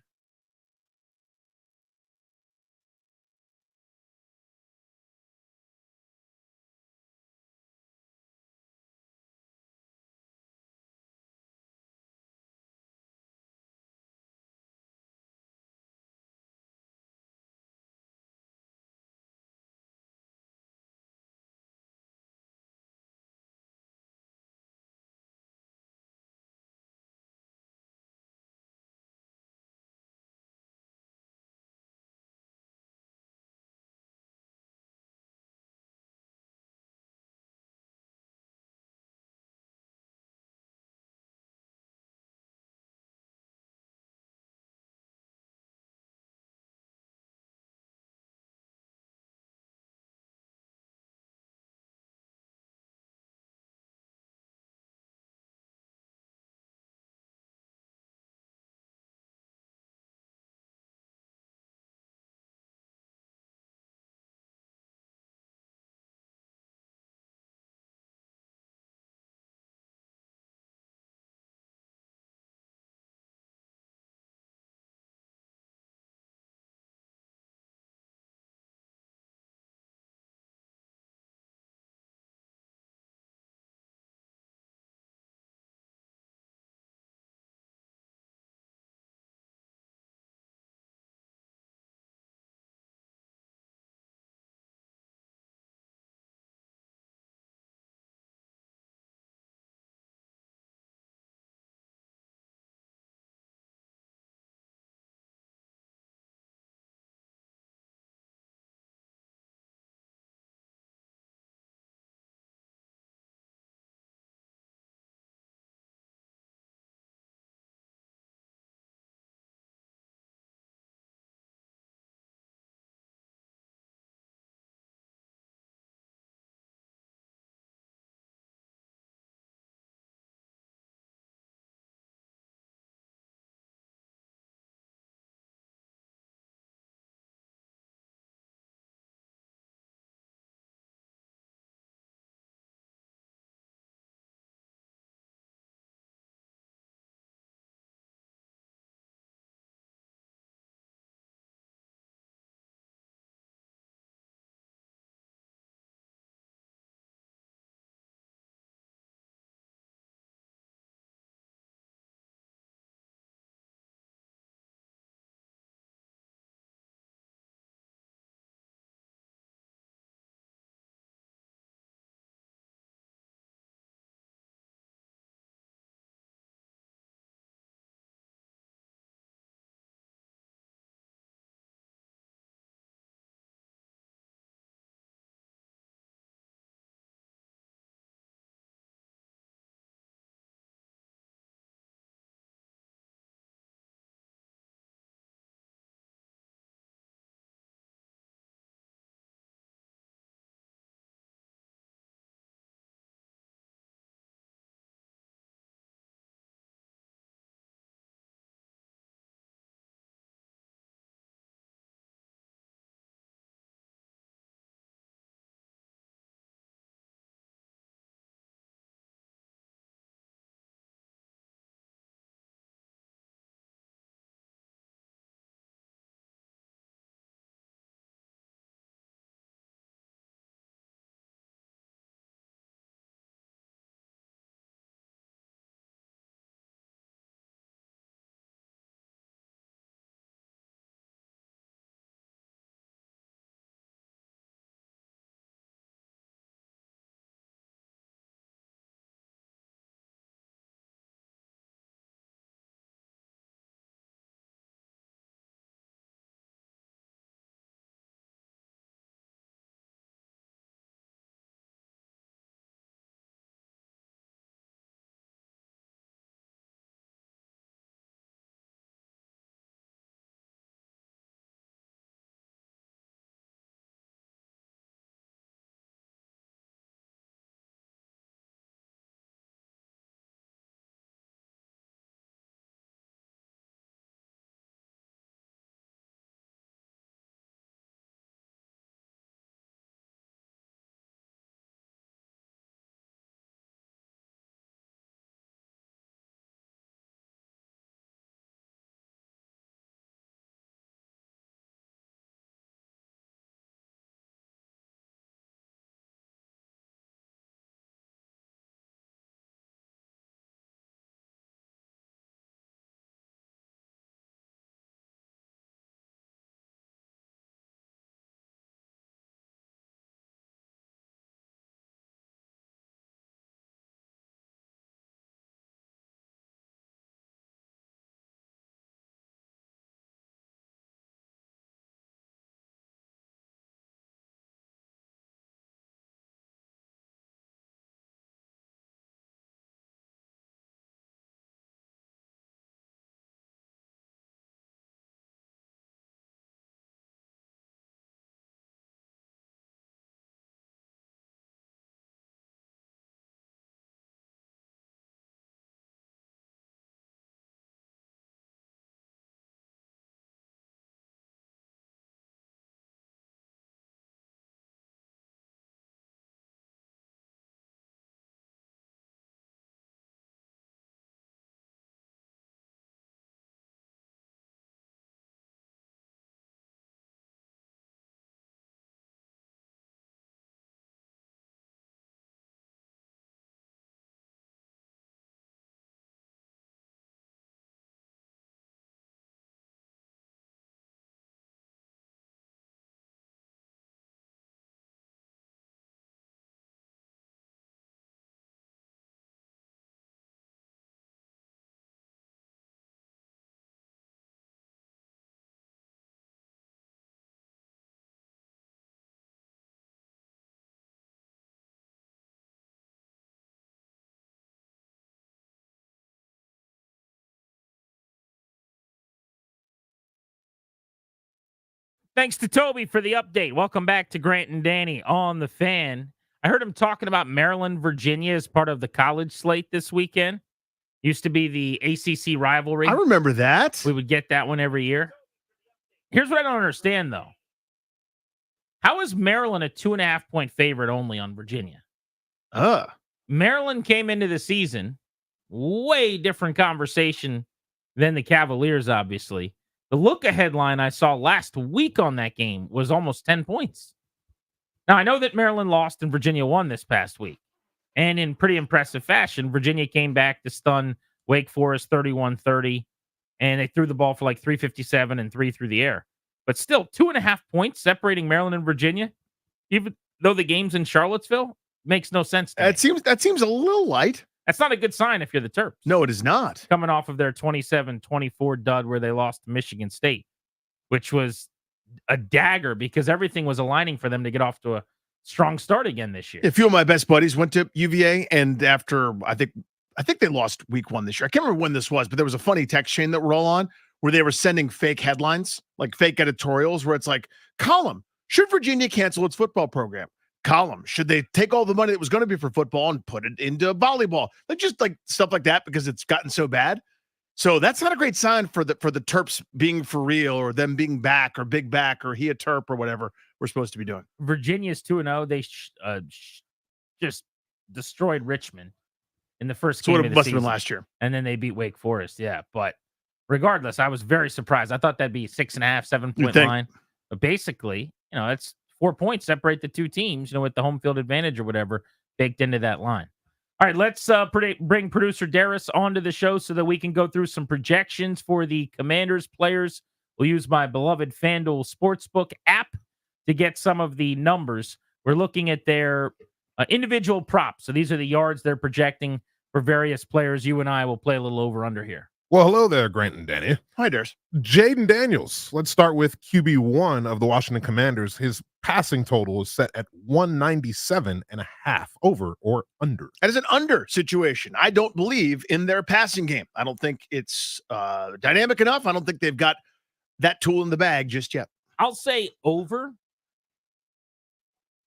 Thanks to Toby for the update. Welcome back to Grant and Danny on the Fan. I heard him talking about Maryland, Virginia as part of the college slate this weekend. Used to be the ACC rivalry. I remember that. We would get that one every year. Here's what I don't understand, though. How is Maryland a 2.5-point favorite only on Virginia? Maryland came into the season, way different conversation than the Cavaliers, obviously. The look-ahead line I saw last week on that game was almost 10 points. Now, I know that Maryland lost and Virginia won this past week. And in pretty impressive fashion, Virginia came back to stun Wake Forest 31-30. And they threw the ball for like 357 and 3 through the air. But still, 2.5 points separating Maryland and Virginia, even though the game's in Charlottesville, makes no sense to me. That seems a little light. That's not a good sign if you're the Terps. No, it is not. Coming off of their 27-24 dud where they lost to Michigan State, which was a dagger because everything was aligning for them to get off to a strong start again this year. A few of my best buddies went to UVA, and after I think they lost week 1 this year. I can't remember when this was, but there was a funny text chain that we're all on where they were sending fake headlines, like fake editorials, where it's like, column, should Virginia cancel its football program? Column, should they take all the money that was going to be for football and put it into volleyball? Like just like stuff like that because it's gotten so bad. So that's not a great sign for the Terps being for real or them being back or big back or he a Terp or whatever we're supposed to be doing. Virginia's 2-0. They just destroyed Richmond in the first game of the must season. have been last year. And then they beat Wake Forest. Yeah, but regardless, I was very surprised. I thought that'd be 6.5, 7-point line. But basically, it's 4 points separate the two teams, with the home field advantage or whatever baked into that line. All right, let's bring producer Darius onto the show so that we can go through some projections for the Commanders players. We'll use my beloved FanDuel Sportsbook app to get some of the numbers. We're looking at their individual props. So these are the yards they're projecting for various players. You and I will play a little over-under here. Well, hello there, Grant and Danny. Hi, Darius. Jayden Daniels. Let's start with QB1 of the Washington Commanders. His passing total is set at 197.5, over or under. That is an under situation. I don't believe in their passing game. I don't think it's dynamic enough. I don't think they've got that tool in the bag just yet. I'll say over.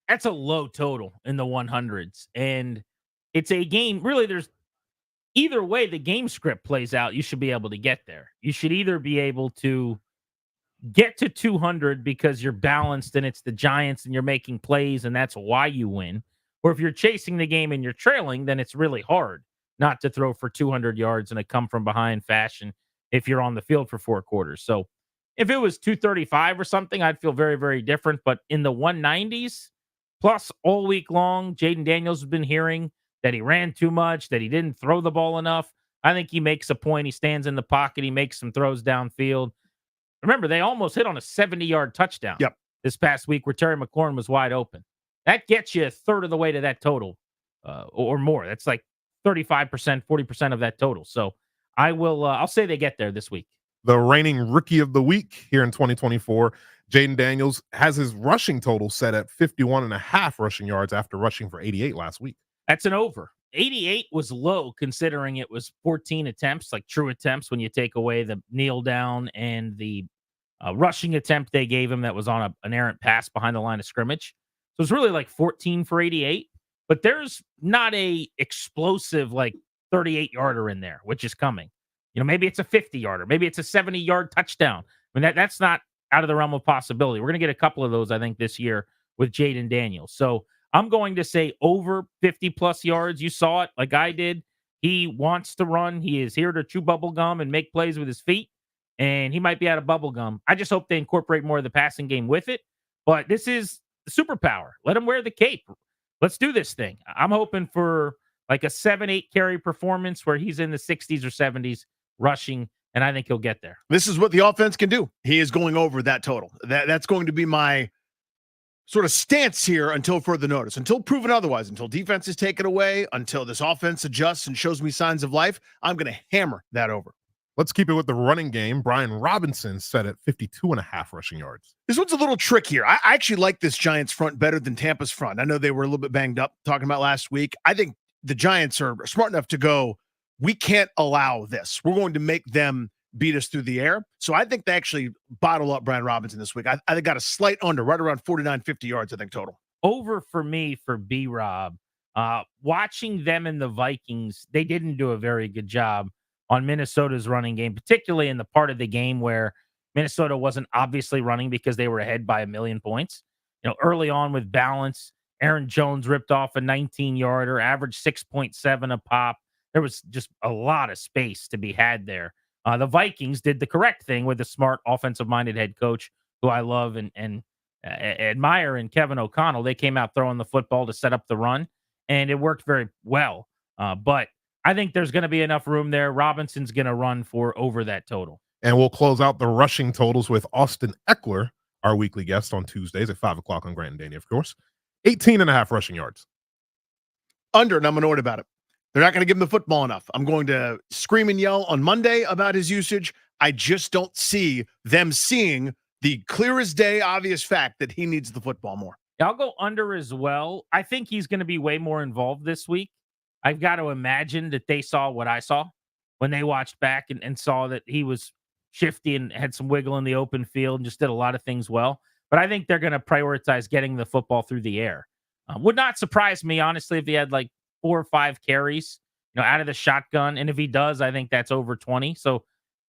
That's a low total in the 100s. And it's a game, really, there's either way the game script plays out, you should be able to get there. You should either be able to get to 200 because you're balanced and it's the Giants and you're making plays and that's why you win. Or if you're chasing the game and you're trailing, then it's really hard not to throw for 200 yards in a come-from-behind fashion if you're on the field for 4 quarters. So if it was 235 or something, I'd feel very, very different. But in the 190s, plus all week long, Jayden Daniels has been hearing that he ran too much, that he didn't throw the ball enough. I think he makes a point. He stands in the pocket. He makes some throws downfield. Remember, they almost hit on a 70-yard touchdown this past week where Terry McLaurin was wide open. That gets you a third of the way to that total or more. That's like 35%, 40% of that total. So I'll say they get there this week. The reigning rookie of the week here in 2024, Jayden Daniels, has his rushing total set at 51.5 rushing yards after rushing for 88 last week. That's an over. 88 was low considering it was 14 attempts, like true attempts when you take away the kneel down and the rushing attempt they gave him that was on an errant pass behind the line of scrimmage. So it's really like 14 for 88, but there's not a explosive like 38-yarder in there, which is coming. Maybe it's a 50-yarder. Maybe it's a 70-yard touchdown. I mean, that's not out of the realm of possibility. We're going to get a couple of those, I think, this year with Jayden Daniels. So I'm going to say over 50-plus yards. You saw it like I did. He wants to run. He is here to chew bubble gum and make plays with his feet, and he might be out of bubble gum. I just hope they incorporate more of the passing game with it. But this is the superpower. Let him wear the cape. Let's do this thing. I'm hoping for like a 7-8 carry performance where he's in the 60s or 70s rushing, and I think he'll get there. This is what the offense can do. He is going over that total. That's going to be my sort of stance here until further notice, until proven otherwise, until defense is taken away, until this offense adjusts and shows me signs of life. I'm going to hammer that over. Let's keep it with the running game. Brian Robinson set at 52.5 rushing yards. This one's a little trickier. I actually like this Giants front better than Tampa's front. I know they were a little bit banged up talking about last week. I think the Giants are smart enough to go, we can't allow this. We're going to make them beat us through the air. So I think they actually bottle up Brian Robinson this week. I got a slight under, right around 49, 50 yards, I think, total. Over for me for B-Rob. Watching them and the Vikings, they didn't do a very good job on Minnesota's running game, particularly in the part of the game where Minnesota wasn't obviously running because they were ahead by 1,000,000 points. Early on with balance, Aaron Jones ripped off a 19-yarder, averaged 6.7 a pop. There was just a lot of space to be had there. The Vikings did the correct thing with a smart offensive-minded head coach who I love and admire in Kevin O'Connell. They came out throwing the football to set up the run, and it worked very well. But I think there's going to be enough room there. Robinson's going to run for over that total. And we'll close out the rushing totals with Austin Eckler, our weekly guest on Tuesdays at 5 o'clock on Grant and Danny, of course. 18.5 rushing yards. Under, and I'm annoyed about it. They're not going to give him the football enough. I'm going to scream and yell on Monday about his usage. I just don't see them seeing the clear as day obvious fact that he needs the football more. I'll go under as well. I think he's going to be way more involved this week. I've got to imagine that they saw what I saw when they watched back and saw that he was shifty and had some wiggle in the open field and just did a lot of things well. But I think they're going to prioritize getting the football through the air. Would not surprise me, honestly, if he had like 4 or 5 carries, out of the shotgun. And if he does, I think that's over 20. So,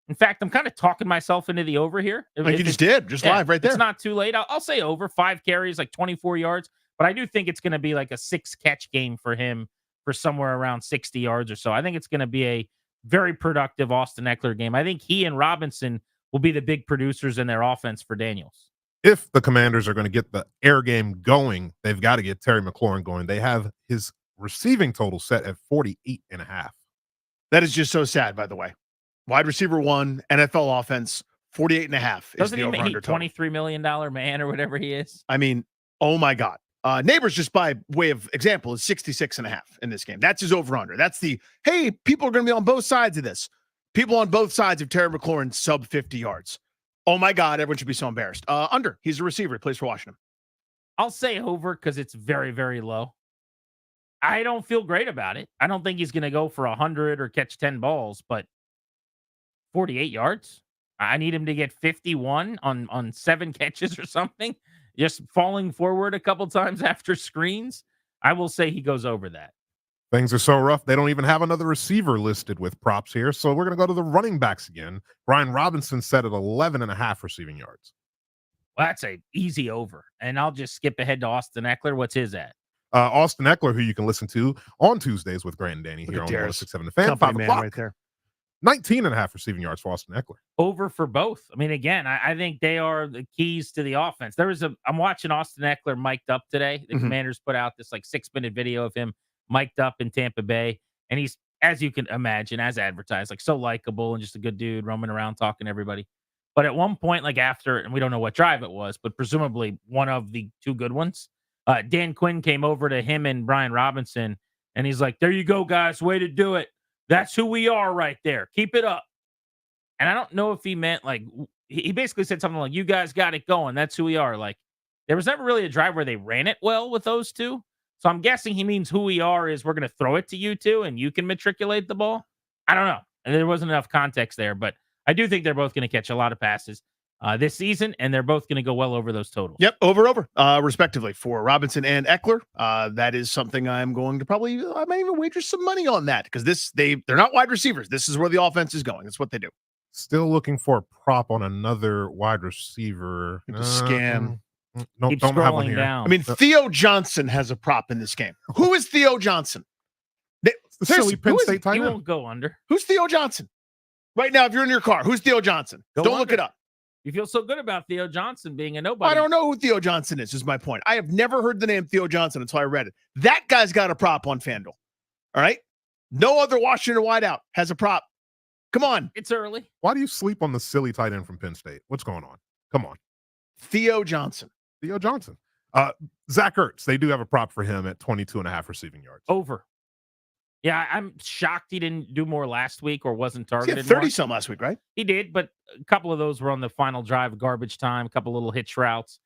in fact, I'm kind of talking myself into the over here. Like you just did, live right there. It's not too late. I'll say over 5 carries, like 24 yards. But I do think it's going to be like a 6-catch game for him for somewhere around 60 yards or so. I think it's going to be a very productive Austin Eckler game. I think he and Robinson will be the big producers in their offense for Daniels. If the Commanders are going to get the air game going, they've got to get Terry McLaurin going. They have his receiving total set at 48.5. That is just so sad, by the way. Wide receiver 1, NFL offense, 48.5. Doesn't he make $23 million man or whatever he is? I mean, oh my God. Neighbors, just by way of example, is 66.5 in this game. That's his over-under. That's the, hey, people are going to be on both sides of this. People on both sides of Terry McLaurin sub 50 yards. Oh my God, everyone should be so embarrassed. Under, he's a receiver. He plays for Washington. I'll say over because it's very, very low. I don't feel great about it. I don't think he's going to go for 100 or catch 10 balls, but 48 yards. I need him to get 51 on 7 catches or something. Just falling forward a couple times after screens. I will say he goes over that. Things are so rough, they don't even have another receiver listed with props here. So we're going to go to the running backs again. Brian Robinson set at 11.5 receiving yards. Well, that's a easy over. And I'll just skip ahead to Austin Eckler. What's his at? Austin Eckler, who you can listen to on Tuesdays with Grant and Danny here on 106.7 The Fan. 5 o'clock. Right there. 19.5 receiving yards for Austin Eckler. Over for both. I mean, again, I think they are the keys to the offense. I'm watching Austin Eckler mic'd up today. The Commanders put out this like 6-minute video of him mic'd up in Tampa Bay. And he's, as you can imagine, as advertised, like so likable and just a good dude roaming around talking to everybody. But at one point, like after, and we don't know what drive it was, but presumably one of the 2 good ones, Dan Quinn came over to him and Brian Robinson. And he's like, there you go, guys. Way to do it. That's who we are right there. Keep it up. And I don't know if he meant like, he basically said something like, you guys got it going. That's who we are. Like, there was never really a drive where they ran it well with those 2. So I'm guessing he means who we are is we're going to throw it to you 2 and you can matriculate the ball. I don't know. And there wasn't enough context there, but I do think they're both going to catch a lot of passes this season, and they're both going to go well over those totals. Yep, over, respectively, for Robinson and Eckler. That is something I'm going to I might even wager some money on that because they're not wide receivers. This is where the offense is going. That's what they do. Still looking for a prop on another wide receiver. Scan. No, Keep don't have one scrolling here. down. I mean, Theo Johnson has a prop in this game. Who is Theo Johnson? Silly Penn State tight He end. won't go under. Who's Theo Johnson? Right now, if you're in your car, who's Theo Johnson? Don't look it up. You feel so good about Theo Johnson being a nobody. I don't know who Theo Johnson is my point. I have never heard the name Theo Johnson until I read it. That guy's got a prop on FanDuel. All right? No other Washington wideout has a prop. Come on. It's early. Why do you sleep on the silly tight end from Penn State? What's going on? Come on. Theo Johnson. Theo Johnson. Zach Ertz, they do have a prop for him at 22.5 receiving yards. Over. Yeah, I'm shocked he didn't do more last week or wasn't targeted. He had 30-some last week, right? He did, but a couple of those were on the final drive, garbage time, a couple little hitch routes.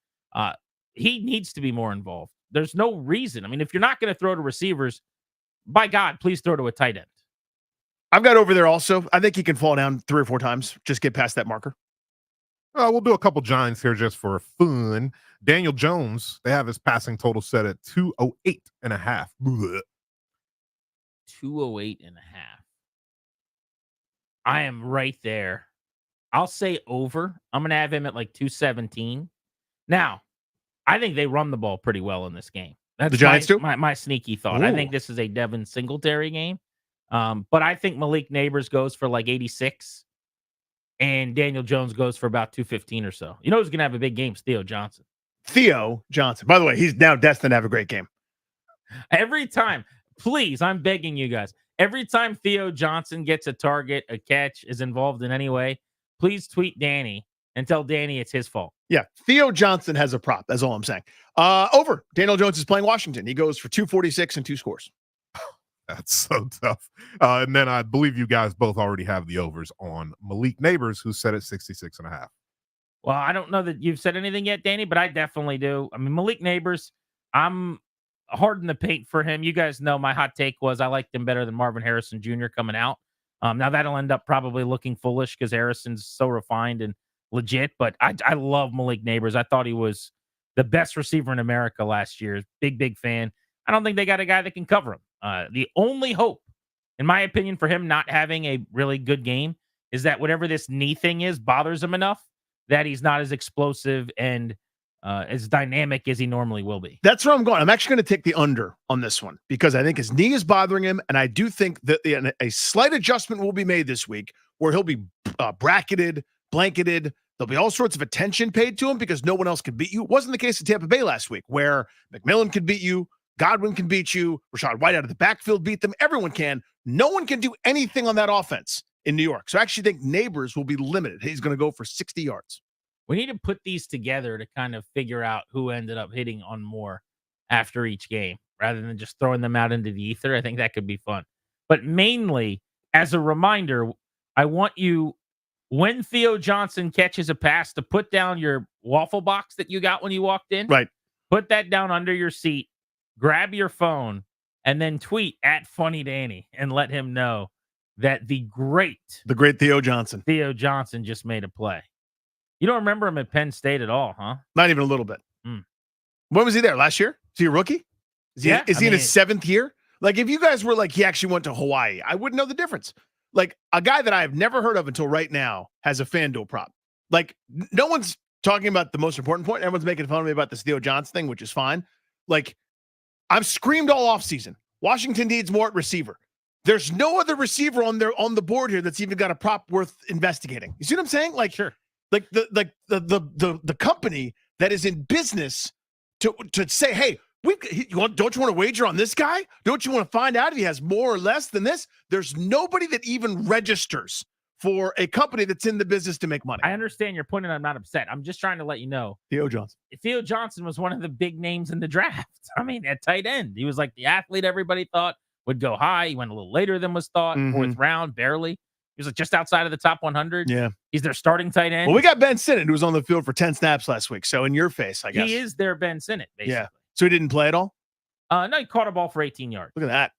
He needs to be more involved. There's no reason. I mean, if you're not going to throw to receivers, by God, please throw to a tight end. I've got over there also. I think he can fall down 3 or 4 times. Just get past that marker. We'll do a couple Giants here just for fun. Daniel Jones, they have his passing total set at 208.5. 208.5. I am right there. I'll say over. I'm going to have him at like 217. Now, I think they run the ball pretty well in this game. That's the Giants do? My sneaky thought. I think Ooh. this is a Devin Singletary game. But I think Malik Neighbors goes for like 86. And Daniel Jones goes for about 215 or so. You know who's going to have a big game? Theo Johnson. Theo Johnson. By the way, he's now destined to have a great game. Every time, please, I'm begging you guys. Every time Theo Johnson gets a target, a catch, is involved in any way, please tweet Danny and tell Danny it's his fault. Yeah, Theo Johnson has a prop. That's all I'm saying. Over. Daniel Jones is playing Washington. He goes for 246 and 2 scores. That's so tough. And then I believe you guys both already have the overs on Malik Neighbors, who's set at 66.5. Well, I don't know that you've said anything yet, Danny, but I definitely do. I mean, Malik Neighbors, I'm hard in the paint for him. You guys know my hot take was I liked him better than Marvin Harrison Jr. coming out. Now that'll end up probably looking foolish because Harrison's so refined and legit, but I love Malik Neighbors. I thought he was the best receiver in America last year. Big fan. I don't think they got a guy that can cover him. The only hope, in my opinion, for him not having a really good game is that whatever this knee thing is bothers him enough that he's not as explosive and as dynamic as he normally will be. That's where I'm going. I'm actually going to take the under on this one because I think his knee is bothering him, and I do think that a slight adjustment will be made this week where he'll be bracketed, blanketed. There'll be all sorts of attention paid to him because no one else can beat you. It wasn't the case in Tampa Bay last week where McMillan could beat you, Godwin can beat you, Rashad White out of the backfield beat them. Everyone can. No one can do anything on that offense in New York. So I actually think Neighbors will be limited. He's going to go for 60 yards. We need to put these together to kind of figure out who ended up hitting on more after each game rather than just throwing them out into the ether. I think that could be fun. But mainly, as a reminder, I want you, when Theo Johnson catches a pass, to put down your waffle box that you got when you walked in. Right. Put that down under your seat, grab your phone, and then tweet at Funny Danny and let him know that the great Theo Johnson just made a play. You don't remember him at Penn State at all, huh? Not even a little bit. Mm. When was he there? Last year? Is he a rookie? Is he in his 7th year? Like, if you guys were like, he actually went to Hawaii, I wouldn't know the difference. Like, a guy that I've never heard of until right now has a FanDuel prop. Like, no one's talking about the most important point. Everyone's making fun of me about this Theo Johnson thing, which is fine. Like, I've screamed all offseason. Washington needs more at receiver. There's no other receiver on the board here that's even got a prop worth investigating. You see what I'm saying? Like, sure. Like the company that is in business to say, hey, don't you want to wager on this guy? Don't you want to find out if he has more or less than this? There's nobody that even registers for a company that's in the business to make money. I understand your point, and I'm not upset. I'm just trying to let you know. Theo Johnson. Theo Johnson was one of the big names in the draft. I mean, at tight end, he was like the athlete everybody thought would go high. He went a little later than was thought, 4th round, barely. He was like just outside of the top 100. Yeah. He's their starting tight end. Well, we got Ben Sinnott, who was on the field for 10 snaps last week. So in your face, I guess. He is their Ben Sinnott, basically. Yeah. So he didn't play at all? No, he caught a ball for 18 yards. Look at that.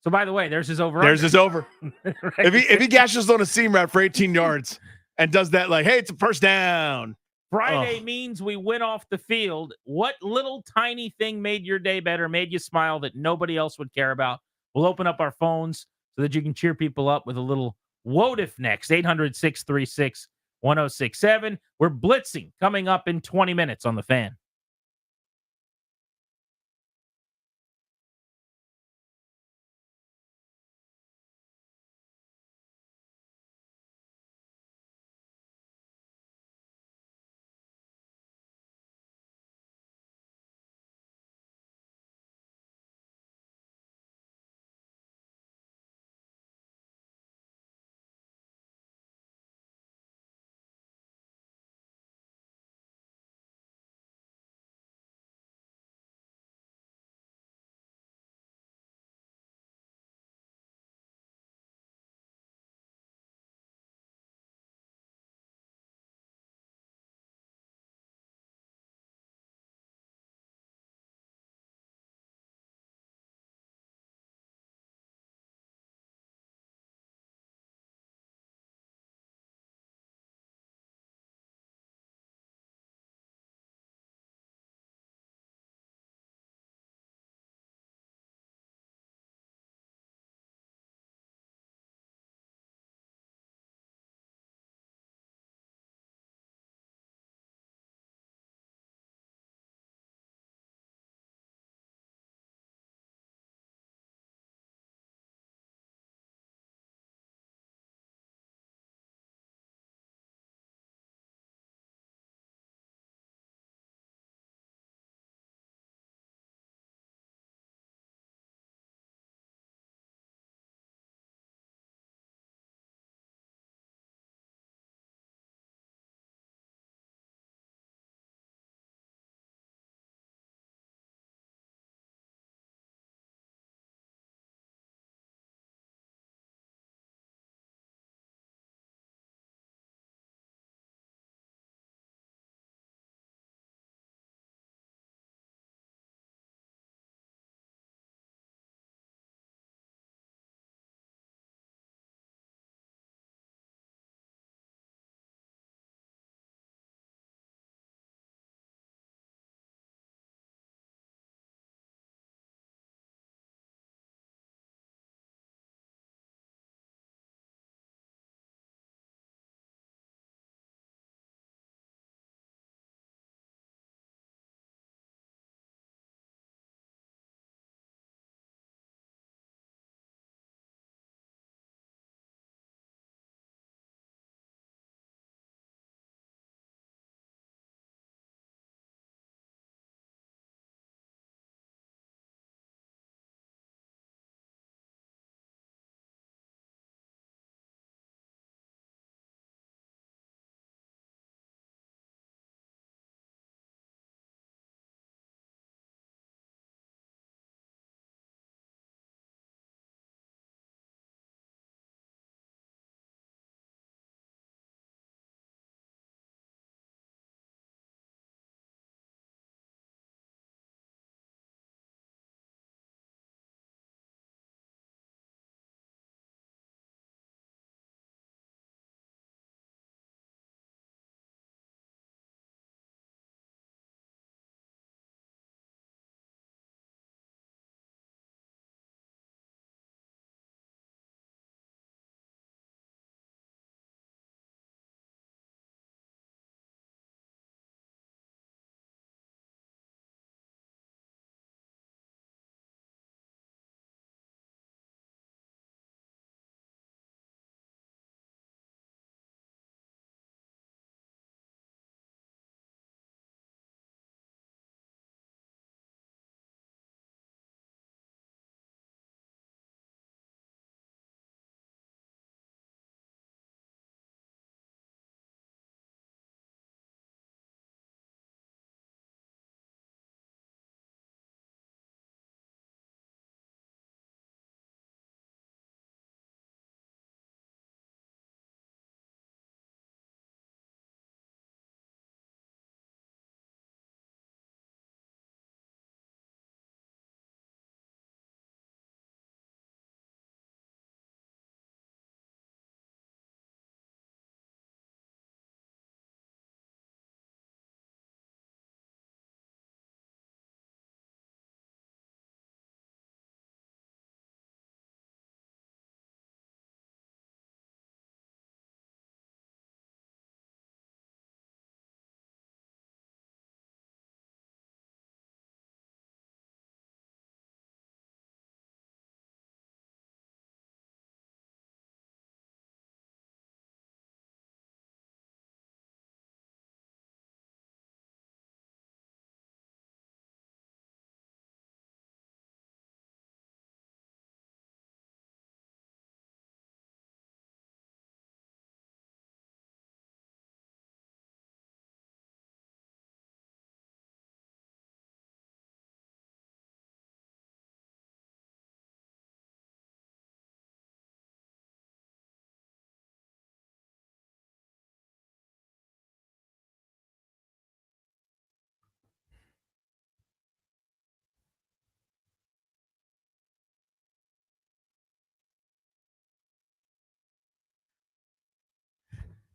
So by the way, there's his over. There's his over. Right. If he gashes on a seam route for 18 yards and does that like, hey, it's a first down. Friday means we went off the field. What little tiny thing made your day better, made you smile that nobody else would care about? We'll open up our phones so that you can cheer people up with a little what if next. 800-636-1067. We're blitzing coming up in 20 minutes on the Fan.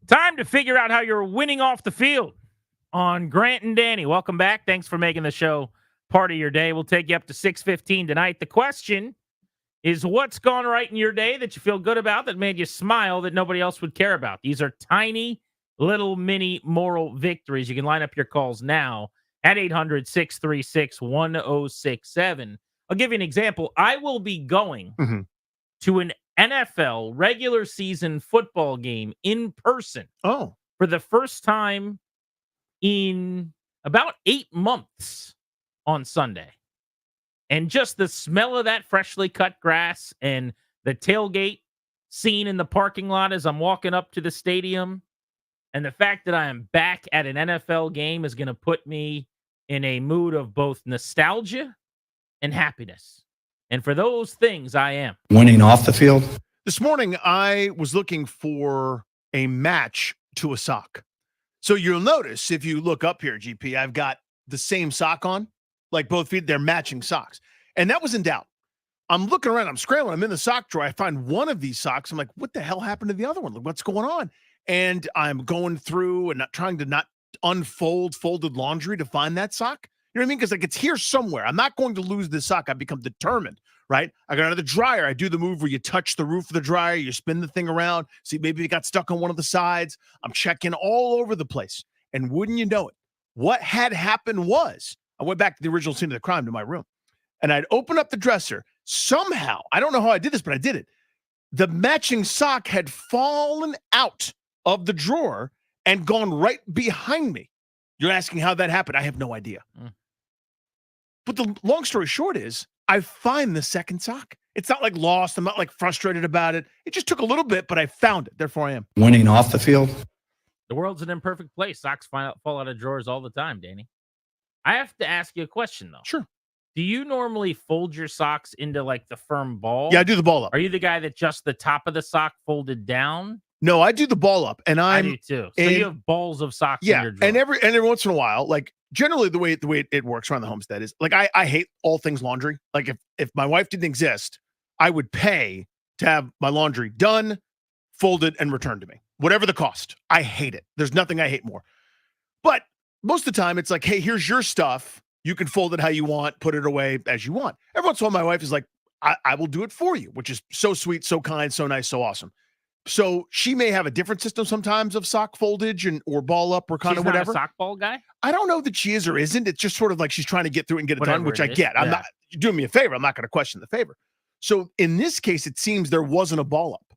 Time to figure out how you're winning off the field on Grant and Danny. Welcome back. Thanks for making the show part of your day. We'll take you up to 6:15 tonight. The question is, what's gone right in your day that you feel good about, that made you smile, that nobody else would care about? These are tiny, little, mini moral victories. You can line up your calls now at 800-636-1067. I'll give you an example. I will be going to an NFL regular season football game in person. Oh, for the first time in about 8 months on Sunday. And just the smell of that freshly cut grass and the tailgate scene in the parking lot as I'm walking up to the stadium, and the fact that I am back at an NFL game is going to put me in a mood of both nostalgia and happiness. And for those things, I am. Winning off the field? This morning, I was looking for a match to a sock. So you'll notice if you look up here, GP, I've got the same sock on, like both feet, they're matching socks. And that was in doubt. I'm looking around, I'm scrambling, I'm in the sock drawer. I find one of these socks. I'm like, what the hell happened to the other one? Like, what's going on? And I'm going through and trying to not unfold folded laundry to find that sock. You know what I mean? Because like it's here somewhere. I'm not going to lose this sock. I've become determined, right? I got out of the dryer. I do the move where you touch the roof of the dryer, you spin the thing around, see maybe it got stuck on one of the sides. I'm checking all over the place. And wouldn't you know it, what had happened was I went back to the original scene of the crime, to my room, and I'd open up the dresser. Somehow, I don't know how I did this, but I did it. The matching sock had fallen out of the drawer and gone right behind me. You're asking how that happened. I have no idea. But the long story short is I find the second sock. It's not like lost. I'm not like frustrated about it. It just took a little bit, but I found it. Therefore, I am. Winning off the field? The world's an imperfect place. Socks fall out of drawers all the time, Danny. I have to ask you a question, though. Sure. Do you normally fold your socks into like the firm ball? Yeah, I do the ball up. Are you the guy that just the top of the sock folded down? No, I do the ball up, and I do too. So you have balls of socks in your drawer. And every once in a while, like generally the way it works around the homestead is like I hate all things laundry. Like if my wife didn't exist, I would pay to have my laundry done, folded, and returned to me. Whatever the cost. I hate it. There's nothing I hate more. But most of the time it's like, hey, here's your stuff. You can fold it how you want, put it away as you want. Every once in a while, my wife is like, I will do it for you, which is so sweet, so kind, so nice, so awesome. So she may have a different system sometimes of sock foldage or ball up or kind of whatever. She's not a sock ball guy? I don't know that she is or isn't. It's just sort of like she's trying to get through it and get it done, which I get. I'm not, you're doing me a favor. I'm not going to question the favor. So in this case, it seems there wasn't a ball up,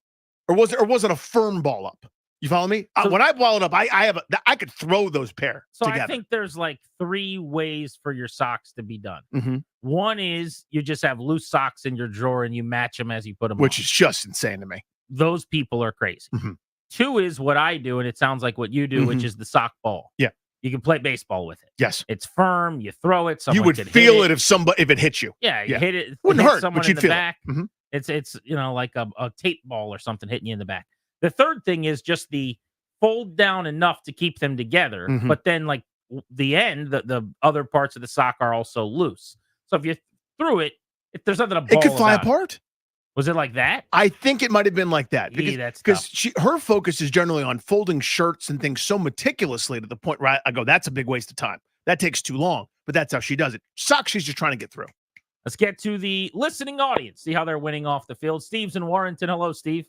or wasn't a firm ball up. You follow me? So, when I ball it up, I could throw those pair together. I think there's like 3 ways for your socks to be done. Mm-hmm. One is you just have loose socks in your drawer and you match them as you put them on. Which is just insane to me. Those people are crazy. Mm-hmm. 2 is what I do, and it sounds like what you do, Mm-hmm. which is the sock ball. Yeah. You can play baseball with it. Yes. It's firm. You throw it. You would feel it if it hit you. Yeah, you hit it. Wouldn't hit hurt, someone but in you'd the feel back. it. Mm-hmm. It's like a tape ball or something hitting you in the back. The third thing is just the fold down enough to keep them together, Mm-hmm. but then like the end, the other parts of the sock are also loose. So if you threw it, if there's nothing to ball it could fly about apart. Was it like that? I think it might have been like that That's because her focus is generally on folding shirts and things so meticulously to the point where I go, that's a big waste of time. That takes too long, but that's how she does it. Socks, she's just trying to get through. Let's get to the listening audience, see how they're winning off the field. Steve's in Warrenton. Hello, Steve.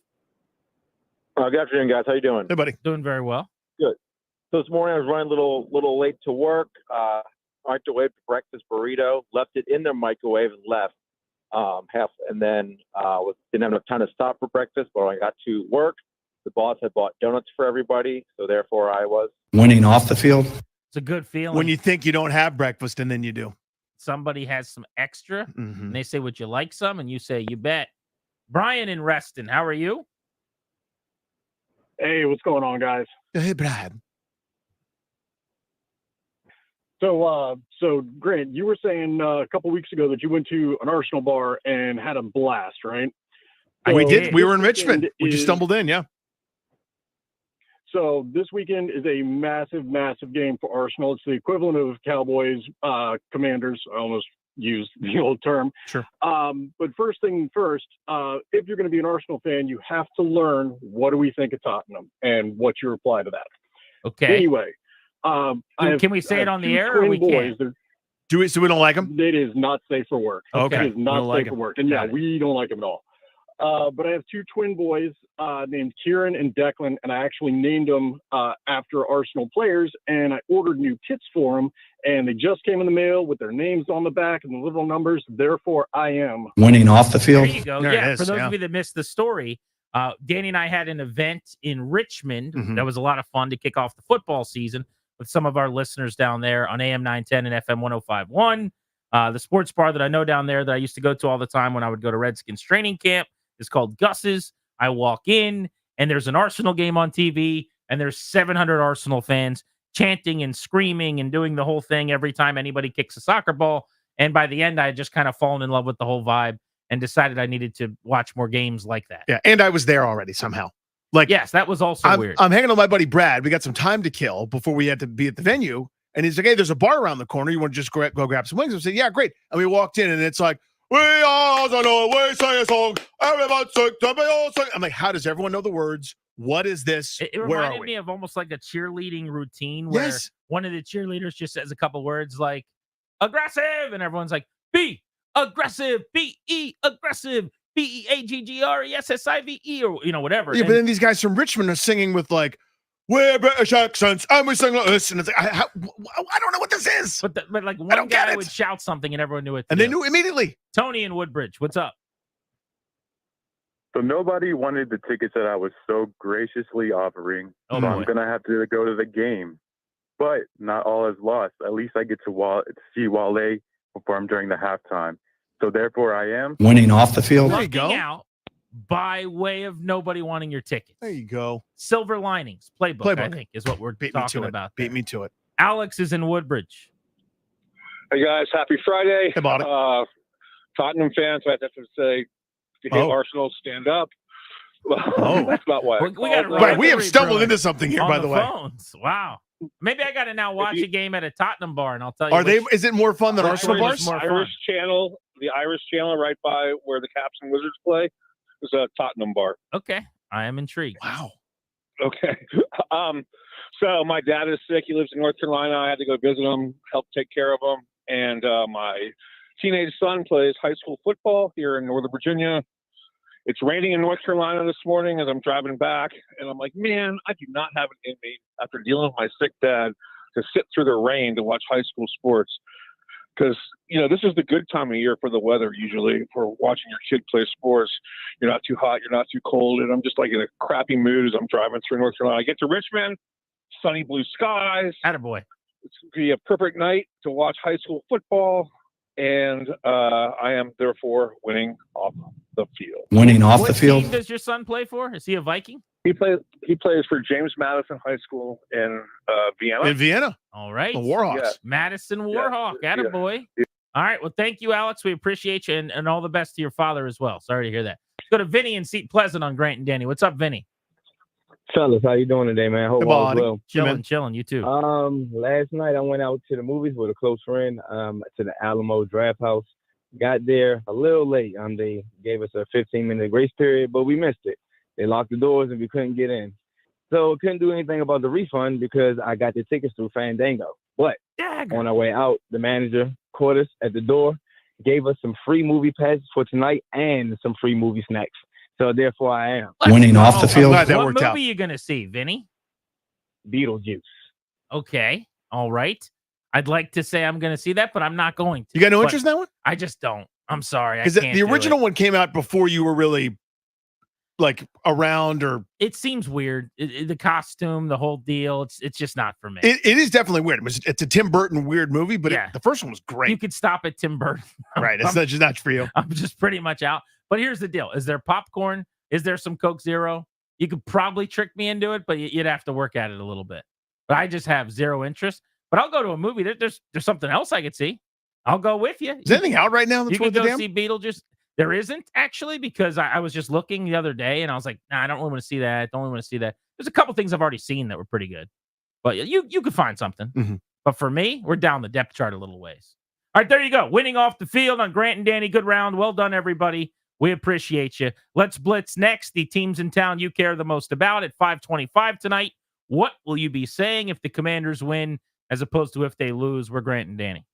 Good afternoon, guys. How you doing? Hey, buddy. Doing very well. Good. So this morning I was running a little late to work. Microwave breakfast burrito, left it in the microwave and left half, and then didn't have enough time to stop for breakfast. But when I got to work, the boss had bought donuts for everybody, so therefore I was winning off the field. It's a good feeling when you think you don't have breakfast and then you do. Somebody has some extra, Mm-hmm. and they say, "Would you like some?" And you say, "You bet." Brian in Reston, how are you? Hey, what's going on, guys? Hey, Brad. So Grant, you were saying a couple weeks ago that you went to an Arsenal bar and had a blast, right? We did. We were in Richmond. We just stumbled in, yeah. So this weekend is a massive, massive game for Arsenal. It's the equivalent of Cowboys, Commanders. I almost use the old term. Sure. But first thing first, if you're going to be an Arsenal fan, you have to learn what do we think of Tottenham and what's your reply to that. Okay. Anyway, Can we say it on the two air or we twin can't? boys. Do we? So we don't like them? It is not safe for work. Okay. It is not We don't safe like for 'em. work. And yeah, we don't like them at all. But I have two twin boys named Kieran and Declan, and I actually named them after Arsenal players, and I ordered new kits for them, and they just came in the mail with their names on the back and the little numbers. Therefore, I am Winning off the field. There you go. There Yeah, it is, for those yeah. of you that missed the story, Danny and I had an event in Richmond. Mhm. That was a lot of fun to kick off the football season with some of our listeners down there on AM 910 and FM 105.1. The sports bar that I know down there that I used to go to all the time when I would go to Redskins training camp is called Gus's. I walk in, and there's an Arsenal game on TV, and there's 700 Arsenal fans chanting and screaming and doing the whole thing every time anybody kicks a soccer ball. And by the end, I had just kind of fallen in love with the whole vibe and decided I needed to watch more games like that. Yeah, and I was there already somehow. Like, Yes, that was also I'm, weird. I'm hanging with my buddy Brad. We got some time to kill before we had to be at the venue. And he's like, hey, there's a bar around the corner. You want to just go grab some wings? I said, yeah, great. And we walked in, and it's like, we all know, we sing a song. Everybody sing, all sing. I'm like, how does everyone know the words? What is this? It Where are reminded we? me of almost like a cheerleading routine where Yes. one of the cheerleaders just says a couple words like aggressive, and everyone's like, be aggressive, B-E aggressive, BEAGGRESSIVE, or whatever. Yeah, And but then these guys from Richmond are singing with like, we're British accents, and we sing like this. And it's like, I don't know what this is. But like one don't get guy it. would shout something and everyone knew it. And they knew immediately. Tony in Woodbridge, what's up? So nobody wanted the tickets that I was so graciously offering. Oh, so boy. I'm going to have to go to the game. But not all is lost. At least I get to see Wale perform during the halftime. So therefore I am Winning off the field. There you go. Lucking out by way of nobody wanting your tickets. There you go. Silver linings playbook, I Playbook. think, is what we're Beat me talking to it. about. Beat me to it. Alex is in Woodbridge. Hey guys, happy Friday. Hey, buddy. Tottenham fans, I have to say, if you hate Arsenal, stand up. Oh. That's about why. We got a Right, we have rivalry stumbled brewing into something here, on by the way. phones. Wow. Maybe I got to now watch a game at a Tottenham bar, and I'll tell you. Are they? which- Is it more fun than which Arsenal one is bars? more fun. Irish channel, the Irish channel right by where the Caps and Wizards play, is a Tottenham bar. Okay, I am intrigued. Wow. Okay. So my dad is sick. He lives in North Carolina. I had to go visit him, help take care of him. And my teenage son plays high school football here in Northern Virginia. It's raining in North Carolina this morning as I'm driving back. And I'm like, man, I do not have it in me after dealing with my sick dad to sit through the rain to watch high school sports. Because, this is the good time of year for the weather, usually, for watching your kid play sports. You're not too hot, you're not too cold. And I'm just like in a crappy mood as I'm driving through North Carolina. I get to Richmond, sunny blue skies. Attaboy. It's going to be a perfect night to watch high school football. And I am, therefore, winning off the field. Winning off What the field. team does your son play for? Is he a Viking? He plays for James Madison High School in Vienna. In Vienna. All right. The Warhawks. Yeah. Madison Warhawk. Yeah. Attaboy. All right. Well, thank you, Alex. We appreciate you, and all the best to your father as well. Sorry to hear that. Let's go to Vinny in Seat Pleasant on Grant and Danny. What's up, Vinny? Fellas, how you doing today, man? Hope all is well. Chilling. You too. Last night I went out to the movies with a close friend, to the Alamo Draft House. Got there a little late. They gave us a 15-minute grace period, but we missed it. They locked the doors and we couldn't get in. So couldn't do anything about the refund because I got the tickets through Fandango. But on our way out, the manager caught us at the door, gave us some free movie passes for tonight and some free movie snacks. So therefore I am. Winning off the field. What movie are you going to see, Vinny? Beetlejuice. Okay. All right. I'd like to say I'm going to see that, but I'm not going to. You got no But interest in that one? I just don't. I'm sorry. Because the original one came out before you were really around, or it seems weird. The costume, the whole deal. It's just not for me. it is definitely weird. It's a Tim Burton weird movie, but Yeah. the first one was great. You could stop at Tim Burton. Right. It's not just not for you. I'm just pretty much out. But here's the deal. Is there popcorn? Is there some Coke Zero? You could probably trick me into it, but you'd have to work at it a little bit. But I just have zero interest. But I'll go to a movie. There's something else I could see. I'll go with you. Is anything out right now that's You can worth the go damn? see Beetlejuice. There isn't actually, because I was just looking the other day and I was like, nah, I don't really want to see that. Don't really want to see that. There's a couple things I've already seen that were pretty good. But you could find something. Mm-hmm. But for me, we're down the depth chart a little ways. All right, there you go. Winning off the field on Grant and Danny. Good round. Well done, everybody. We appreciate you. Let's blitz next. The teams in town you care the most about at 5:25 tonight. What will you be saying if the Commanders win as opposed to if they lose? We're Grant and Danny.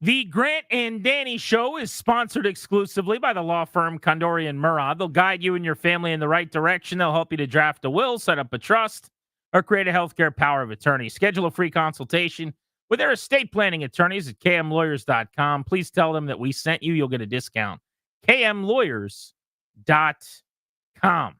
The Grant and Danny Show is sponsored exclusively by the law firm Condori and Murad. They'll guide you and your family in the right direction. They'll help you to draft a will, set up a trust, or create a healthcare power of attorney. Schedule a free consultation with their estate planning attorneys at kmlawyers.com. Please tell them that we sent you. You'll get a discount. kmlawyers.com.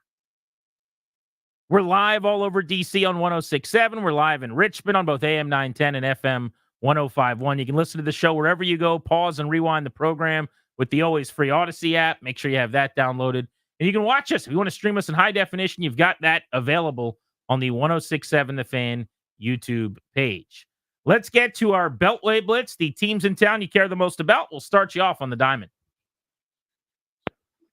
We're live all over DC on 106.7. We're live in Richmond on both AM 910 and FM 105.1. You can listen to the show wherever you go. Pause and rewind the program with the always free Odyssey app. Make sure you have that downloaded. And you can watch us. If you want to stream us in high definition, you've got that available on the 106.7 The Fan YouTube page. Let's get to our Beltway Blitz, the teams in town you care the most about. We'll start you off on the diamond.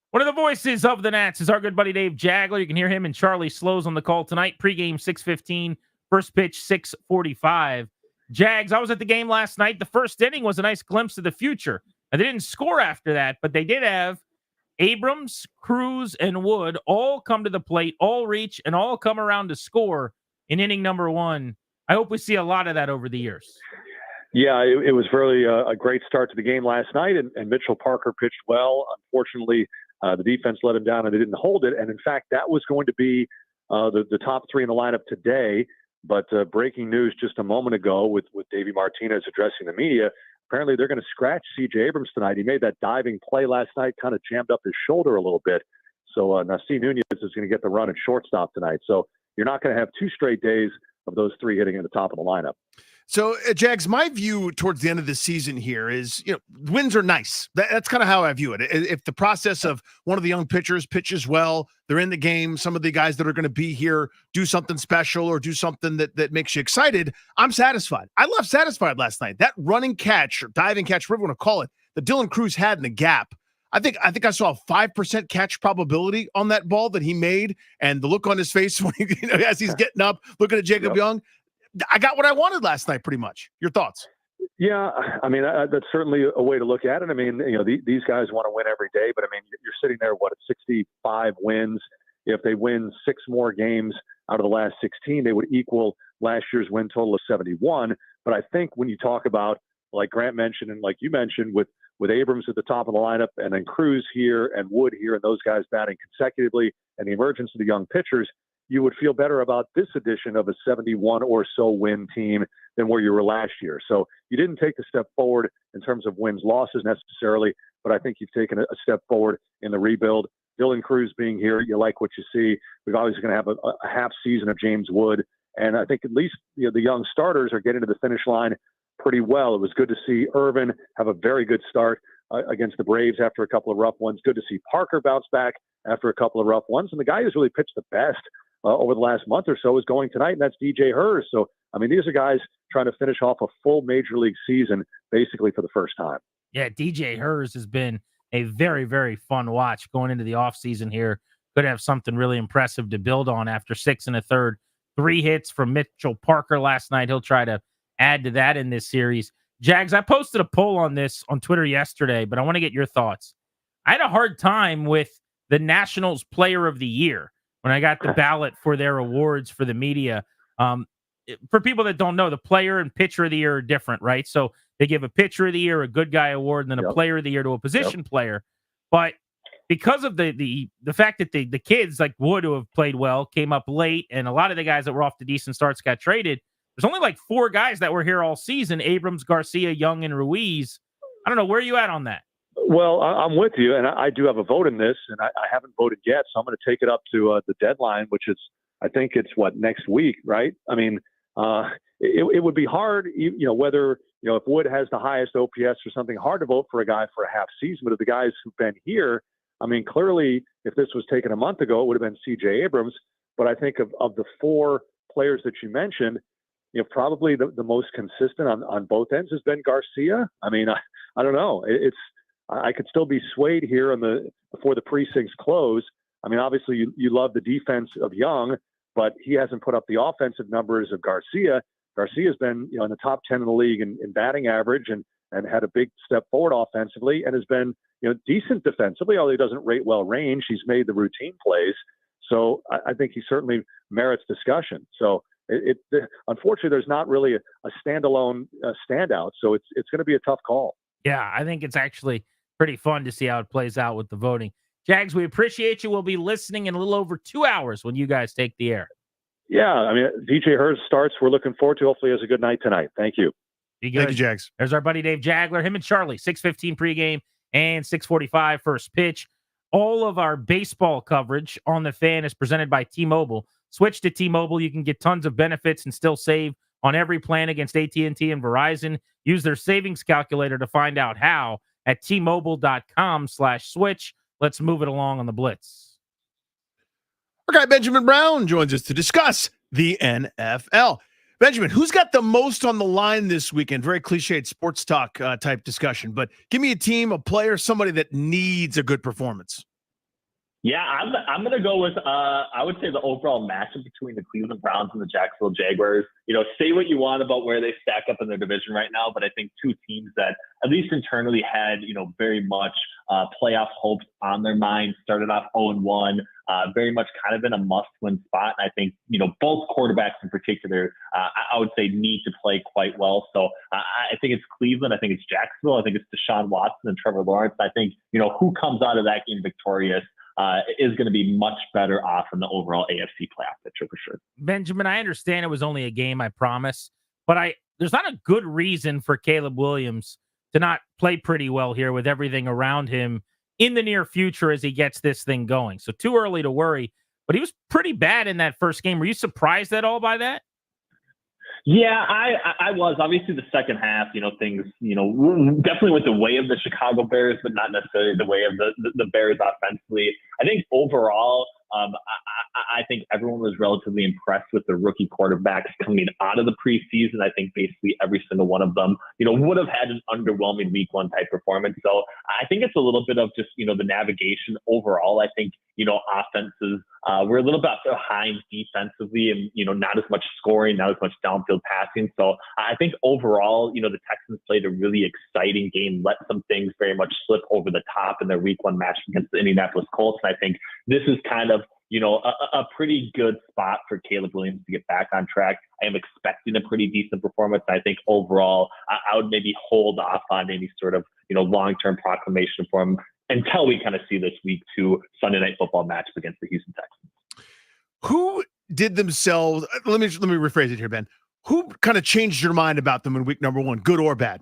One of the voices of the Nats is our good buddy Dave Jagler. You can hear him and Charlie Slows on the call tonight. Pregame 6:15, first pitch 6:45. Jags, I was at the game last night. The first inning was a nice glimpse of the future. And they didn't score after that, but they did have Abrams, Cruz, and Wood all come to the plate, all reach, and all come around to score in inning number one. I hope we see a lot of that over the years. Yeah, it was really a great start to the game last night, and Mitchell Parker pitched well. Unfortunately, the defense let him down, and they didn't hold it. And, in fact, that was going to be the top three in the lineup today. But breaking news just a moment ago with Davey Martinez addressing the media, apparently they're going to scratch C.J. Abrams tonight. He made that diving play last night, kind of jammed up his shoulder a little bit. So Nassim Nunez is going to get the run at shortstop tonight. So you're not going to have 2 straight days of those 3 hitting at the top of the lineup. So, Jags, my view towards the end of the season here is, wins are nice. That's kind of how I view it. If the process of one of the young pitchers pitches well, they're in the game, some of the guys that are going to be here do something special or do something that makes you excited, I'm satisfied. I left satisfied last night. That running catch or diving catch, whatever you want to call it, that Dylan Cruz had in the gap, I think I saw a 5% catch probability on that ball that he made, and the look on his face when he, as he's getting up, looking at Jacob Young. I got what I wanted last night, pretty much. Your thoughts? Yeah, I mean, that's certainly a way to look at it. I mean, these guys want to win every day, but I mean, you're sitting there, at 65 wins. If they win 6 more games out of the last 16, they would equal last year's win total of 71. But I think when you talk about, like Grant mentioned and like you mentioned, with Abrams at the top of the lineup and then Cruz here and Wood here and those guys batting consecutively and the emergence of the young pitchers, you would feel better about this edition of a 71 or so win team than where you were last year. So you didn't take a step forward in terms of wins, losses necessarily, but I think you've taken a step forward in the rebuild. Dylan Cruz being here, you like what you see. We're always going to have a half season of James Wood. And I think at least the young starters are getting to the finish line pretty well. It was good to see Irvin have a very good start against the Braves after a couple of rough ones. Good to see Parker bounce back after a couple of rough ones. And the guy who's really pitched the best over the last month or so is going tonight, and that's DJ Hurst. So, I mean, these are guys trying to finish off a full major league season basically for the first time. Yeah, DJ Hurst has been a very, very fun watch going into the offseason here. Could have something really impressive to build on after 6 1/3. 3 hits from Mitchell Parker last night. He'll try to add to that in this series. Jags, I posted a poll on this on Twitter yesterday, but I want to get your thoughts. I had a hard time with the Nationals Player of the Year when I got the ballot for their awards for the media. For people that don't know, the player and pitcher of the year are different, right? So they give a pitcher of the year, a good guy award, and then a player of the year to a position player. But because of the fact that the kids like Wood, who have played well, came up late, and a lot of the guys that were off to decent starts got traded, there's only like 4 guys that were here all season: Abrams, Garcia, Young, and Ruiz. I don't know. Where are you at on that? Well, I'm with you, and I do have a vote in this, and I haven't voted yet, so I'm going to take it up to the deadline, which is, I think it's next week, right? I mean, it would be hard, whether, if Wood has the highest OPS or something, hard to vote for a guy for a half season, but of the guys who've been here, I mean, clearly, if this was taken a month ago, it would have been C.J. Abrams, but I think of the 4 players that you mentioned, probably the most consistent on both ends has been Garcia. I mean, I don't know. I could still be swayed here before the precincts close. I mean, obviously you love the defense of Young, but he hasn't put up the offensive numbers of Garcia. Garcia's been, in the top 10 in the league in batting average and had a big step forward offensively and has been, decent defensively, although he doesn't rate well range. He's made the routine plays. So I think he certainly merits discussion. So unfortunately, there's not really a standalone standout. So it's going to be a tough call. Yeah, I think it's actually pretty fun to see how it plays out with the voting. Jags, we appreciate you. We'll be listening in a little over 2 hours when you guys take the air. Yeah, I mean, DJ Hurst starts. We're looking forward to. Hopefully, he has a good night tonight. Thank you. Be good. Thank you, Jags. There's our buddy Dave Jagler, him and Charlie, 6:15 pregame and 6:45 first pitch. All of our baseball coverage on the Fan is presented by T-Mobile. Switch to T-Mobile. You can get tons of benefits and still save on every plan against AT&T and Verizon. Use their savings calculator to find out how at T-Mobile.com/switch. Let's move it along on the Blitz. Our guy Benjamin Brown joins us to discuss the NFL. Benjamin, who's got the most on the line this weekend? Very cliched sports talk type discussion, but give me a team, a player, somebody that needs a good performance. Yeah, I'm going to go with, I would say the overall matchup between the Cleveland Browns and the Jacksonville Jaguars. You know, say what you want about where they stack up in their division right now, but I think two teams that at least internally had, you know, very much playoff hopes on their mind, started off 0-1, very much kind of in a must-win spot. And I think, you know, both quarterbacks in particular, I would say need to play quite well. So I think it's Cleveland. I think it's Jacksonville. I think it's Deshaun Watson and Trevor Lawrence. I think, you know, who comes out of that game victorious is going to be much better off in the overall AFC playoff picture for sure. Benjamin, I understand it was only a game, I promise, but there's not a good reason for Caleb Williams to not play pretty well here with everything around him in the near future as he gets this thing going. So too early to worry, but he was pretty bad in that first game. Were you surprised at all by that? Yeah, I was. Obviously, the second half, you know, things, you know, definitely went the way of the Chicago Bears, but not necessarily the way of the Bears offensively. I think overall, I think everyone was relatively impressed with the rookie quarterbacks coming out of the preseason. I think basically every single one of them, you know, would have had an underwhelming week one type performance. So I think it's a little bit of just, you know, the navigation overall. I think, you know, offenses were a little bit behind defensively and, you know, not as much scoring, not as much downfield passing. So I think overall, you know, the Texans played a really exciting game, let some things very much slip over the top in their week one match against the Indianapolis Colts. And I think this is kind of, you know, a pretty good spot for Caleb Williams to get back on track. I am expecting a pretty decent performance. I think overall, I would maybe hold off on any sort of, you know, long-term proclamation for him until we kind of see this week 2 Sunday Night Football matchup against the Houston Texans. Who did themselves? Let me rephrase it here, Ben. Who kind of changed your mind about them in week number 1, good or bad?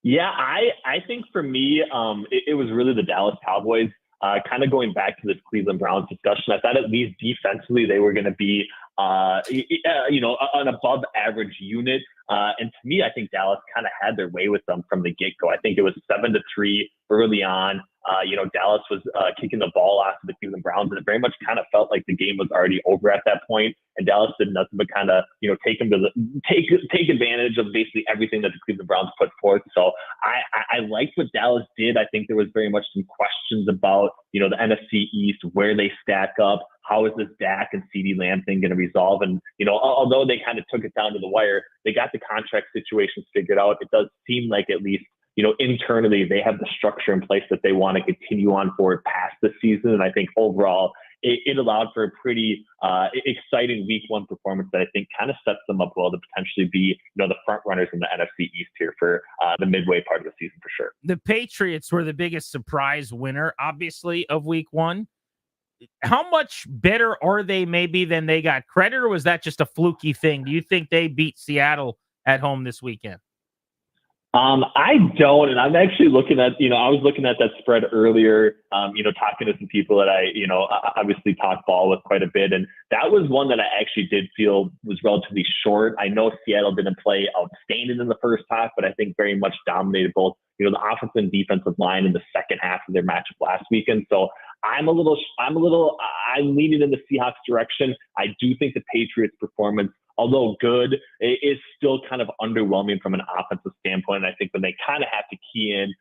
Yeah, I think for me, it was really the Dallas Cowboys. Kind of going back to this Cleveland Browns discussion, I thought at least defensively they were going to be, you know, an above average unit. And to me, I think Dallas kind of had their way with them from the get-go. I think it was 7-3 early on. You know, Dallas was kicking the ball off to the Cleveland Browns, and it very much kind of felt like the game was already over at that point. And Dallas did nothing but kind of, you know, take advantage of basically everything that the Cleveland Browns put forth. So I liked what Dallas did. I think there was very much some questions about, you know, the NFC East, where they stack up. How is this Dak and CeeDee Lamb thing going to resolve? And, you know, although they kind of took it down to the wire, they got the contract situations figured out. It does seem like at least, you know, internally they have the structure in place that they want to continue on forward past the season. And I think overall it allowed for a pretty exciting week 1 performance that I think kind of sets them up well to potentially be, you know, the front runners in the NFC East here for the midway part of the season for sure. The Patriots were the biggest surprise winner, obviously, of week 1. How much better are they maybe than they got credit, or was that just a fluky thing? Do you think they beat Seattle at home this weekend? I don't, and I'm actually looking at, you know, I was looking at that spread earlier, you know, talking to some people that I, you know, obviously talk ball with quite a bit. And that was one that I actually did feel was relatively short. I know Seattle didn't play outstanding in the first half, but I think very much dominated both, you know, the offensive and defensive line in the second half of their matchup last weekend. So I'm leaning in the Seahawks direction. I do think the Patriots performance, although good, is still kind of underwhelming from an offensive standpoint. And I think when they kind of have to key in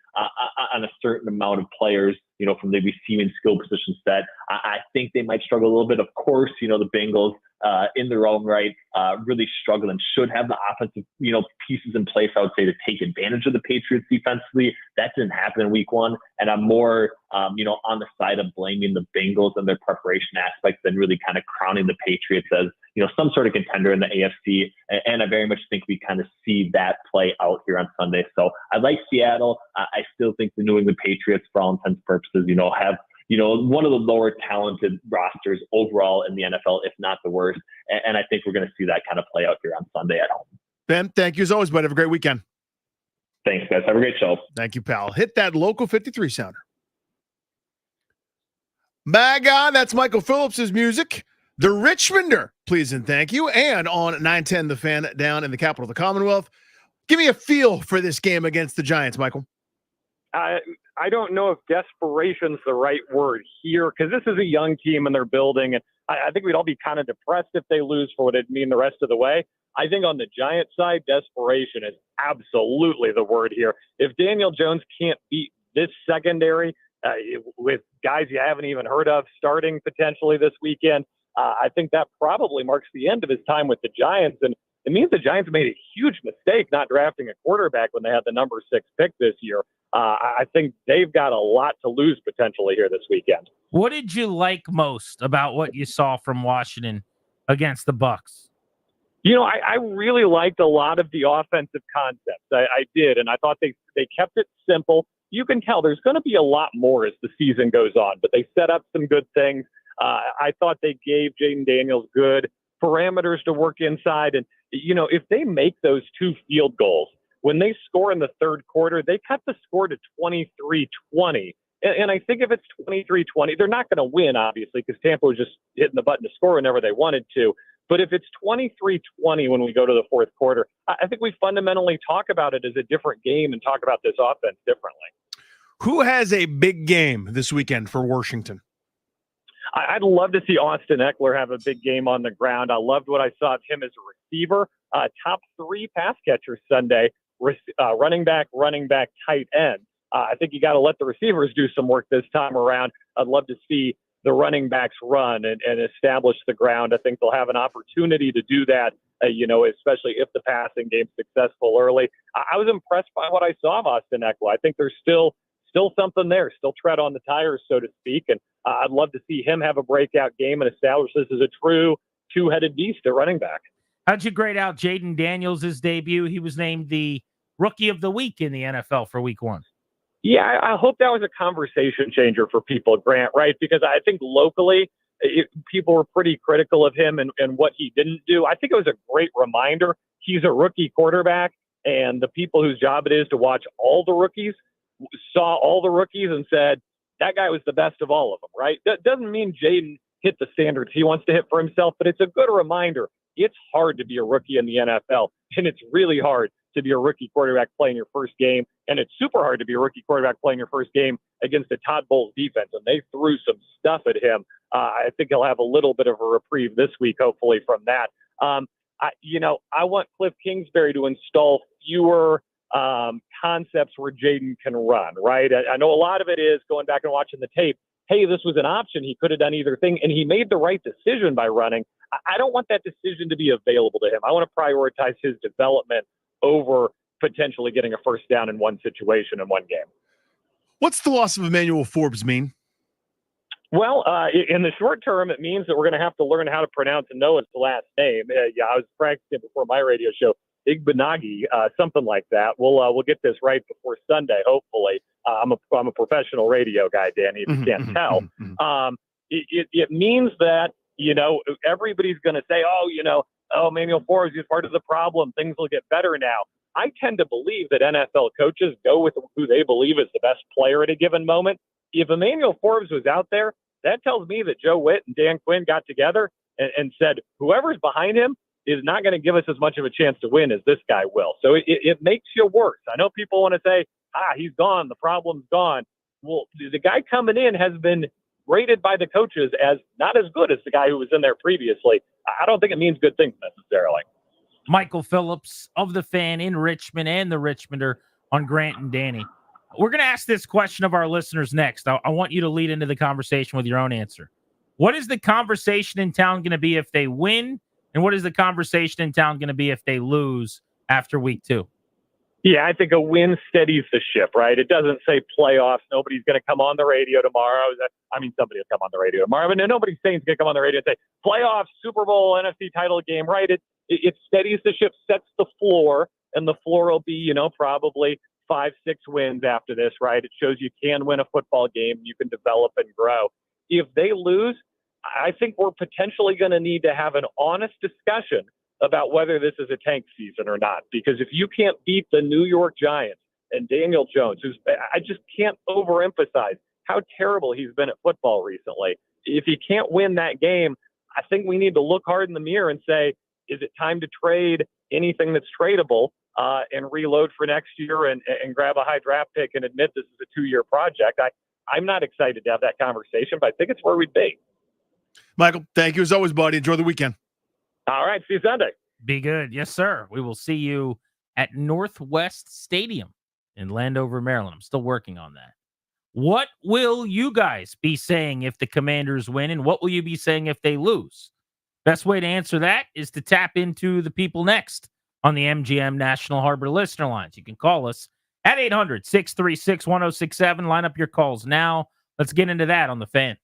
on a certain amount of players, from the receiving skill position set. I think they might struggle a little bit. Of course, the Bengals in their own right really struggle and should have the offensive, pieces in place, I would say, to take advantage of the Patriots defensively. That didn't happen in week one. And I'm more, on the side of blaming the Bengals and their preparation aspect than really kind of crowning the Patriots as, some sort of contender in the AFC. And I very much think we kind of see that play out here on Sunday. So I like Seattle. I still think the New England Patriots, for all intents and purposes, have one of the lower talented rosters overall in the NFL, if not the worst. And I think we're going to see that kind of play out here on Sunday at home. Ben, thank you as always, bud. Have a great weekend. Thanks, guys. Have a great show. Thank you, pal. Hit that local 53 sounder. My God, that's Michael Phillips' music. The Richmonder, please and thank you. And on 910 The Fan down in the capital of the Commonwealth. Give me a feel for this game against the Giants, Michael. I don't know if desperation's the right word here, because this is a young team and they're building. And I think we'd all be kind of depressed if they lose for what it'd mean the rest of the way. I think on the Giants side, desperation is absolutely the word here. If Daniel Jones can't beat this secondary with guys you haven't even heard of starting potentially this weekend, I think that probably marks the end of his time with the Giants. And it means the Giants made a huge mistake not drafting a quarterback when they had the number 6 pick this year. I think they've got a lot to lose potentially here this weekend. What did you like most about what you saw from Washington against the Bucs? I really liked a lot of the offensive concepts. I did, and I thought they kept it simple. You can tell there's going to be a lot more as the season goes on, but they set up some good things. I thought they gave Jayden Daniels good parameters to work inside. And, if they make those 2 field goals, when they score in the third quarter, they cut the score to 23-20. And I think if it's 23-20, they're not going to win, obviously, because Tampa was just hitting the button to score whenever they wanted to. But if it's 23-20 when we go to the fourth quarter, I think we fundamentally talk about it as a different game and talk about this offense differently. Who has a big game this weekend for Washington? I'd love to see Austin Eckler have a big game on the ground. I loved what I saw of him as a receiver. Top 3 pass catchers Sunday, running back, tight end. I think you got to let the receivers do some work this time around. I'd love to see the running backs run and establish the ground. I think they'll have an opportunity to do that, especially if the passing game's successful early. I was impressed by what I saw of Austin Eckler. I think there's still something there, still tread on the tires, so to speak. And I'd love to see him have a breakout game and establish this as a true 2-headed beast at running back. How'd you grade out Jayden Daniels' debut? He was named the Rookie of the Week in the NFL for week 1. Yeah, I hope that was a conversation changer for people, Grant, right? Because I think locally, people were pretty critical of him and what he didn't do. I think it was a great reminder. He's a rookie quarterback, and the people whose job it is to watch all the rookies saw all the rookies and said, that guy was the best of all of them, right? That doesn't mean Jayden hit the standards he wants to hit for himself, but it's a good reminder. It's hard to be a rookie in the NFL, and it's really hard to be a rookie quarterback playing your first game, and it's super hard to be a rookie quarterback playing your first game against the Todd Bowles defense, and they threw some stuff at him. I think he'll have a little bit of a reprieve this week, hopefully, from that. I want Cliff Kingsbury to install fewer concepts where Jayden can run, right? I know a lot of it is going back and watching the tape. Hey, this was an option. He could have done either thing, and he made the right decision by running. I don't want that decision to be available to him. I want to prioritize his development over potentially getting a first down in one situation in one game. What's the loss of Emmanuel Forbes mean? Well, in the short term, it means that we're going to have to learn how to pronounce Noah's last name. I was practicing before my radio show, Igbenagi, something like that. We'll get this right before Sunday, hopefully. I'm a professional radio guy, Danny, if you can't tell. It means that, everybody's going to say, Emmanuel Forbes is part of the problem. Things will get better now. I tend to believe that NFL coaches go with who they believe is the best player at a given moment. If Emmanuel Forbes was out there, that tells me that Joe Witt and Dan Quinn got together and said, whoever's behind him is not going to give us as much of a chance to win as this guy will. So it makes you worse. I know people want to say, he's gone, the problem's gone. Well, the guy coming in has been rated by the coaches as not as good as the guy who was in there previously. I don't think it means good things necessarily. Michael Phillips of the Fan in Richmond and the Richmonder on Grant and Danny. We're going to ask this question of our listeners next. I want you to lead into the conversation with your own answer. What is the conversation in town going to be if they win? And what is the conversation in town going to be if they lose after week 2? Yeah, I think a win steadies the ship, right? It doesn't say playoffs. Nobody's going to come on the radio tomorrow. I mean, somebody will come on the radio tomorrow, but nobody's saying he's going to come on the radio and say playoffs, Super Bowl, NFC title game, right? It steadies the ship, sets the floor, and the floor will be, probably 5-6 wins after this, right? It shows you can win a football game. You can develop and grow. If they lose, I think we're potentially going to need to have an honest discussion about whether this is a tank season or not. Because if you can't beat the New York Giants and Daniel Jones, I just can't overemphasize how terrible he's been at football recently. If he can't win that game, I think we need to look hard in the mirror and say, is it time to trade anything that's tradable and reload for next year and grab a high draft pick and admit this is a 2-year project? I'm not excited to have that conversation, but I think it's where we'd be. Michael, thank you as always, buddy. Enjoy the weekend. All right. See you Sunday. Be good. Yes, sir. We will see you at Northwest Stadium in Landover, Maryland. I'm still working on that. What will you guys be saying if the Commanders win, and what will you be saying if they lose? Best way to answer that is to tap into the people next on the MGM National Harbor listener lines. You can call us at 800-636-1067. Line up your calls now. Let's get into that on the Fan.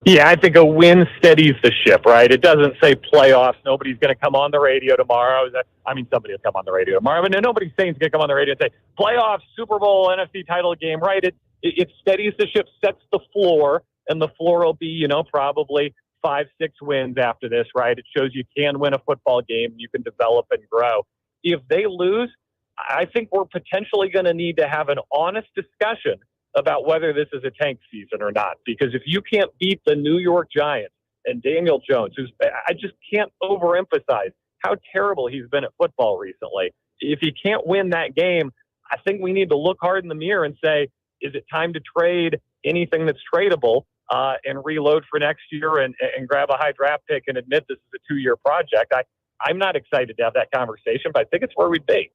Yeah, I think a win steadies the ship, right? It doesn't say playoffs. Nobody's going to come on the radio tomorrow. Somebody will come on the radio tomorrow, but nobody's saying it's going to come on the radio and say playoffs, Super Bowl, NFC title game, right? It steadies the ship, sets the floor, and the floor will be, probably 5-6 wins after this, right? It shows you can win a football game, you can develop and grow. If they lose, I think we're potentially going to need to have an honest discussion about whether this is a tank season or not. Because if you can't beat the New York Giants and Daniel Jones, I just can't overemphasize how terrible he's been at football recently. If he can't win that game, I think we need to look hard in the mirror and say, is it time to trade anything that's tradable and reload for next year and grab a high draft pick and admit this is a 2-year project? I'm not excited to have that conversation, but I think it's where we'd be.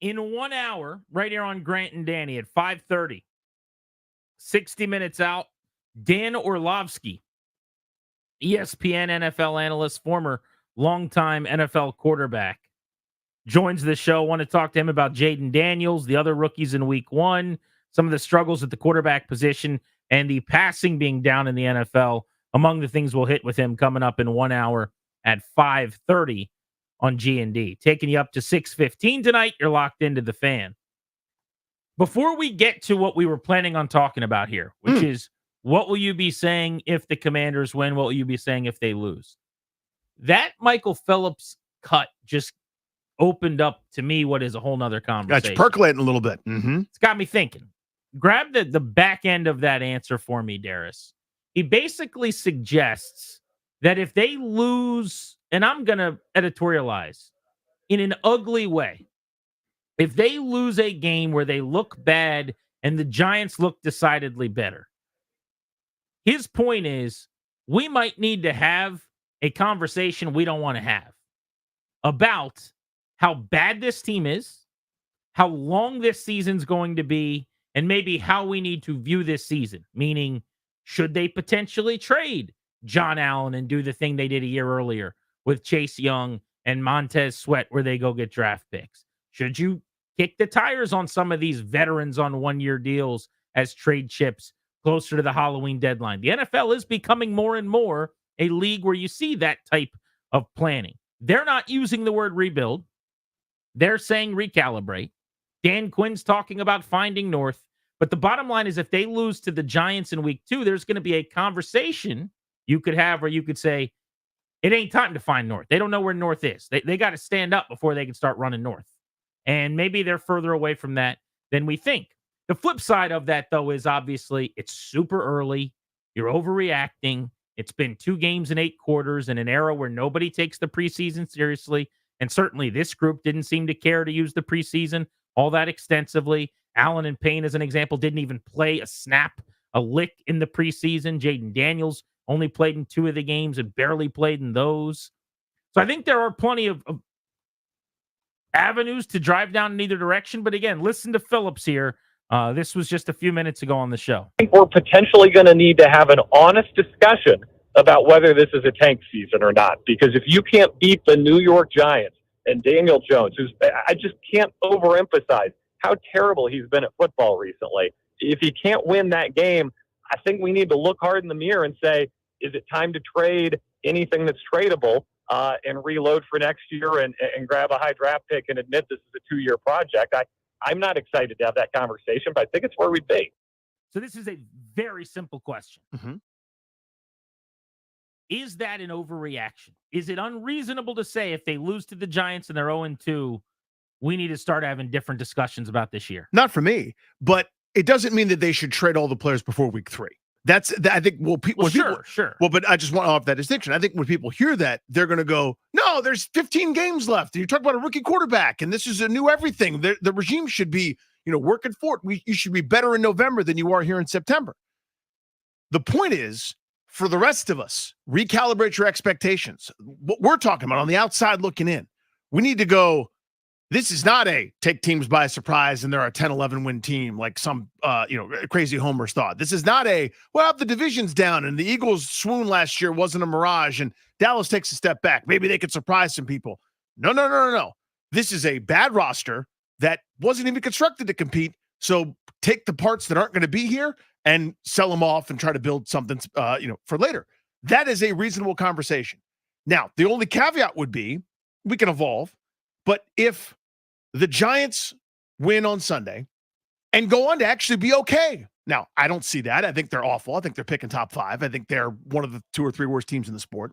In 1 hour, right here on Grant and Danny at 5:30, 60 minutes out, Dan Orlovsky, ESPN NFL analyst, former longtime NFL quarterback, joins the show. I want to talk to him about Jayden Daniels, the other rookies in week 1, some of the struggles at the quarterback position, and the passing being down in the NFL, among the things we'll hit with him coming up in 1 hour at 5:30 on G&D. Taking you up to 6:15 tonight. You're locked into the Fan. Before we get to what we were planning on talking about here, which is what will you be saying if the Commanders win? What will you be saying if they lose? That Michael Phillips cut just opened up to me what is a whole nother conversation. Got you percolating a little bit. Mm-hmm. It's got me thinking. Grab the back end of that answer for me, Darius. He basically suggests that if they lose, and I'm going to editorialize in an ugly way, if they lose a game where they look bad and the Giants look decidedly better, his point is we might need to have a conversation we don't want to have about how bad this team is, how long this season's going to be, and maybe how we need to view this season, meaning should they potentially trade John Allen and do the thing they did a year earlier with Chase Young and Montez Sweat where they go get draft picks? Should you kick the tires on some of these veterans on one-year deals as trade chips closer to the Halloween deadline? The NFL is becoming more and more a league where you see that type of planning. They're not using the word rebuild. They're saying recalibrate. Dan Quinn's talking about finding north. But the bottom line is if they lose to the Giants in week 2, there's going to be a conversation you could have where you could say, it ain't time to find north. They don't know where north is. They got to stand up before they can start running north. And maybe they're further away from that than we think. The flip side of that, though, is obviously it's super early. You're overreacting. It's been 2 games in 8 quarters in an era where nobody takes the preseason seriously. And certainly this group didn't seem to care to use the preseason all that extensively. Allen and Payne, as an example, didn't even play a snap, a lick in the preseason. Jayden Daniels only played in 2 of the games and barely played in those. So I think there are plenty of avenues to drive down in either direction. But again, listen to Phillips here. This was just a few minutes ago on the show. I think we're potentially going to need to have an honest discussion about whether this is a tank season or not. Because if you can't beat the New York Giants and Daniel Jones, I just can't overemphasize how terrible he's been at football recently. If he can't win that game, I think we need to look hard in the mirror and say, is it time to trade anything that's tradable and reload for next year and grab a high draft pick and admit this is a 2-year project? I'm not excited to have that conversation, but I think it's where we'd be. So this is a very simple question. Mm-hmm. Is that an overreaction? Is it unreasonable to say if they lose to the Giants and they're 0-2, we need to start having different discussions about this year? Not for me, but it doesn't mean that they should trade all the players before week 3. I think, sure. Well, but I just want to offer that distinction. I think when people hear that, they're going to go, no, there's 15 games left. And you talk about a rookie quarterback, and this is a new everything. The regime should be, working for it. You should be better in November than you are here in September. The point is, for the rest of us, recalibrate your expectations. What we're talking about on the outside looking in, we need to go, this is not a take teams by surprise and they're a 10-11 win team like some crazy homers thought. This is not a, the division's down and the Eagles' swoon last year wasn't a mirage and Dallas takes a step back. Maybe they could surprise some people. No. This is a bad roster that wasn't even constructed to compete. So take the parts that aren't going to be here and sell them off and try to build something, for later. That is a reasonable conversation. Now, the only caveat would be we can evolve, but if the Giants win on Sunday and go on to actually be okay. Now, I don't see that. I think they're awful. I think they're picking top 5. I think they're one of the 2 or 3 worst teams in the sport.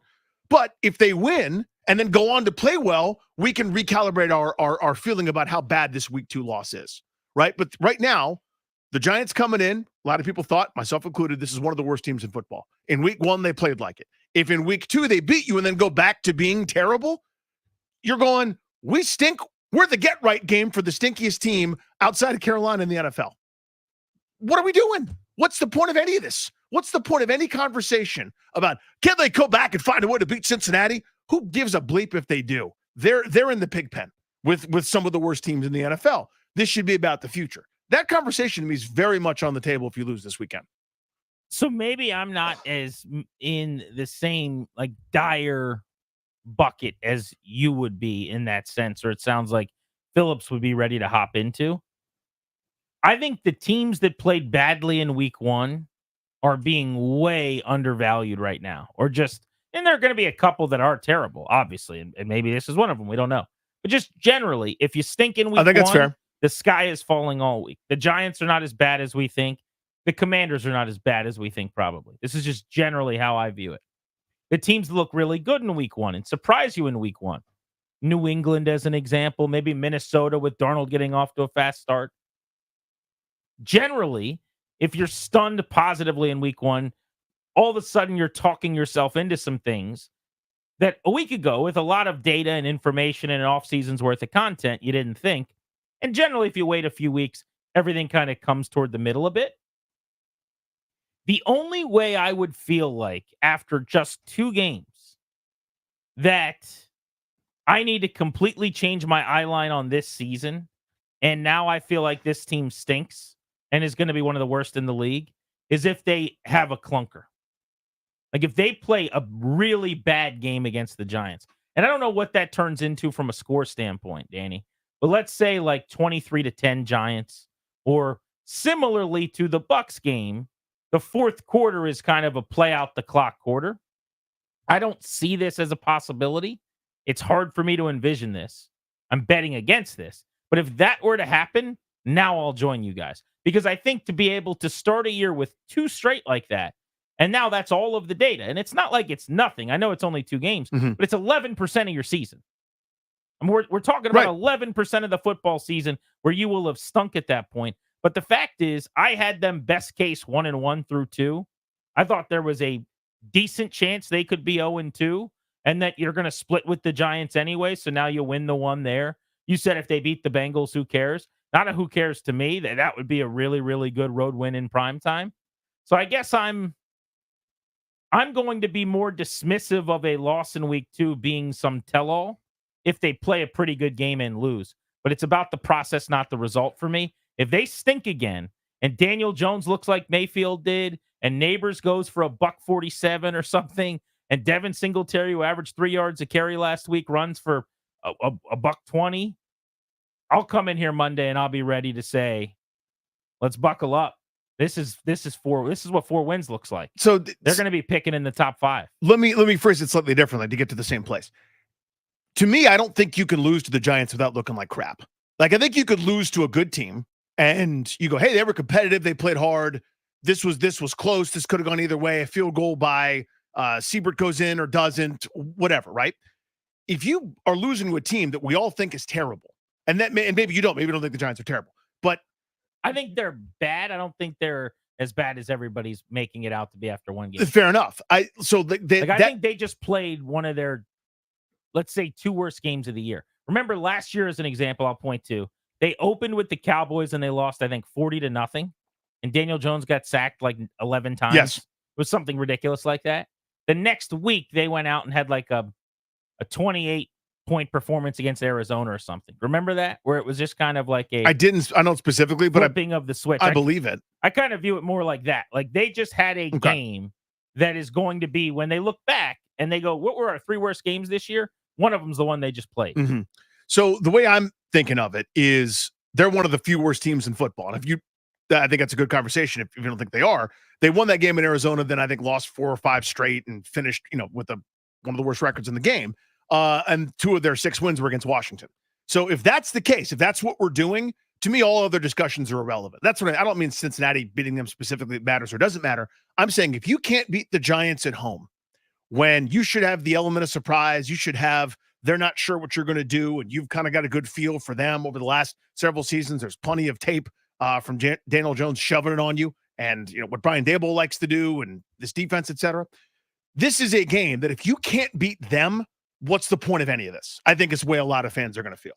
But if they win and then go on to play well, we can recalibrate our feeling about how bad this week 2 loss is, right? But right now, the Giants coming in, a lot of people thought, myself included, this is one of the worst teams in football. In week 1, they played like it. If in week 2 they beat you and then go back to being terrible, you're going, we stink. We're the get-right game for the stinkiest team outside of Carolina in the NFL. What are we doing? What's the point of any of this? What's the point of any conversation about, can they go back and find a way to beat Cincinnati? Who gives a bleep if they do? They're in the pig pen with some of the worst teams in the NFL. This should be about the future. That conversation to me is very much on the table if you lose this weekend. So maybe I'm not as in the same dire bucket as you would be in that sense, or it sounds like Phillips would be ready to hop into. I think the teams that played badly in week 1 are being way undervalued right now, and there are going to be a couple that are terrible, obviously, and maybe this is one of them. We don't know. But just generally, if you stink in week 1, that's fair. The sky is falling all week. The Giants are not as bad as we think. The Commanders are not as bad as we think, probably. This is just generally how I view it. The teams that look really good in week 1 and surprise you in week 1. New England as an example, maybe Minnesota with Darnold getting off to a fast start. Generally, if you're stunned positively in week 1, all of a sudden you're talking yourself into some things that a week ago, with a lot of data and information and an off season's worth of content, you didn't think. And generally, if you wait a few weeks, everything kind of comes toward the middle a bit. The only way I would feel like after just 2 games that I need to completely change my eye line on this season, and now I feel like this team stinks and is going to be one of the worst in the league, is if they have a clunker. Like if they play a really bad game against the Giants. And I don't know what that turns into from a score standpoint, Danny, but let's say like 23-10 Giants, or similarly to the Bucs game, the fourth quarter is kind of a play out the clock quarter. I don't see this as a possibility. It's hard for me to envision this. I'm betting against this. But if that were to happen, now I'll join you guys. Because I think to be able to start a year with 2 straight like that, and now that's all of the data. And it's not like it's nothing. I know it's only 2 games, but it's 11% of your season. I mean, we're talking about 11% of the football season where you will have stunk at that point. But the fact is, I had them best case 1-1 through 2. I thought there was a decent chance they could be 0-2, and that you're going to split with the Giants anyway. So now you win the one there. You said if they beat the Bengals, who cares? Not a who cares to me. That would be a really, really good road win in prime time. So I guess I'm going to be more dismissive of a loss in week 2 being some tell-all if they play a pretty good game and lose. But it's about the process, not the result for me. If they stink again, and Daniel Jones looks like Mayfield did, and Neighbors goes for $147 or something, and Devin Singletary, who averaged 3 yards a carry last week, runs for $120, I'll come in here Monday and I'll be ready to say, let's buckle up. This is what 4 wins looks like. So they're going to be picking in the top 5. Let me phrase it slightly differently to get to the same place. To me, I don't think you can lose to the Giants without looking like crap. Like, I think you could lose to a good team and you go, hey, they were competitive. They played hard. This was close. This could have gone either way. A field goal by Siebert goes in or doesn't, whatever, right? If you are losing to a team that we all think is terrible, and maybe you don't think the Giants are terrible, but I think they're bad. I don't think they're as bad as everybody's making it out to be after one game. Fair enough. I think they just played one of their, let's say, 2 worst games of the year. Remember last year as an example, I'll point to, they opened with the Cowboys and they lost, I think, 40-0. And Daniel Jones got sacked like 11 times. Yes. It was something ridiculous like that. The next week, they went out and had like a 28-point performance against Arizona or something. Remember that? Where it was just kind of like I don't specifically, but flipping of the switch. I believe it. I kind of view it more like that. Like they just had a game that is going to be, when they look back and they go, what were our 3 worst games this year? One of them's the one they just played. Mm-hmm. So the way I'm thinking of it is they're one of the few worst teams in football. And I think that's a good conversation if you don't think they are. They won that game in Arizona, then I think lost 4 or 5 straight and finished, with one of the worst records in the game. And 2 of their 6 wins were against Washington. So if that's the case, if that's what we're doing, to me, all other discussions are irrelevant. That's what I don't mean Cincinnati beating them specifically matters or doesn't matter. I'm saying if you can't beat the Giants at home, when you should have the element of surprise, you should have they're not sure what you're going to do, and you've kind of got a good feel for them over the last several seasons. There's plenty of tape from Daniel Jones shoving it on you, and what Brian Daboll likes to do, and this defense, etc. This is a game that if you can't beat them, what's the point of any of this? I think it's the way a lot of fans are going to feel.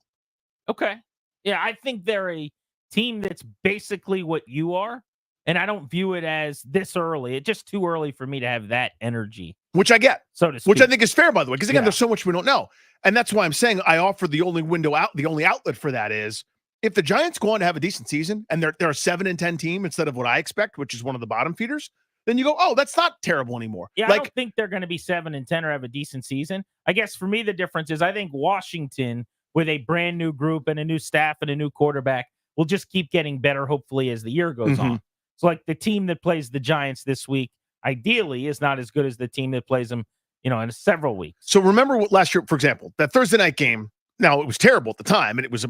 Okay. Yeah, I think they're a team that's basically what you are, and I don't view it as this early. It's just too early for me to have that energy. Which I get. So to speak. Which I think is fair, by the way, because again, there's so much we don't know. And that's why I'm saying I offer the only window out, the only outlet for that is if the Giants go on to have a decent season and they're a 7-10 team instead of what I expect, which is one of the bottom feeders, then you go, oh, that's not terrible anymore. Yeah, I don't think they're going to be 7-10 or have a decent season. I guess for me, the difference is I think Washington, with a brand new group and a new staff and a new quarterback, will just keep getting better, hopefully, as the year goes on. So, the team that plays the Giants this week, ideally, is not as good as the team that plays them, in several weeks. So remember what last year, for example, that Thursday night game. Now it was terrible at the time, and it was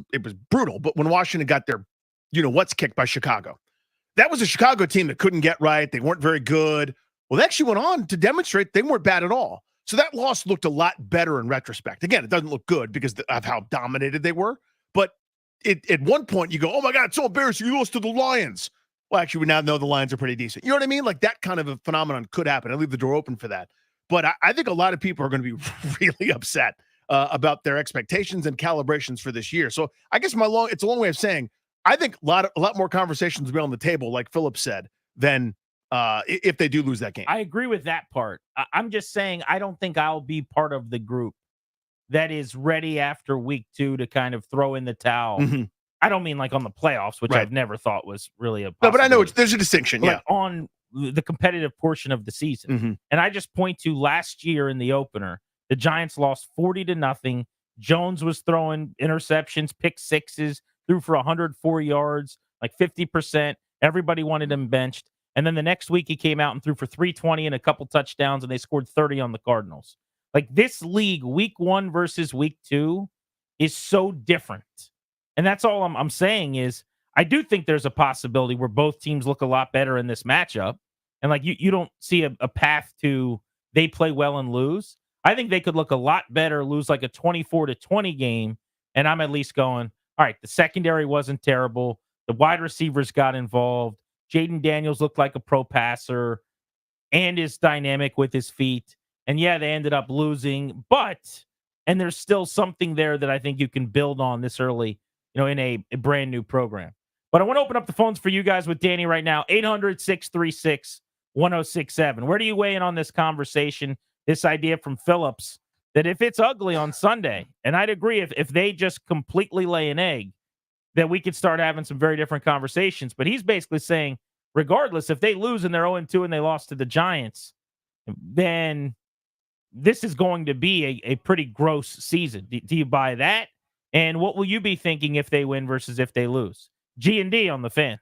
brutal. But when Washington got their, what's kicked by Chicago, that was a Chicago team that couldn't get right. They weren't very good. Well, they actually went on to demonstrate they weren't bad at all. So that loss looked a lot better in retrospect. Again, it doesn't look good because of how dominated they were. But at one point you go, oh my God, it's so embarrassing. You lost to the Lions. Well, actually, we now know the Lions are pretty decent. You know what I mean? Like that kind of a phenomenon could happen. I leave the door open for that. But I think a lot of people are going to be really upset about their expectations and calibrations for this year. So I guess it's a long way of saying I think a lot more conversations will be on the table, like Philip said, than if they do lose that game. I agree with that part. I'm just saying I don't think I'll be part of the group that is ready after week 2 to kind of throw in the towel. I don't mean like on the playoffs, which I've never thought was really a possibility. No, but I know there's a distinction. Like on the competitive portion of the season. And I just point to last year in the opener, the Giants lost 40-0. Jones was throwing interceptions, pick sixes, threw for 104 yards, like 50%. Everybody wanted him benched. And then the next week he came out and threw for 320 and a couple touchdowns, and they scored 30 on the Cardinals. Like this league, week 1 versus week 2 is so different. And that's all I'm saying is I do think there's a possibility where both teams look a lot better in this matchup. And like you don't see a path to they play well and lose. I think they could look a lot better, lose like a 24-20 game. And I'm at least going, all right, the secondary wasn't terrible. The wide receivers got involved. Jayden Daniels looked like a pro passer and is dynamic with his feet. And yeah, they ended up losing, and there's still something there that I think you can build on this early, in a brand new program. But I want to open up the phones for you guys with Danny right now. 800-636-1067. Where do you weigh in on this conversation? This idea from Phillips that if it's ugly on Sunday, and I'd agree if they just completely lay an egg, that we could start having some very different conversations. But he's basically saying, regardless, if they lose and they're 0-2 and they lost to the Giants, then this is going to be a pretty gross season. Do you buy that? And what will you be thinking if they win versus if they lose? G&D on the Fan.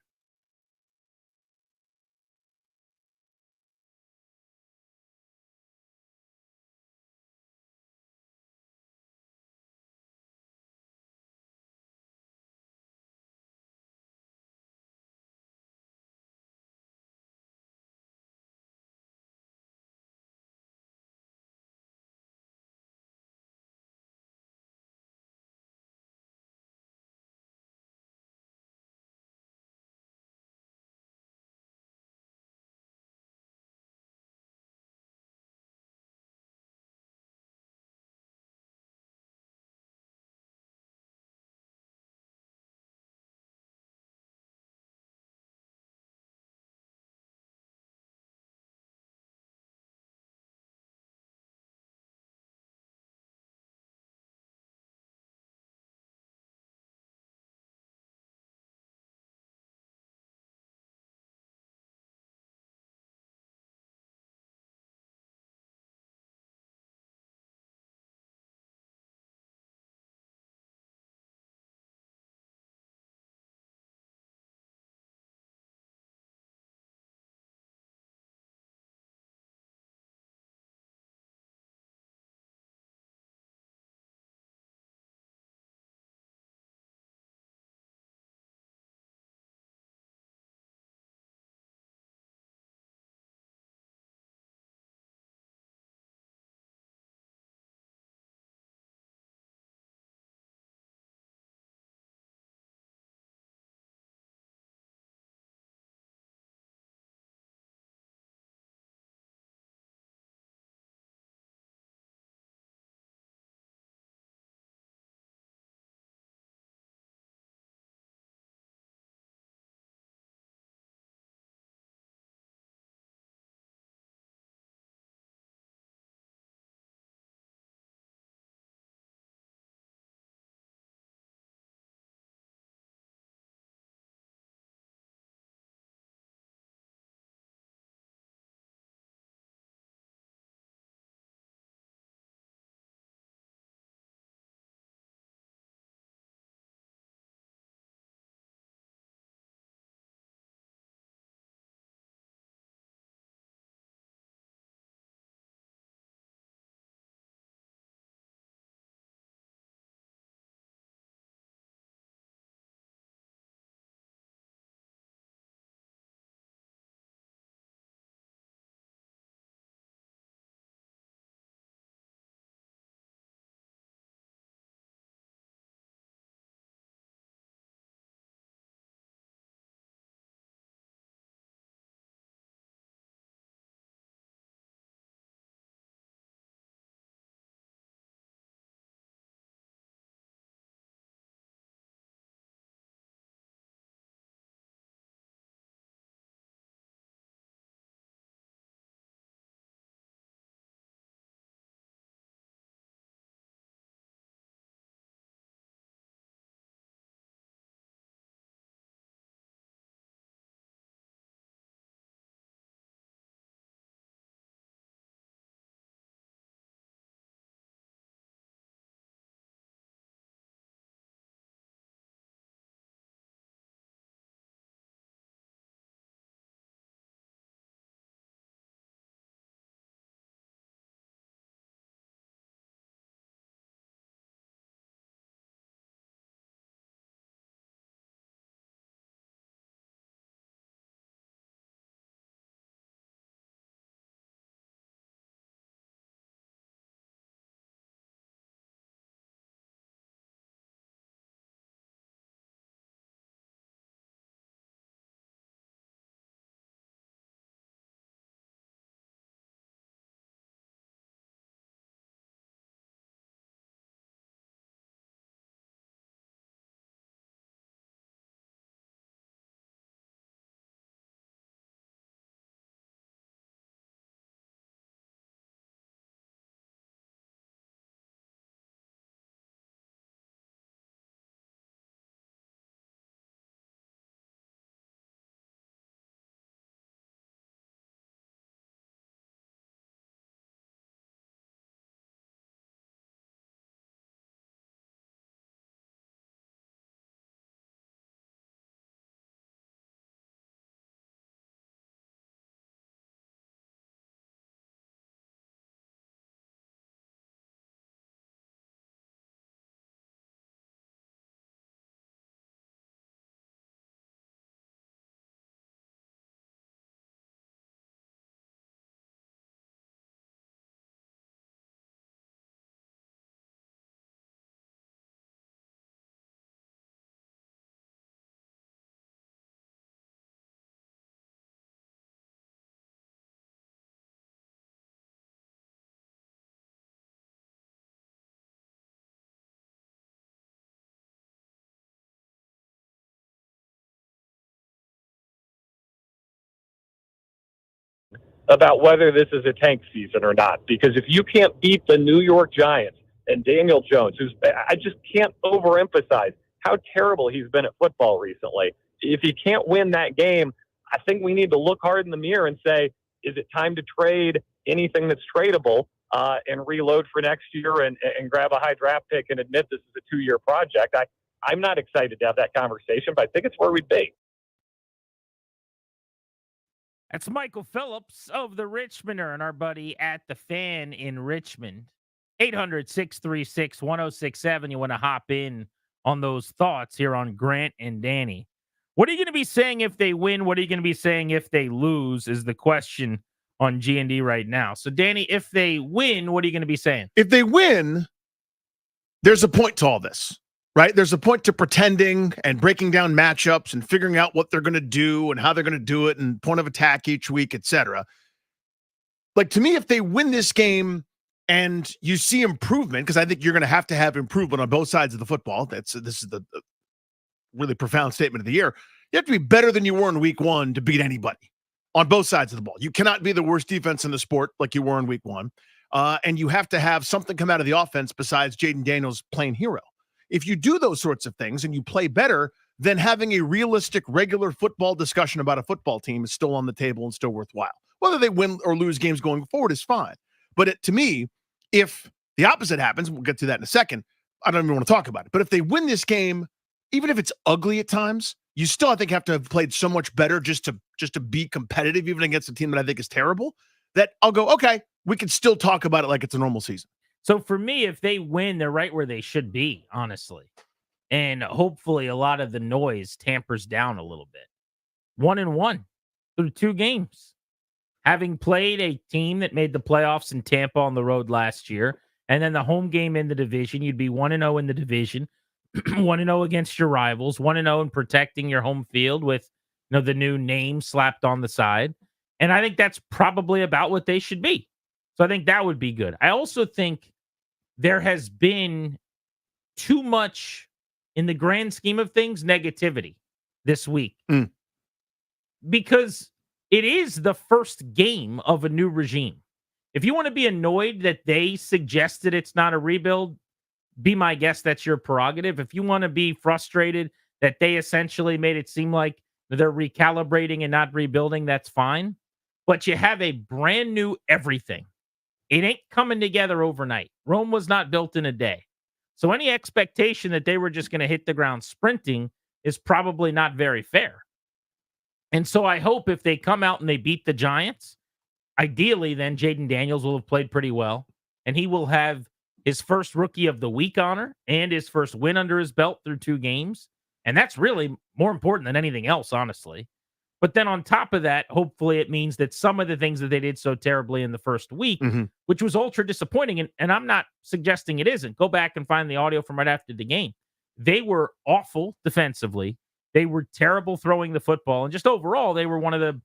about whether this is a tank season or not. Because if you can't beat the New York Giants and Daniel Jones, I just can't overemphasize how terrible he's been at football recently. If he can't win that game, I think we need to look hard in the mirror and say, is it time to trade anything that's tradable and reload for next year and grab a high draft pick and admit this is a 2-year project? I'm not excited to have that conversation, but I think it's where we'd be. That's Michael Phillips of the Richmonder and our buddy at the Fan in Richmond. 800-636-1067. You want to hop in on those thoughts here on Grant and Danny. What are you going to be saying if they win? What are you going to be saying if they lose is the question on G&D right now. So, Danny, if they win, what are you going to be saying? If they win, there's a point to all this, right? There's a point to pretending and breaking down matchups and figuring out what they're going to do and how they're going to do it and point of attack each week, etc. Like, to me, if they win this game and you see improvement, because I think you're going to have improvement on both sides of the football. This is the really profound statement of the year. You have to be better than you were in week 1 to beat anybody on both sides of the ball. You cannot be the worst defense in the sport like you were in week 1. And you have to have something come out of the offense besides Jayden Daniels playing hero. If you do those sorts of things and you play better, then having a realistic, regular football discussion about a football team is still on the table and still worthwhile. Whether they win or lose games going forward is fine. But to me, if the opposite happens, we'll get to that in a second, I don't even want to talk about it. But if they win this game, even if it's ugly at times, you still, I think, have to have played so much better just to be competitive, even against a team that I think is terrible, that I'll go, okay, we can still talk about it like it's a normal season. So for me, if they win, they're right where they should be, honestly. And hopefully a lot of the noise tampers down a little bit. 1-1 through 2 games. Having played a team that made the playoffs in Tampa on the road last year, and then the home game in the division, you'd be 1-0 in the division, 1-0 against your rivals, 1-0 in protecting your home field with the new name slapped on the side. And I think that's probably about what they should be. So I think that would be good. I also think there has been too much, in the grand scheme of things, negativity this week. Because it is the first game of a new regime. If you want to be annoyed that they suggested it's not a rebuild, be my guest, that's your prerogative. If you want to be frustrated that they essentially made it seem like they're recalibrating and not rebuilding, that's fine. But you have a brand new everything. It ain't coming together overnight. Rome was not built in a day. So any expectation that they were just going to hit the ground sprinting is probably not very fair. And so I hope if they come out and they beat the Giants, ideally then Jayden Daniels will have played pretty well, and he will have his first Rookie of the Week honor and his first win under his belt through 2 games. And that's really more important than anything else, honestly. But then on top of that, hopefully it means that some of the things that they did so terribly in the first week, which was ultra disappointing, and I'm not suggesting it isn't. Go back and find the audio from right after the game. They were awful defensively. They were terrible throwing the football. And just overall, they were one of the,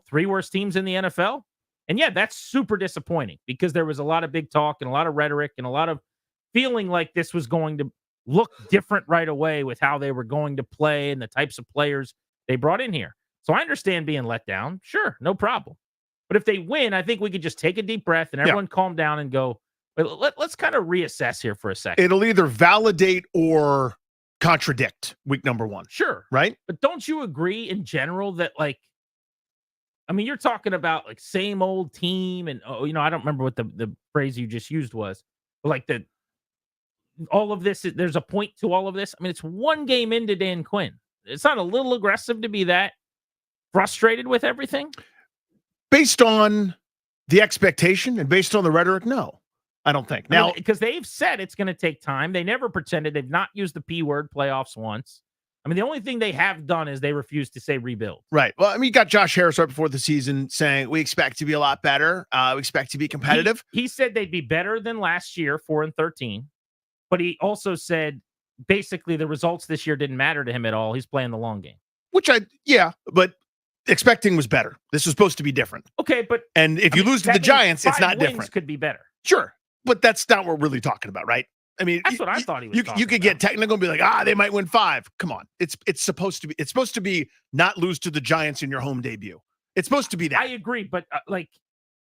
3 worst teams in the NFL. And yeah, that's super disappointing because there was a lot of big talk and a lot of rhetoric and a lot of feeling like this was going to look different right away with how they were going to play and the types of players they brought in here. So I understand being let down. Sure, no problem. But if they win, I think we could just take a deep breath and everyone calm down and go, let's kind of reassess here for a second. It'll either validate or contradict week number 1. Sure. Right? But don't you agree in general that, you're talking about same old team and, I don't remember what the phrase you just used was, but all of this, there's a point to all of this. It's 1 game into Dan Quinn. It's not a little aggressive to be that frustrated with everything? Based on the expectation and based on the rhetoric, no, I don't think. Now, because they've said it's going to take time. They never pretended. They've not used the P word playoffs once. The only thing they have done is they refuse to say rebuild. Right. Well, you got Josh Harris right before the season saying we expect to be a lot better. We expect to be competitive. He said they'd be better than last year, 4-13. But he also said basically the results this year didn't matter to him at all. He's playing the long game. But expecting was better. This was supposed to be different. Okay, but and if you lose to the Giants, it's not different. Could be better. Sure, but that's not what we're really talking about, right? That's what I thought he was. You could get technical and be like, they might win 5. Come on, it's supposed to be not lose to the Giants in your home debut. It's supposed to be that. I agree, but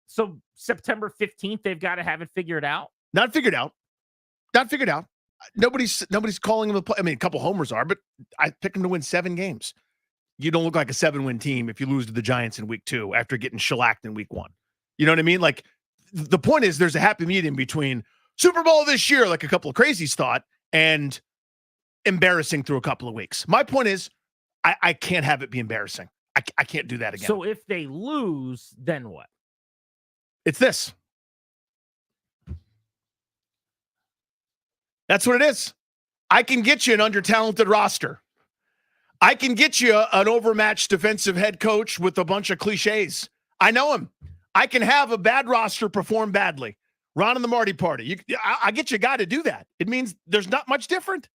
so September 15th, they've got to have it figured out. Not figured out. Not figured out. Nobody's calling him a play. I mean, a couple homers are, but I picked him to win 7 games. You don't look like a 7-win team if you lose to the Giants in week 2 after getting shellacked in week 1. You know what I mean? Like, the point is there's a happy medium between Super Bowl this year, like a couple of crazies thought, and embarrassing through a couple of weeks. My point is I can't have it be embarrassing. I can't do that again. So if they lose, then what? It's this. That's what it is. I can get you an under-talented roster. I can get you an overmatched defensive head coach with a bunch of cliches. I know him. I can have a bad roster perform badly. Ron and the Marty Party. I get you a guy to do that. It means there's not much different.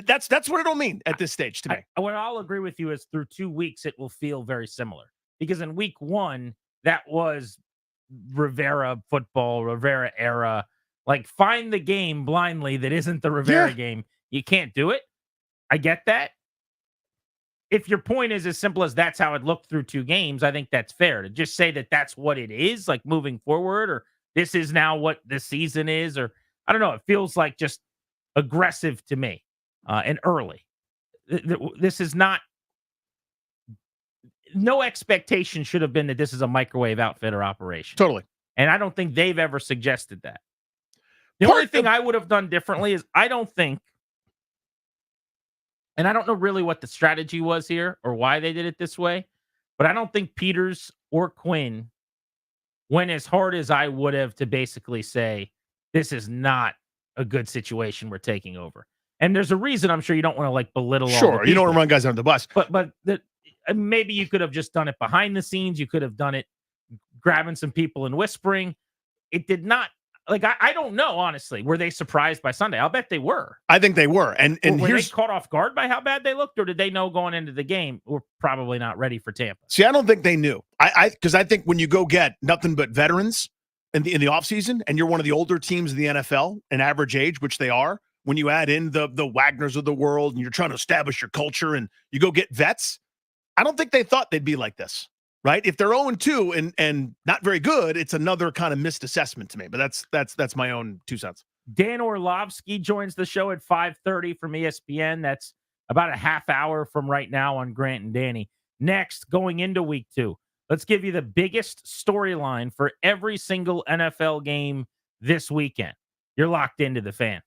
That's what it'll mean at this stage to me. What I'll agree with you is through 2 weeks, it will feel very similar. Because in week 1, that was Rivera football, Rivera era. Like, find the game blindly that isn't the Rivera game. You can't do it. I get that. If your point is as simple as that's how it looked through 2 games, I think that's fair. To just say that that's what it is, like moving forward, or this is now what the season is, or I don't know. It feels like just aggressive to me and early. This is not. No expectation should have been that this is a microwave outfit or operation. Totally. And I don't think they've ever suggested that. The only thing I would have done differently is I don't think, and I don't know really what the strategy was here or why they did it this way, but I don't think Peters or Quinn went as hard as I would have to basically say, this is not a good situation we're taking over. And there's a reason I'm sure you don't want to like belittle all the Sure, you don't people. want to run guys under the bus. But maybe you could have just done it behind the scenes. You could have done it grabbing some people and whispering. It did not. Like, I don't know, honestly. Were they surprised by Sunday? I'll bet they were. I think they were. And were here's they caught off guard by how bad they looked, or did they know going into the game we're probably not ready for Tampa? See, I don't think they knew. Because I think when you go get nothing but veterans in the offseason, and you're one of the older teams in the NFL, an average age, which they are, when you add in the Wagners of the world and you're trying to establish your culture and you go get vets, I don't think they thought they'd be like this. Right? If they're 0-2 and not very good, it's another kind of missed assessment to me. But that's my own 2 cents. Dan Orlovsky joins the show at 5:30 from ESPN. That's about a half hour from right now on Grant and Danny. Next, going into week 2, let's give you the biggest storyline for every single NFL game this weekend. You're locked into the Fan.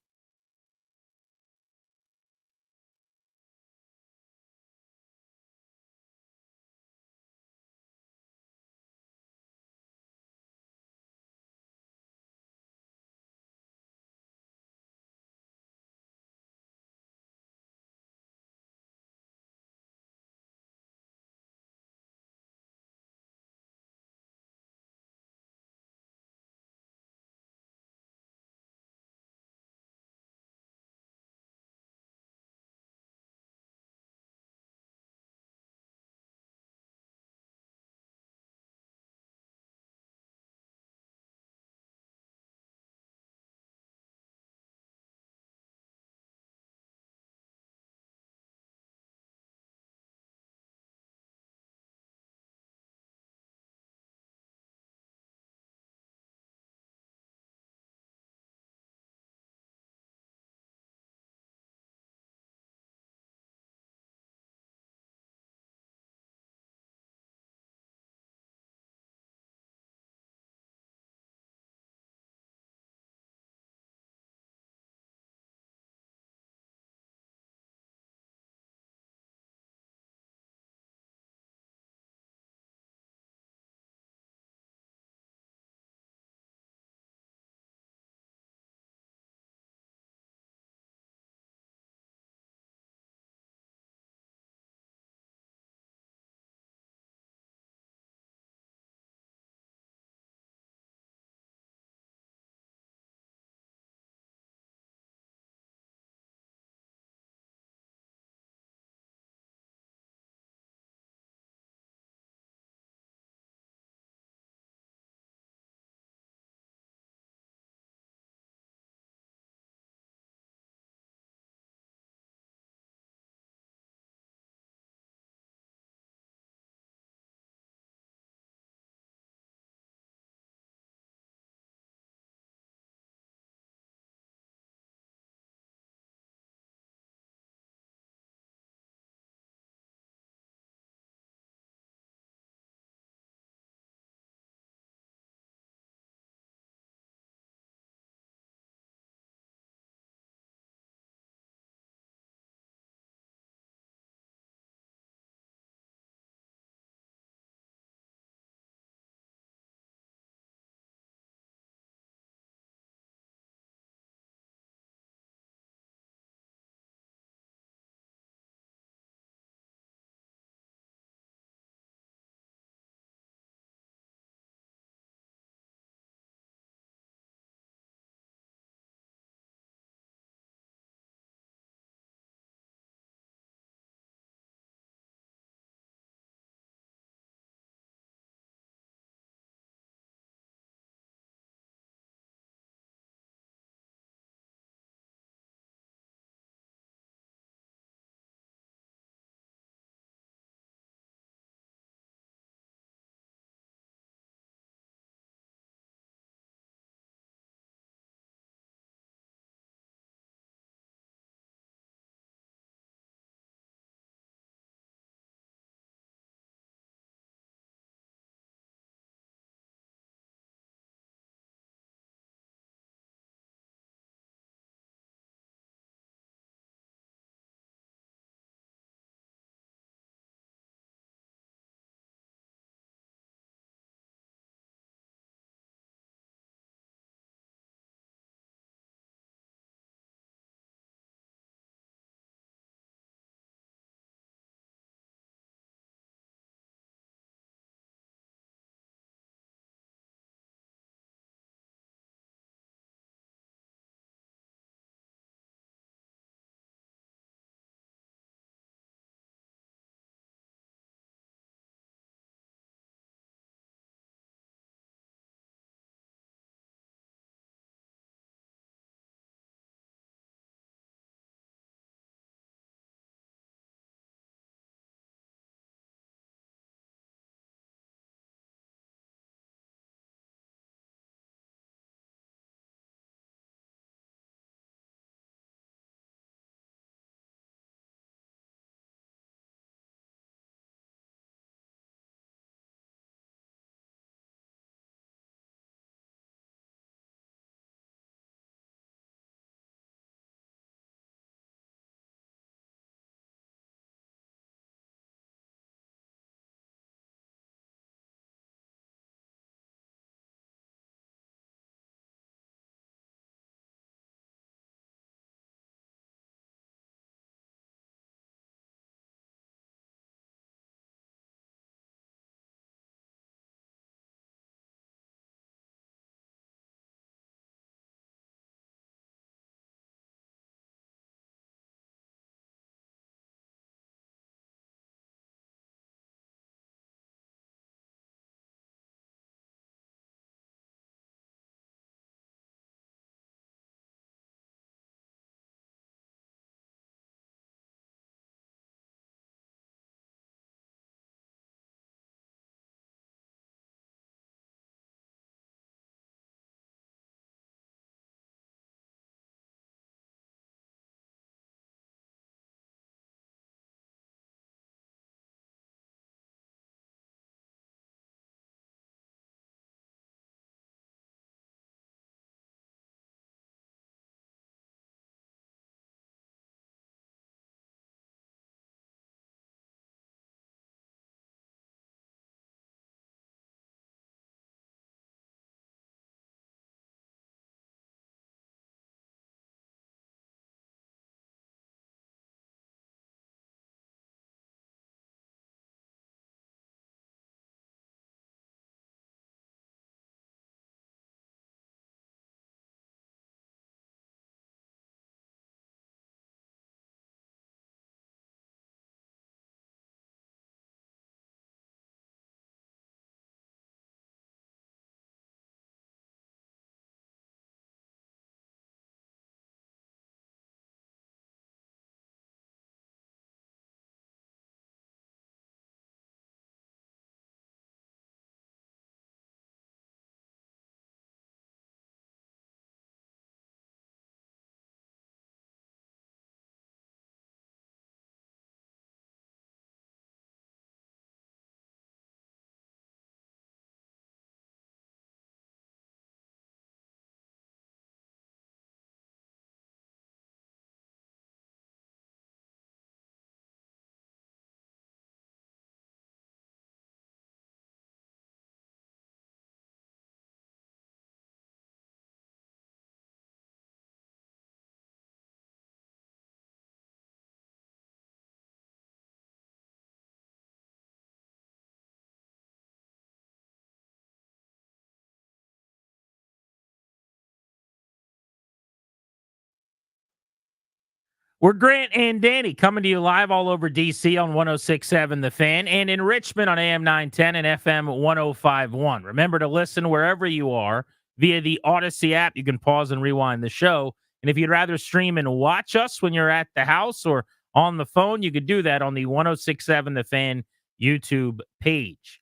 We're Grant and Danny coming to you live all over D.C. on 106.7 The Fan and in Richmond on AM 910 and FM 105.1. Remember to listen wherever you are via the Odyssey app. You can pause and rewind the show. And if you'd rather stream and watch us when you're at the house or on the phone, you could do that on the 106.7 The Fan YouTube page.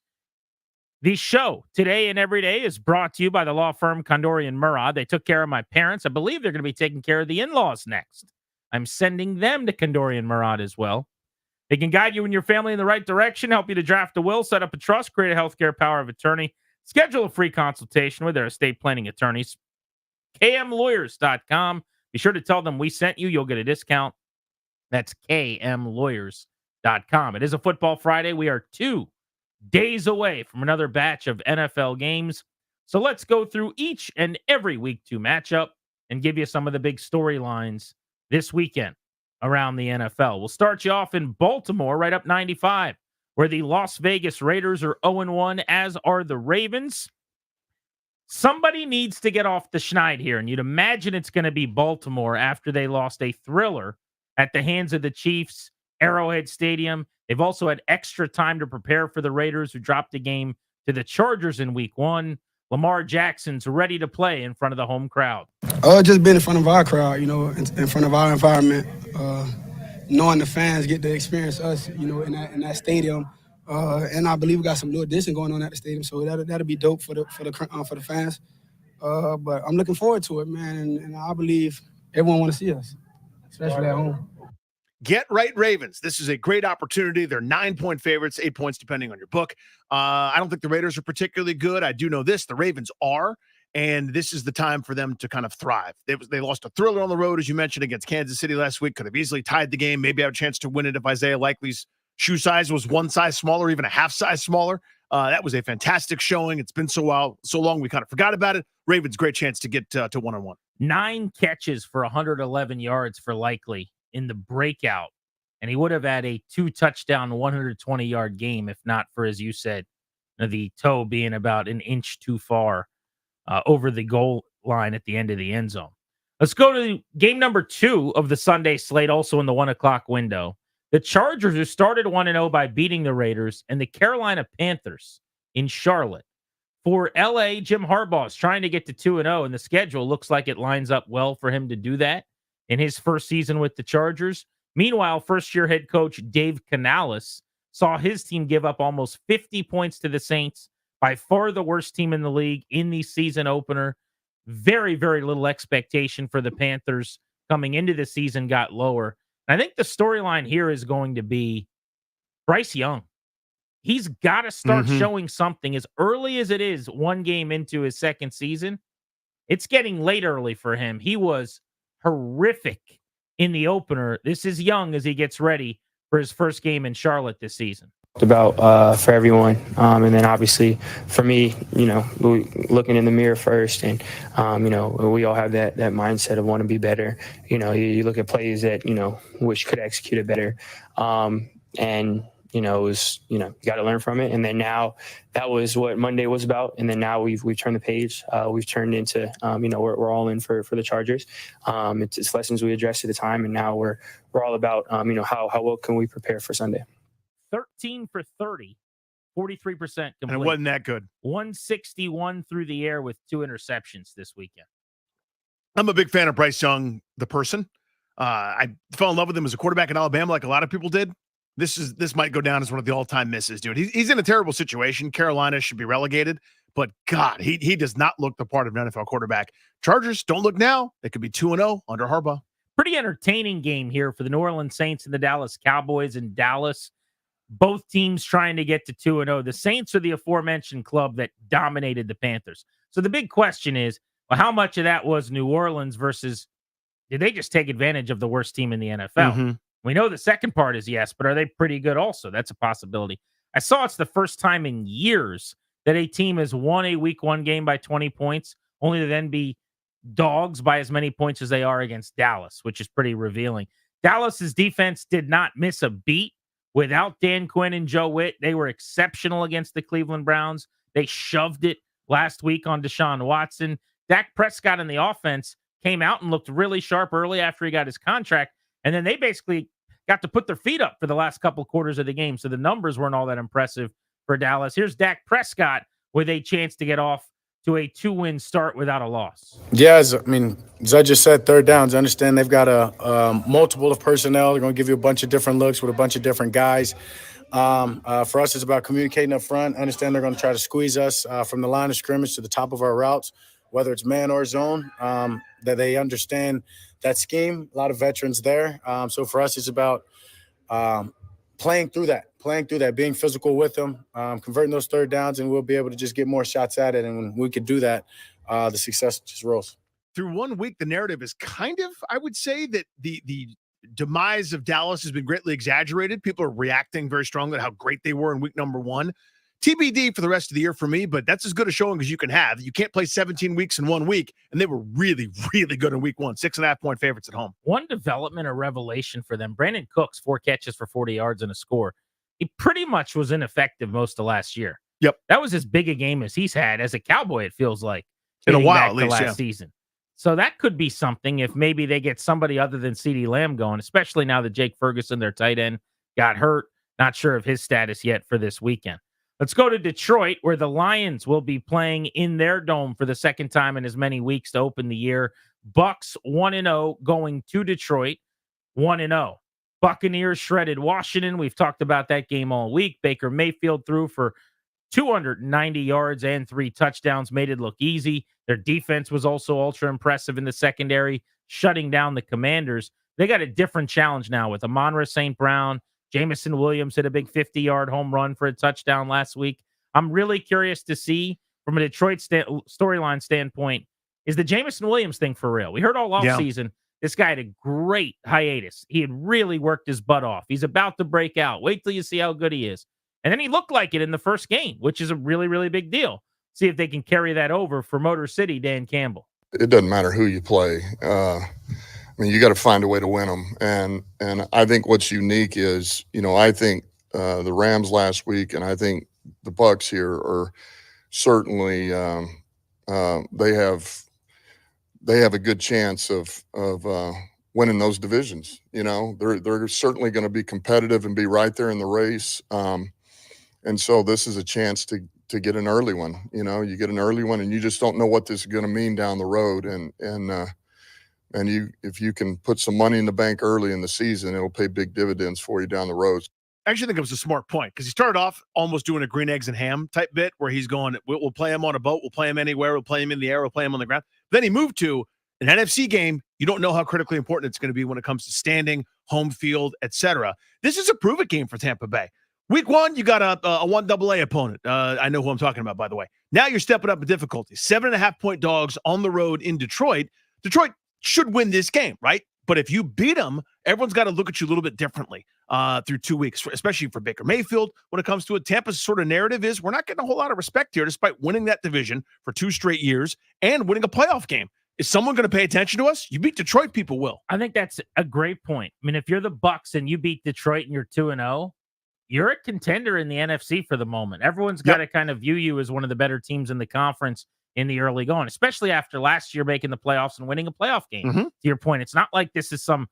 The show today and every day is brought to you by the law firm Condori and Murad. They took care of my parents. I believe they're going to be taking care of the in-laws next. I'm sending them to Condori and Murad as well. They can guide you and your family in the right direction, help you to draft a will, set up a trust, create a healthcare power of attorney, schedule a free consultation with their estate planning attorneys. KMLawyers.com. Be sure to tell them we sent you. You'll get a discount. That's KMLawyers.com. It is a Football Friday. We are 2 days away from another batch of NFL games. So let's go through each and every Week 2 matchup and give you some of the big storylines this weekend around the NFL. We'll start you off in Baltimore, right up 95, where the Las Vegas Raiders are 0-1, as are the Ravens. Somebody needs to get off the schneid here, and you'd imagine it's going to be Baltimore after they lost a thriller at the hands of the Chiefs, Arrowhead Stadium. They've also had extra time to prepare for the Raiders, who dropped a game to the Chargers in Week 1. Lamar Jackson's ready to play in front of the home crowd. Just being in front of our crowd, in front of our environment, knowing the fans get to experience us, in that stadium. And I believe we got some new addition going on at the stadium, so that'll be dope for the fans. But I'm looking forward to it, man, and I believe everyone want to see us, especially at home. Get right, Ravens. This is a great opportunity. They're 9-point favorites, 8 points depending on your book. I don't think the Raiders are particularly good. I do know this. The Ravens are, and this is the time for them to kind of thrive. They lost a thriller on the road, as you mentioned, against Kansas City last week. Could have easily tied the game, maybe have a chance to win it if Isaiah Likely's shoe size was one size smaller, even a half size smaller. That was a fantastic showing. It's been so long we kind of forgot about it. Ravens, great chance to get to 1-1. 9 catches for 111 yards for Likely in the breakout, and he would have had a 2-touchdown, 120-yard game if not for, as you said, the toe being about an inch too far over the goal line at the end of the end zone. Let's go to game number 2 of the Sunday slate, also in the 1 o'clock window. The Chargers, who started 1-0 by beating the Raiders, and the Carolina Panthers in Charlotte. For LA, Jim Harbaugh is trying to get to 2-0, and the schedule looks like it lines up well for him to do that in his first season with the Chargers. Meanwhile, first-year head coach Dave Canales saw his team give up almost 50 points to the Saints, by far the worst team in the league in the season opener. Very, very little expectation for the Panthers coming into the season got lower. And I think the storyline here is going to be Bryce Young. He's got to start showing something as early as it is, 1 game into his second season. It's getting late early for him. He was horrific in the opener. This is Young as he gets ready for his first game in Charlotte this season. About for everyone, and then obviously for me, looking in the mirror first, and we all have that mindset of want to be better. You look at plays that which could execute it better, and it was you got to learn from it. And then now that was what Monday was about, and then now we've turned the page. We've turned into we're all in for the Chargers. It's lessons we addressed at the time, and now we're all about how well can we prepare for Sunday. 13 for 30, 43% complete. And it wasn't that good. 161 through the air with 2 interceptions this weekend. I'm a big fan of Bryce Young, the person. I fell in love with him as a quarterback in Alabama, like a lot of people did. This might go down as one of the all-time misses, dude. He's in a terrible situation. Carolina should be relegated, but God, he does not look the part of an NFL quarterback. Chargers, don't look now. They could be 2-0 under Harbaugh. Pretty entertaining game here for the New Orleans Saints and the Dallas Cowboys in Dallas. Both teams trying to get to 2-0. The Saints are the aforementioned club that dominated the Panthers. So the big question is, well, how much of that was New Orleans versus did they just take advantage of the worst team in the NFL? We know the second part is yes, but are they pretty good also? That's a possibility. I saw it's the first time in years that a team has won a Week 1 game by 20 points, only to then be dogs by as many points as they are against Dallas, which is pretty revealing. Dallas's defense did not miss a beat. Without Dan Quinn and Joe Witt, they were exceptional against the Cleveland Browns. They shoved it last week on Deshaun Watson. Dak Prescott in the offense came out and looked really sharp early after he got his contract. And then they basically got to put their feet up for the last couple quarters of the game. So the numbers weren't all that impressive for Dallas. Here's Dak Prescott with a chance to get off to a 2-win start without a loss. Yeah, as I just said, third downs. I understand they've got a multiple of personnel. They're going to give you a bunch of different looks with a bunch of different guys. For us, it's about communicating up front. I understand they're going to try to squeeze us from the line of scrimmage to the top of our routes, whether it's man or zone, that they understand that scheme. A lot of veterans there. So for us, it's about playing through that, being physical with them, converting those third downs, and we'll be able to just get more shots at it. And when we could do that, the success just rolls. Through 1 week, the narrative is kind of, I would say, that the demise of Dallas has been greatly exaggerated. People are reacting very strongly to how great they were in week number 1. TBD for the rest of the year for me, but that's as good a showing as you can have. You can't play 17 weeks in 1 week, and they were really, really good in week 1. 6.5-point favorites at home. One development or revelation for them, Brandon Cooks, 4 catches for 40 yards and a score. He pretty much was ineffective most of last year. Yep. That was as big a game as he's had as a Cowboy, it feels like. In a while, back at least, last yeah. season. So that could be something if maybe they get somebody other than CeeDee Lamb going, especially now that Jake Ferguson, their tight end, got hurt. Not sure of his status yet for this weekend. Let's go to Detroit, where the Lions will be playing in their dome for the second time in as many weeks to open the year. Bucs 1-0 going to Detroit, 1-0. Buccaneers shredded Washington. We've talked about that game all week. Baker Mayfield threw for 290 yards and 3 touchdowns, made it look easy. Their defense was also ultra impressive in the secondary, shutting down the Commanders. They got a different challenge now with Amon-Ra St. Brown. Jameson Williams hit a big 50-yard home run for a touchdown last week. I'm really curious to see, from a Detroit storyline standpoint, is the Jameson Williams thing for real? We heard all offseason, this guy had a great hiatus. He had really worked his butt off. He's about to break out. Wait till you see how good he is. And then he looked like it in the first game, which is a really, really big deal. See if they can carry that over for Motor City, Dan Campbell. It doesn't matter who you play. You got to find a way to win them. And I think what's unique is, I think the Rams last week, and I think the Bucs here are certainly they have a good chance of winning those divisions. They're certainly going to be competitive and be right there in the race. And so this is a chance to get an early one. You get an early one, and you just don't know what this is going to mean down the road. And if you can put some money in the bank early in the season, it'll pay big dividends for you down the road. I actually think it was a smart point because he started off almost doing a green, eggs, and ham type bit where he's going, we'll play him on a boat, we'll play him anywhere, we'll play him in the air, we'll play him on the ground. Then he moved to an NFC game. You don't know how critically important it's going to be when it comes to standing, home field, etc. This is a prove-it game for Tampa Bay. Week 1, you got a 1AA opponent. I know who I'm talking about, by the way. Now you're stepping up in difficulty. 7.5-point dogs on the road in Detroit. Detroit should win this game, right? But if you beat them, everyone's got to look at you a little bit differently through 2 weeks, especially for Baker Mayfield. When it comes to it, Tampa's sort of narrative is we're not getting a whole lot of respect here despite winning that division for 2 straight years and winning a playoff game. Is someone going to pay attention to us? You beat Detroit, people will. I think that's a great point. I mean, if you're the Bucs and you beat Detroit and you're 2-0, you're a contender in the NFC for the moment. Everyone's got to kind of view you as one of the better teams in the conference in the early going, especially after last year making the playoffs and winning a playoff game. To your point, it's not like this is some,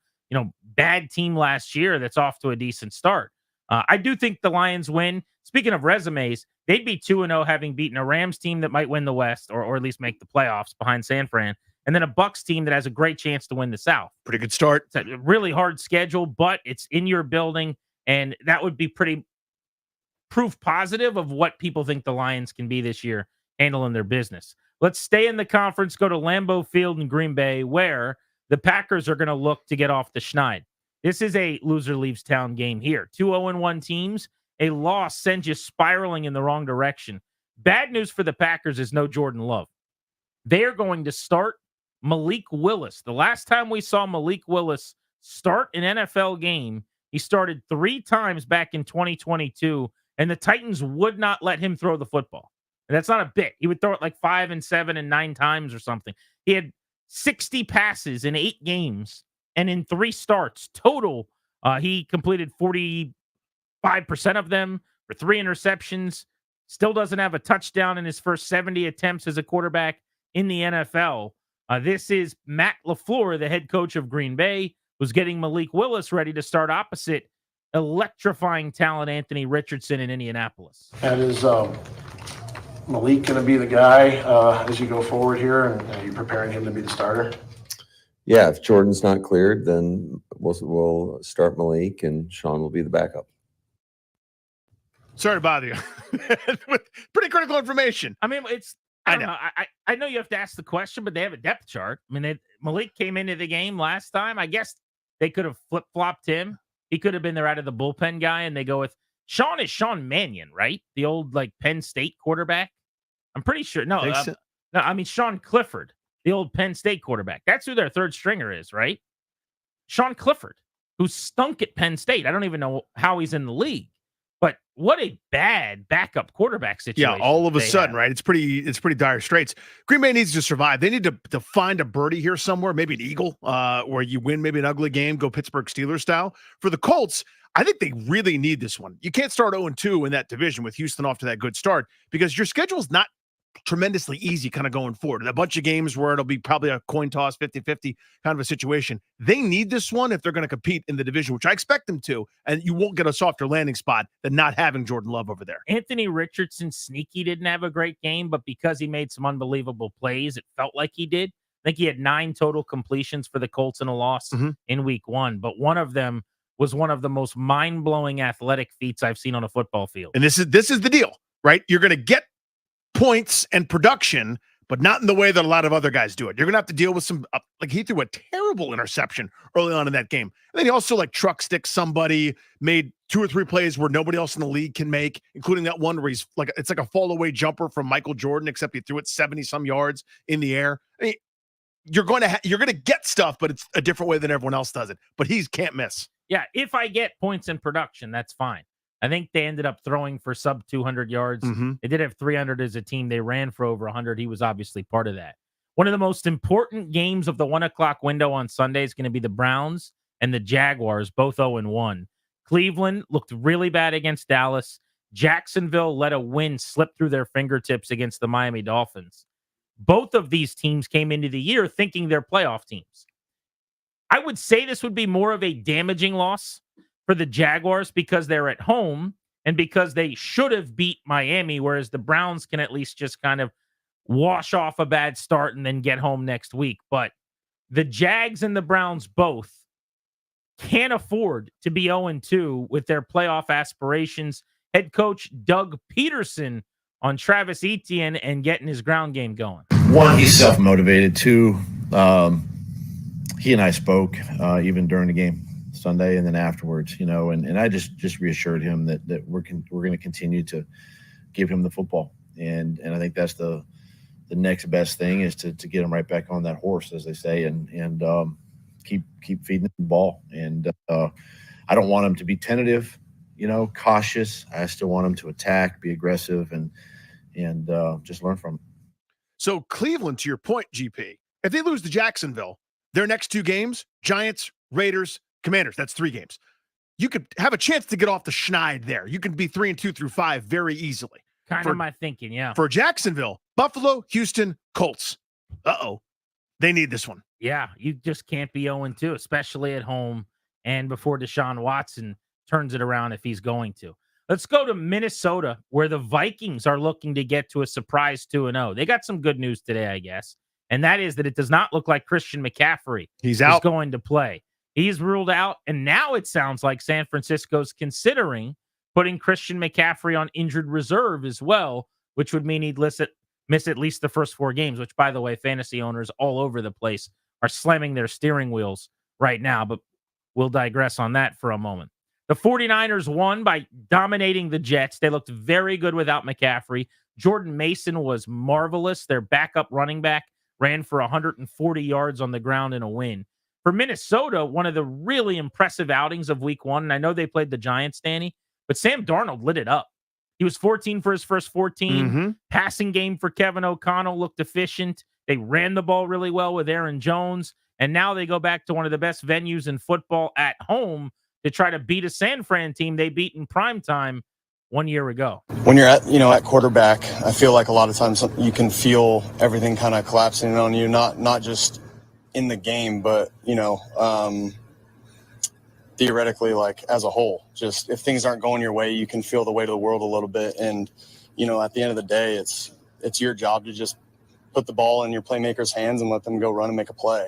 bad team last year that's off to a decent start. I do think the Lions win. Speaking of resumes, they'd be 2-0 having beaten a Rams team that might win the West or at least make the playoffs behind San Fran, and then a Bucs team that has a great chance to win the South. Pretty good start. It's a really hard schedule, but it's in your building, and that would be pretty proof positive of what people think the Lions can be this year, handling their business. Let's stay in the conference, go to Lambeau Field in Green Bay, where the Packers are going to look to get off the schneid. This is a loser leaves town game here. 2-0-1 teams. A loss sends you spiraling in the wrong direction. Bad news for the Packers is no Jordan Love. They are going to start Malik Willis. The last time we saw Malik Willis start an NFL game, he started 3 times back in 2022, and the Titans would not let him throw the football. And that's not a bit. He would throw it like 5 and 7 and 9 times or something. He had 60 passes in 8 games, and in 3 starts total, he completed 45% of them for 3 interceptions. Still doesn't have a touchdown in his first 70 attempts as a quarterback in the NFL. This is Matt LaFleur, the head coach of Green Bay. who's getting Malik Willis ready to start opposite electrifying talent Anthony Richardson in Indianapolis. And is Malik going to be the guy as you go forward here, and are you preparing him to be the starter? Yeah, if Jordan's not cleared, then we'll start Malik, and Sean will be the backup. Sorry to bother you. With pretty critical information. I mean, I don't know. I know you have to ask the question, but they have a depth chart. I mean, Malik came into the game last time. I guess they could have flip-flopped him. He could have been their out of the bullpen guy, and they go with Sean is Sean Mannion, right? The old Penn State quarterback. I'm pretty sure. No, I mean Sean Clifford, the old Penn State quarterback. That's who their third stringer is, right? Sean Clifford, who stunk at Penn State. I don't even know how he's in the league. But what a bad backup quarterback situation. Yeah, all of a sudden, right? It's pretty dire straits. Green Bay needs to survive. They need to find a birdie here somewhere, maybe an eagle, where you win maybe an ugly game, go Pittsburgh Steelers style. For the Colts, I think they really need this one. You can't start 0-2 in that division with Houston off to that good start because your schedule's not tremendously easy kind of going forward. A bunch of games where it'll be probably a coin toss, 50-50 kind of a situation. They need this one if they're going to compete in the division, which I expect them to, and you won't get a softer landing spot than not having Jordan Love over there. Anthony Richardson sneaky didn't have a great game, but because he made some unbelievable plays, it felt like he did. I think he had 9 total completions for the Colts in a loss in week 1, but one of them was one of the most mind-blowing athletic feats I've seen on a football field. And this is the deal, right? You're going to get points and production, but not in the way that a lot of other guys do it. You're going to have to deal with some, he threw a terrible interception early on in that game. And then he also truck stick somebody, made 2 or 3 plays where nobody else in the league can make, including that one where it's like a fall away jumper from Michael Jordan, except he threw it 70 some yards in the air. I mean, you're going to get stuff, but it's a different way than everyone else does it. But he can't miss. Yeah, if I get points in production, that's fine. I think they ended up throwing for sub 200 yards. They did have 300 as a team. They ran for over 100. He was obviously part of that. One of the most important games of the 1 o'clock window on Sunday is going to be the Browns and the Jaguars, both 0-1. Cleveland looked really bad against Dallas. Jacksonville let a win slip through their fingertips against the Miami Dolphins. Both of these teams came into the year thinking they're playoff teams. I would say this would be more of a damaging loss for the Jaguars because they're at home and because they should have beat Miami, whereas the Browns can at least just kind of wash off a bad start and then get home next week. But the Jags and the Browns both can't afford to be 0-2 with their playoff aspirations. Head coach Doug Peterson on Travis Etienne and getting his ground game going. 1, he's self-motivated. 2, he and I spoke even during the game Sunday and then afterwards, and I just reassured him that we're going to continue to give him the football. And I think that's the next best thing is to get him right back on that horse, as they say, and keep feeding the ball. And I don't want him to be tentative, cautious. I still want him to attack, be aggressive, and just learn from him. So Cleveland, to your point, GP, if they lose to Jacksonville, their next 2 games, Giants, Raiders, Commanders, that's 3 games. You could have a chance to get off the schneid there. You can be 3-2 through 5 very easily. Kind of my thinking, yeah. For Jacksonville, Buffalo, Houston, Colts. They need this one. Yeah, you just can't be 0-2, especially at home and before Deshaun Watson turns it around if he's going to. Let's go to Minnesota, where the Vikings are looking to get to a surprise 2-0. They got some good news today, I guess, and that is that it does not look like Christian McCaffrey is going to play. He's ruled out, and now it sounds like San Francisco's considering putting Christian McCaffrey on injured reserve as well, which would mean he'd miss at least the first 4 games, which, by the way, fantasy owners all over the place are slamming their steering wheels right now, but we'll digress on that for a moment. The 49ers won by dominating the Jets. They looked very good without McCaffrey. Jordan Mason was marvelous. Their backup running back ran for 140 yards on the ground in a win. For Minnesota, one of the really impressive outings of week 1, and I know they played the Giants, Danny, but Sam Darnold lit it up. He was 14 for his first 14. Passing game for Kevin O'Connell looked efficient. They ran the ball really well with Aaron Jones, and now they go back to one of the best venues in football at home to try to beat a San Fran team they beat in primetime 1 year ago. When you're at quarterback, I feel like a lot of times you can feel everything kind of collapsing on you, not just in the game, but theoretically, like as a whole. Just if things aren't going your way, you can feel the weight of the world a little bit. And, you know, at the end of the day, it's your job to just put the ball in your playmakers' hands and let them go run and make a play.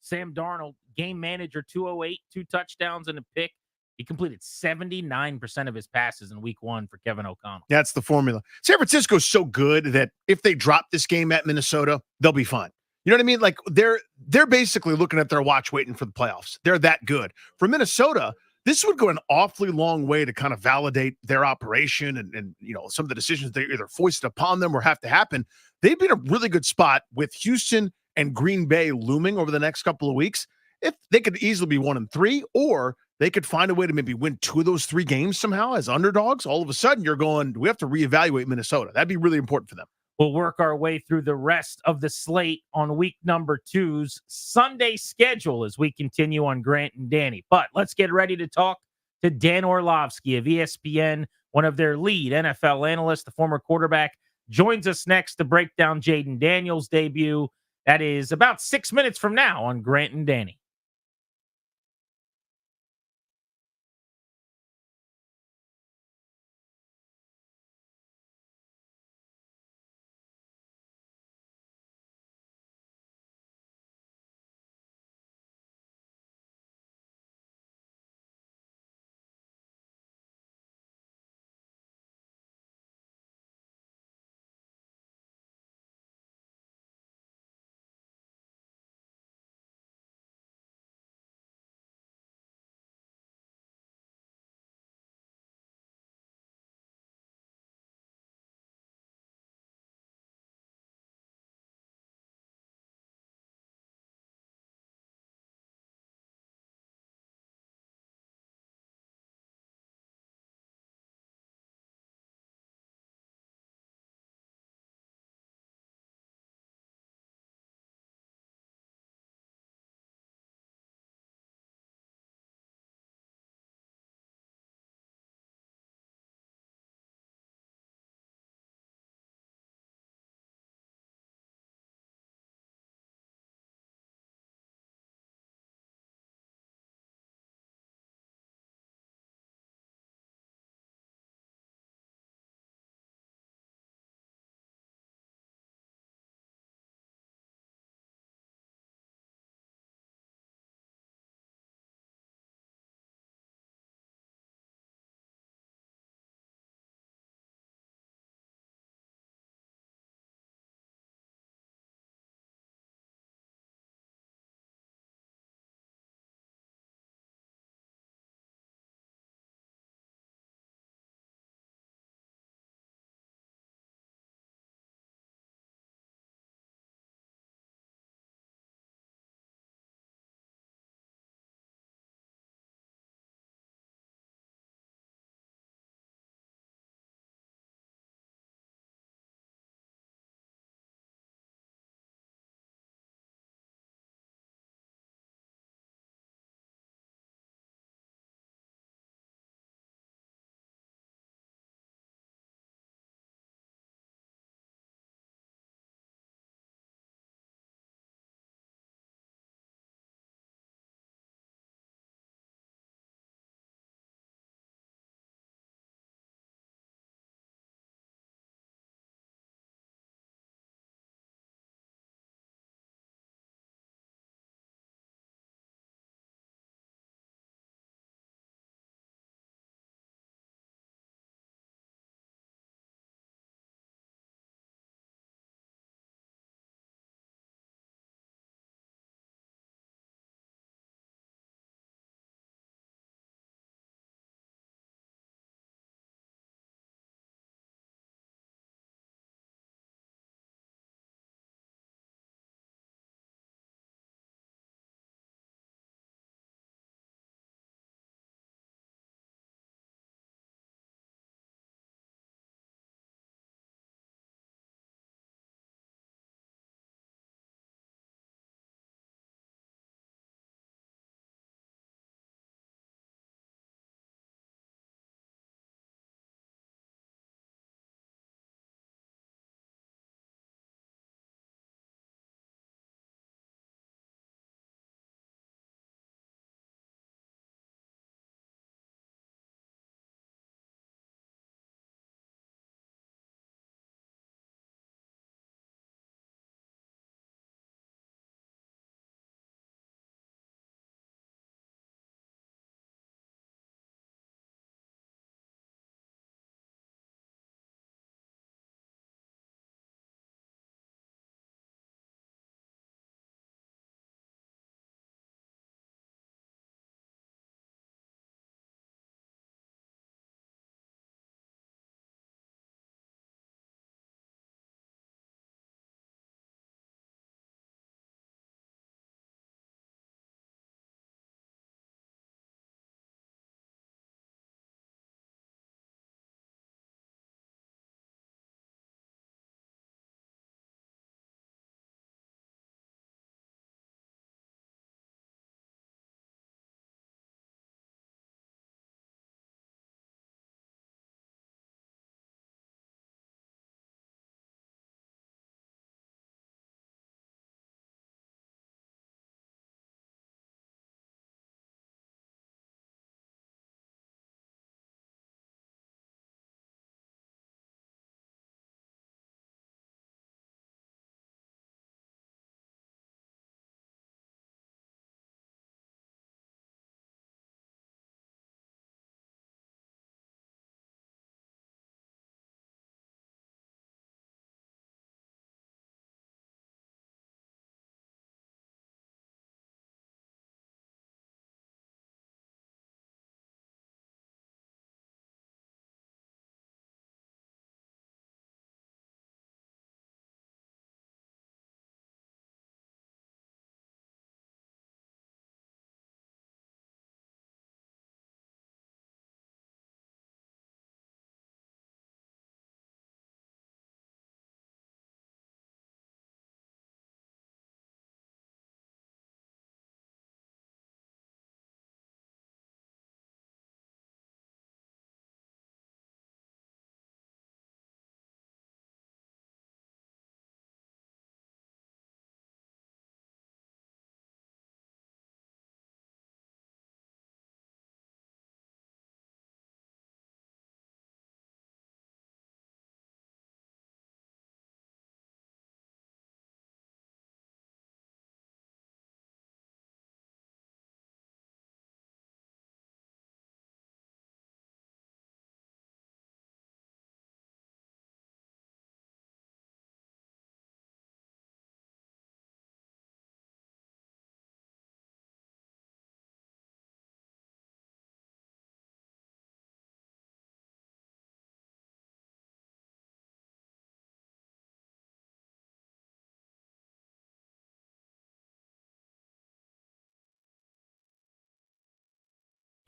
Sam Darnold, game manager, 208, 2 touchdowns and a pick. He completed 79% of his passes in week 1 for Kevin O'Connell. That's the formula. San Francisco's so good that if they drop this game at Minnesota, they'll be fine. You know what I mean? Like they're basically looking at their watch waiting for the playoffs. They're that good. For Minnesota, this would go an awfully long way to kind of validate their operation and you know, some of the decisions they either foisted upon them or have to happen. They'd be in a really good spot with Houston and Green Bay looming over the next couple of weeks. If they could easily be 1-3, or they could find a way to maybe win 2 of those 3 games somehow as underdogs, all of a sudden you're going, we have to reevaluate Minnesota. That'd be really important for them. We'll work our way through the rest of the slate on week number 2's Sunday schedule as we continue on Grant and Danny. But let's get ready to talk to Dan Orlovsky of ESPN, one of their lead NFL analysts, the former quarterback, joins us next to break down Jayden Daniels' debut. That is about 6 minutes from now on Grant and Danny.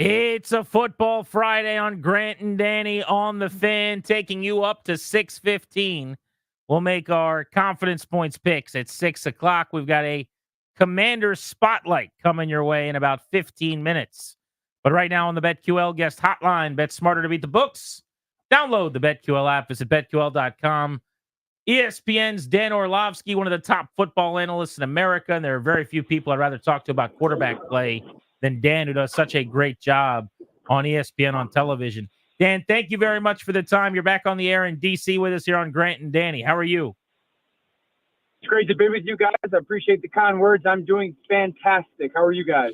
It's a football Friday on Grant and Danny on the Fan, taking you up to 6:15. We'll make our confidence points picks at 6 o'clock. We've got a Commander Spotlight coming your way in about 15 minutes. But right now on the BetQL guest hotline, bet smarter to beat the books. Download the BetQL app. Visit BetQL.com. ESPN's Dan Orlovsky, one of the top football analysts in America, and there are very few people I'd rather talk to about quarterback play than Dan, who does such a great job on ESPN on television. Dan, thank you very much for the time. You're back on the air in D.C. with us here on Grant and Danny. How are you? It's great to be with you guys. I appreciate the kind words. I'm doing fantastic. How are you guys?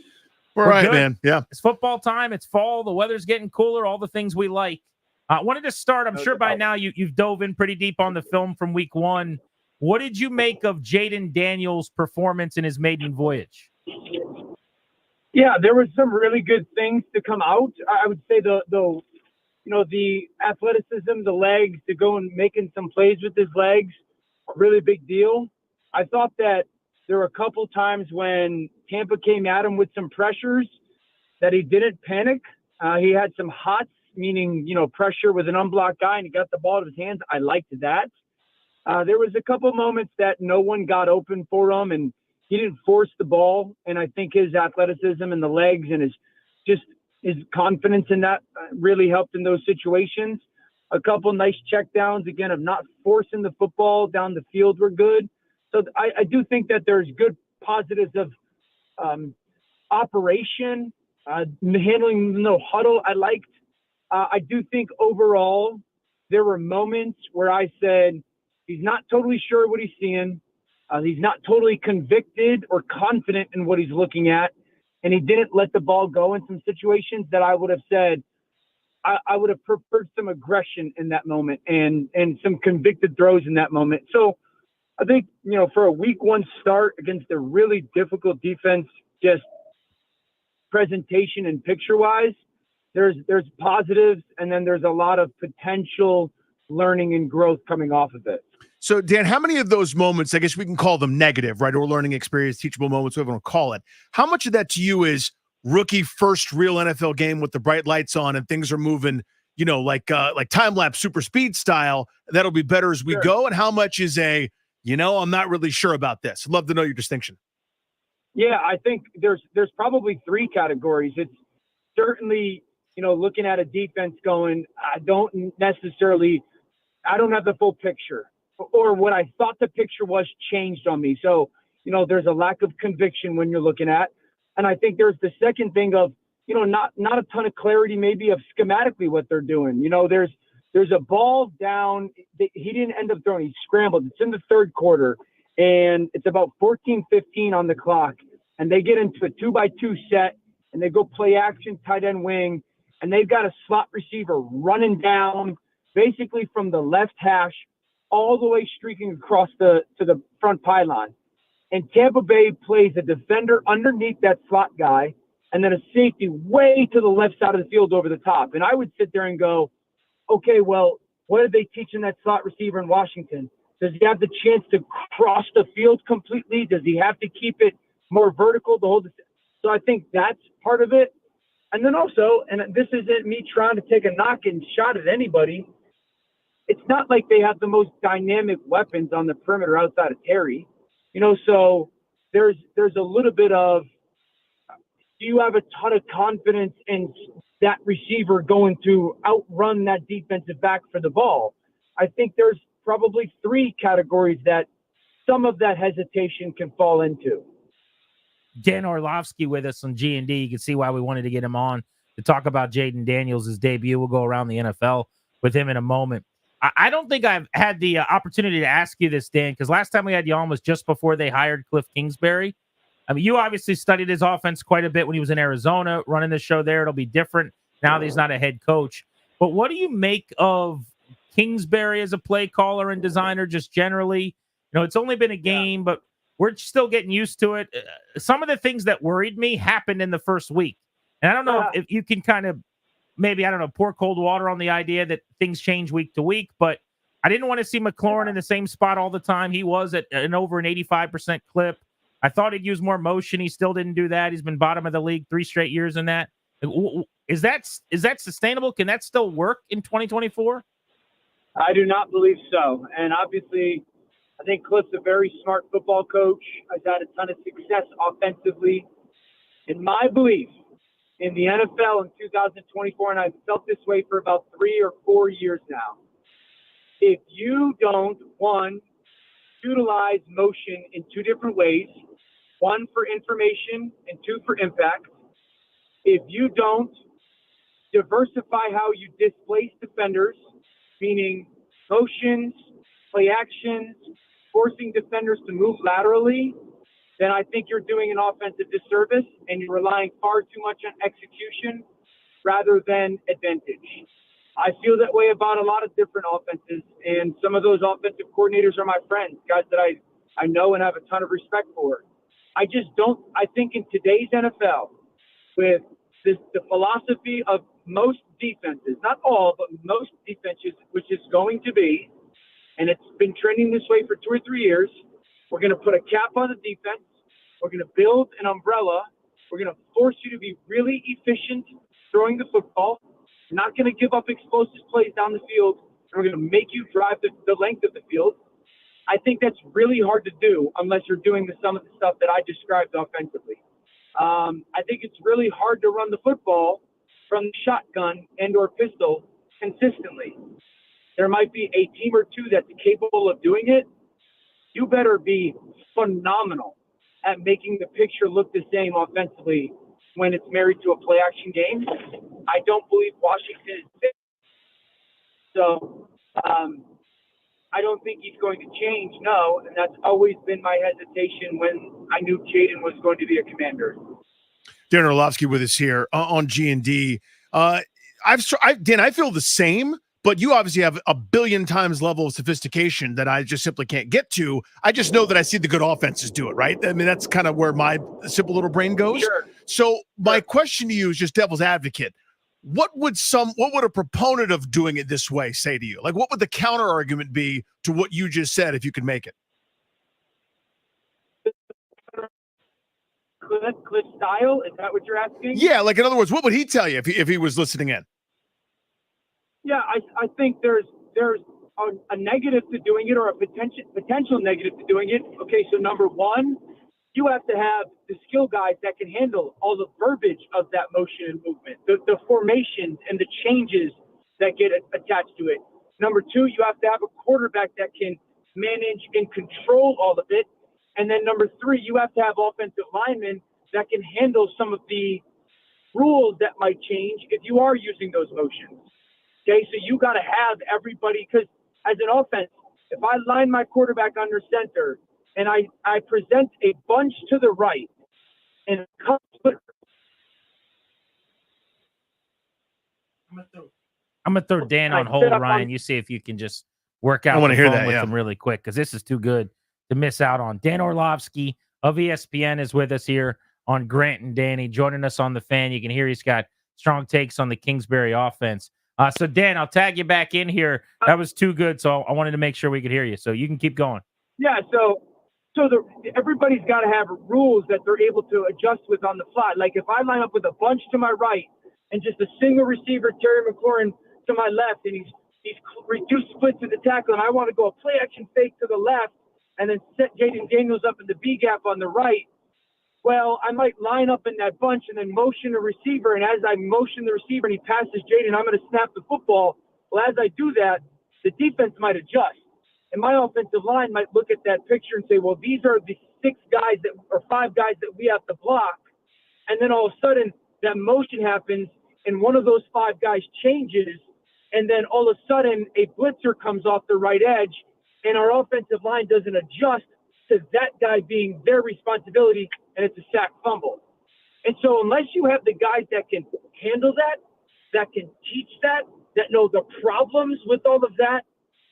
We're right, good, man. Yeah. It's football time. It's fall. The weather's getting cooler. All the things we like. I wanted to start. I'm sure by now you've dove in pretty deep on the film from week one. What did you make of Jayden Daniels' performance in his maiden voyage? Yeah, there was some really good things to come out. I would say the athleticism, the legs, to go and making some plays with his legs, a really big deal. I thought that there were a couple times when Tampa came at him with some pressures that he didn't panic. He had some hots, meaning, pressure with an unblocked guy, and he got the ball to his hands. I liked that. There was a couple moments that no one got open for him, and he didn't force the ball. And I think his athleticism and the legs and his confidence in that really helped in those situations. A couple nice checkdowns, again, of not forcing the football down the field were good. So I do think that there's good positives of operation, handling no huddle I liked. I do think overall there were moments where I said he's not totally sure what he's seeing. He's not totally convicted or confident in what he's looking at. And he didn't let the ball go in some situations that I would have said I would have preferred some aggression in that moment and some convicted throws in that moment. So I think, for a week one start against a really difficult defense, just presentation and picture-wise, there's positives, and then there's a lot of potential learning and growth coming off of it. So, Dan, how many of those moments, I guess we can call them negative, right, or learning experience, teachable moments, whatever you want to call it, how much of that to you is rookie first real NFL game with the bright lights on and things are moving, like time-lapse super speed style, that'll be better as we go, and how much is I'm not really sure about this? I'd love to know your distinction. Yeah, I think there's probably three categories. It's certainly, looking at a defense going, I don't have the full picture, or what I thought the picture was changed on me. So, there's a lack of conviction when you're looking at. And I think there's the second thing of, not a ton of clarity maybe of schematically what they're doing. There's a ball down. He didn't end up throwing. He scrambled. It's in the third quarter, and it's about 14-15 on the clock. And they get into a 2-by-2 set, and they go play action tight end wing, and they've got a slot receiver running down basically from the left hash all the way streaking across to the front pylon. And Tampa Bay plays a defender underneath that slot guy and then a safety way to the left side of the field over the top. And I would sit there and go, okay, well, what are they teaching that slot receiver in Washington? Does he have the chance to cross the field completely? Does he have to keep it more vertical to hold it? So I think that's part of it. And then also, and this isn't me trying to take a knock and shot at anybody, it's not like they have the most dynamic weapons on the perimeter outside of Terry. So there's a little bit of, do you have a ton of confidence in that receiver going to outrun that defensive back for the ball? I think there's probably three categories that some of that hesitation can fall into. Dan Orlovsky with us on G&D. You can see why we wanted to get him on to talk about Jayden Daniels' debut. We'll go around the NFL with him in a moment. I don't think I've had the opportunity to ask you this, Dan, because last time we had you on was just before they hired Cliff Kingsbury. I mean, you obviously studied his offense quite a bit when he was in Arizona, running the show there. It'll be different now that he's not a head coach. But what do you make of Kingsbury as a play caller and designer just generally? It's only been a game, but we're still getting used to it. Some of the things that worried me happened in the first week. And I don't know if you can kind of maybe, pour cold water on the idea that things change week to week, but I didn't want to see McLaurin in the same spot all the time. He was at over an 85% clip. I thought he'd use more motion. He still didn't do that. He's been bottom of the league 3 straight years in that. Is that sustainable? Can that still work in 2024? I do not believe so. And obviously, I think Cliff's a very smart football coach. Has had a ton of success offensively. In my belief, in the NFL in 2024, and I've felt this way for about 3 or 4 years now, if you don't, one, utilize motion in 2 different ways, 1 for information and 2 for impact, if you don't diversify how you displace defenders, meaning motions, play actions, forcing defenders to move laterally, then I think you're doing an offensive disservice and you're relying far too much on execution rather than advantage. I feel that way about a lot of different offenses, and some of those offensive coordinators are my friends, guys that I know and have a ton of respect for. I think in today's NFL, with the philosophy of most defenses, not all, but most defenses, which is going to be, and it's been trending this way for 2 or 3 years, we're going to put a cap on the defense. We're going to build an umbrella. We're going to force you to be really efficient throwing the football. We're not going to give up explosive plays down the field. And we're going to make you drive the length of the field. I think that's really hard to do unless you're doing some of the stuff that I described offensively. I think it's really hard to run the football from the shotgun and or pistol consistently. There might be a team or two that's capable of doing it. You better be phenomenal at making the picture look the same offensively when it's married to a play-action game. I don't believe Washington is fit. So I don't think he's going to change, no, and that's always been my hesitation when I knew Jayden was going to be a Commander. Dan Orlovsky with us here on G&D. Dan, I feel the same, but you obviously have a billion times level of sophistication that I just simply can't get to. I just know that I see the good offenses do it, right? I mean, that's kind of where my simple little brain goes. Sure. So my question to you is just devil's advocate. What would a proponent of doing it this way say to you? Like, what would the counter argument be to what you just said if you could make it? Cliff style? Is that what you're asking? Yeah, like in other words, what would he tell you if he was listening in? Yeah, I think there's a negative to doing it or a potential negative to doing it. Okay, so number one, you have to have the skill guys that can handle all the verbiage of that motion and movement, the formations and the changes that get attached to it. Number two, you have to have a quarterback that can manage and control all of it. And then number three, you have to have offensive linemen that can handle some of the rules that might change if you are using those motions. Okay, so you got to have everybody, because as an offense, if I line my quarterback under center and I present a bunch to the right and cut split. I'm gonna throw Dan on hold, Ryan. You see if you can just work out the phone with him really quick, because this is too good to miss out on. Dan Orlovsky of ESPN is with us here on Grant and Danny, joining us on the Fan. You can hear he's got strong takes on the Kingsbury offense. So, Dan, I'll tag you back in here. That was too good, so I wanted to make sure we could hear you. So you can keep going. Yeah, so everybody's got to have rules that they're able to adjust with on the fly. Like if I line up with a bunch to my right and just a single receiver, Terry McLaurin, to my left, and he's reduced split to the tackle, and I want to go a play-action fake to the left and then set Jayden Daniels up in the B-gap on the right, well, I might line up in that bunch and then motion the receiver, and as I motion the receiver and he passes Jayden, I'm going to snap the football. Well, as I do that, the defense might adjust. And my offensive line might look at that picture and say, well, these are the 5 guys that we have to block. And then all of a sudden that motion happens and one of those 5 guys changes. And then all of a sudden a blitzer comes off the right edge and our offensive line doesn't adjust to that guy being their responsibility, and it's a sack fumble. And so unless you have the guys that can handle that can teach that know the problems with all of that,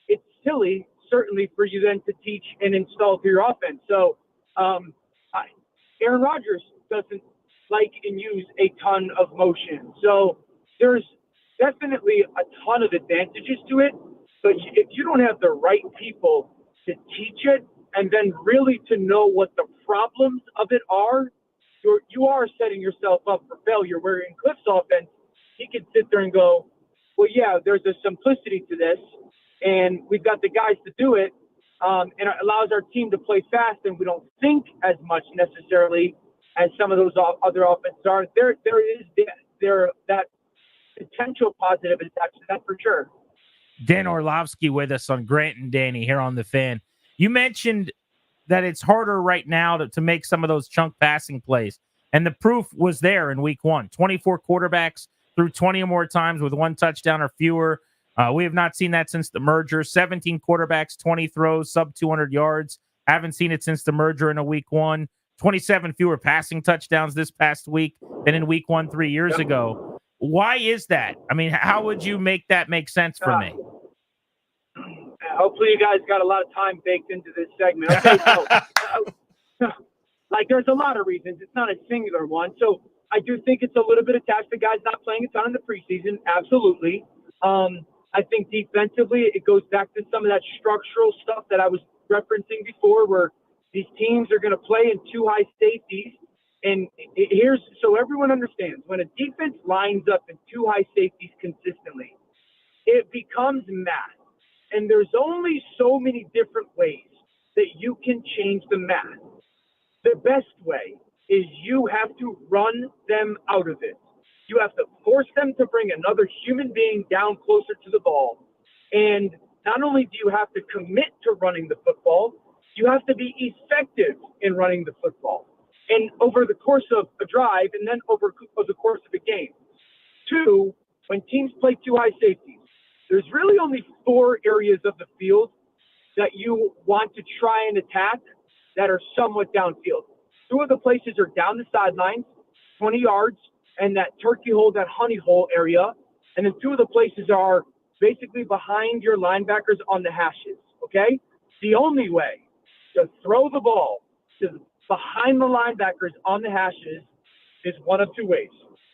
it's silly, certainly, for you then to teach and install for your offense. So Aaron Rodgers doesn't like and use a ton of motion. So there's definitely a ton of advantages to it, but if you don't have the right people to teach it, and then really to know what the problems of it are, you are setting yourself up for failure. Where in Cliff's offense, he could sit there and go, well, yeah, there's a simplicity to this, and we've got the guys to do it, and it allows our team to play fast, and we don't think as much necessarily as some of those other offenses are. There is that potential positive attached to that for sure. Dan Orlovsky with us on Grant and Danny here on The Fan. You mentioned that it's harder right now to make some of those chunk passing plays. And the proof was there in week 1. 24 quarterbacks threw 20 or more times with 1 touchdown or fewer. We have not seen that since the merger. 17 quarterbacks, 20 throws, sub 200 yards. Haven't seen it since the merger in a week 1. 27 fewer passing touchdowns this past week than in week 1 3 years ago. Why is that? I mean, how would you make that make sense for me? Hopefully you guys got a lot of time baked into this segment. Okay, so, like, there's a lot of reasons. It's not a singular one. So I do think it's a little bit attached to guys not playing a ton in the preseason. Absolutely. I think defensively it goes back to some of that structural stuff that I was referencing before, where these teams are going to play in 2 high safeties. And here's so everyone understands, when a defense lines up in 2 high safeties consistently, it becomes math. And there's only so many different ways that you can change the math. The best way is you have to run them out of it. You have to force them to bring another human being down closer to the ball. And not only do you have to commit to running the football, you have to be effective in running the football. And over the course of a drive, and then over the course of a game. 2, when teams play 2 high safeties, there's really only 4 areas of the field that you want to try and attack that are somewhat downfield. 2 of the places are down the sidelines, 20 yards, and that turkey hole, that honey hole area. And then 2 of the places are basically behind your linebackers on the hashes, okay? The only way to throw the ball to behind the linebackers on the hashes is one of 2 ways.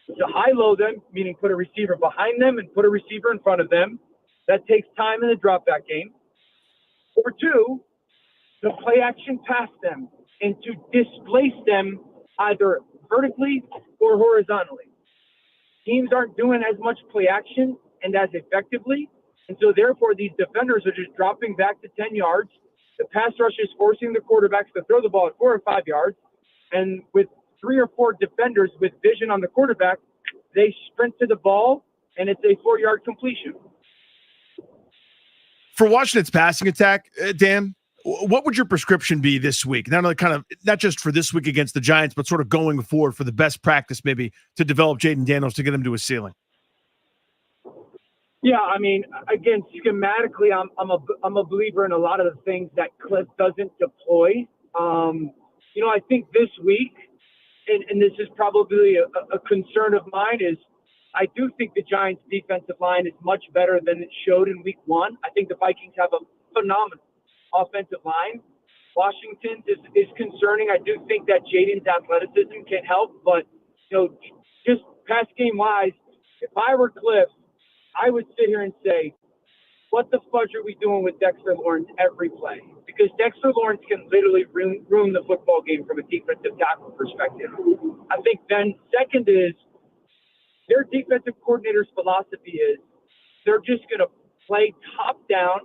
To high-low them, meaning put a receiver behind them and put a receiver in front of them. That takes time in the drop-back game. Or 2, to play-action pass them and to displace them either vertically or horizontally. Teams aren't doing as much play-action and as effectively, and so therefore these defenders are just dropping back to 10 yards. The pass rush is forcing the quarterbacks to throw the ball at 4 or 5 yards, and with 3 or 4 defenders with vision on the quarterback, they sprint to the ball, and it's a 4-yard completion. For Washington's passing attack, Dan, what would your prescription be this week? Not just for this week against the Giants, but sort of going forward for the best practice maybe to develop Jayden Daniels to get him to his ceiling? Yeah, I mean, again, schematically, I'm a believer in a lot of the things that Cliff doesn't deploy. I think this week, and this is probably a concern of mine, is I do think the Giants' defensive line is much better than it showed in week 1. I think the Vikings have a phenomenal offensive line. Washington is concerning. I do think that Jayden's athleticism can help, but, just pass game wise, if I were Cliff, I would sit here and say, what the fudge are we doing with Dexter Lawrence every play? Because Dexter Lawrence can literally ruin the football game from a defensive tackle perspective. I think then second is their defensive coordinator's philosophy is they're just going to play top down.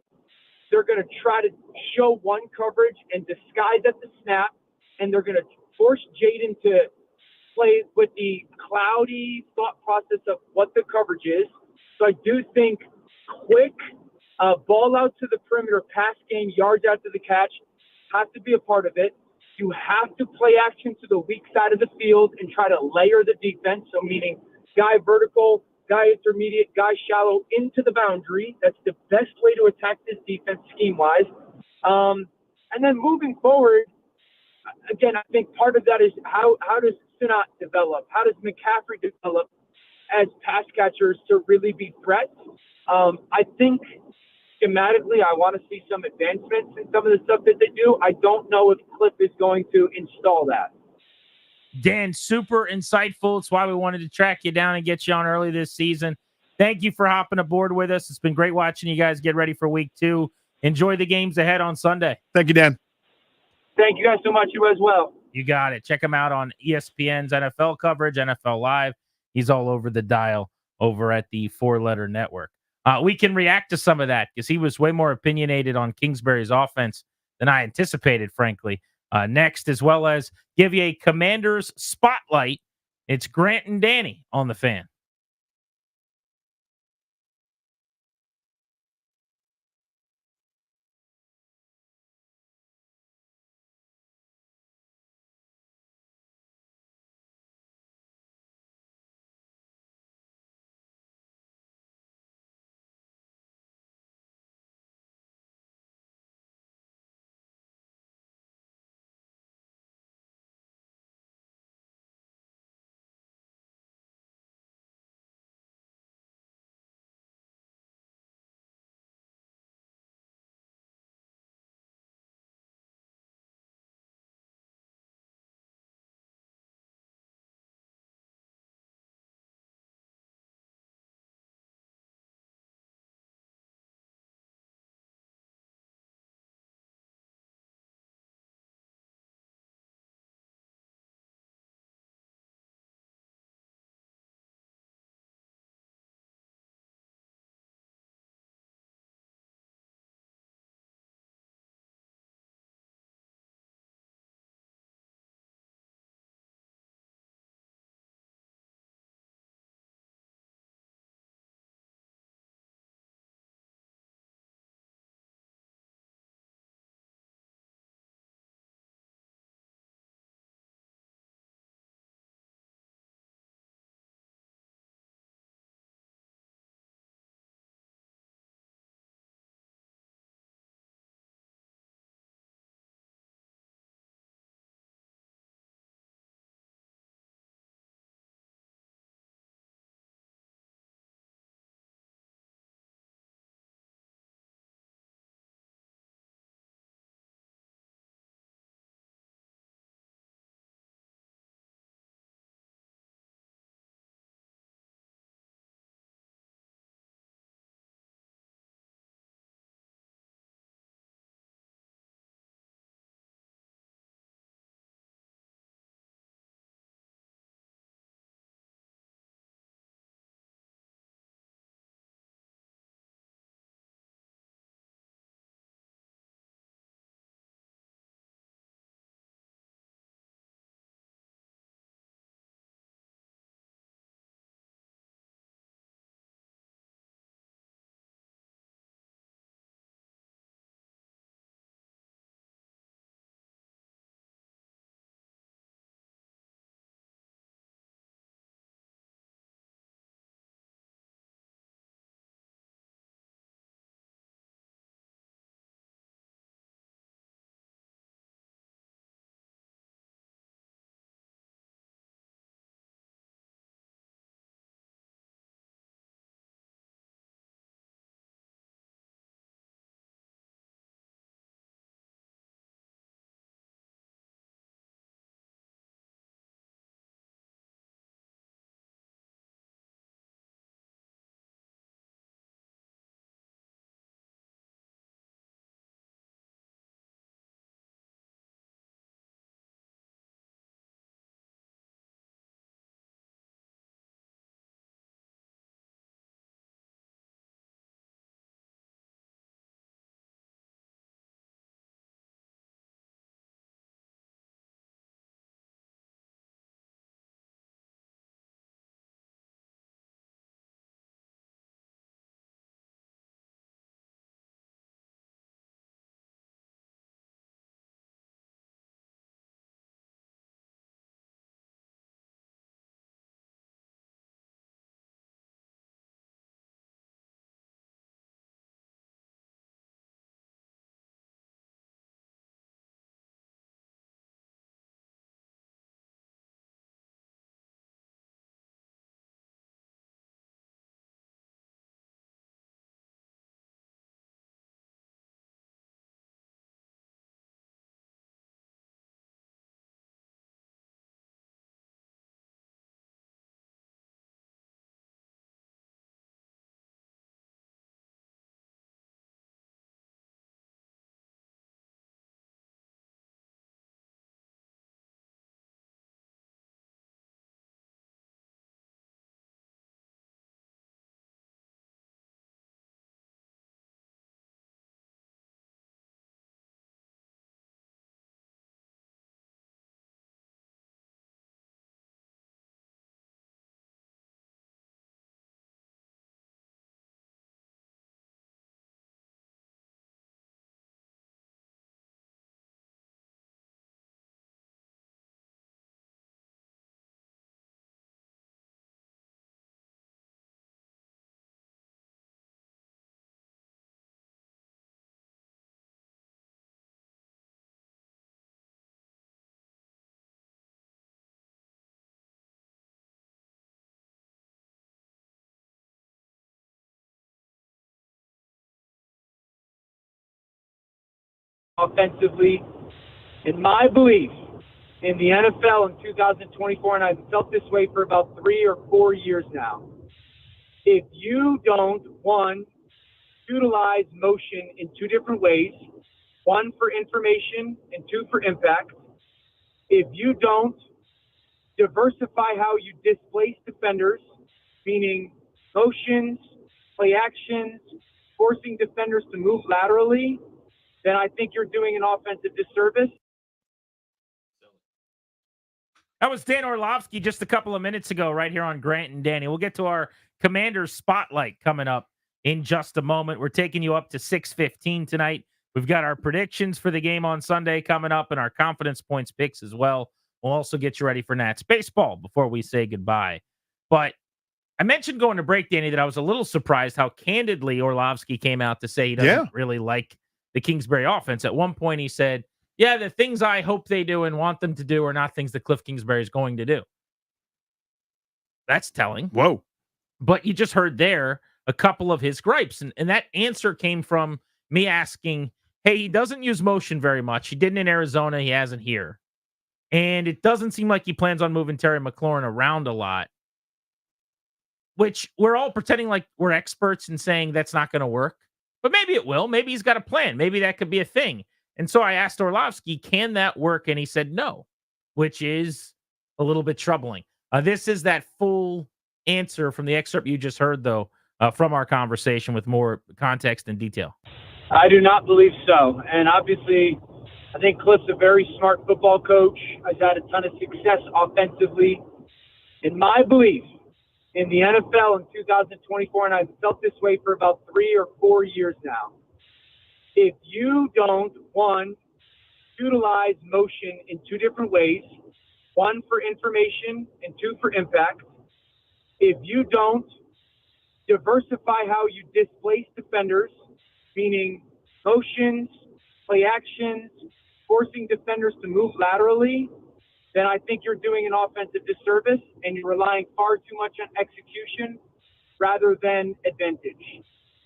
They're going to try to show one coverage and disguise at the snap, and they're going to force Jayden to play with the cloudy thought process of what the coverage is. So I do think quick ball out to the perimeter, pass game, yards after the catch has to be a part of it. You have to play action to the weak side of the field and try to layer the defense. So meaning guy vertical, guy intermediate, guy shallow into the boundary. That's the best way to attack this defense scheme-wise. And then moving forward, again, I think part of that is how does Sinat develop? How does McCaffrey develop as pass catchers to really be threats? I think schematically I want to see some advancements in some of the stuff that they do. I don't know if Cliff is going to install that. Dan, super insightful. It's why we wanted to track you down and get you on early this season. Thank you for hopping aboard with us. It's been great watching you guys get ready for week 2. Enjoy the games ahead on Sunday. Thank you, Dan. Thank you guys so much. You as well. You got it. Check him out on ESPN's NFL coverage, NFL Live. He's all over the dial over at the Four Letter Network. We can react to some of that because he was way more opinionated on Kingsbury's offense than I anticipated, frankly. Next, as well as give you a Commanders spotlight. It's Grant and Danny on the Fan. offensively. In my belief, in the NFL in 2024, and I've felt this way for about 3 or 4 years now, if you don't, one, utilize motion in 2 different ways, one for information and 2 for impact, if you don't diversify how you displace defenders, meaning motions, play actions, forcing defenders to move laterally, then I think you're doing an offensive disservice. That was Dan Orlovsky just a couple of minutes ago right here on Grant and Danny. We'll get to our Commander Spotlight coming up in just a moment. We're taking you up to 6:15 tonight. We've got our predictions for the game on Sunday coming up and our confidence points picks as well. We'll also get you ready for Nats baseball before we say goodbye. But I mentioned going to break, Danny, that I was a little surprised how candidly Orlovsky came out to say he doesn't really like the Kingsbury offense. At one point, he said, yeah, the things I hope they do and want them to do are not things that Cliff Kingsbury is going to do. That's telling. Whoa. But you just heard there a couple of his gripes. And that answer came from me asking, hey, he doesn't use motion very much. He didn't in Arizona. He hasn't here. And it doesn't seem like he plans on moving Terry McLaurin around a lot, which we're all pretending like we're experts in saying that's not going to work. But maybe it will. Maybe he's got a plan. Maybe that could be a thing. And so I asked Orlovsky, can that work? And he said no, which is a little bit troubling. This is that full answer from the excerpt you just heard, though, from our conversation with more context and detail. I do not believe so. And obviously, I think Cliff's a very smart football coach. Has had a ton of success offensively. In my belief, in the NFL in 2024, and I've felt this way for about 3 or 4 years now, if you don't, one, utilize motion in 2 different ways, one for information and 2 for impact, if you don't diversify how you displace defenders, meaning motions, play actions, forcing defenders to move laterally, then I think you're doing an offensive disservice and you're relying far too much on execution rather than advantage.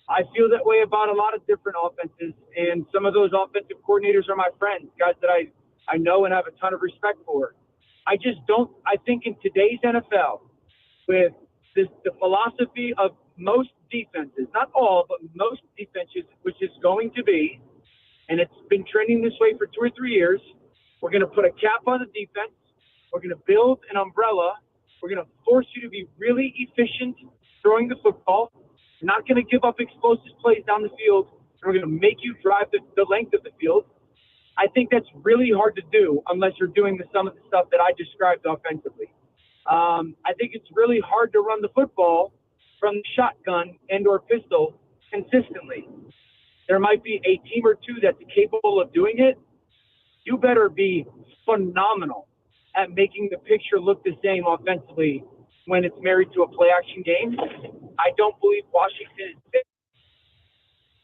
I feel that way about a lot of different offenses, and some of those offensive coordinators are my friends, guys that I know and have a ton of respect for. I think in today's NFL, with the philosophy of most defenses, not all, but most defenses, which is going to be, and it's been trending this way for 2 or 3 years, we're going to put a cap on the defense. We're going to build an umbrella. We're going to force you to be really efficient throwing the football. We're not going to give up explosive plays down the field, and we're going to make you drive the length of the field. I think that's really hard to do unless you're doing some of the stuff that I described offensively. I think it's really hard to run the football from the shotgun and or pistol consistently. There might be a team or two that's capable of doing it. You better be phenomenal at making the picture look the same offensively when it's married to a play action game. I don't believe Washington is fit.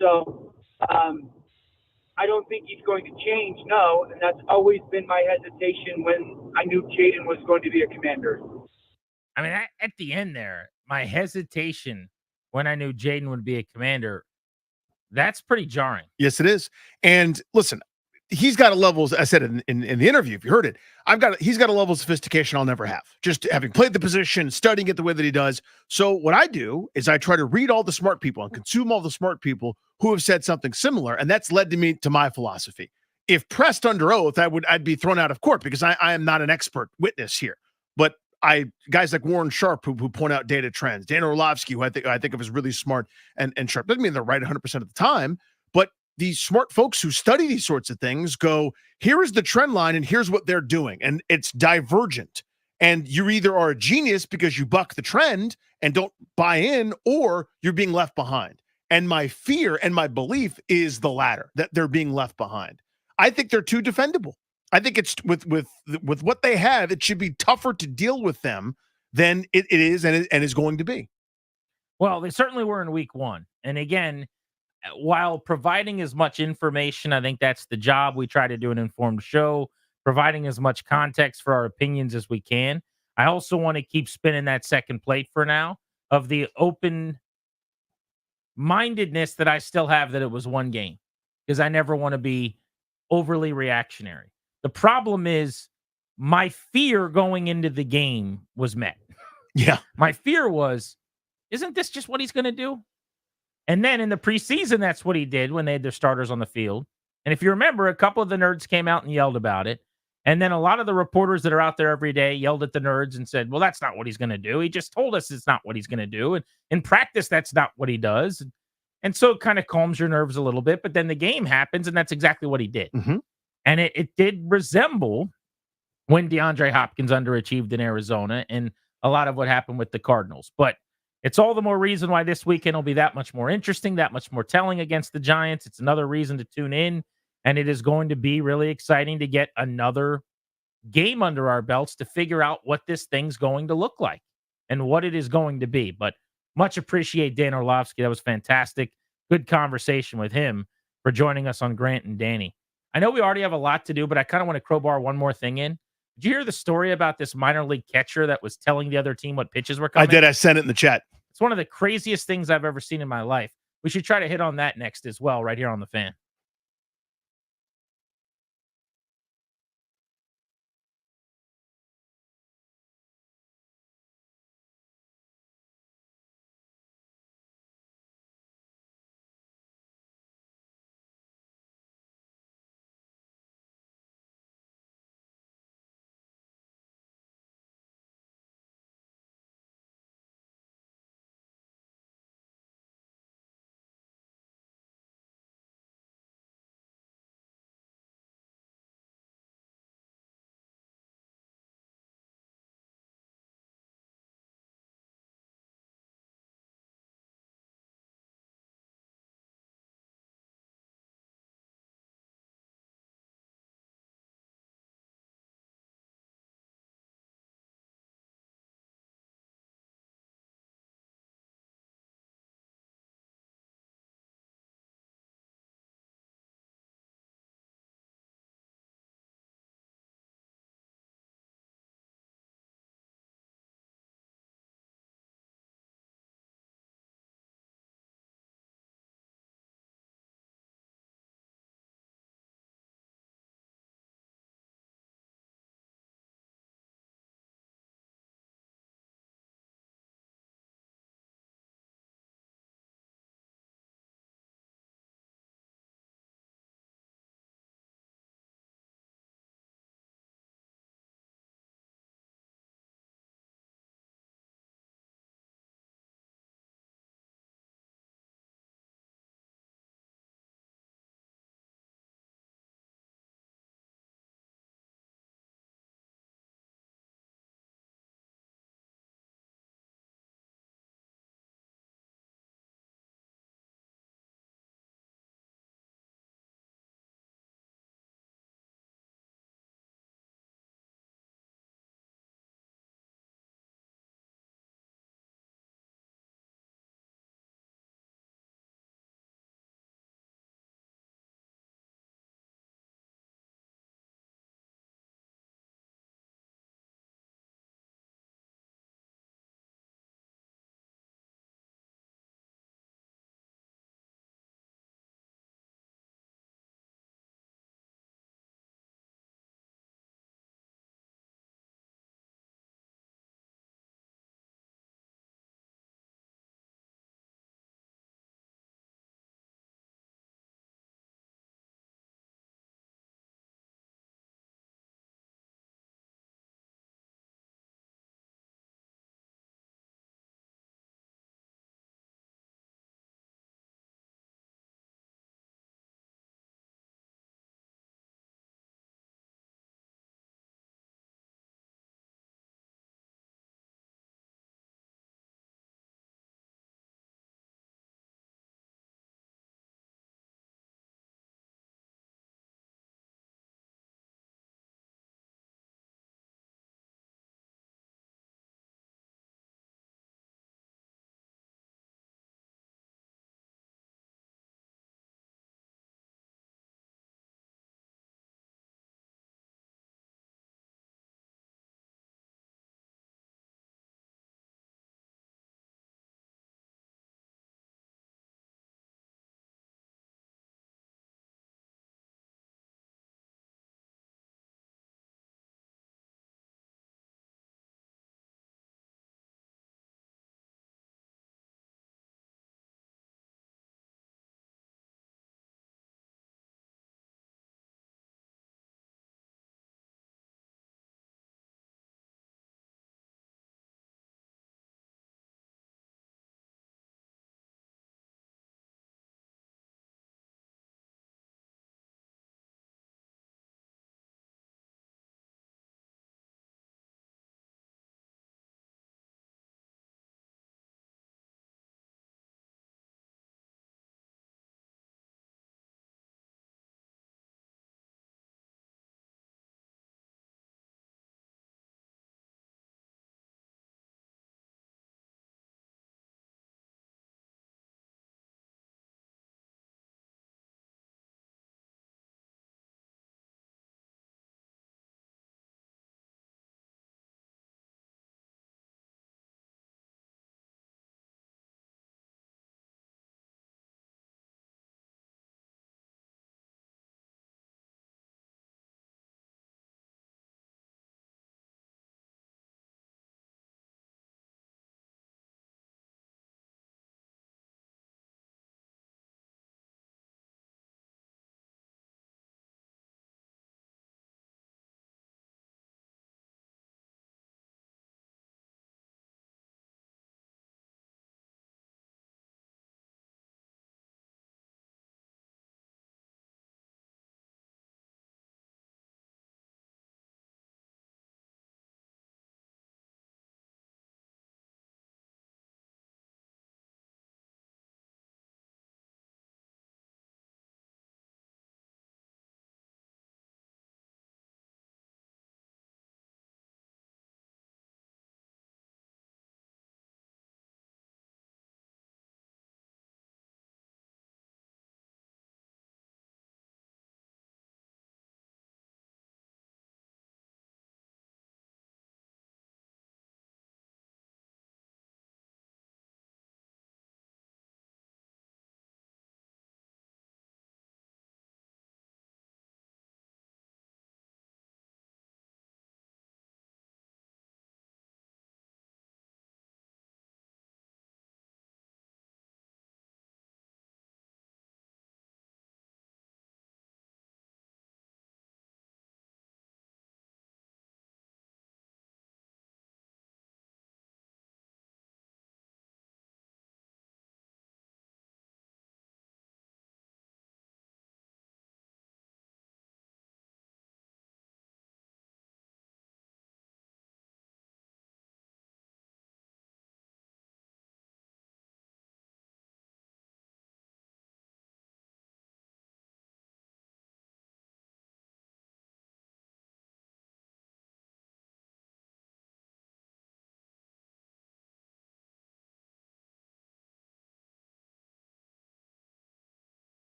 So I don't think he's going to change, no, and that's always been my hesitation when I knew Jayden was going to be a Commander. I mean, at the end there, my hesitation when I knew Jayden would be a Commander, that's pretty jarring. Yes, it is. And listen, he's got a level, as I said in the interview, if you heard it, he's got a level of sophistication I'll never have, just having played the position, studying it the way that he does. So what I do is I try to read all the smart people and consume all the smart people who have said something similar. And that's led to my philosophy. If pressed under oath, I'd be thrown out of court because I am not an expert witness here. But guys like Warren Sharp who point out data trends, Dan Orlovsky, who I think of as really smart and sharp. Doesn't mean they're right 100% of the time, but these smart folks who study these sorts of things go, here is the trend line and here's what they're doing. And it's divergent. And you either are a genius because you buck the trend and don't buy in, or you're being left behind. And my fear and my belief is the latter, that they're being left behind. I think they're too defendable. I think it's with what they have, it should be tougher to deal with them than it is and is going to be. Well, they certainly were in week 1. And again, while providing as much information, I think that's the job. We try to do an informed show, providing as much context for our opinions as we can. I also want to keep spinning that second plate for now of the open-mindedness that I still have that it was one game, because I never want to be overly reactionary. The problem is my fear going into the game was met. Yeah. My fear was, isn't this just what he's going to do? And then in the preseason, that's what he did when they had their starters on the field. And if you remember, a couple of the nerds came out and yelled about it. And then a lot of the reporters that are out there every day yelled at the nerds and said, well, that's not what he's going to do. He just told us it's not what he's going to do. And in practice, that's not what he does. And so it kind of calms your nerves a little bit. But then the game happens, and that's exactly what he did. Mm-hmm. And it did resemble when DeAndre Hopkins underachieved in Arizona and a lot of what happened with the Cardinals. But it's all the more reason why this weekend will be that much more interesting, that much more telling against the Giants. It's another reason to tune in. And it is going to be really exciting to get another game under our belts to figure out what this thing's going to look like and what it is going to be. But much appreciate Dan Orlovsky. That was fantastic. Good conversation with him for joining us on Grant and Danny. I know we already have a lot to do, but I kind of want to crowbar one more thing in. Did you hear the story about this minor league catcher that was telling the other team what pitches were coming? I did. I sent it in the chat. It's one of the craziest things I've ever seen in my life. We should try to hit on that next as well, right here on The Fan.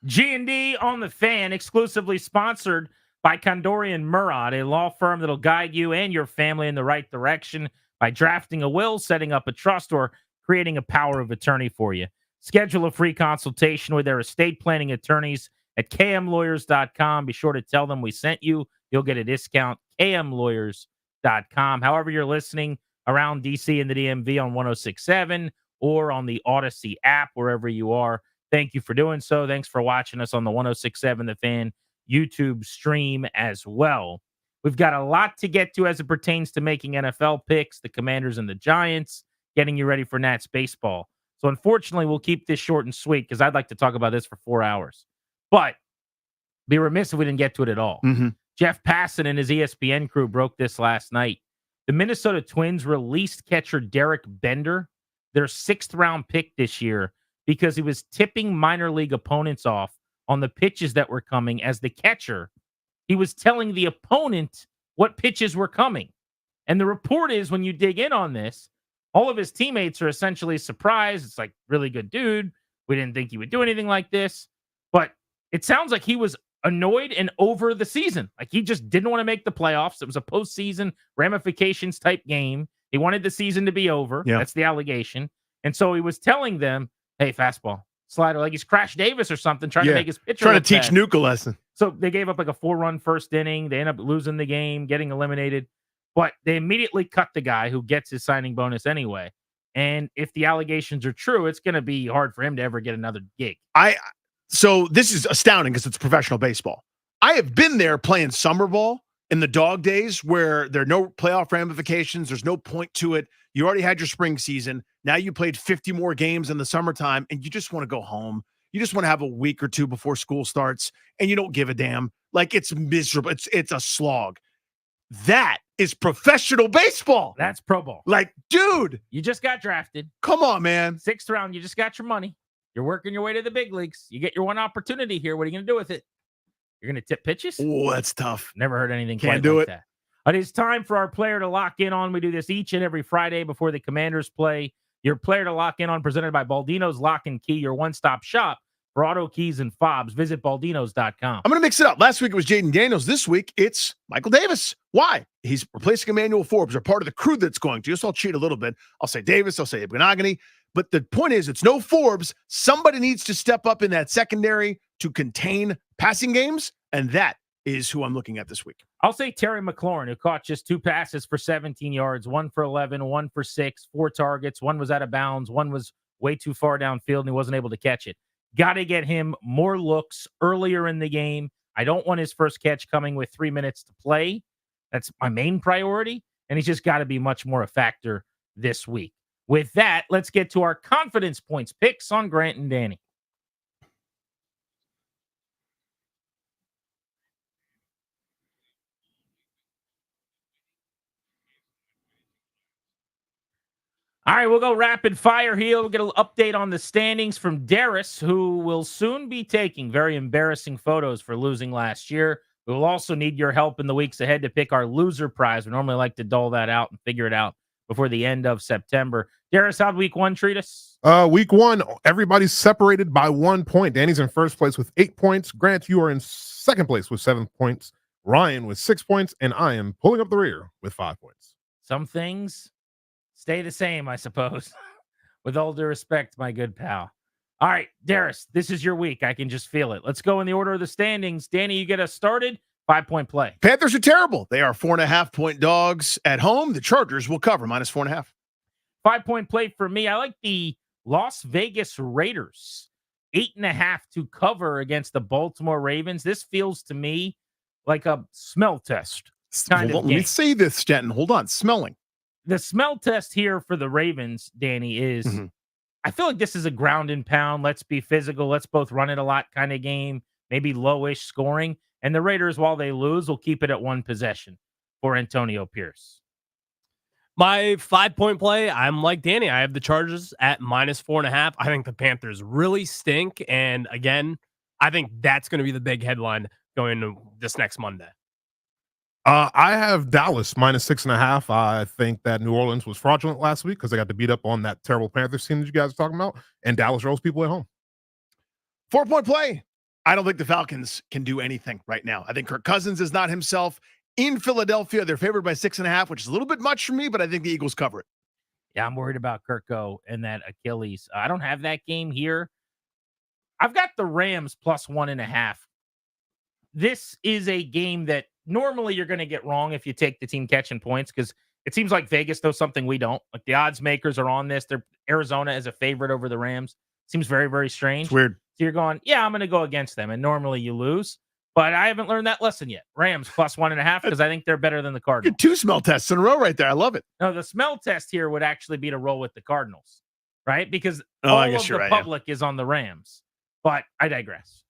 G&D on the Fan, exclusively sponsored by Condorian Murad, a law firm that'll guide you and your family in the right direction by drafting a will, setting up a trust, or creating a power of attorney for you. Schedule a free consultation with their estate planning attorneys at kmlawyers.com. Be sure to tell them we sent you. You'll get a discount, kmlawyers.com. However you're listening around DC and the DMV on 106.7 or on the Odyssey app, wherever you are, thank you for doing so. Thanks for watching us on the 106.7 The Fan YouTube stream as well. We've got a lot to get to as it pertains to making NFL picks, the Commanders and the Giants, getting you ready for Nats baseball. So unfortunately, we'll keep this short and sweet because I'd like to talk about this for 4 hours. But be remiss if we didn't get to it at all. Jeff Passan and his ESPN crew broke this last night. The Minnesota Twins released catcher Derek Bender, their 6th-round pick this year, because he was tipping minor league opponents off on the pitches that were coming. As the catcher, he was telling the opponent what pitches were coming. And the report is, when you dig in on this, all of his teammates are essentially surprised. It's like, really good dude. We didn't think he would do anything like this. But it sounds like he was annoyed and over the season. Like, he just didn't want to make the playoffs. It was a postseason ramifications type game. He wanted the season to be over. Yeah. That's the allegation. And so he was telling them, hey, fastball, slider, like he's Crash Davis or something, trying to make his pitcher trying to look teach bad. Nuke a lesson. So they gave up like a 4-run first inning. They end up losing the game, getting eliminated. But they immediately cut the guy who gets his signing bonus anyway. And if the allegations are true, it's going to be hard for him to ever get another gig. So this is astounding because it's professional baseball. I have been there playing summer ball in the dog days where there are no playoff ramifications. There's no point to it. You already had your spring season. Now you played 50 more games in the summertime and you just want to go home. You just want to have a week or two before school starts and you don't give a damn. Like, it's miserable. It's a slog. That is professional baseball. That's pro ball. Like, dude, you just got drafted. Come on, man. 6th round, you just got your money. You're working your way to the big leagues. You get your one opportunity here. What are you going to do with it? You're going to tip pitches? Oh, that's tough. Never heard anything Can't quite do like it. that. It is time for our player to lock in on. We do this each and every Friday before the Commanders play. Your player to lock in on, presented by Baldino's Lock and Key, your one-stop shop for auto keys and fobs. Visit baldinos.com. I'm going to mix it up. Last week it was Jayden Daniels. This week it's Michael Davis. Why? He's replacing Emmanuel Forbes, or part of the crew that's going to. So I'll cheat a little bit. I'll say Davis. I'll say Ibganagani. But the point is, it's no Forbes. Somebody needs to step up in that secondary to contain passing games, and that is who I'm looking at this week. I'll say Terry McLaurin, who caught just 2 passes for 17 yards, 1 for 11, 1 for 6, 4 targets. 1 was out of bounds. 1 was way too far downfield, and he wasn't able to catch it. Got to get him more looks earlier in the game. I don't want his first catch coming with 3 minutes to play. That's my main priority, and he's just got to be much more a factor this week. With that, let's get to our confidence points picks on Grant and Danny. All right, we'll go rapid fire here. We'll get an update on the standings from Darius, who will soon be taking very embarrassing photos for losing last year. We will also need your help in the weeks ahead to pick our loser prize. We normally like to dole that out and figure it out before the end of September. Darius, how'd week 1 treat us? Week 1, everybody's separated by 1 point. Danny's in first place with 8 points. Grant, you are in second place with 7 points. Ryan with 6 points, and I am pulling up the rear with 5 points. Some things stay the same, I suppose. With all due respect, my good pal. All right, Darius, this is your week. I can just feel it. Let's go in the order of the standings. Danny, you get us started. 5-point play. Panthers are terrible. They are 4.5-point dogs at home. The Chargers will cover -4.5. 5-point play for me. I like the Las Vegas Raiders. 8.5 to cover against the Baltimore Ravens. This feels to me like a smell test kind of game. Let me say this, Stanton. Hold on. Smelling. The smell test here for the Ravens, Danny, is I feel like this is a ground and pound. Let's be physical. Let's both run it a lot kind of game. Maybe lowish scoring. And the Raiders, while they lose, will keep it at 1 possession for Antonio Pierce. My 5-point play, I'm like Danny. I have the Chargers at -4.5. I think the Panthers really stink. And again, I think that's going to be the big headline going into this next Monday. I have Dallas -6.5. I think that New Orleans was fraudulent last week because they got to beat up on that terrible Panthers team that you guys are talking about. And Dallas rolls people at home. 4-point play. I don't think the Falcons can do anything right now. I think Kirk Cousins is not himself. In Philadelphia, they're favored by 6.5, which is a little bit much for me, but I think the Eagles cover it. Yeah, I'm worried about Kirko and that Achilles. I don't have that game here. I've got the Rams plus 1.5. This is a game that normally you're going to get wrong if you take the team catching points, because it seems like Vegas knows something we don't. Like, the odds makers are on this. They're Arizona as a favorite over the Rams. Seems very, very strange. It's weird. So you're going, yeah, I'm going to go against them. And normally you lose. But I haven't learned that lesson yet. Rams plus 1.5, because I think they're better than the Cardinals. Two smell tests in a row right there. I love it. No, the smell test here would actually be to roll with the Cardinals, right? Because I all guess of you're the right, yeah. public is on the Rams. But I digress.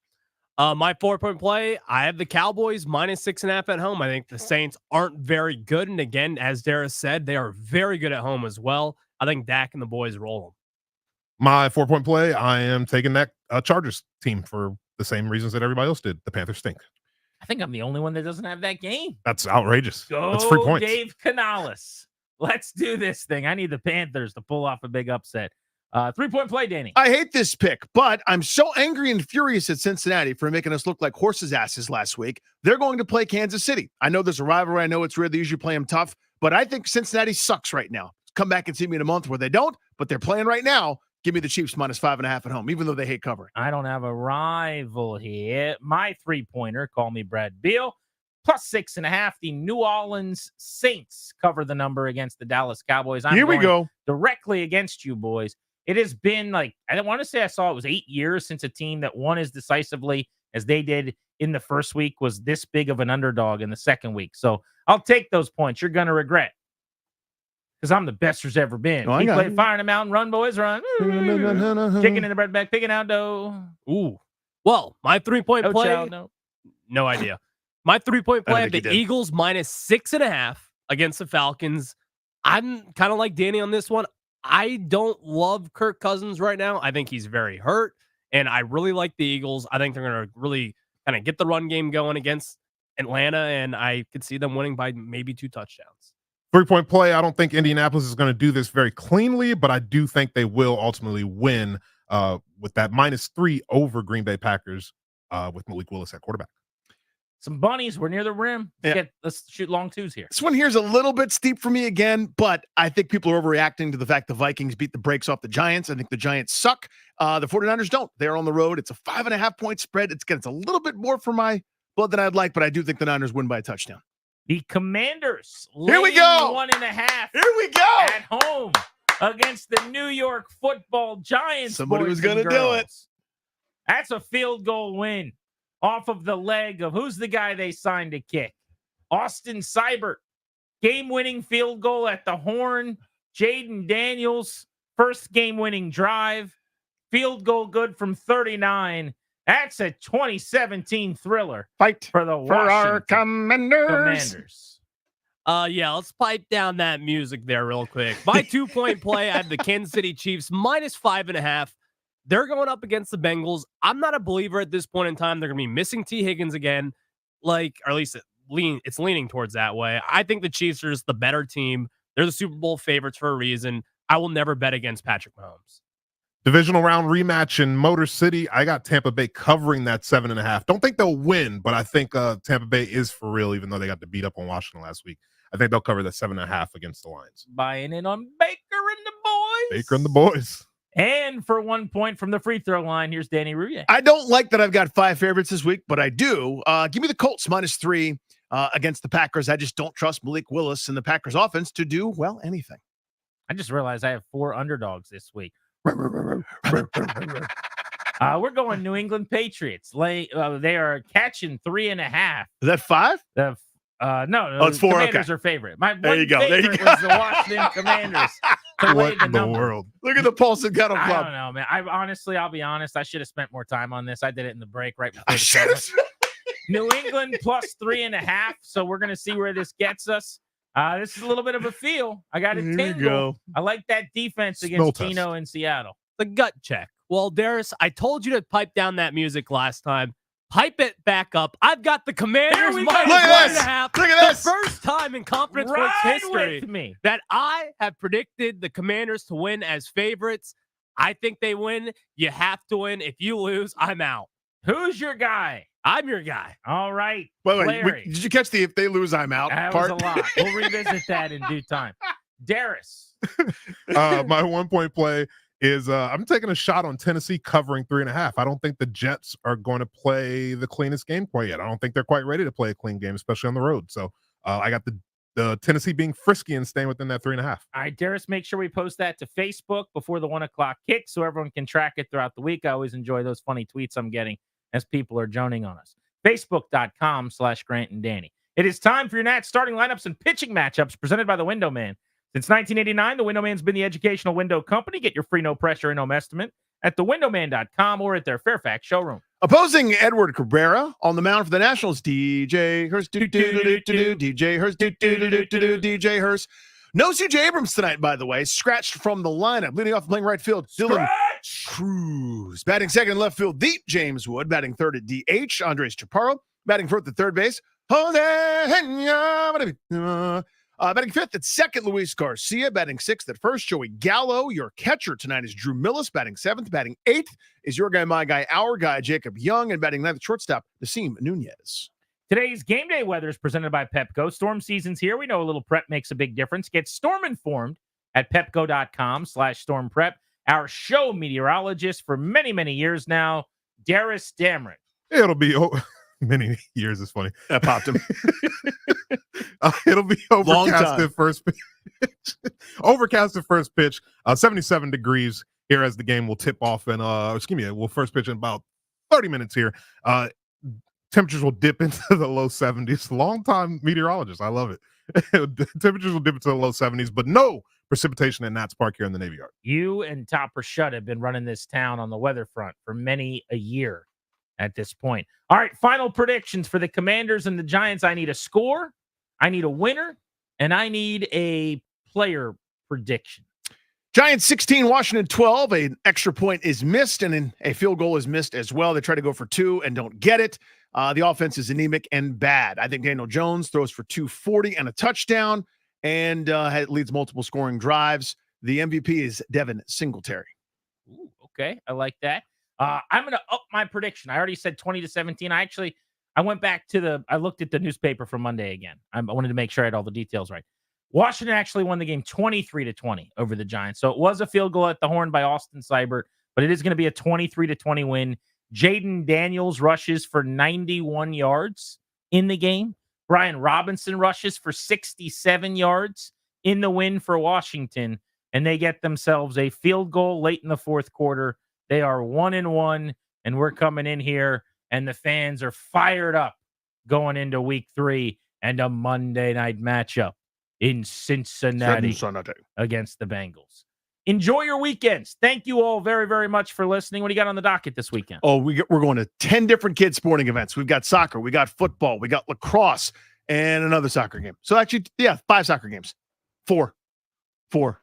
My 4-point play, I have the Cowboys minus 6.5 at home. I think the Saints aren't very good. And again, as Dara said, they are very good at home as well. I think Dak and the boys roll them. My 4-point play, I am taking that Chargers team for the same reasons that everybody else did. The Panthers stink. I think I'm the only one that doesn't have that game. That's outrageous. Go, That's 3 points. Dave Canales. Let's do this thing. I need the Panthers to pull off a big upset. 3-point play, Danny. I hate this pick, but I'm so angry and furious at Cincinnati for making us look like horses' asses last week. They're going to play Kansas City. I know there's a rivalry. I know it's rare. They usually play them tough, but I think Cincinnati sucks right now. Come back and see me in a month where they don't, but they're playing right now. Give me the Chiefs minus 5.5 at home, even though they hate covering. I don't have a rival here. My 3-pointer, call me Brad Beal, plus 6.5. The New Orleans Saints cover the number against the Dallas Cowboys. Here we go. Directly against you boys. It has been like, I don't want to say I saw it was 8 years since a team that won as decisively as they did in the first week was this big of an underdog in the second week. So I'll take those points. You're going to regret. Because I'm the best there's ever been. Oh, He played Fire in the Mountain, run, boys, run. Chicken in the bread bag, picking out dough. Ooh. Well, my 3-point No play. child, No idea. My 3-point I play, think the you did. Eagles minus 6.5 against the Falcons. I'm kind of like Danny on this one. I don't love Kirk Cousins right now. I think he's very hurt, and I really like the Eagles. I think they're going to really kind of get the run game going against Atlanta, and I could see them winning by maybe 2 touchdowns. 3-point play. I don't think Indianapolis is going to do this very cleanly, but I do think they will ultimately win with that -3 over Green Bay Packers with Malik Willis at quarterback. Some bunnies. We're near the rim. Let's shoot long twos here. This one here is a little bit steep for me again, but I think people are overreacting to the fact the Vikings beat the brakes off the Giants. I think the Giants suck. The 49ers don't. They're on the road. It's a 5.5-point spread. It's a little bit more for my blood than I'd like, but I do think the Niners win by a touchdown. The Commanders. Here we go. 1.5. Here we go. At home against the New York Football Giants. Somebody was going to do it. That's a field goal win off of the leg of who's the guy they signed to kick? Austin Seibert. Game-winning field goal at the horn. Jayden Daniels. First game-winning drive. Field goal good from 39. That's a 2017 thriller. Fight for the our Commanders. Yeah, let's pipe down that music there real quick. My 2-point play, I have the Kansas City Chiefs minus 5.5. They're going up against the Bengals. I'm not a believer at this point in time. They're going to be missing T. Higgins again, or at least it's leaning towards that way. I think the Chiefs are just the better team. They're the Super Bowl favorites for a reason. I will never bet against Patrick Mahomes. Divisional round rematch in Motor City. I got Tampa Bay covering that 7.5. Don't think they'll win, but I think Tampa Bay is for real, even though they got to beat up on Washington last week. I think they'll cover that 7.5 against the Lions. Buying in on Baker and the boys. Baker and the boys. And for 1 point from the free throw line, here's Danny Rouillet. I don't like that I've got 5 favorites this week, but I do. Give me the Colts -3 against the Packers. I just don't trust Malik Willis and the Packers offense to do, well, anything. I just realized I have 4 underdogs this week. We're going New England Patriots. They are catching 3.5. Is that 5? No, it's 4. Commanders Okay. are favorite. My there you go. There you go. was the Washington Commanders. What in the world? Look at the Pulse and Kettle I Club. don't know, man. I'll be honest. I should have spent more time on this. I did it in the break right before the show. New England plus 3.5. So we're going to see where this gets us. This is a little bit of a feel. I got a tingle. I like that defense against Tino in Seattle. The gut check. Well, Darius, I told you to pipe down that music last time. Pipe it back up. I've got the Commanders minus 1.5. Look at this. The first time in conference sports history that I have predicted the Commanders to win as favorites. I think they win. You have to win. If you lose, I'm out. Who's your guy? I'm your guy. All right. Wait, Larry. did you catch the if they lose, I'm out That part? was a lot. We'll revisit that in due time. Darius. My 1 point play is I'm taking a shot on Tennessee covering 3.5. I don't think the Jets are going to play the cleanest game quite yet. I don't think they're quite ready to play a clean game, especially on the road. So I got the Tennessee being frisky and staying within that 3.5. All right, Darius, make sure we post that to Facebook before the 1 o'clock kick so everyone can track it throughout the week. I always enjoy those funny tweets I'm getting as people are joning on us. Facebook.com/Grant and Danny. It is time for your Nats starting lineups and pitching matchups presented by the Window Man. Since 1989, the Window Man's been the educational window company. Get your free no pressure and home estimate at thewindowman.com or at their Fairfax showroom. Opposing Edward Cabrera on the mound for the Nationals, DJ Hurst, DJ Hurst, DJ Hurst. No C.J. Abrams tonight, by the way, scratched from the lineup. Leading off playing right field, Dylan Cruz. Batting second and left field, the James Wood. Batting third at DH, Andres Chaparro. Batting fourth at third base, batting fifth at second, Luis Garcia. Batting sixth at first, Joey Gallo. Your catcher tonight is Drew Millis. Batting seventh. Batting eighth is your guy, my guy, our guy, Jacob Young. And batting ninth at shortstop, Nasim Nunez. Today's game day weather is presented by Pepco. Storm season's here. We know a little prep makes a big difference. Get storm informed at pepco.com/stormprep. Our show meteorologist for many, many years now, Darius Damron. It'll be many years. Is funny. That popped him. It'll be overcast at first pitch. Overcast at first pitch. 77 degrees here as the game will tip off. And we'll first pitch in about 30 minutes here. Temperatures will dip into the low 70s. Long-time meteorologist. I love it. Temperatures will dip into the low 70s, but no precipitation at Nats Park here in the Navy Yard. You and Topper Shutt have been running this town on the weather front for many a year at this point. All right, final predictions for the Commanders and the Giants. I need a score, I need a winner, and I need a player prediction. Giants 16, Washington 12. An extra point is missed, and a field goal is missed as well. They try to go for 2 and don't get it. The offense is anemic and bad. I think Daniel Jones throws for 240 and a touchdown and leads multiple scoring drives. The MVP is Devin Singletary. Ooh, okay, I like that. I'm going to up my prediction. I already said 20-17. I went back I looked at the newspaper from Monday again. I wanted to make sure I had all the details right. Washington actually won the game 23-20 over the Giants. So it was a field goal at the horn by Austin Seibert, but it is going to be a 23-20 win. Jayden Daniels rushes for 91 yards in the game. Brian Robinson rushes for 67 yards in the win for Washington, and they get themselves a field goal late in the fourth quarter. They are 1-1, and we're coming in here, and the fans are fired up going into week 3 and a Monday night matchup in Cincinnati against the Bengals. Enjoy your weekends. Thank you all very, very much for listening. What do you got on the docket this weekend? Oh, we're going to 10 different kids sporting events. We've got soccer, we got football, we got lacrosse, and another soccer game. So actually, 5 soccer games. 4.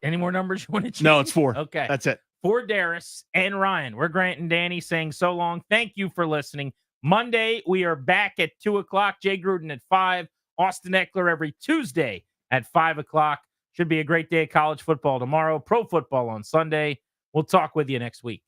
Any more numbers you want to change? No, it's 4. Okay. That's it. For Darius and Ryan, we're Grant and Danny saying so long. Thank you for listening. Monday, we are back at 2 o'clock. Jay Gruden at 5. Austin Eckler every Tuesday at 5 o'clock. Should be a great day of college football tomorrow. Pro football on Sunday. We'll talk with you next week.